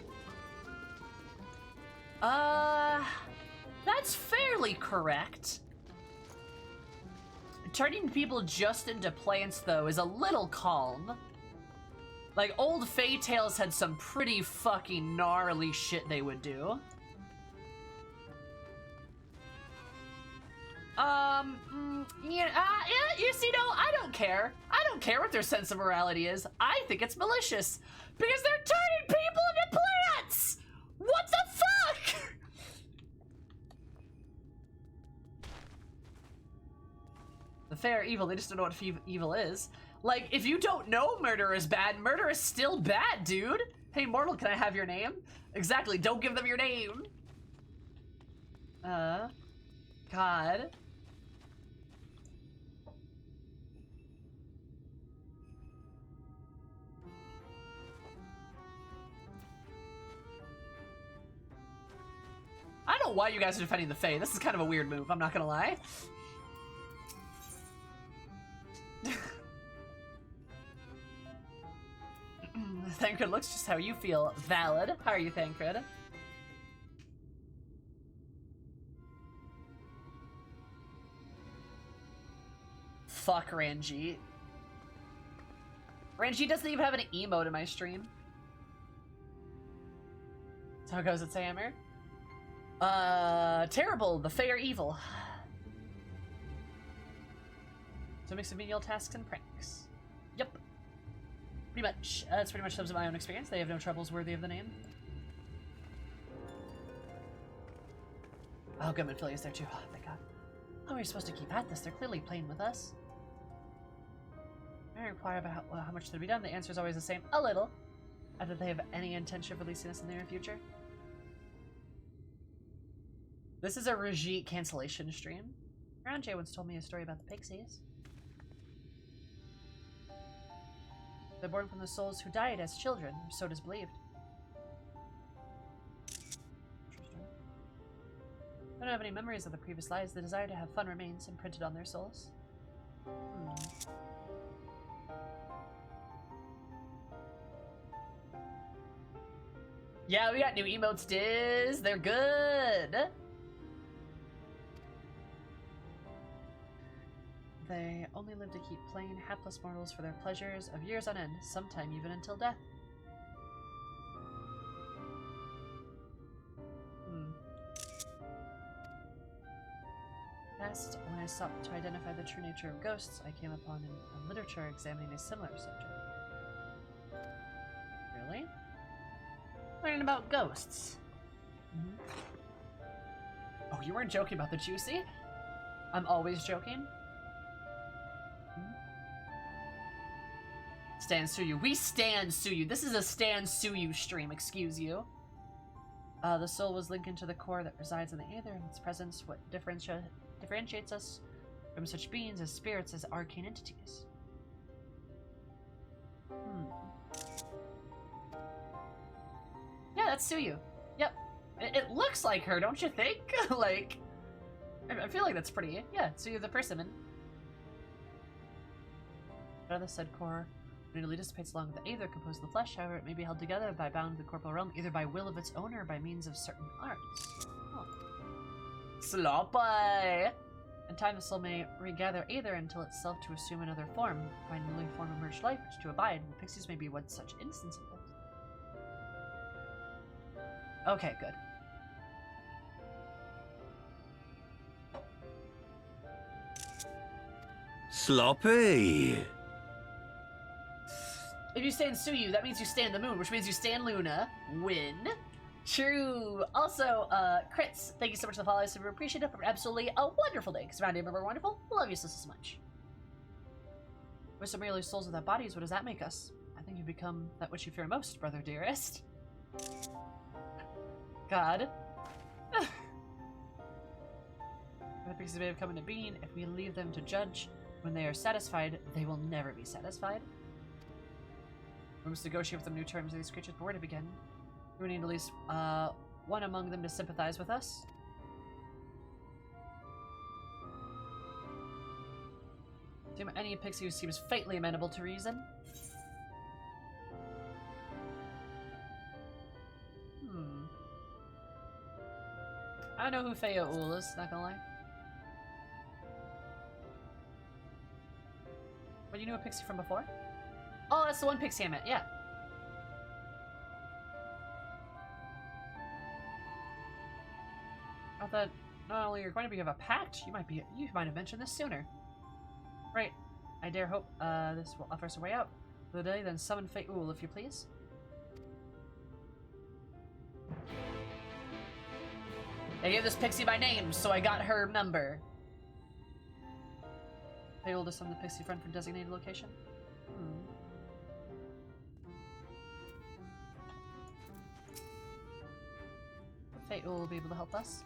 That's fairly correct. Turning people just into plants, though, is a little calm. Like, old Fae Tales had some pretty fucking gnarly shit they would do. You see, no, I don't care. I don't care what their sense of morality is. I think it's malicious. Because they're turning people into plants! What the fuck? The Fae are evil, they just don't know what evil is. Like, if you don't know murder is bad, murder is still bad, dude! Hey, mortal, can I have your name? Exactly, don't give them your name! God. I don't know why you guys are defending the Fae. This is kind of a weird move, I'm not gonna lie. Thancred looks just how you feel. Valid. How are you, Thancred? Fuck Ranjit. Ranjit doesn't even have an emote in my stream. That's how it goes at Samir. Terrible. The Fae are evil. So a mix of menial tasks and pranks. Yep. Pretty much. That's pretty much sums up my own experience. They have no troubles worthy of the name. Oh, Goodman Philly is there too. Oh, thank God. How are we supposed to keep at this? They're clearly playing with us. I inquire about how much should be done. The answer is always the same. A little. I don't think they have any intention of releasing us in the near future. This is a Rajit cancellation stream. Round J once told me a story about the pixies. They're born from the souls who died as children, or so it is believed. Interesting. They don't have any memories of the previous lives. The desire to have fun remains imprinted on their souls. Yeah, we got new emotes, Diz. They're good. They only live to keep plain, hapless mortals for their pleasures of years on end, sometime even until death. Last, when I sought to identify the true nature of ghosts, I came upon a literature examining a similar subject. Really? Learning about ghosts. Oh, you weren't joking about the juicy? I'm always joking. Stan Suyu. We stan Suyu. This is a Stan Suyu stream, excuse you. The soul was linked into the core that resides in the aether, and its presence what differentiates us from such beings as spirits as arcane entities. Yeah, that's Suyu. Yep. It looks like her, don't you think? Like, I feel like that's pretty. Yeah, Suyu the persimmon. Out of the said core, when it only dissipates along with the aether composed of the flesh, however, it may be held together by bound to the corporal realm, either by will of its owner or by means of certain arts. Oh. Sloppy! In time, the soul may regather aether until itself to assume another form, by newly formed emerged life which to abide, and the pixies may be one such instance of this. Okay, good. Sloppy! If you stand Suyu, that means you stand the moon, which means you stand Luna. Win. True. Also, Crits, thank you so much for the follow. I super appreciate it. Absolutely a wonderful day. Because around here, we're wonderful. Love you so much. We're some merely souls without bodies. What does that make us? I think you've become that which you fear most, brother dearest. God. The pixies may have come into being. If we leave them to judge when they are satisfied, they will never be satisfied. We must negotiate with them new terms of these creatures before to begin. We need at least one among them to sympathize with us. Do you have any pixie who seems fatally amenable to reason? I know who Feo Ul is, not gonna lie. But you knew a pixie from before? Oh, that's the one pixie I met, yeah. I thought not only you're going to have a pact, you might have mentioned this sooner. Right. I dare hope this will offer us a way out. For the day, then summon Fate Ul, if you please. I gave this pixie my name, so I got her number. Fate Ul to summon the pixie friend from designated location. Fate Ul will be able to help us.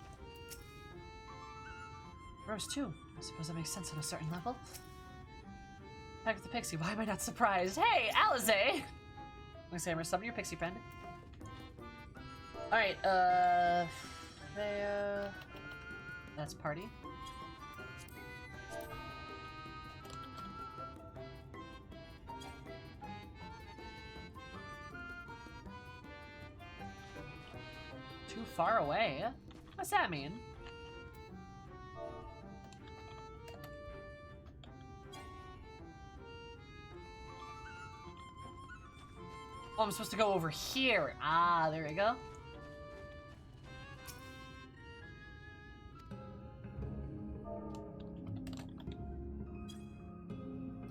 Rose too. I suppose that makes sense on a certain level. Back with the pixie. Why am I not surprised? Hey, Alize! Sammer, summon your pixie friend. Alright, that's party. Too far away? What's that mean? Oh, I'm supposed to go over here. Ah, there we go.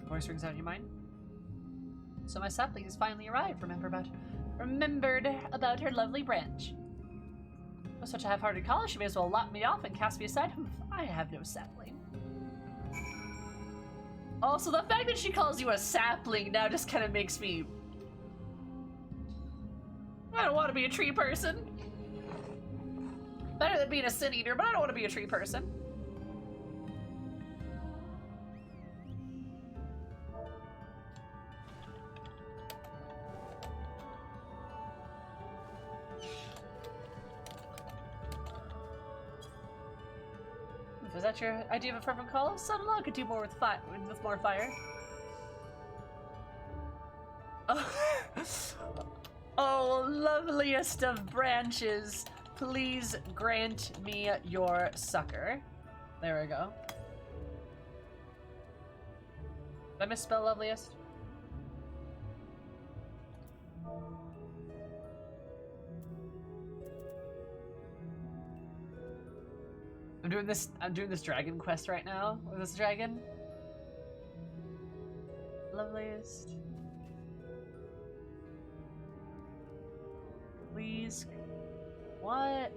Voice rings out in your mind. So my sapling has finally arrived. Remembered about her lovely branch. With such a half-hearted call, she may as well lock me off and cast me aside. I have no sapling. Also, the fact that she calls you a sapling now just kind of makes me... I don't want to be a tree person. Better than being a sin eater, but I don't want to be a tree person. Is that your idea of a fervent call? Son-in-law could do more with more fire. Oh. Oh, loveliest of branches, please grant me your succor. There we go. Did I misspell loveliest? I'm doing this dragon quest right now with this dragon. Loveliest. Please. What?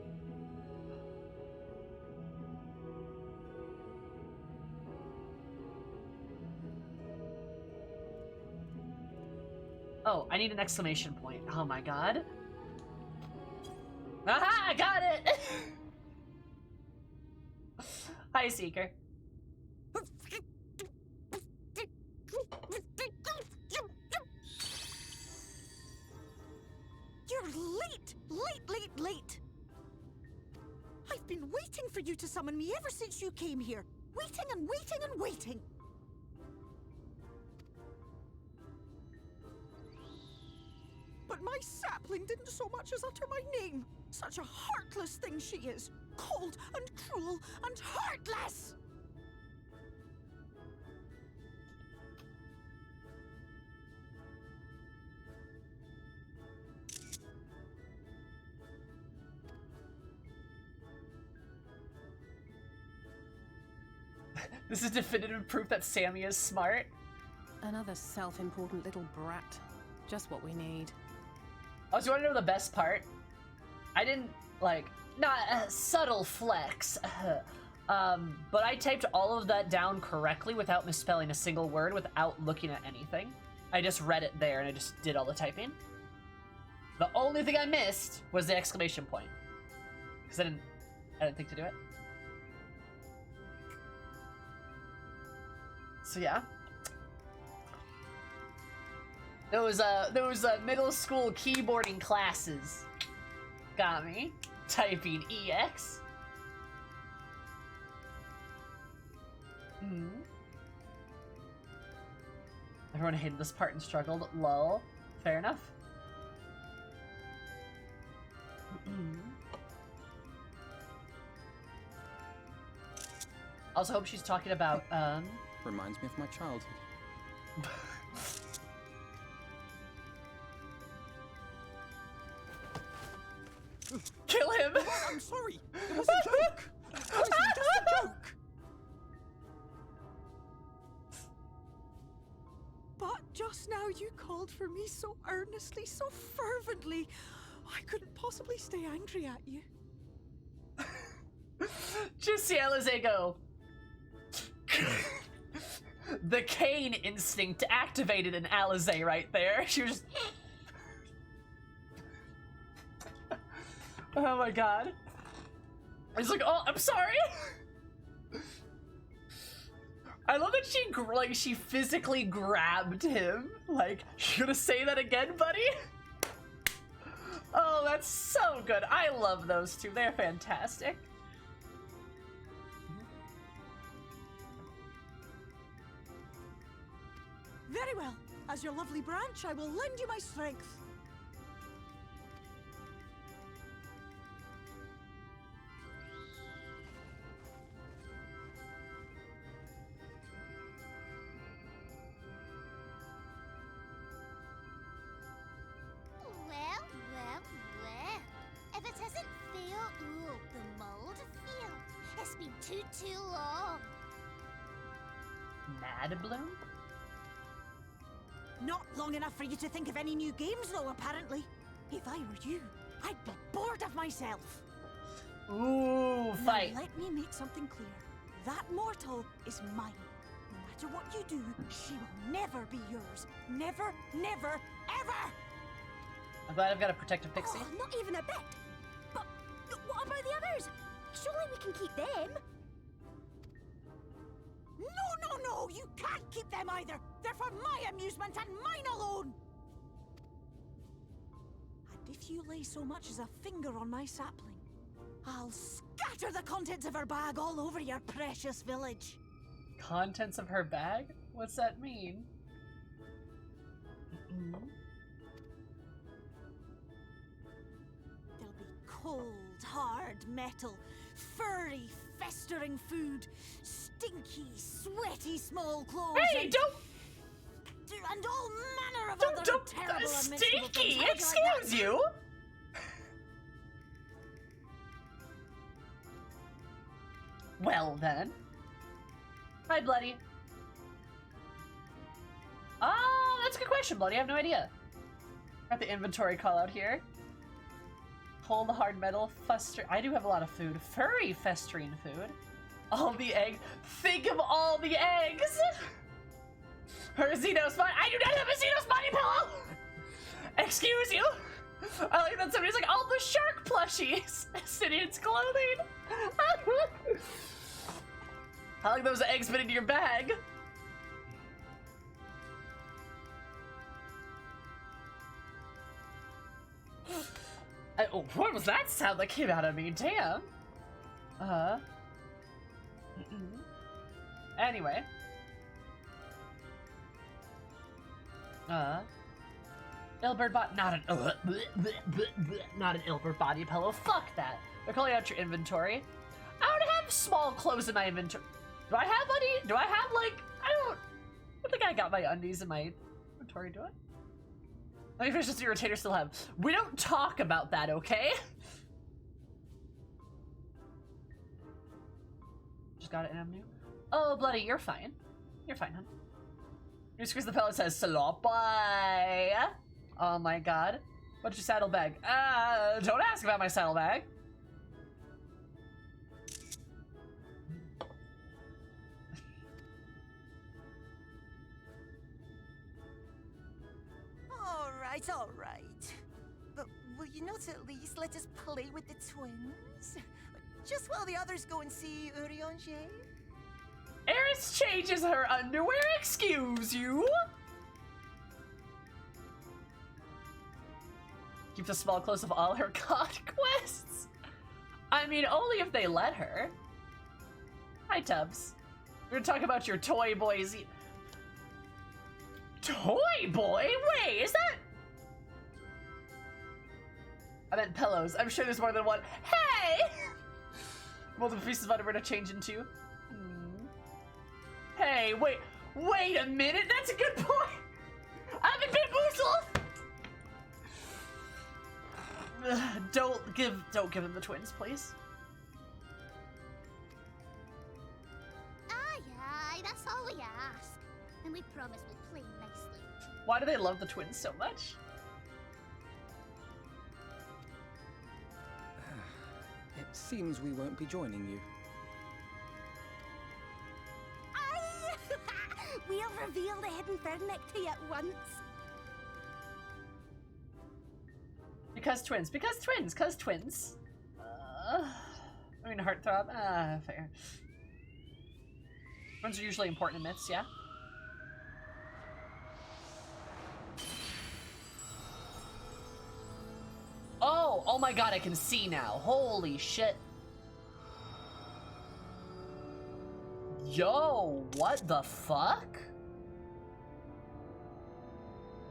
Oh, I need an exclamation point. Oh my god. Aha! I got it! Hi, Seeker. You're late! I've been waiting for you to summon me ever since you came here. Waiting and waiting and waiting. But my sapling didn't so much as utter my name. Such a heartless thing she is. Cold and cruel and heartless! This is definitive proof that Sammy is smart. Another self-important little brat. Just what we need. Oh, so you want to know the best part? I didn't, like, not a subtle flex, but I typed all of that down correctly without misspelling a single word, without looking at anything. I just read it there and I just did all the typing. The only thing I missed was the exclamation point. Because I didn't think to do it. So yeah. Those middle school keyboarding classes got me typing EX. Everyone hated this part and struggled. Lol. Fair enough. Also hope she's talking about Reminds me of my childhood. Kill him! I'm sorry! It was a joke! Honestly, just a joke! But just now you called for me so earnestly, so fervently. I couldn't possibly stay angry at you. Just see Alize go. The Cain instinct activated in Alize right there. She was just... Oh my god. He's like, oh, I'm sorry. I love that she physically grabbed him. Like, you gonna say that again, buddy? Oh, that's so good. I love those two. They're fantastic. Very well. As your lovely branch, I will lend you my strength. Well. If it isn't fair, the mold feel. It's been too long. Mad Bloom? Not long enough for you to think of any new games, though, apparently. If I were you, I'd be bored of myself. Ooh, fight. Now, let me make something clear. That mortal is mine. No matter what you do, she will never be yours. Never, never, ever! I'm glad I've got a protective pixie. Oh, not even a bit. But what about the others? Surely we can keep them. No, you can't keep them either. They're for my amusement and mine alone. And if you lay so much as a finger on my sapling, I'll scatter the contents of her bag all over your precious village. Contents of her bag? What's that mean? There'll be cold, hard metal, furry, festering food, stinky, sweaty small clothes. Hey, don't And all manner of other terrible and miserable stinky! things. How would you like that? Excuse you! Well then. Hi, Bloody. Ah, that's a good question, Bloody. I have no idea. Got the inventory call out here. Hold the hard metal, I do have a lot of food. Furry festering food. All the eggs. Think of all the eggs! Her Xenos body. I do not have a Xenos body pillow! Excuse you? I like that somebody's like, all the shark plushies sit in its clothing. I like those eggs fit into your bag. Oh, what was that sound that came out of me? Damn. Anyway. Ilbert bot, not an Ilbert body pillow. Fuck that. They're calling out your inventory. I don't have small clothes in my inventory. Do I have any? Do I have like? I don't think I got my undies in my inventory. Do I? Let me finish this irritator still have. We don't talk about that, okay? Just got it, Amnu. Oh, Bloody, you're fine. You're fine, hun. New Squeeze the Pellet says, Sloppy. Oh my god. What's your saddlebag? Don't ask about my saddlebag. All right. But will you not at least let us play with the twins? Just while the others go and see Urianger? Eris changes her underwear, excuse you? Keeps a small close of all her god quests. I mean, only if they let her. Hi, Tubbs. We're gonna talk about your toy boys. Toy boy? Wait, is that? I meant pillows. I'm sure there's more than one. Hey! Multiple pieces of underwear to change into. Hey, wait a minute. That's a good point. I've been bamboozled. Don't give him the twins, please. Aye, that's all we ask. And we promise we'll play nicely. Why do they love the twins so much? It seems we won't be joining you. Aye! We'll reveal the hidden furniture to you at once. Because twins. I mean, heartthrob. Fair. Twins are usually important in myths, yeah? Oh my god, I can see now. Holy shit. Yo, what the fuck?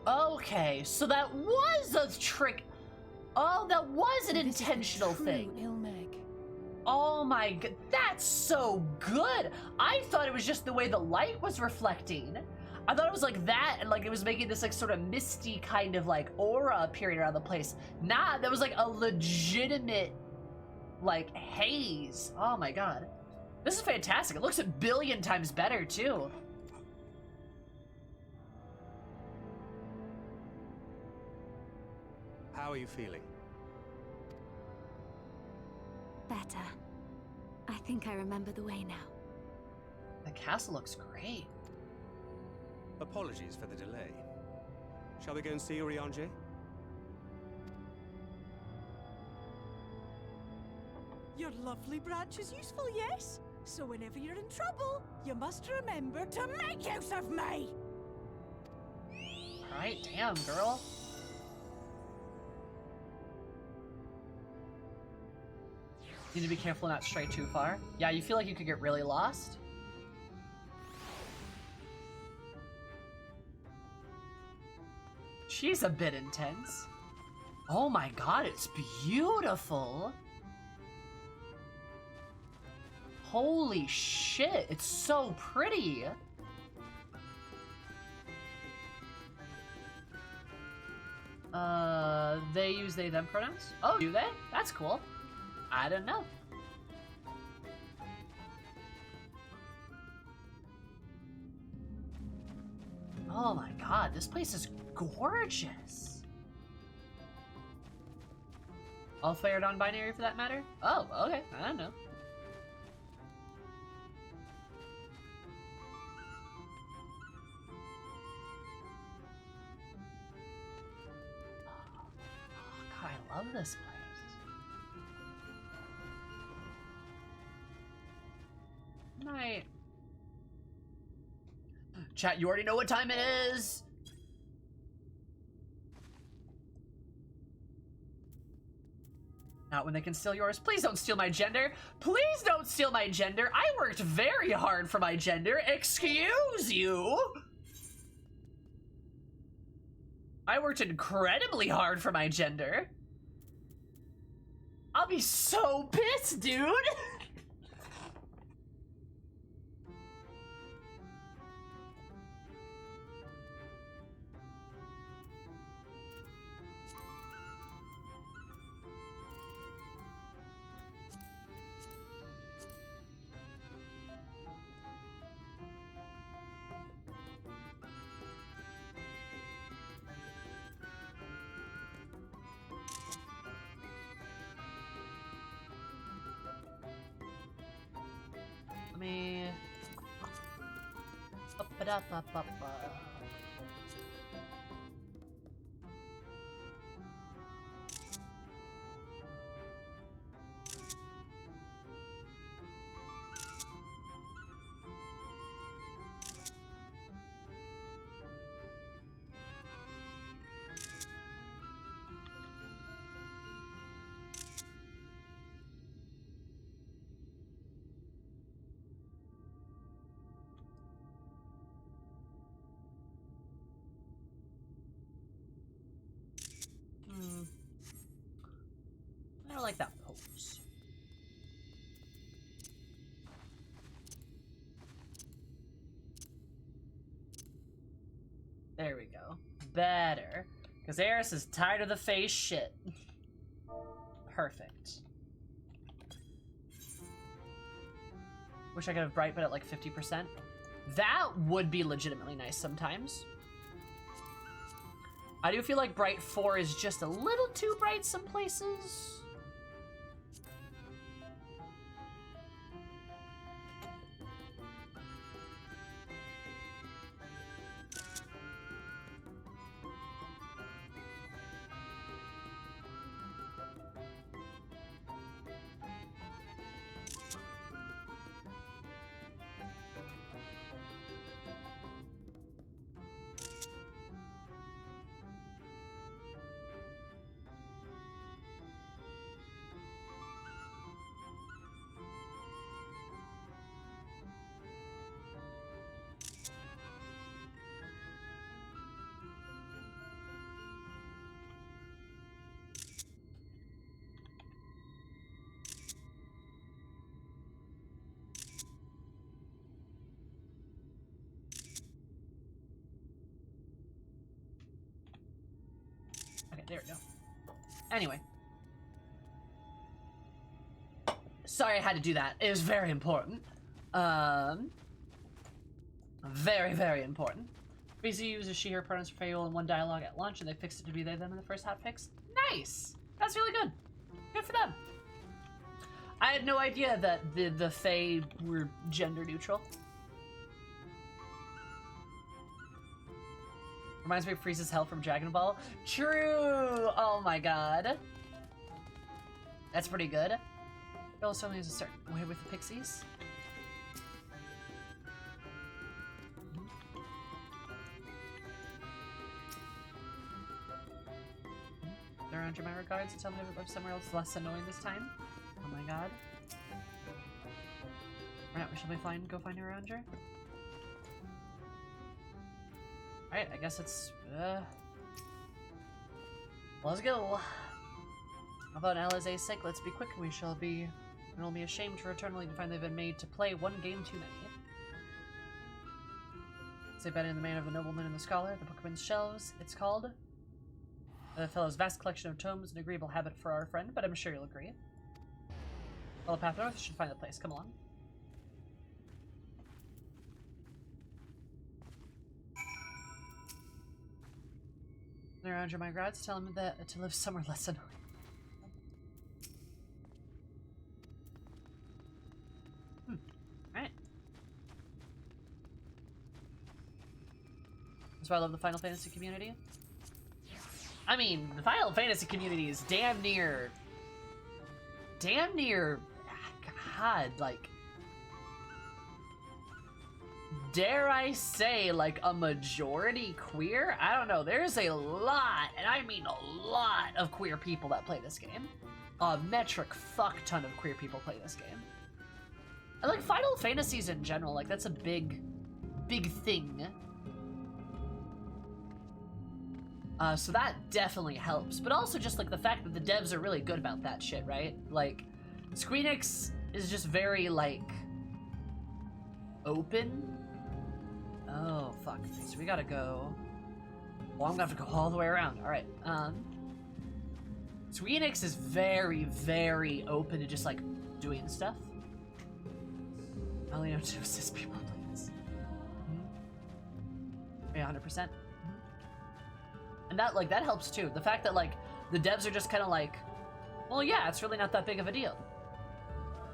Okay, so that was a trick. Oh, that was an intentional thing. Ilmeg. Oh my god, that's so good. I thought it was just the way the light was reflecting. I thought it was like that, and like it was making this like sort of misty kind of like aura appearing around the place. Nah, that was like a legitimate like haze. Oh my god. This is fantastic. It looks a billion times better too. How are you feeling? Better. I think I remember the way now. The castle looks great. Apologies for the delay. Shall we go and see Urianger? Your lovely branch is useful, yes? So whenever you're in trouble, you must remember to make use of me! Alright, damn, girl. Need to be careful not to stray too far. Yeah, you feel like you could get really lost. She's a bit intense. Oh my god, it's beautiful. Holy shit, it's so pretty. They use they them pronouns? Oh, do they? That's cool. I don't know. Oh my god, this place is gorgeous. All fair non-binary for that matter? Oh, okay. I don't know. Oh, God, I love this place. Night. Chat, you already know what time it is. Not when they can steal yours. Please don't steal my gender. Please don't steal my gender. I worked very hard for my gender. Excuse you. I worked incredibly hard for my gender. I'll be so pissed, dude. Me. Up-a-da-ba-ba-ba. I don't like that pose. There we go. Better. Because Eris is tired of the face shit. Perfect. Wish I could have bright, but at like 50%. That would be legitimately nice sometimes. I do feel like Bright 4 is just a little too bright some places. Okay, there we go. Anyway. Sorry I had to do that. It was very important. Very, very important. Breezy uses she, her pronouns for Fayul in one dialogue at lunch, and they fixed it to be they, them in the first hotfix. Nice! That's really good. Good for them. I had no idea that the Fae were gender neutral. Reminds me of Frieza's Hell from Dragon Ball. True! Oh my god. That's pretty good. It also only has a certain way with the pixies. They're under my regards. Tell me to live somewhere else less annoying this time. Oh my my god. Alright, we shall be fine. Go find her around here. Alright, I guess it's let's go. About Alize's sake, let's be quick. It'll be ashamed to return only to find they've been made to play one game too many. Say better in the manner of the nobleman and the scholar, the bookman's shelves, it's called. The fellow's vast collection of tomes, an agreeable habit for our friend, but I'm sure you'll agree. Follow path north, should find the place. Come along. Around your my grads, tell him that to live somewhere less annoying. Alright. That's why I love the Final Fantasy community. I mean, the Final Fantasy community is damn near, God, like, dare I say, like, a majority queer? I don't know, there's a lot, and I mean a lot of queer people that play this game. A metric fuck ton of queer people play this game. And, like, Final Fantasies in general, like, that's a big thing. So that definitely helps, but also just, like, the fact that the devs are really good about that shit, right? Like, Squeenix is just very, like, open. Oh, fuck. So we gotta go... Well, I'm gonna have to go all the way around. Alright, Squeenix is very, very open to just, like, doing stuff. I only know to assist people play this. Yeah, 100%. And that, like, that helps too. The fact that, like, the devs are just kind of like, well, yeah, it's really not that big of a deal.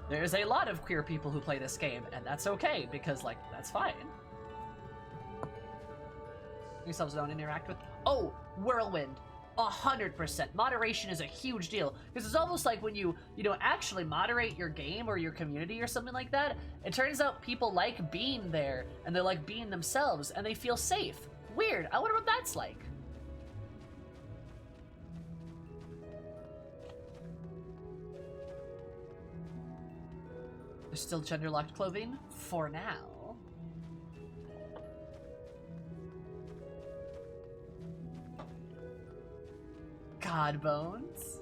There's a lot of queer people who play this game, and that's okay, because, like, that's fine. Yourselves don't interact with... Oh, Whirlwind. 100%. Moderation is a huge deal. Because it's almost like when you actually moderate your game or your community or something like that, it turns out people like being there, and they like being themselves, and they feel safe. Weird. I wonder what that's like. There's still gender-locked clothing? For now. God bones.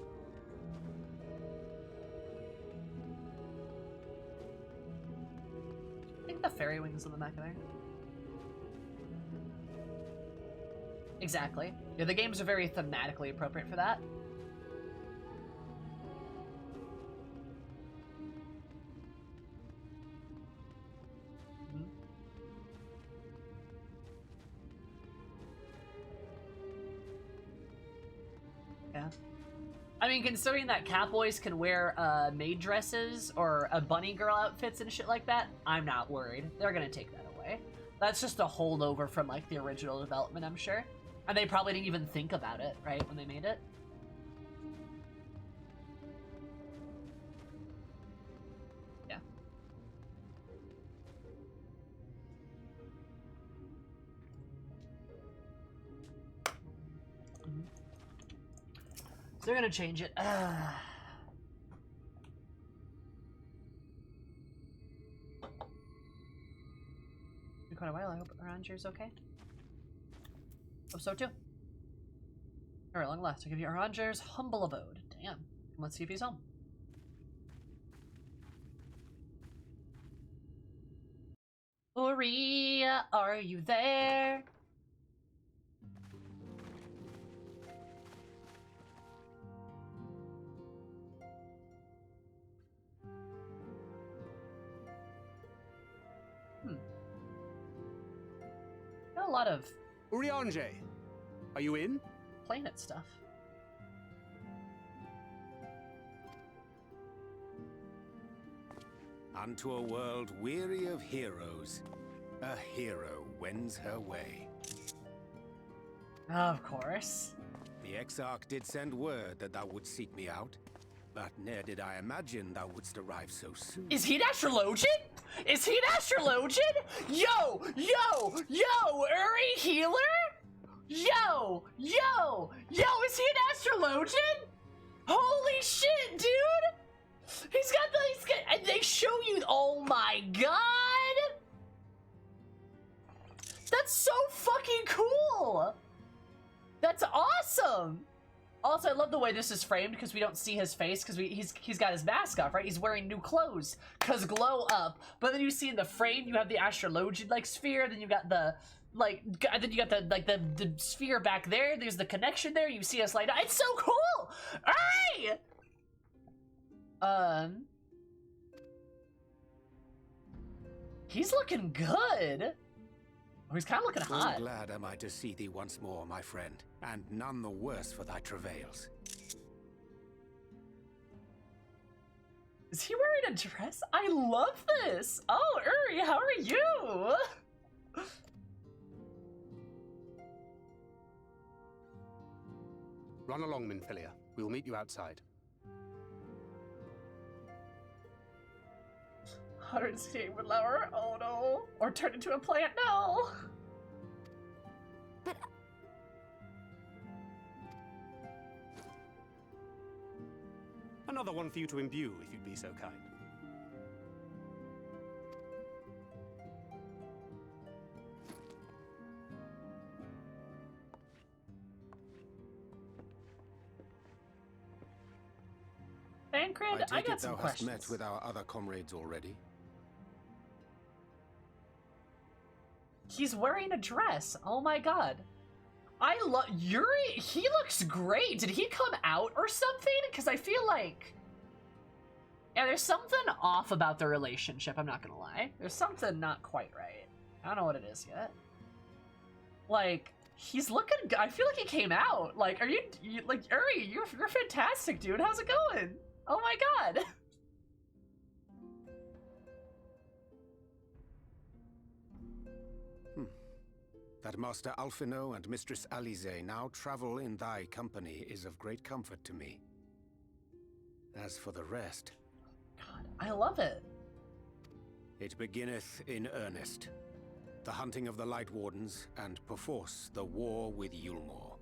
I think the fairy wings on the back of there. Exactly. Yeah, the games are very thematically appropriate for that. I mean, considering that Catboys can wear maid dresses or bunny girl outfits and shit like that, I'm not worried. They're gonna take that away. That's just a holdover from, like, the original development, I'm sure. And they probably didn't even think about it, right, when they made it. Yeah. They're gonna change it. Been quite a while. I hope around here's okay. Hope so too. Alright, long last. I'll give you Aranger's humble abode. Damn. Let's see if he's home. Aurea, are you there? Got a lot of Urianger, are you in? planet stuff. Unto a world weary of heroes, a hero wends her way. Of course. The Exarch did send word that thou wouldst seek me out, but ne'er did I imagine thou wouldst arrive so soon. Is he an astrologian? Is he an astrologian? Yo! Uri Healer? Yo! Is he an astrologian? Holy shit, dude! and they show you, oh my god! That's so fucking cool! That's awesome! Also, I love the way this is framed because we don't see his face because he's got his mask off, right? He's wearing new clothes because glow up. But then you see in the frame you have the astrologian like sphere. Then you got the then you got the sphere back there. There's the connection there. You see us light up. It's so cool. Hey! He's looking good. Oh, he's kind of looking hot. Full glad am I to see thee once more, my friend, and none the worse for thy travails. Is he wearing a dress? I love this! Oh, Uri, how are you? Run along, Minfilia. We will meet you outside. 168 would lower? Oh no. Or turn into a plant? No! But... Another one for you to imbue, if you'd be so kind. Bancred, I got some thou questions. hast met with our other comrades already? He's wearing a dress. Oh my god. I love Yuri. He looks great. Did he come out or something? Because I feel like, yeah, there's something off about the relationship. I'm not gonna lie. There's something not quite right. I don't know what it is yet. Like, he's looking. I feel like he came out. Like, are you like Yuri? You're fantastic, dude. How's it going? Oh my god. That Master Alphino and Mistress Alize now travel in thy company is of great comfort to me. As for the rest... God, I love it. It beginneth in earnest. The hunting of the Light Wardens, and perforce the war with Yulmore.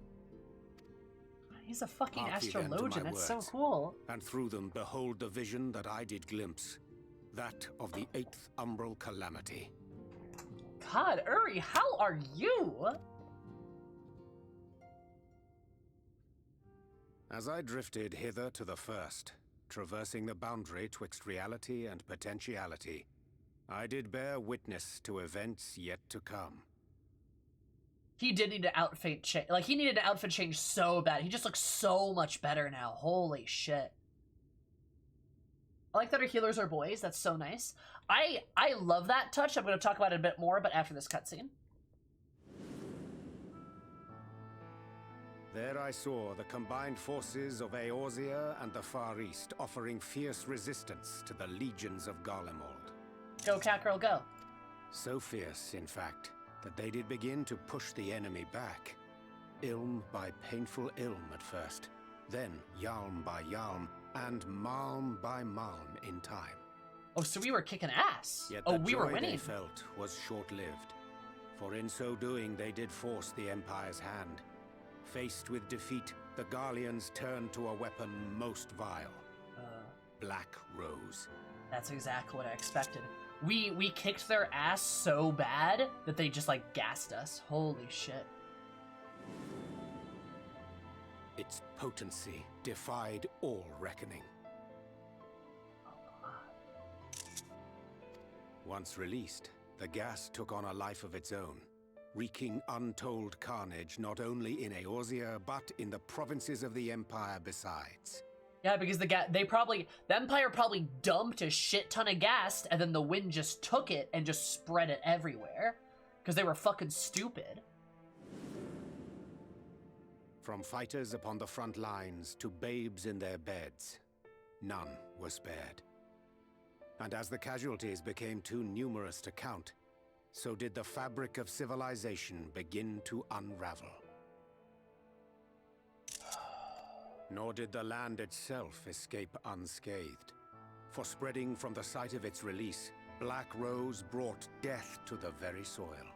He's a fucking Hark ye then to astrologian. my That's so words, cool. And through them behold the vision that I did glimpse. That of the 8th Umbral Calamity. God, Uri, how are you? As I drifted hither to the first, traversing the boundary twixt reality and potentiality, I did bear witness to events yet to come. He did need to outfit change. Like, he needed an outfit change so bad. He just looks so much better now. Holy shit. I like that our healers are boys. That's so nice. I love that touch. I'm going to talk about it a bit more, but after this cutscene. There I saw the combined forces of Eorzea and the Far East offering fierce resistance to the legions of Garlemald. Go, Catgirl, go. So fierce, in fact, that they did begin to push the enemy back. Ilm by painful ilm at first, then Yalm by Yalm, and Malm by Malm in time. Oh, so we were kicking ass. Yet Oh, the we were joy winning. they felt was short-lived, for in so doing they did force the Empire's hand. Faced with defeat, the Garleans turned to a weapon most vile. Black Rose. That's exactly what I expected. We kicked their ass so bad that they just, like, gassed us. Holy shit. Its potency defied all reckoning. Once released, the gas took on a life of its own, wreaking untold carnage not only in Eorzea, but in the provinces of the Empire besides. Yeah, because the Empire probably dumped a shit ton of gas, and then the wind just took it and just spread it everywhere. Because they were fucking stupid. From fighters upon the front lines to babes in their beds, none were spared. And as the casualties became too numerous to count, so did the fabric of civilization begin to unravel. Nor did the land itself escape unscathed, for spreading from the site of its release, Black Rose brought death to the very soil.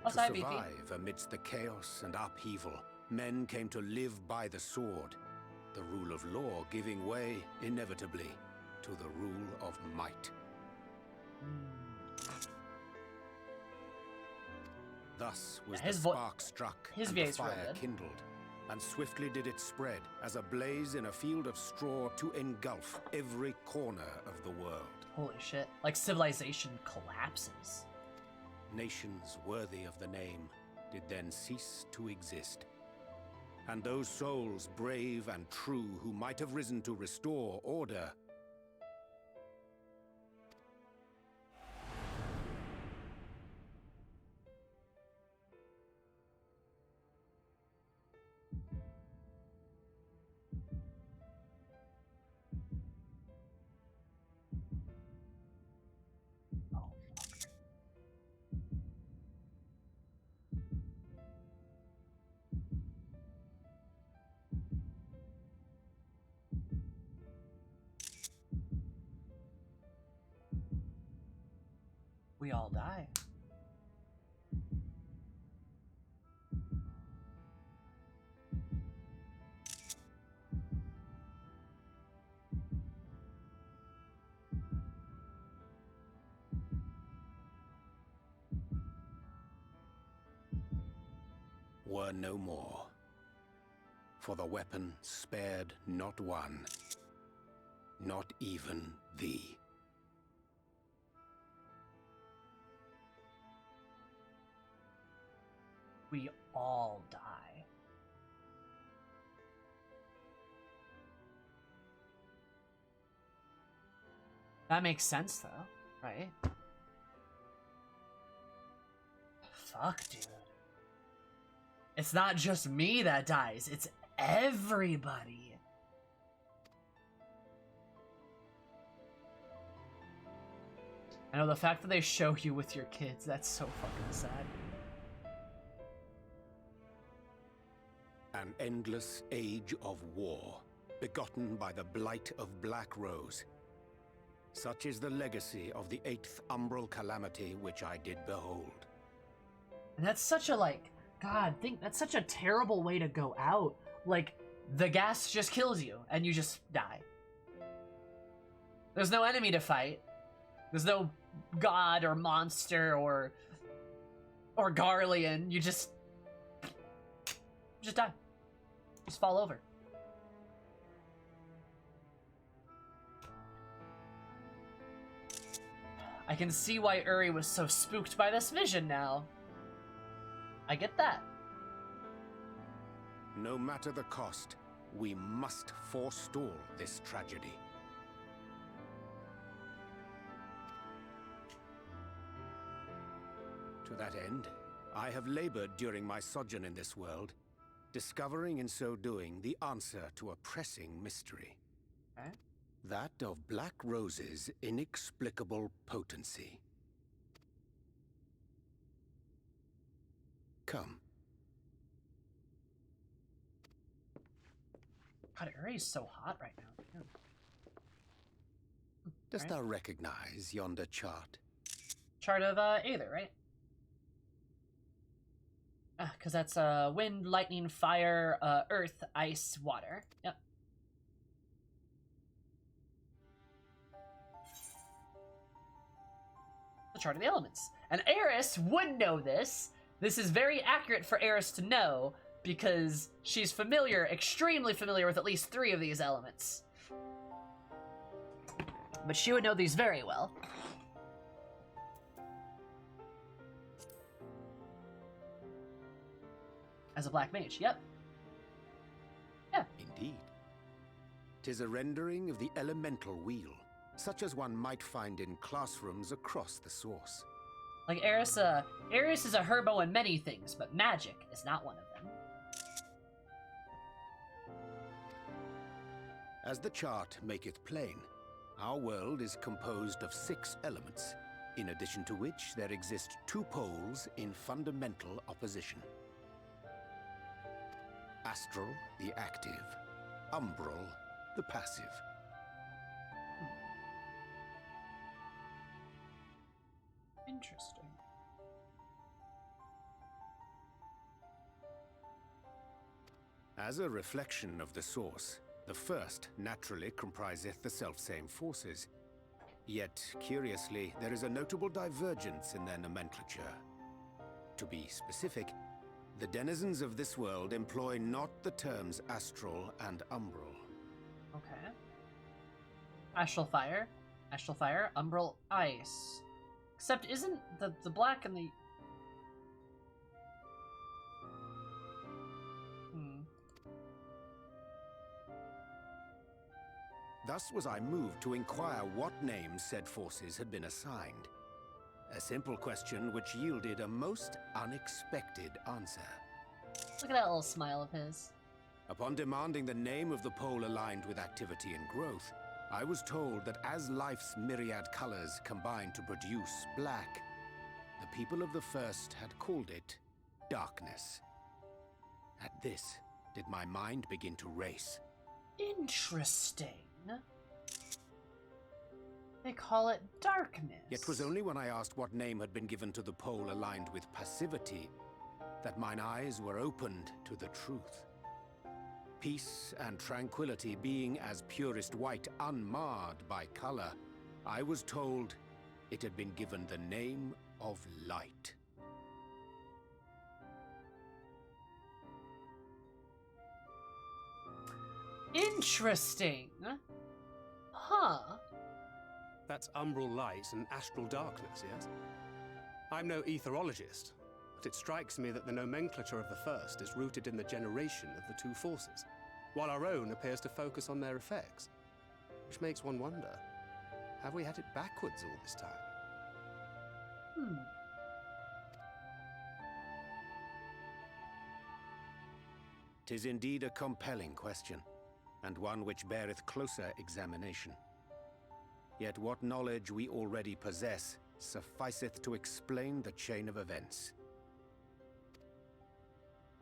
Oh, To sorry, BP. survive amidst the chaos and upheaval, men came to live by the sword, the rule of law giving way, inevitably, to the rule of might. Thus was His the spark struck his and the VA's real fire good. kindled, and swiftly did it spread as a blaze in a field of straw to engulf every corner of the world. Holy shit. Like civilization collapses. Nations worthy of the name did then cease to exist. And those souls brave and true who might have risen to restore order Oh, fuck. We all die. were no more. For the weapon spared not one, not even thee. We all die. That makes sense, though, right? Fuck, dude. It's not just me that dies, it's everybody. I know the fact that they show you with your kids, that's so fucking sad. An endless age of war, begotten by the blight of Black Rose. Such is the legacy of the 8th umbral calamity which I did behold. And that's such a, like, God, that's such a terrible way to go out. Like, the gas just kills you, and you just die. There's no enemy to fight. There's no god or monster or Garlean. You just die. Just fall over. I can see why Uri was so spooked by this vision now. I get that. No matter the cost, we must forestall this tragedy. To that end, I have labored during my sojourn in this world, discovering in so doing the answer to a pressing mystery. Okay. That of Black Rose's inexplicable potency. Come. God, Uri's so hot right now. Yeah. Dost thou recognize yonder chart? Chart of Aether, right? Because that's wind, lightning, fire, earth, ice, water. Yep. The chart of the elements. And Eris would know this. This is very accurate for Eris to know because she's familiar, extremely familiar with at least 3 of these elements. But she would know these very well. As a black mage, yep. Yeah. Indeed. 'Tis a rendering of the elemental wheel, such as one might find in classrooms across the source. Like Eris is a herbo in many things, but magic is not one of them. As the chart maketh plain, our world is composed of 6 elements, in addition to which there exist 2 poles in fundamental opposition. Astral, the active. Umbral, the passive. Interesting. As a reflection of the source, the first naturally compriseth the selfsame forces. Yet, curiously, there is a notable divergence in their nomenclature. To be specific, the denizens of this world employ not the terms astral and umbral. Okay. Astral fire, umbral ice. Except isn't the black and the... Thus was I moved to inquire what names said forces had been assigned. A simple question which yielded a most unexpected answer. Look at that little smile of his. Upon demanding the name of the pole aligned with activity and growth, I was told that as life's myriad colors combine to produce black, the people of the first had called it darkness. At this, did my mind begin to race. Interesting. They call it darkness. Yet 'twas only when I asked what name had been given to the pole aligned with passivity that mine eyes were opened to the truth. Peace and tranquility being as purest white, unmarred by color, I was told it had been given the name of light. Interesting. Huh. That's umbral light and astral darkness, yes? I'm no etherologist, but it strikes me that the nomenclature of the first is rooted in the generation of the two forces, while our own appears to focus on their effects. Which makes one wonder, have we had it backwards all this time? 'Tis indeed a compelling question, and one which beareth closer examination. Yet what knowledge we already possess sufficeth to explain the chain of events.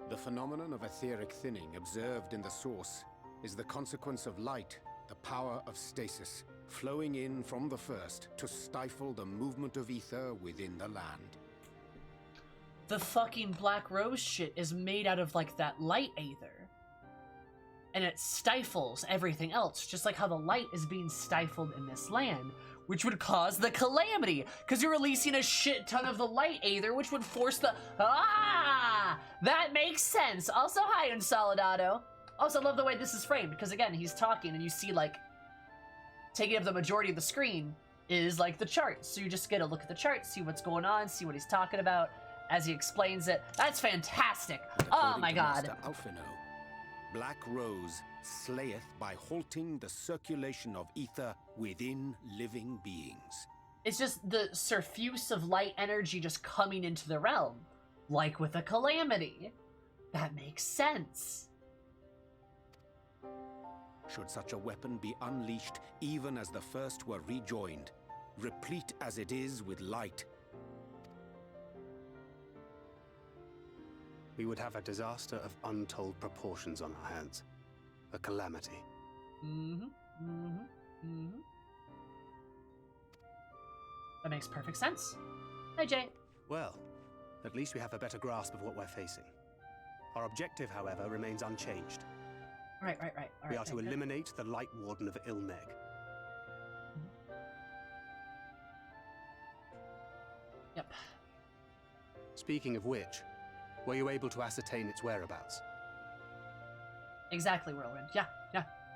The phenomenon of etheric thinning observed in the source is the consequence of light, the power of stasis, flowing in from the first to stifle the movement of ether within the land. The fucking Black Rose shit is made out of, like, that light aether. And it stifles everything else, just like how the light is being stifled in this land, which would cause the calamity, because you're releasing a shit ton of the light aether, which would force the... Ah! That makes sense! Also, hi, Insolidado. Also, I love the way this is framed, because again, he's talking, and you see, like, taking up the majority of the screen is, like, the chart. So you just get to look at the chart, see what's going on, see what he's talking about, as he explains it. That's fantastic! Oh my god! Master Alphino, Black Rose slayeth by halting the circulation of ether within living beings. It's just the surfuse of light energy just coming into the realm, like with a calamity. That makes sense. Should such a weapon be unleashed even as the first were rejoined, replete as it is with light, We would have a disaster of untold proportions on our hands. A calamity. That makes perfect sense. Hi, Jay. Well, at least we have a better grasp of what we're facing. Our objective, however, remains unchanged. Right. We are to eliminate the Light Warden of Ilmeg. Yep. Speaking of which, were you able to ascertain its whereabouts? Exactly, Whirlwind. Yeah.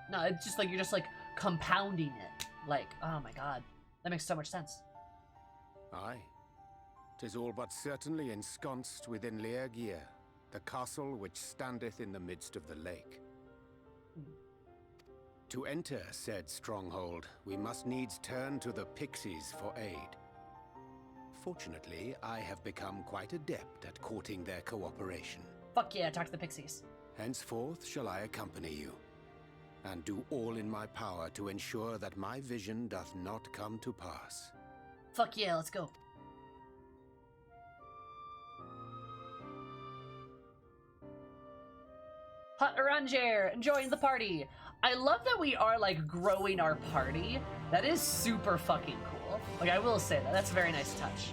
No, it's just like you're just like compounding it. Like, oh my god. That makes so much sense. Aye. 'Tis all but certainly ensconced within Leergear, the castle which standeth in the midst of the lake. To enter said stronghold, we must needs turn to the pixies for aid. Fortunately, I have become quite adept at courting their cooperation. Fuck yeah, talk to the pixies. Henceforth shall I accompany you, and do all in my power to ensure that my vision doth not come to pass. Fuck yeah, let's go. Hot Aranger, enjoying the party. I love that we are, like, growing our party. That is super fucking cool. Like, I will say that. That's a very nice touch.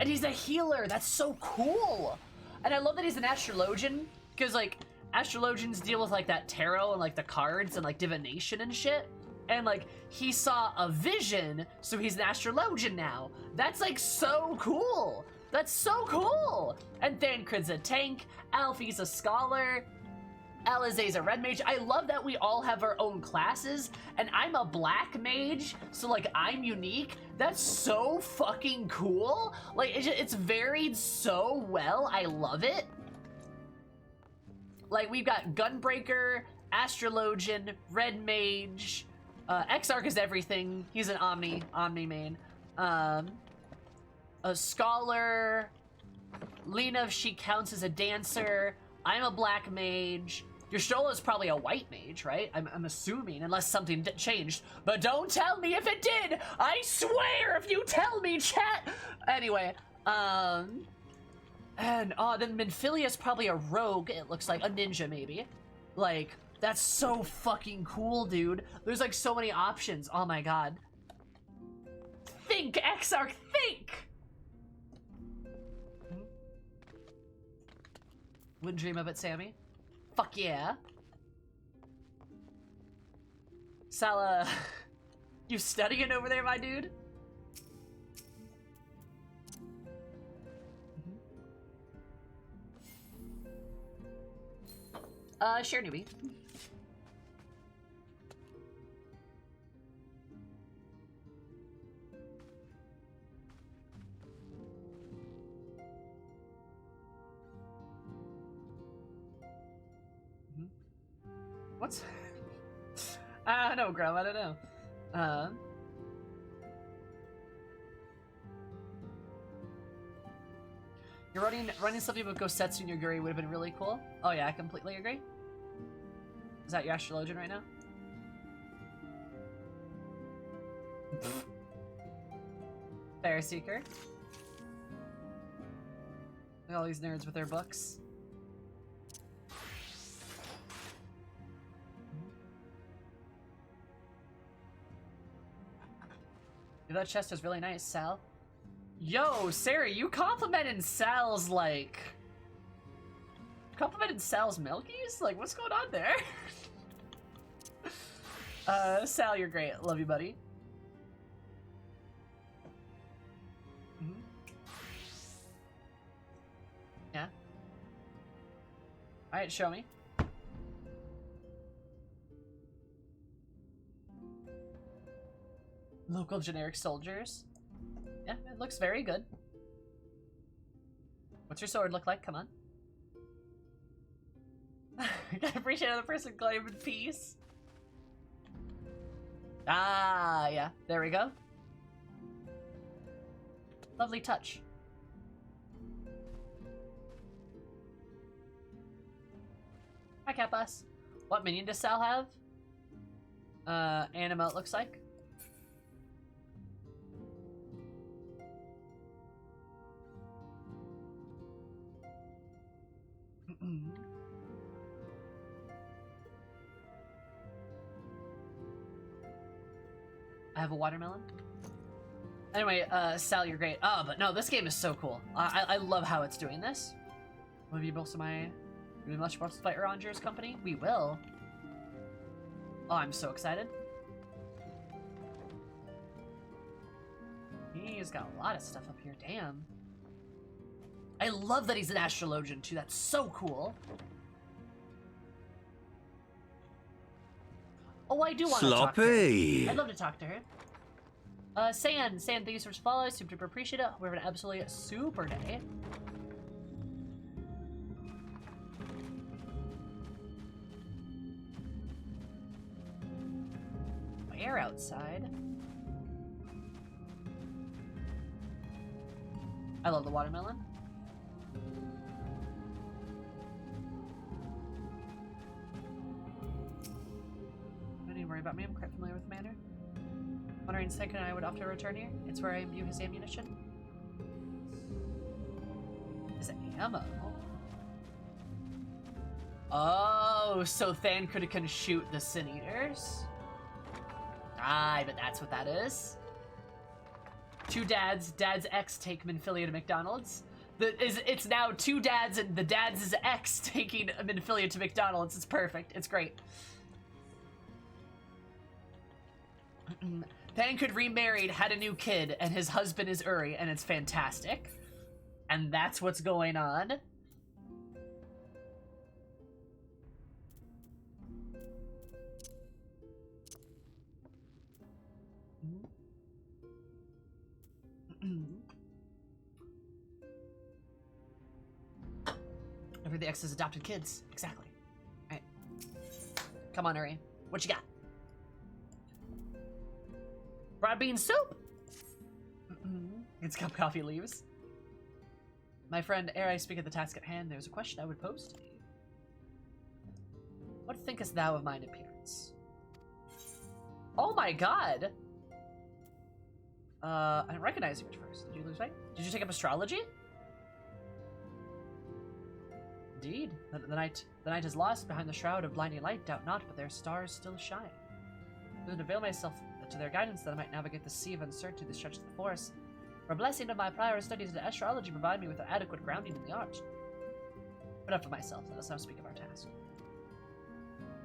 And he's a healer. That's so cool. And I love that he's an astrologian. Because, like, astrologians deal with like that tarot and like the cards and like divination and shit. And like he saw a vision, so he's an astrologian now. That's like so cool. That's so cool. And Thancred's a tank. Alfie's a scholar. Alizé's a red mage. I love that we all have our own classes, and I'm a black mage, so like I'm unique. That's so fucking cool. Like it's varied so well. I love it. Like we've got Gunbreaker, Astrologian, red mage, Exarch is everything. He's an Omni main. A scholar. Lena, she counts as a dancer. I'm a black mage. Your is probably a white mage, right? I'm assuming, unless something changed. But don't tell me if it did! I swear if you tell me, chat! Anyway, and, then Minfilia's probably a rogue, it looks like. A ninja, maybe. Like, that's so fucking cool, dude. There's, like, so many options. Oh my god. Think, Exarch, think! Wouldn't dream of it, Sammy. Fuck yeah. Sala, you studying over there, my dude? Sure, newbie. What's... I don't know, Grub, I don't know. You're running something with Gosetsu and Yoguri would have been really cool. Oh yeah, I completely agree. Is that your astrologian right now? Fair Seeker. Look at all these nerds with their books. That chest is really nice, Sal. Yo, Sarah, you complimented Sal's, like... Complimented Sal's Milkies? Like, what's going on there? Sal, you're great. Love you, buddy. Yeah. Alright, show me. Local generic soldiers. Yeah, it looks very good. What's your sword look like? Come on. I appreciate another person claiming peace. Ah, yeah. There we go. Lovely touch. Hi, Cat Bus. What minion does Sal have? Anima, it looks like. I have a watermelon. Anyway, Sal, you're great. Oh, but no, this game is so cool. I love how it's doing this. Will you both of my... Will much more fight Ranger's company? We will. Oh, I'm so excited. He's got a lot of stuff up here, damn. I love that he's an astrologian too, that's so cool. Oh, I do want to talk to her. I'd love to talk to her. San, thank you so much for following. Super duper appreciate it. We're having an absolutely super day. Air outside. I love the watermelon. Don't even worry about me, I'm quite familiar with the manor. Wondering second I would often return here. It's where I imbue his ammunition. His ammo? Oh, so Thancred can shoot the Sin Eaters? Ah, but that's what that is. Two dads. Dad's ex take Minfilia to McDonald's. It's now two dads and the dad's ex taking an affiliate to McDonald's. It's perfect. It's great. Pancred remarried, had a new kid, and his husband is Uri, and it's fantastic. And that's what's going on. Every the ex's adopted kids. Exactly. All right. Come on, Uri. What you got? Broad bean soup! It's cup coffee leaves. My friend, ere I speak of the task at hand, there's a question I would pose to thee. What thinkest thou of mine appearance? Oh my god! I didn't recognize you at first. Did you lose weight? Did you take up astrology? Indeed. The night is lost behind the shroud of blinding light, doubt not, but their stars still shine. I would avail myself to their guidance that I might navigate the sea of uncertainty that stretches the forest. For blessing of my prior studies in astrology provide me with an adequate grounding in the art. But enough of myself, let us now speak of our task.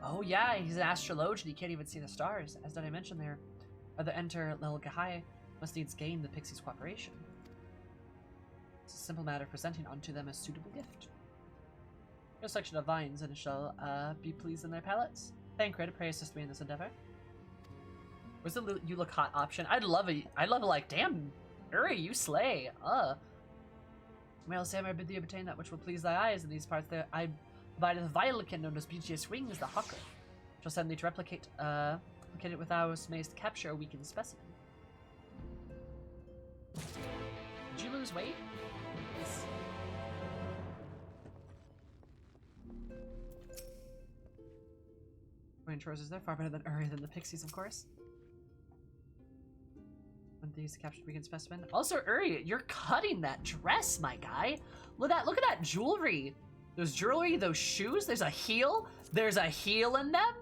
Oh yeah, he's an astrologian, he can't even see the stars. As did I mention there, other enter Lel Gahai must needs gain the pixies' cooperation. It's a simple matter of presenting unto them a suitable gift. Your selection of vines, and it shall be pleased in their palates. Pancred, pray assist me in this endeavor. Where's the you look hot option? I'd love it like, damn, Uri, you slay. Well, Sam, I bid thee obtain that which will please thy eyes in these parts there. I provided the violkin known as beauteous wings, the hawker. Shall send thee to replicate it with ours mayst capture a weakened specimen. Did you lose weight? Yes. Wearing trousers there, far better than Uri than the pixies, of course. When these captured weakened specimen. Also, Uri, you're cutting that dress, my guy. Look at that jewelry. There's jewelry, those shoes, there's a heel. There's a heel in them.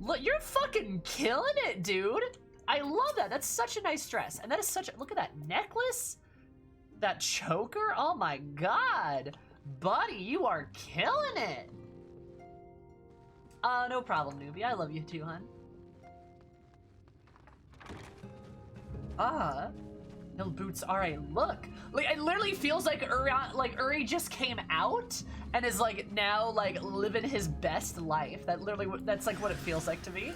Look, you're fucking killing it, dude. I love that. That's such a nice dress. And that is such a, look at that necklace. That choker. Oh my god. Buddy, you are killing it. No problem, newbie. I love you too, hun. Hill boots are a look. Like, it literally feels like Uri just came out and is like now like living his best life. That's like what it feels like to me.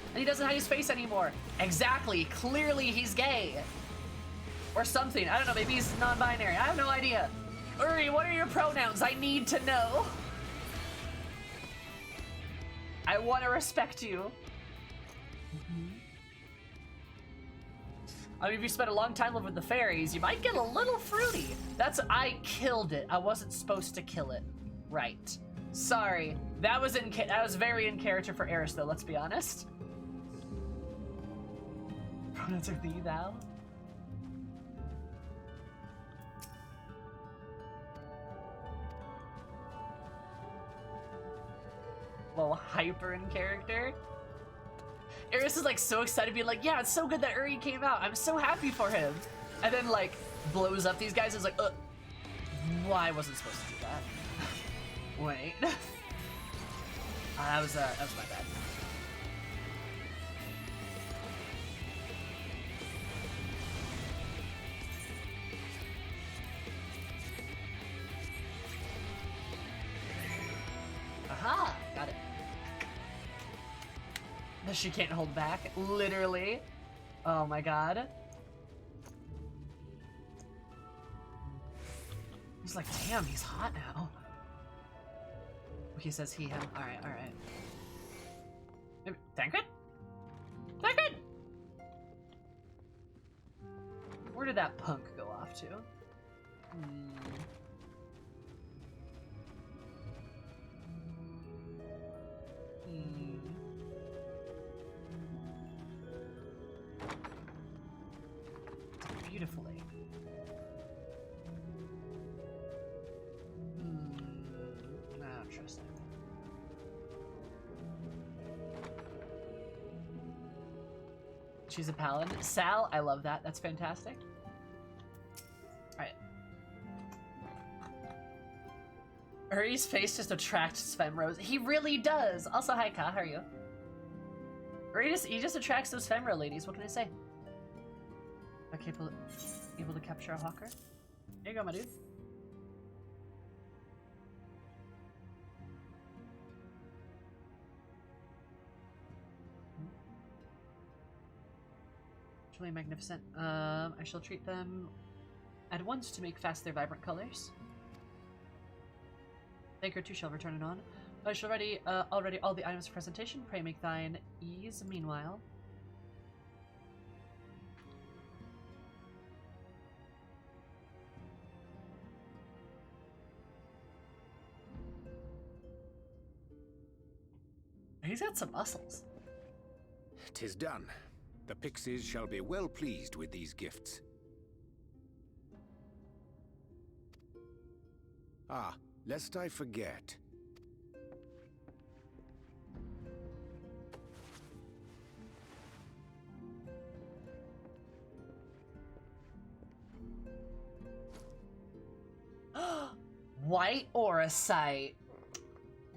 And he doesn't hide his face anymore. Exactly. Clearly he's gay. Or something. I don't know. Maybe he's non-binary. I have no idea. Uri, what are your pronouns? I need to know. I want to respect you. I mean, if you spend a long time living with the fairies, you might get a little fruity. I killed it. I wasn't supposed to kill it. Right. Sorry. That was very in character for Eris, though, let's be honest. Pronouns are thee, thou. Little hyper in character. Eris is like so excited, being like, yeah, it's so good that Uri came out. I'm so happy for him. And then like blows up these guys and is like, well, I wasn't supposed to do that. Wait. That was my bad. Aha! Got it. She can't hold back. Literally. Oh my god. He's like, damn, he's hot now. He says he, him. Alright, alright. Tancred? Tancred! Where did that punk go off to? Beautifully. I don't trust it. She's a paladin. Sal, I love that. That's fantastic. Alright. Uri's face just attracts Femros. He really does. Also, hi, Ka. How are you? He just attracts those Femro ladies. What can I say? Okay, able to capture a hawker. There you go, my dude. Truly magnificent. I shall treat them at once to make fast their vibrant colors. Thank her too shall return anon. I shall ready already all the items for presentation. Pray make thine ease meanwhile. He's got some muscles. 'Tis done. The pixies shall be well pleased with these gifts. Ah, lest I forget. White Auracite.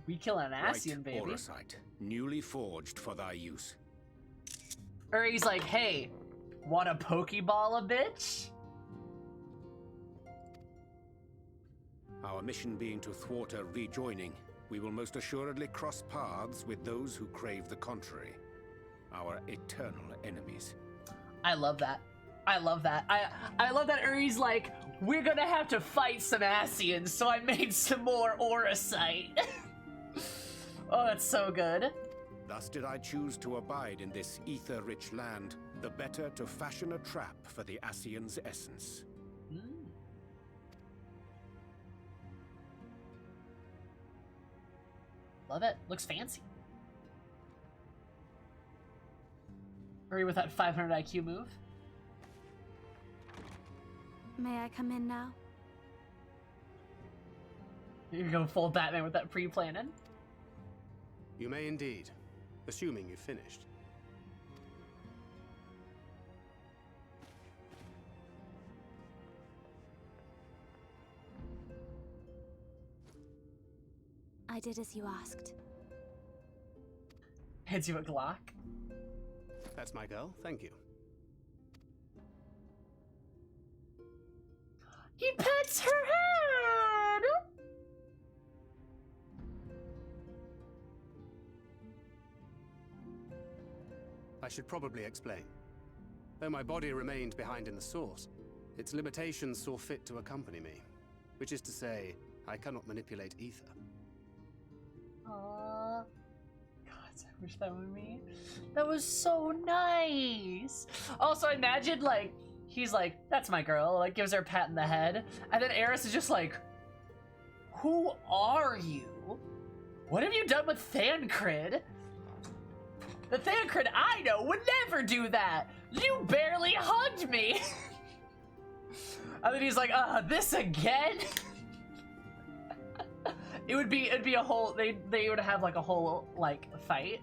We kill an Ascian, baby. White Auracite, newly forged for thy use. Uri's like, hey, want a Pokeball, a bitch? Our mission being to thwart a rejoining, we will most assuredly cross paths with those who crave the contrary. Our eternal enemies. I love that. I love that. I love that Uri's like, we're gonna have to fight some Ascians, so I made some more Auracite. Oh, that's so good. Thus did I choose to abide in this ether-rich land, the better to fashion a trap for the Ascian's essence. Love it. Looks fancy. Uri with that 500 IQ move. May I come in now? You're going full Batman with that pre-planning. You may indeed, assuming you've finished. I did as you asked. Hands you a Glock. That's my girl, thank you. He pets her head! I should probably explain. Though my body remained behind in the source, its limitations saw fit to accompany me. Which is to say, I cannot manipulate ether. Aww. God, I wish that were me. That was so nice. Also, imagine, like, he's like, that's my girl, like, gives her a pat in the head. And then Eris is just like, who are you? What have you done with Thancred? The Thancred I know would never do that. You barely hugged me. And then he's like, this again? It'd be a whole, they would have like a whole, like, fight.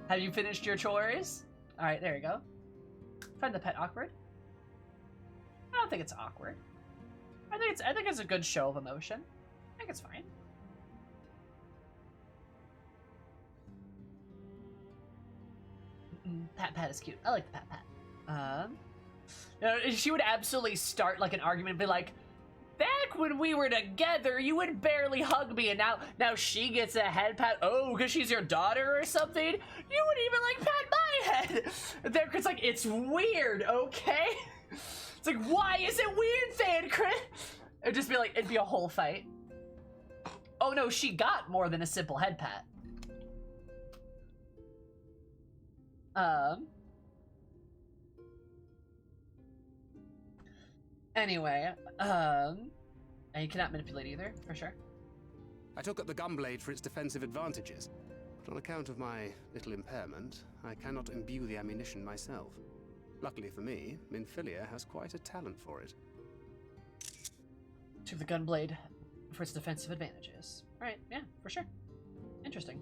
Have you finished your chores? All right, there you go. Find the pet awkward? I don't think it's awkward. I think it's a good show of emotion. I think it's fine. Pat is cute. I like the pat. She would absolutely start like an argument and be like, back when we were together, you would barely hug me, and now she gets a head pat. Oh, because she's your daughter or something? You wouldn't even like pat my head. And Thancred's like, it's weird, okay? It's like, why is it weird, Thancred? It'd just be like, it'd be a whole fight. Oh no, she got more than a simple head pat. Anyway, and you cannot manipulate either, for sure. I took up the gunblade for its defensive advantages, but on account of my little impairment, I cannot imbue the ammunition myself. Luckily for me, Minfilia has quite a talent for it. Took the gunblade for its defensive advantages. Alright, yeah, for sure. Interesting.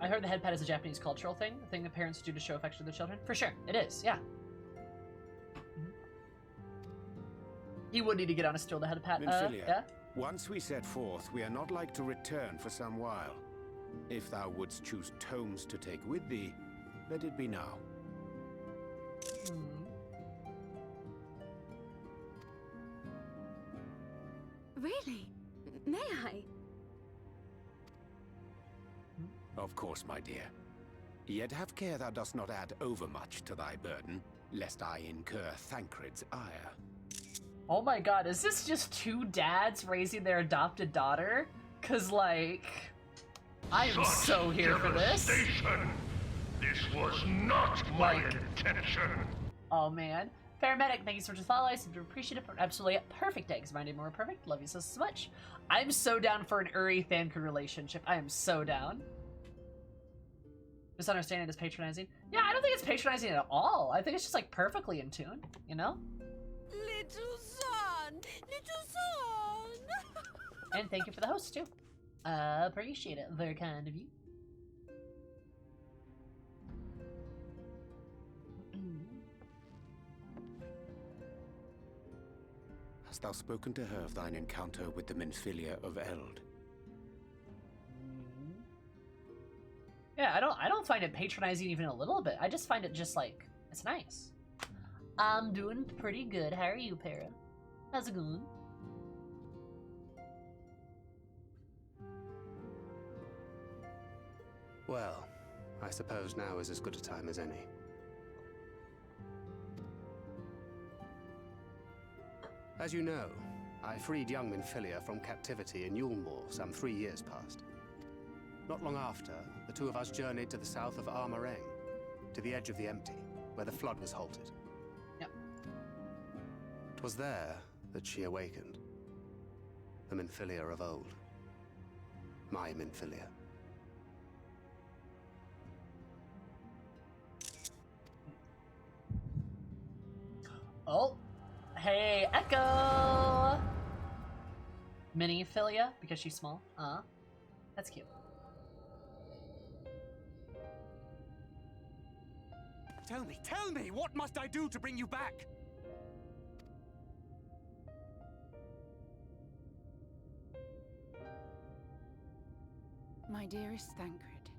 I heard the head pat is a Japanese cultural thing, a thing that parents do to show affection to their children. For sure, it is, yeah. He would need to get on a stool to head pat. Minfilia, Yeah? once we set forth, we are not like to return for some while. If thou wouldst choose tomes to take with thee, let it be now. Really? May I? Of course, my dear. Yet have care thou dost not add overmuch to thy burden, lest I incur Thancred's ire. Oh my god, is this just two dads raising their adopted daughter? Cause like, I am so here for this. This was not my intention. Oh man. Paramedic, thank you so much for the follow. I super appreciate it. Absolutely perfect eggs. My name more perfect. Love you so much. I'm so down for an Uri Thancred relationship. I am so down. Misunderstanding is patronizing. Yeah, I don't think it's patronizing at all. I think it's just like perfectly in tune, you know? Little son! Little son! And thank you for the host too. Appreciate it. Very kind of you. Hast thou spoken to her of thine encounter with the Minfilia of Eld? Yeah, I don't find it patronizing even a little bit. I just find it just like, it's nice. I'm doing pretty good. How are you, Para? How's it going? Well, I suppose now is as good a time as any. As you know, I freed young Minfilia from captivity in Yulmore some 3 years past. Not long after, the two of us journeyed to the south of Armoreng, to the edge of the Empty, where the flood was halted. Yep. 'Twas there that she awakened. The Minfilia of old. My Minfilia. Oh, hey, Echo! Mini Philia, because she's small. That's cute. Tell me, what must I do to bring you back? My dearest Thancred,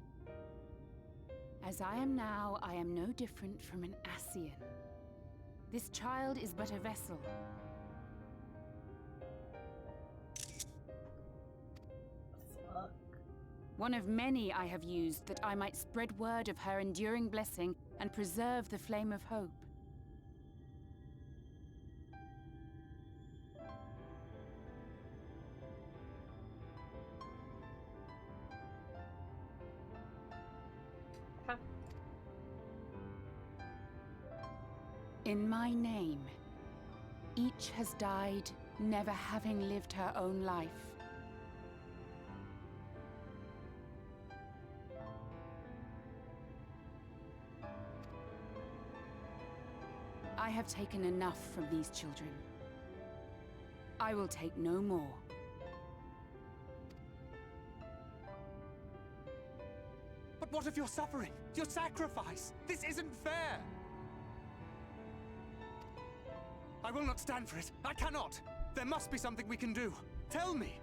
as I am now, I am no different from an Ascian. This child is but a vessel. Fuck. One of many I have used that I might spread word of her enduring blessing and preserve the flame of hope. Huh. In my name, each has died, never having lived her own life. I have taken enough from these children. I will take no more. But what of your suffering? Your sacrifice? This isn't fair! I will not stand for it. I cannot! There must be something we can do. Tell me!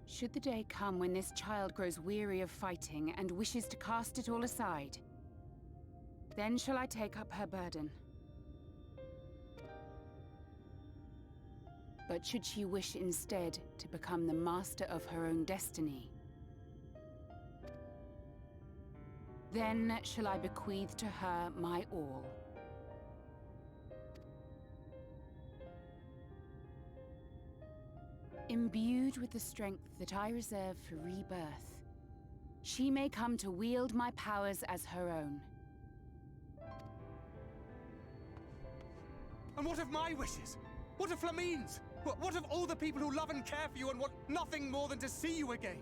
Should the day come when this child grows weary of fighting and wishes to cast it all aside, then shall I take up her burden. But should she wish instead to become the master of her own destiny, then shall I bequeath to her my all. Imbued with the strength that I reserve for rebirth, she may come to wield my powers as her own. And what of my wishes? What of Flamine's? What of all the people who love and care for you and want nothing more than to see you again?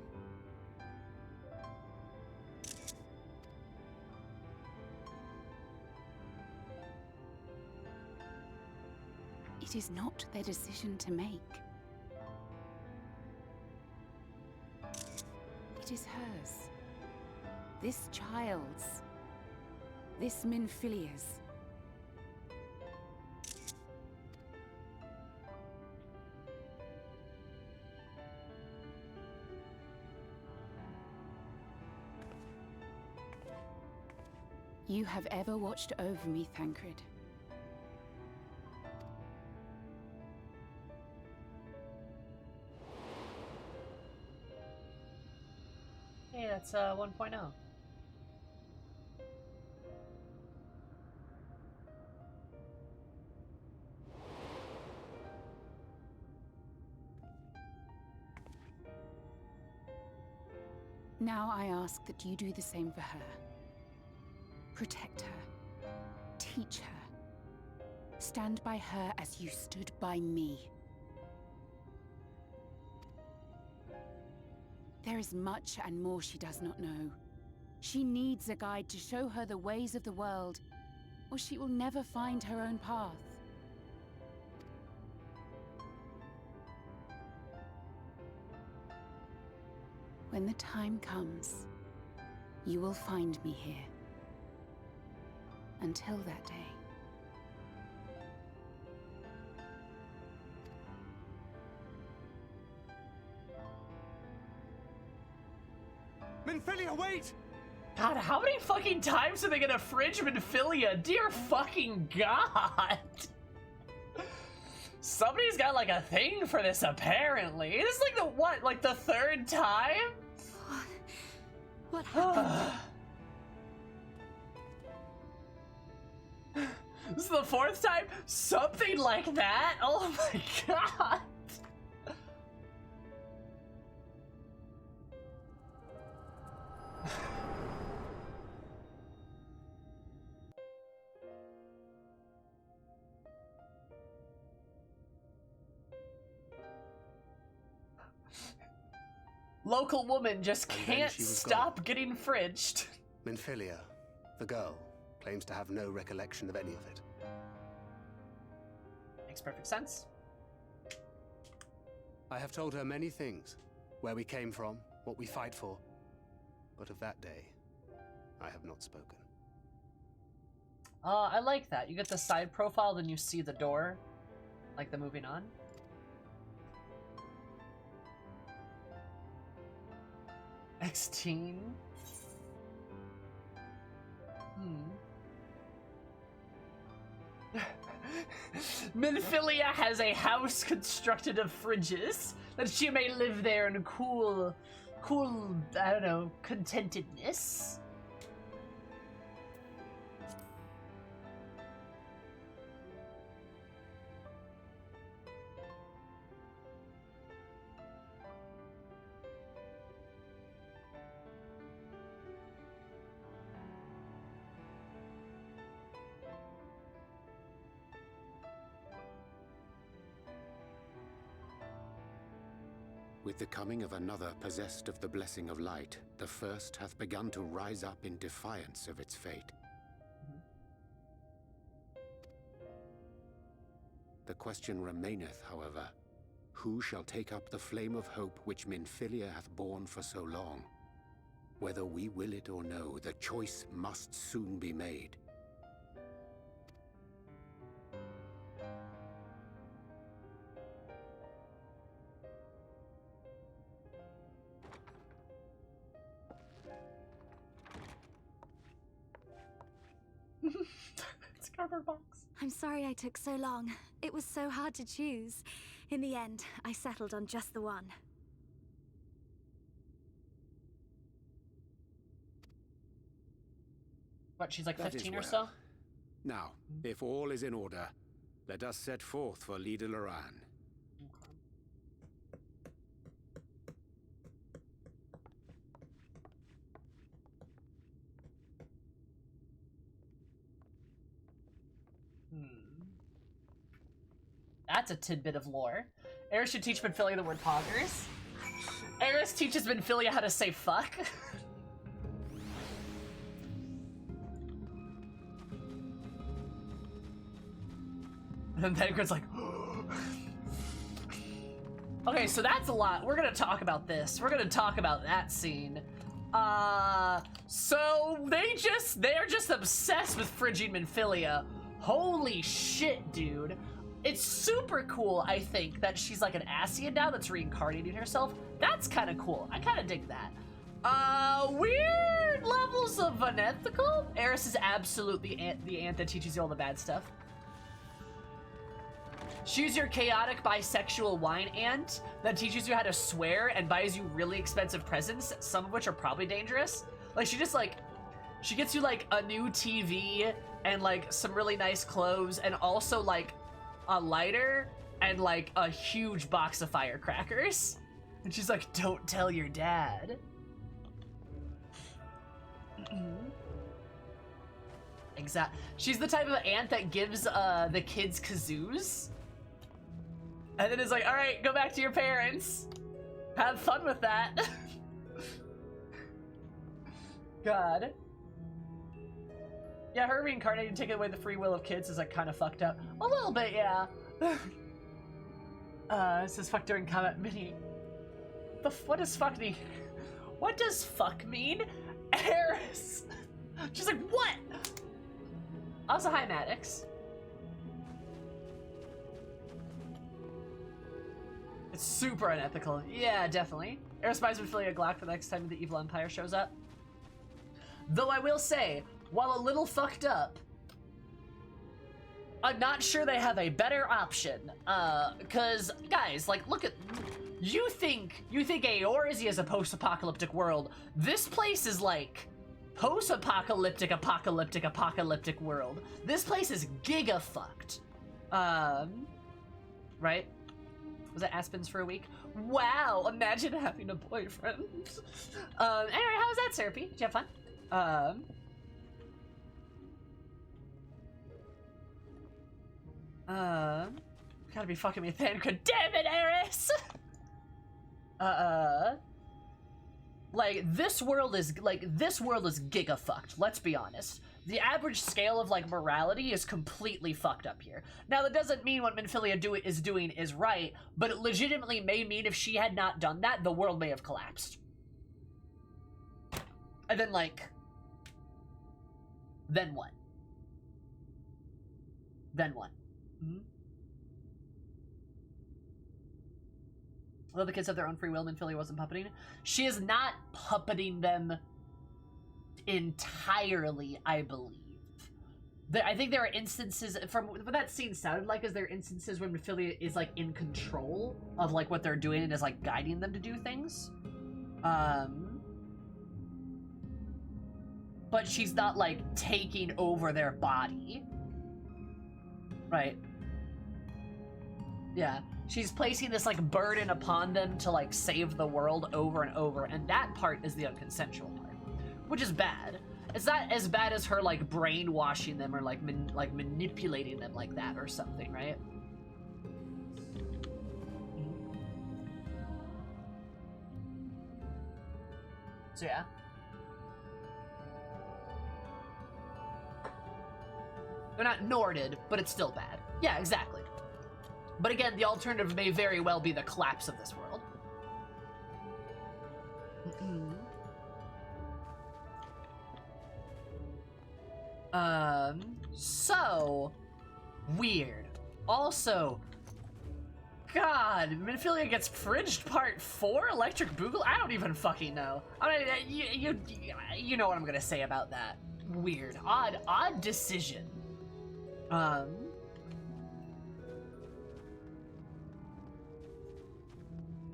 It is not their decision to make. It is hers. This child's. This Minfilia's. You have ever watched over me, Thancred. Hey, that's 1.0. Now I ask that you do the same for her. Protect her. Teach her. Stand by her as you stood by me. There is much and more she does not know. She needs a guide to show her the ways of the world, or she will never find her own path. When the time comes, you will find me here. Until that day. Minfilia, wait! God, how many fucking times are they gonna fridge Minfilia? Dear fucking God! Somebody's got like a thing for this apparently. This is like the what? Like the third time? What happened? This is the fourth time? Something like that? Oh my God! Local woman just can't stop getting fridged. Minfilia, the girl, claims to have no recollection of any of it. Makes perfect sense. I have told her many things. Where we came from, what we fight for. But of that day, I have not spoken. I like that. You get the side profile, then you see the door. Like the moving on. X-Teen. Minfilia has a house constructed of fridges, that she may live there in cool, I don't know, contentedness. With the coming of another possessed of the blessing of light, the first hath begun to rise up in defiance of its fate. The question remaineth, however, who shall take up the flame of hope which Minfilia hath borne for so long? Whether we will it or no, the choice must soon be made. It's a cardboard box. I'm sorry I took so long. It was so hard to choose. In the end, I settled on just the one. What, she's like That 15 is or so? Now, if all is in order, let us set forth for Leader Loran. That's a tidbit of lore. Eris should teach Minfilia the word poggers. Eris teaches Minfilia how to say fuck. And then Grid's like, Okay, so that's a lot. We're gonna talk about this. We're gonna talk about that scene. So they're just obsessed with Phrygian Minfilia. Holy shit, dude. It's super cool, I think, that she's like an Ascian now that's reincarnating herself. That's kind of cool. I kind of dig that. Weird levels of unethical. Eris is absolutely the aunt that teaches you all the bad stuff. She's your chaotic bisexual wine aunt that teaches you how to swear and buys you really expensive presents, some of which are probably dangerous. Like, she gets you like a new TV and like some really nice clothes and also like a lighter and like a huge box of firecrackers. And she's like, don't tell your dad. Exactly. She's the type of aunt that gives the kids kazoos. And then is like, all right, go back to your parents. Have fun with that. God. Yeah, her reincarnating, taking away the free will of kids is like kind of fucked up. A little bit, yeah. It says fuck during combat mini. What does fuck mean? What does fuck mean? Eris. She's like, what? Also, hi, Maddox. It's super unethical. Yeah, definitely. Eris buys Minfilia Glock for the next time the Evil Empire shows up. Though I will say, while a little fucked up, I'm not sure they have a better option. Cause guys, like, look at, you think Eorzea is a post-apocalyptic world. This place is like post-apocalyptic, apocalyptic world. This place is giga fucked. Right? Was it Aspens for a week? Wow, imagine having a boyfriend. Anyway, how was that, Serapi? Did you have fun? Gotta be fucking me, Thancred. Damn it, Eris! Like, this world is giga fucked, let's be honest. The average scale of, like, morality is completely fucked up here. Now, that doesn't mean what Minfilia is doing is right, but it legitimately may mean if she had not done that, the world may have collapsed. And then, like, then what? Then what? Mm-hmm. Although the kids have their own free will, Minfilia wasn't puppeting. She is not puppeting them entirely, I believe. I think there are instances, from what that scene sounded like, is there instances when Minfilia is, like, in control of, like, what they're doing and is, like, guiding them to do things. But she's not, like, taking over their body. Right. Yeah. She's placing this, like, burden upon them to, like, save the world over and over, and that part is the unconsensual part, which is bad. It's not as bad as her, like, brainwashing them or, like, manipulating them like that or something, right? So, yeah. They're not Norded, but it's still bad. Yeah, exactly. But again, the alternative may very well be the collapse of this world. So weird. Also, God, Minfilia gets fridged part 4, Electric Boogle? I don't even fucking know. I mean, you know what I'm gonna say about that. Weird. Odd decision.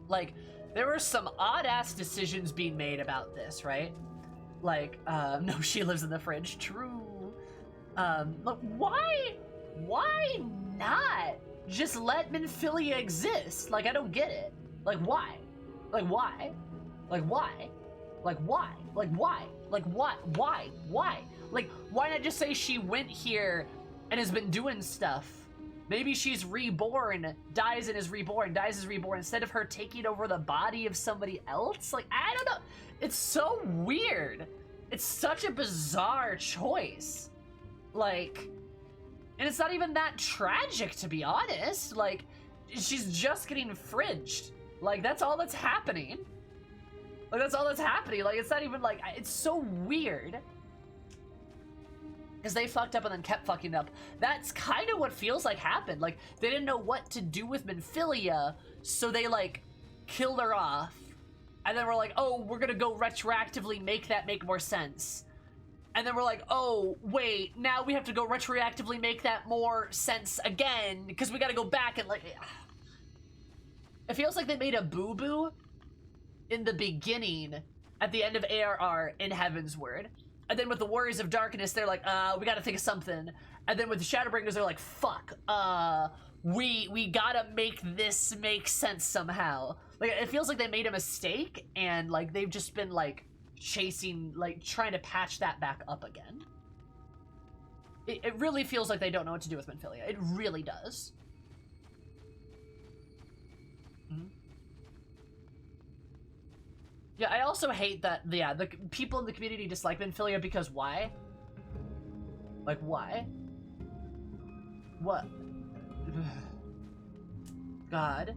Like, there were some odd-ass decisions being made about this, right? Like, no, she lives in the fridge. True. Look, why not just let Minfilia exist? Like, I don't get it. Like, why? Like, why? Like, why? Like, why? Like, why? Like, what? Why? Why? Like, why not just say she went here and has been doing stuff? Maybe she's reborn, dies and is reborn, dies is reborn, instead of her taking over the body of somebody else? Like, I don't know. It's so weird. It's such a bizarre choice. Like, and it's not even that tragic, to be honest. Like, she's just getting fridged. Like, that's all that's happening. Like, that's all that's happening. Like, it's not even like, it's so weird. Because they fucked up and then kept fucking up. That's kind of what feels like happened. Like, they didn't know what to do with Minfilia, so they, like, killed her off. And then we're like, oh, we're gonna go retroactively make that make more sense. And then we're like, oh, wait, now we have to go retroactively make that more sense again, because we gotta go back and, like... It feels like they made a boo-boo in the beginning, at the end of ARR in Heaven's Word. And then with the Warriors of Darkness, they're like, we gotta think of something. And then with the Shadowbringers, they're like, fuck, we gotta make this make sense somehow. Like, it feels like they made a mistake, and, like, they've just been, like, chasing, like, trying to patch that back up again. It really feels like they don't know what to do with Minfilia. It really does. Yeah, I also hate that, yeah, the people in the community dislike Minfilia because why? Like, why? What? God.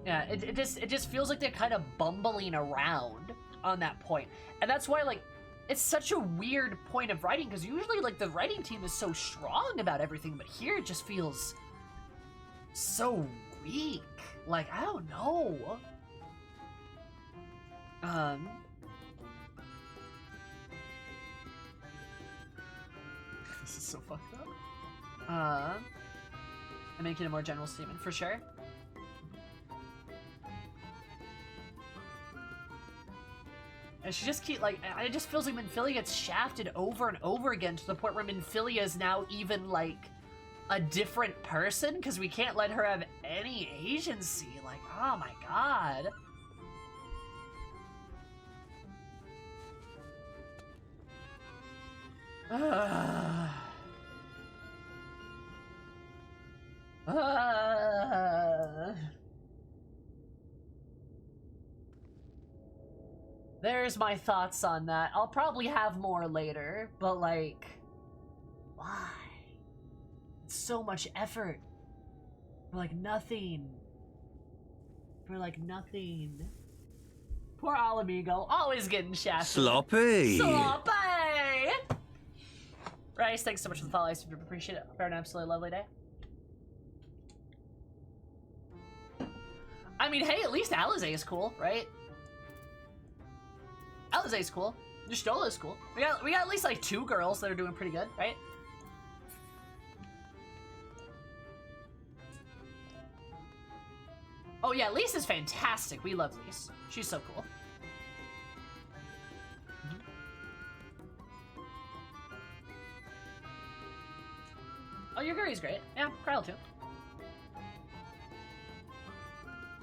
Yeah, it just feels like they're kind of bumbling around on that point. And that's why, like, it's such a weird point of writing, because usually, like, the writing team is so strong about everything, but here it just feels so weak. Like, I don't know. This is so fucked up. I'm making a more general statement, for sure. And she just keep, like, it just feels like Minfilia gets shafted over and over again to the point where Minfilia is now even, like, a different person, because we can't let her have any agency. Like, oh my god. There's my thoughts on that. I'll probably have more later, but, like, why? It's so much effort for, like, nothing. For, like, nothing. Poor Alamigo, always getting shafted. Sloppy! Sloppy! Rice, thanks so much for the follow. I super appreciate it. Have an absolutely lovely day. I mean, hey, at least Alizé is cool, right? Alizé is cool. Y'shtola is cool. We got at least, like, 2 girls that are doing pretty good, right? Oh yeah, Lise is fantastic. We love Lise. She's so cool. Oh, Yuguri's great. Yeah, Kryl too.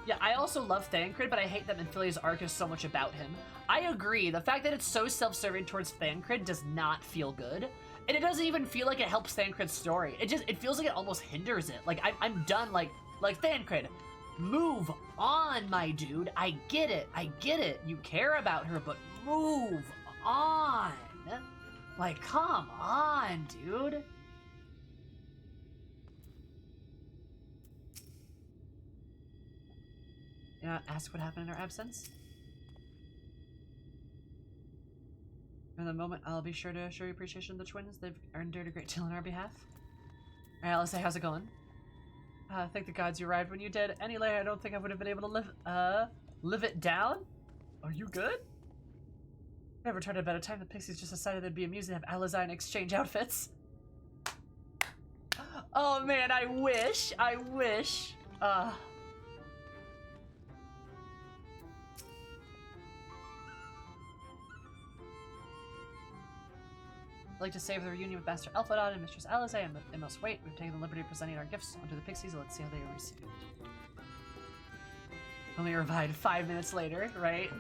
Yeah, I also love Thancred, but I hate that Minfilia's arc is so much about him. I agree. The fact that it's so self-serving towards Thancred does not feel good. And it doesn't even feel like it helps Thancred's story. It feels like it almost hinders it. Like, I'm done, like Thancred. Move on, my dude. I get it. You care about her, but move on. Like, come on, dude. Yeah, ask what happened in her absence. In the moment, I'll be sure to show your appreciation of the twins. They've earned a great deal on our behalf. Alright, let's say, how's it going? Thank the gods you arrived when you did. Anyway, I don't think I would have been able to live it down. Are you good? Never tried a better time. The pixies just decided it'd be amusing to have Alizine exchange outfits. Oh man, I wish. I'd like to save the reunion with Master Alphadon and Mistress Alizé and they must wait. We've taken the liberty of presenting our gifts onto the pixies. Let's see how they receive it. Only revived 5 minutes later, right?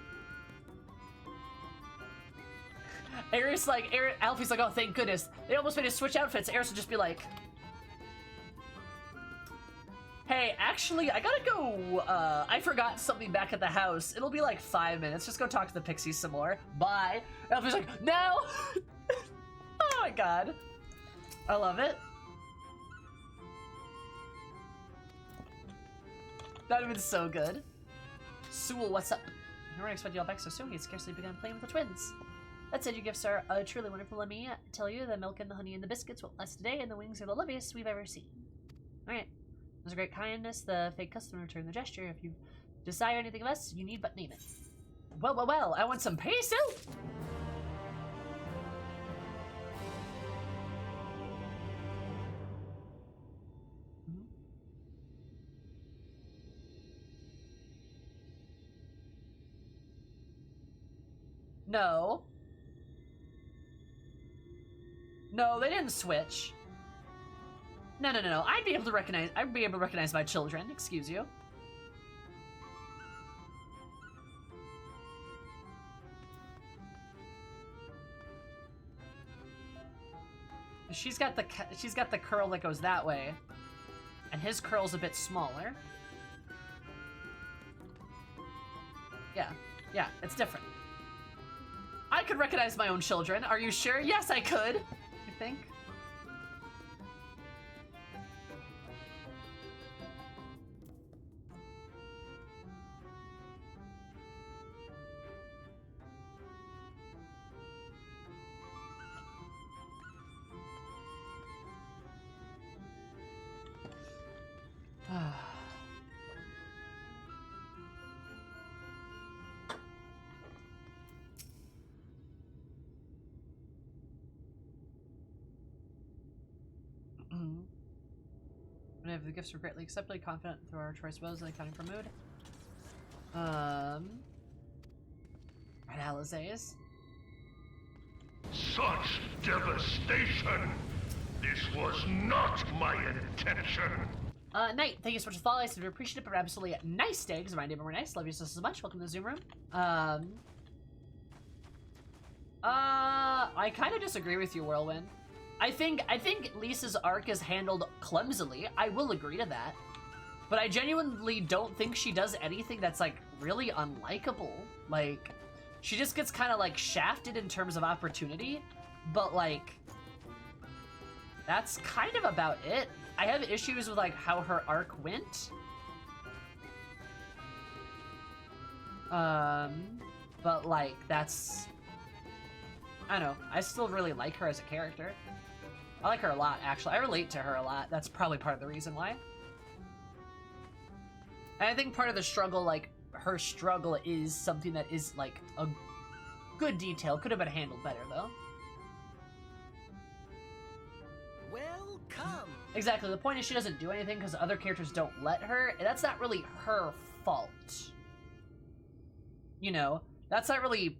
Aerys, like, Alfie's like, oh, thank goodness. They almost made us switch outfits. Aerys would just be like, hey, actually, I gotta go, I forgot something back at the house. It'll be like 5 minutes. Just go talk to the pixies some more. Bye. Alfie's like, no! Oh my god. I love it. That would have been so good. Sewell, what's up? I don't expect you all back so soon. He had scarcely begun playing with the twins. That said, your gifts are truly wonderful. Let me tell you, the milk and the honey and the biscuits won't last today, and the wings are the loveliest we've ever seen. Alright. It was a great kindness. The fake customer returned the gesture. If you desire anything of us, you need but name it. Well, well, well. I want some peso! No. No, they didn't switch. No, no, no, no. I'd be able to recognize my children. Excuse you. She's got the curl that goes that way, and his curl's a bit smaller. Yeah, yeah, it's different. I could recognize my own children. Are you sure? Yes, I could. I think. Whenever the gifts were greatly accepted, confident through our choice was and accounting for mood. Red Alizés. Such devastation! This was not my intention! Knight, thank you so much for the follow. I super appreciate it, but absolutely nice day, because my neighbor were nice. Love you so much. Welcome to the Zoom room. I kind of disagree with you, Whirlwind. I think Lisa's arc is handled clumsily. I will agree to that. But I genuinely don't think she does anything that's, like, really unlikable. Like, she just gets kind of, like, shafted in terms of opportunity. But, like, that's kind of about it. I have issues with, like, how her arc went. But, like, that's... I don't know. I still really like her as a character. I like her a lot, actually. I relate to her a lot. That's probably part of the reason why. And I think part of the struggle, like, her struggle is something that is, like, a good detail. Could have been handled better, though. Welcome! Exactly. The point is she doesn't do anything because other characters don't let her. And that's not really her fault. You know? That's not really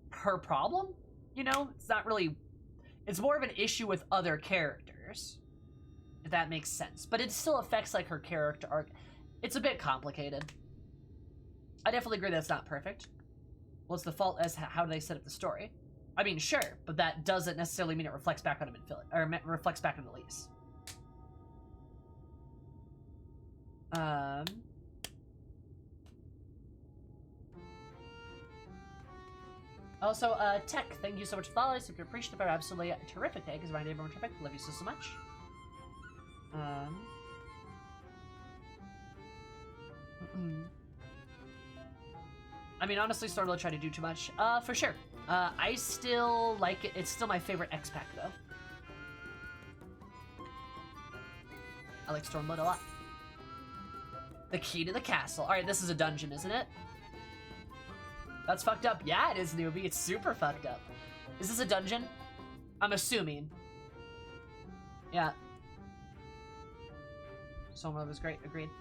her problem. You know? It's not really... It's more of an issue with other characters, if that makes sense. But it still affects, like, her character arc. It's a bit complicated. I definitely agree that it's not perfect. Well, it's the fault as how they set up the story. I mean, sure, but that doesn't necessarily mean it reflects back on him or reflects back on Elise. Also, Tech, thank you so much for following. Super appreciative. Absolutely terrific day, because my neighbor were terrific. Love you so much. I mean, honestly, Stormblood tried to do too much. For sure. I still like it. It's still my favorite X-Pack, though. I like Stormblood a lot. The key to the castle. Alright, this is a dungeon, isn't it? That's fucked up. Yeah, it is, newbie. It's super fucked up. Is this a dungeon? I'm assuming. Yeah. Stormblood was great. Agreed.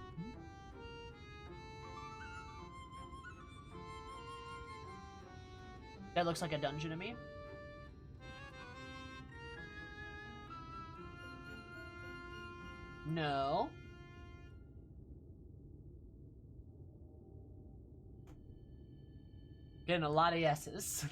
That looks like a dungeon to me. No. Getting a lot of yeses.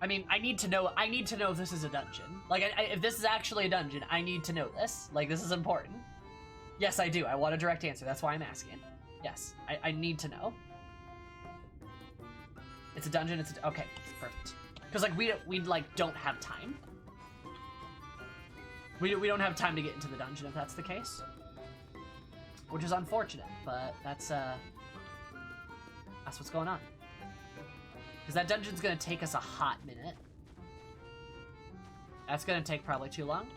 I mean, I need to know if this is a dungeon. Like, if this is actually a dungeon, I need to know this. Like, this is important. Yes, I do. I want a direct answer. That's why I'm asking. Yes, I need to know. It's a dungeon. Okay, perfect. Because like we like don't have time. We don't have time to get into the dungeon if that's the case, which is unfortunate. But that's what's going on. Because that dungeon's gonna take us a hot minute. That's gonna take probably too long.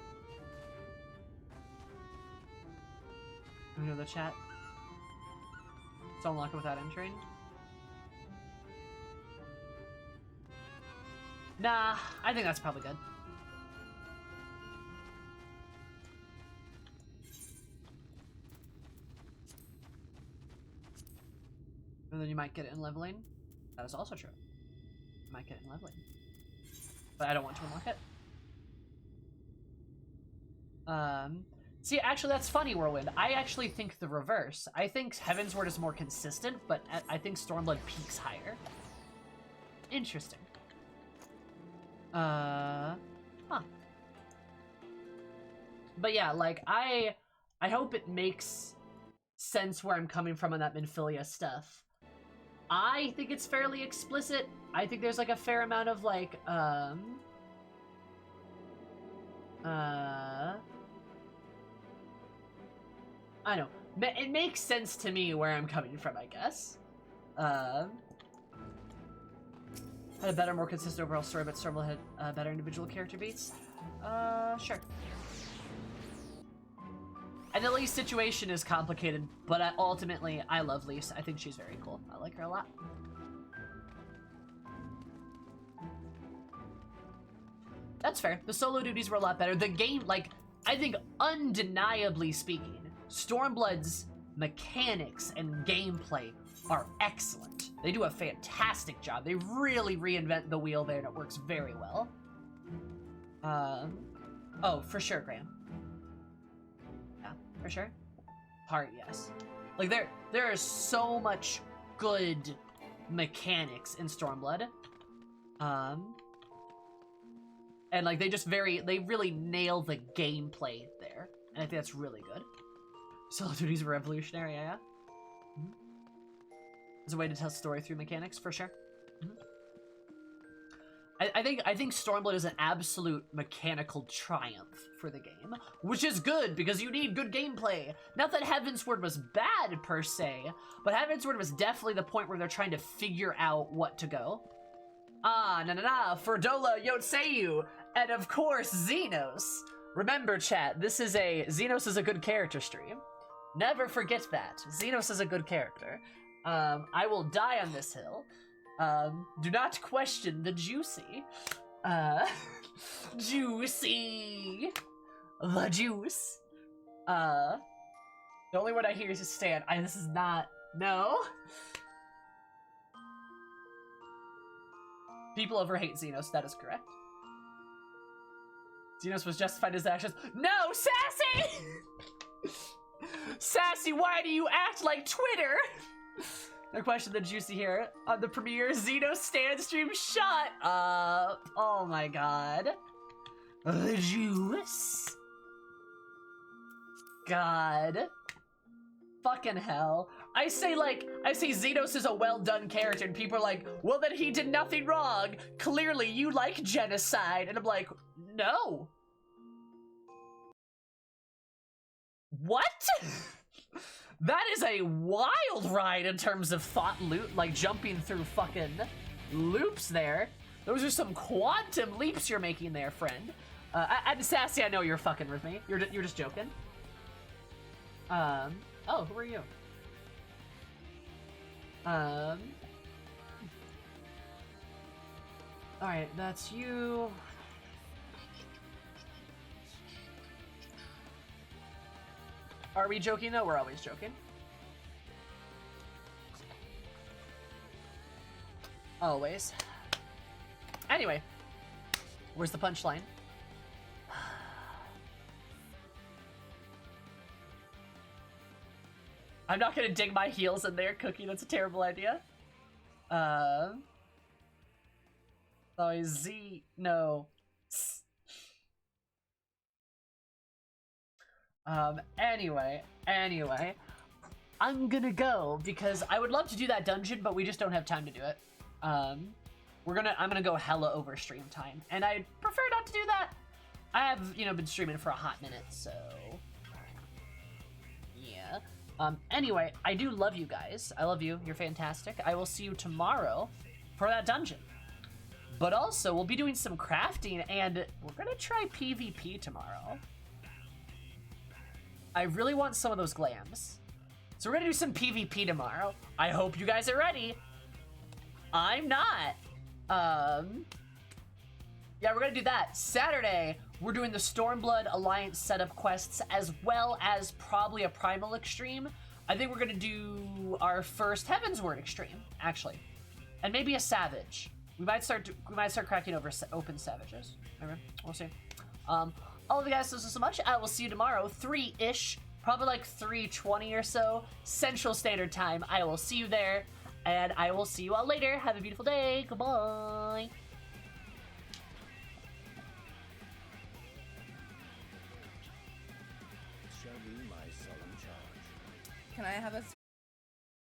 Let me know the chat. It's unlocked without entering. Nah, I think that's probably good. And then you might get it in leveling. That is also true. You might get it in leveling. But I don't want to unlock it. See, actually, that's funny, Whirlwind. I actually think the reverse. I think Heavensward is more consistent, but I think Stormblood peaks higher. Interesting. Huh. But yeah, like, I hope it makes sense where I'm coming from on that Minfilia stuff. I think it's fairly explicit. I think there's, like, a fair amount of, like, I don't know. It makes sense to me where I'm coming from, I guess. Had a better, more consistent overall story, but Stormblood had better individual character beats. Sure. And the Lise situation is complicated, but ultimately, I love Lise. I think she's very cool. I like her a lot. That's fair. The solo duties were a lot better. The game, like, I think undeniably speaking, Stormblood's mechanics and gameplay are excellent. They do a fantastic job. They really reinvent the wheel there, and it works very well. Oh, for sure, Graham. Yeah, for sure. Part, yes. Like, there is so much good mechanics in Stormblood. And, like, they really nail the gameplay there. And I think that's really good. Solo duties were revolutionary, yeah? Mm-hmm. There's a way to tell story through mechanics, for sure. Mm-hmm. I think Stormblood is an absolute mechanical triumph for the game, which is good because you need good gameplay. Not that Heavensward was bad per se, but Heavensward was definitely the point where they're trying to figure out what to go. Ferdola Yotseyu, and of course Xenos. Remember, chat, Xenos is a good character stream. Never forget that. Xenos is a good character. I will die on this hill. Do not question the juicy. Juicy. The juice. The only word I hear is Stan. This is not... No. People overhate Xenos, that is correct. Xenos was justified in his actions. No, Sassy! Sassy, why do you act like Twitter? No question the juicy here. On the premiere Xenos stand stream, shut up. Oh my god. The juice. God. Fucking hell. I say Xenos is a well-done character, and people are like, well, then he did nothing wrong. Clearly, you like genocide. And I'm like, no. What? That is a wild ride in terms of thought loop, like jumping through fucking loops there. Those are some quantum leaps you're making there, friend. I'm Sassy, I know you're fucking with me. You're just joking. Oh, who are you? Alright, that's you. Are we joking though? We're always joking. Always. Anyway, where's the punchline? I'm not gonna dig my heels in there, Cookie. That's a terrible idea. Oh, Z. No. Anyway. I'm gonna go because I would love to do that dungeon, but we just don't have time to do it. I'm gonna go hella over stream time, and I'd prefer not to do that. I have, been streaming for a hot minute, so yeah. Anyway, I do love you guys. I love you. You're fantastic. I will see you tomorrow for that dungeon. But also, we'll be doing some crafting, and we're gonna try PvP tomorrow. I really want some of those glams. So we're gonna do some PvP tomorrow. I hope you guys are ready. I'm not. Yeah, we're gonna do that. Saturday, we're doing the Stormblood Alliance setup quests, as well as probably a Primal Extreme. I think we're gonna do our first Heavensward Extreme, actually. And maybe a Savage. We might start cracking over open Savages. Maybe. We'll see. All of you guys, thank you so much. I will see you tomorrow, 3-ish. Probably like 3:20 or so, Central Standard Time. I will see you there, and I will see you all later. Have a beautiful day. Goodbye. Shall be my solemn charge. Can I have a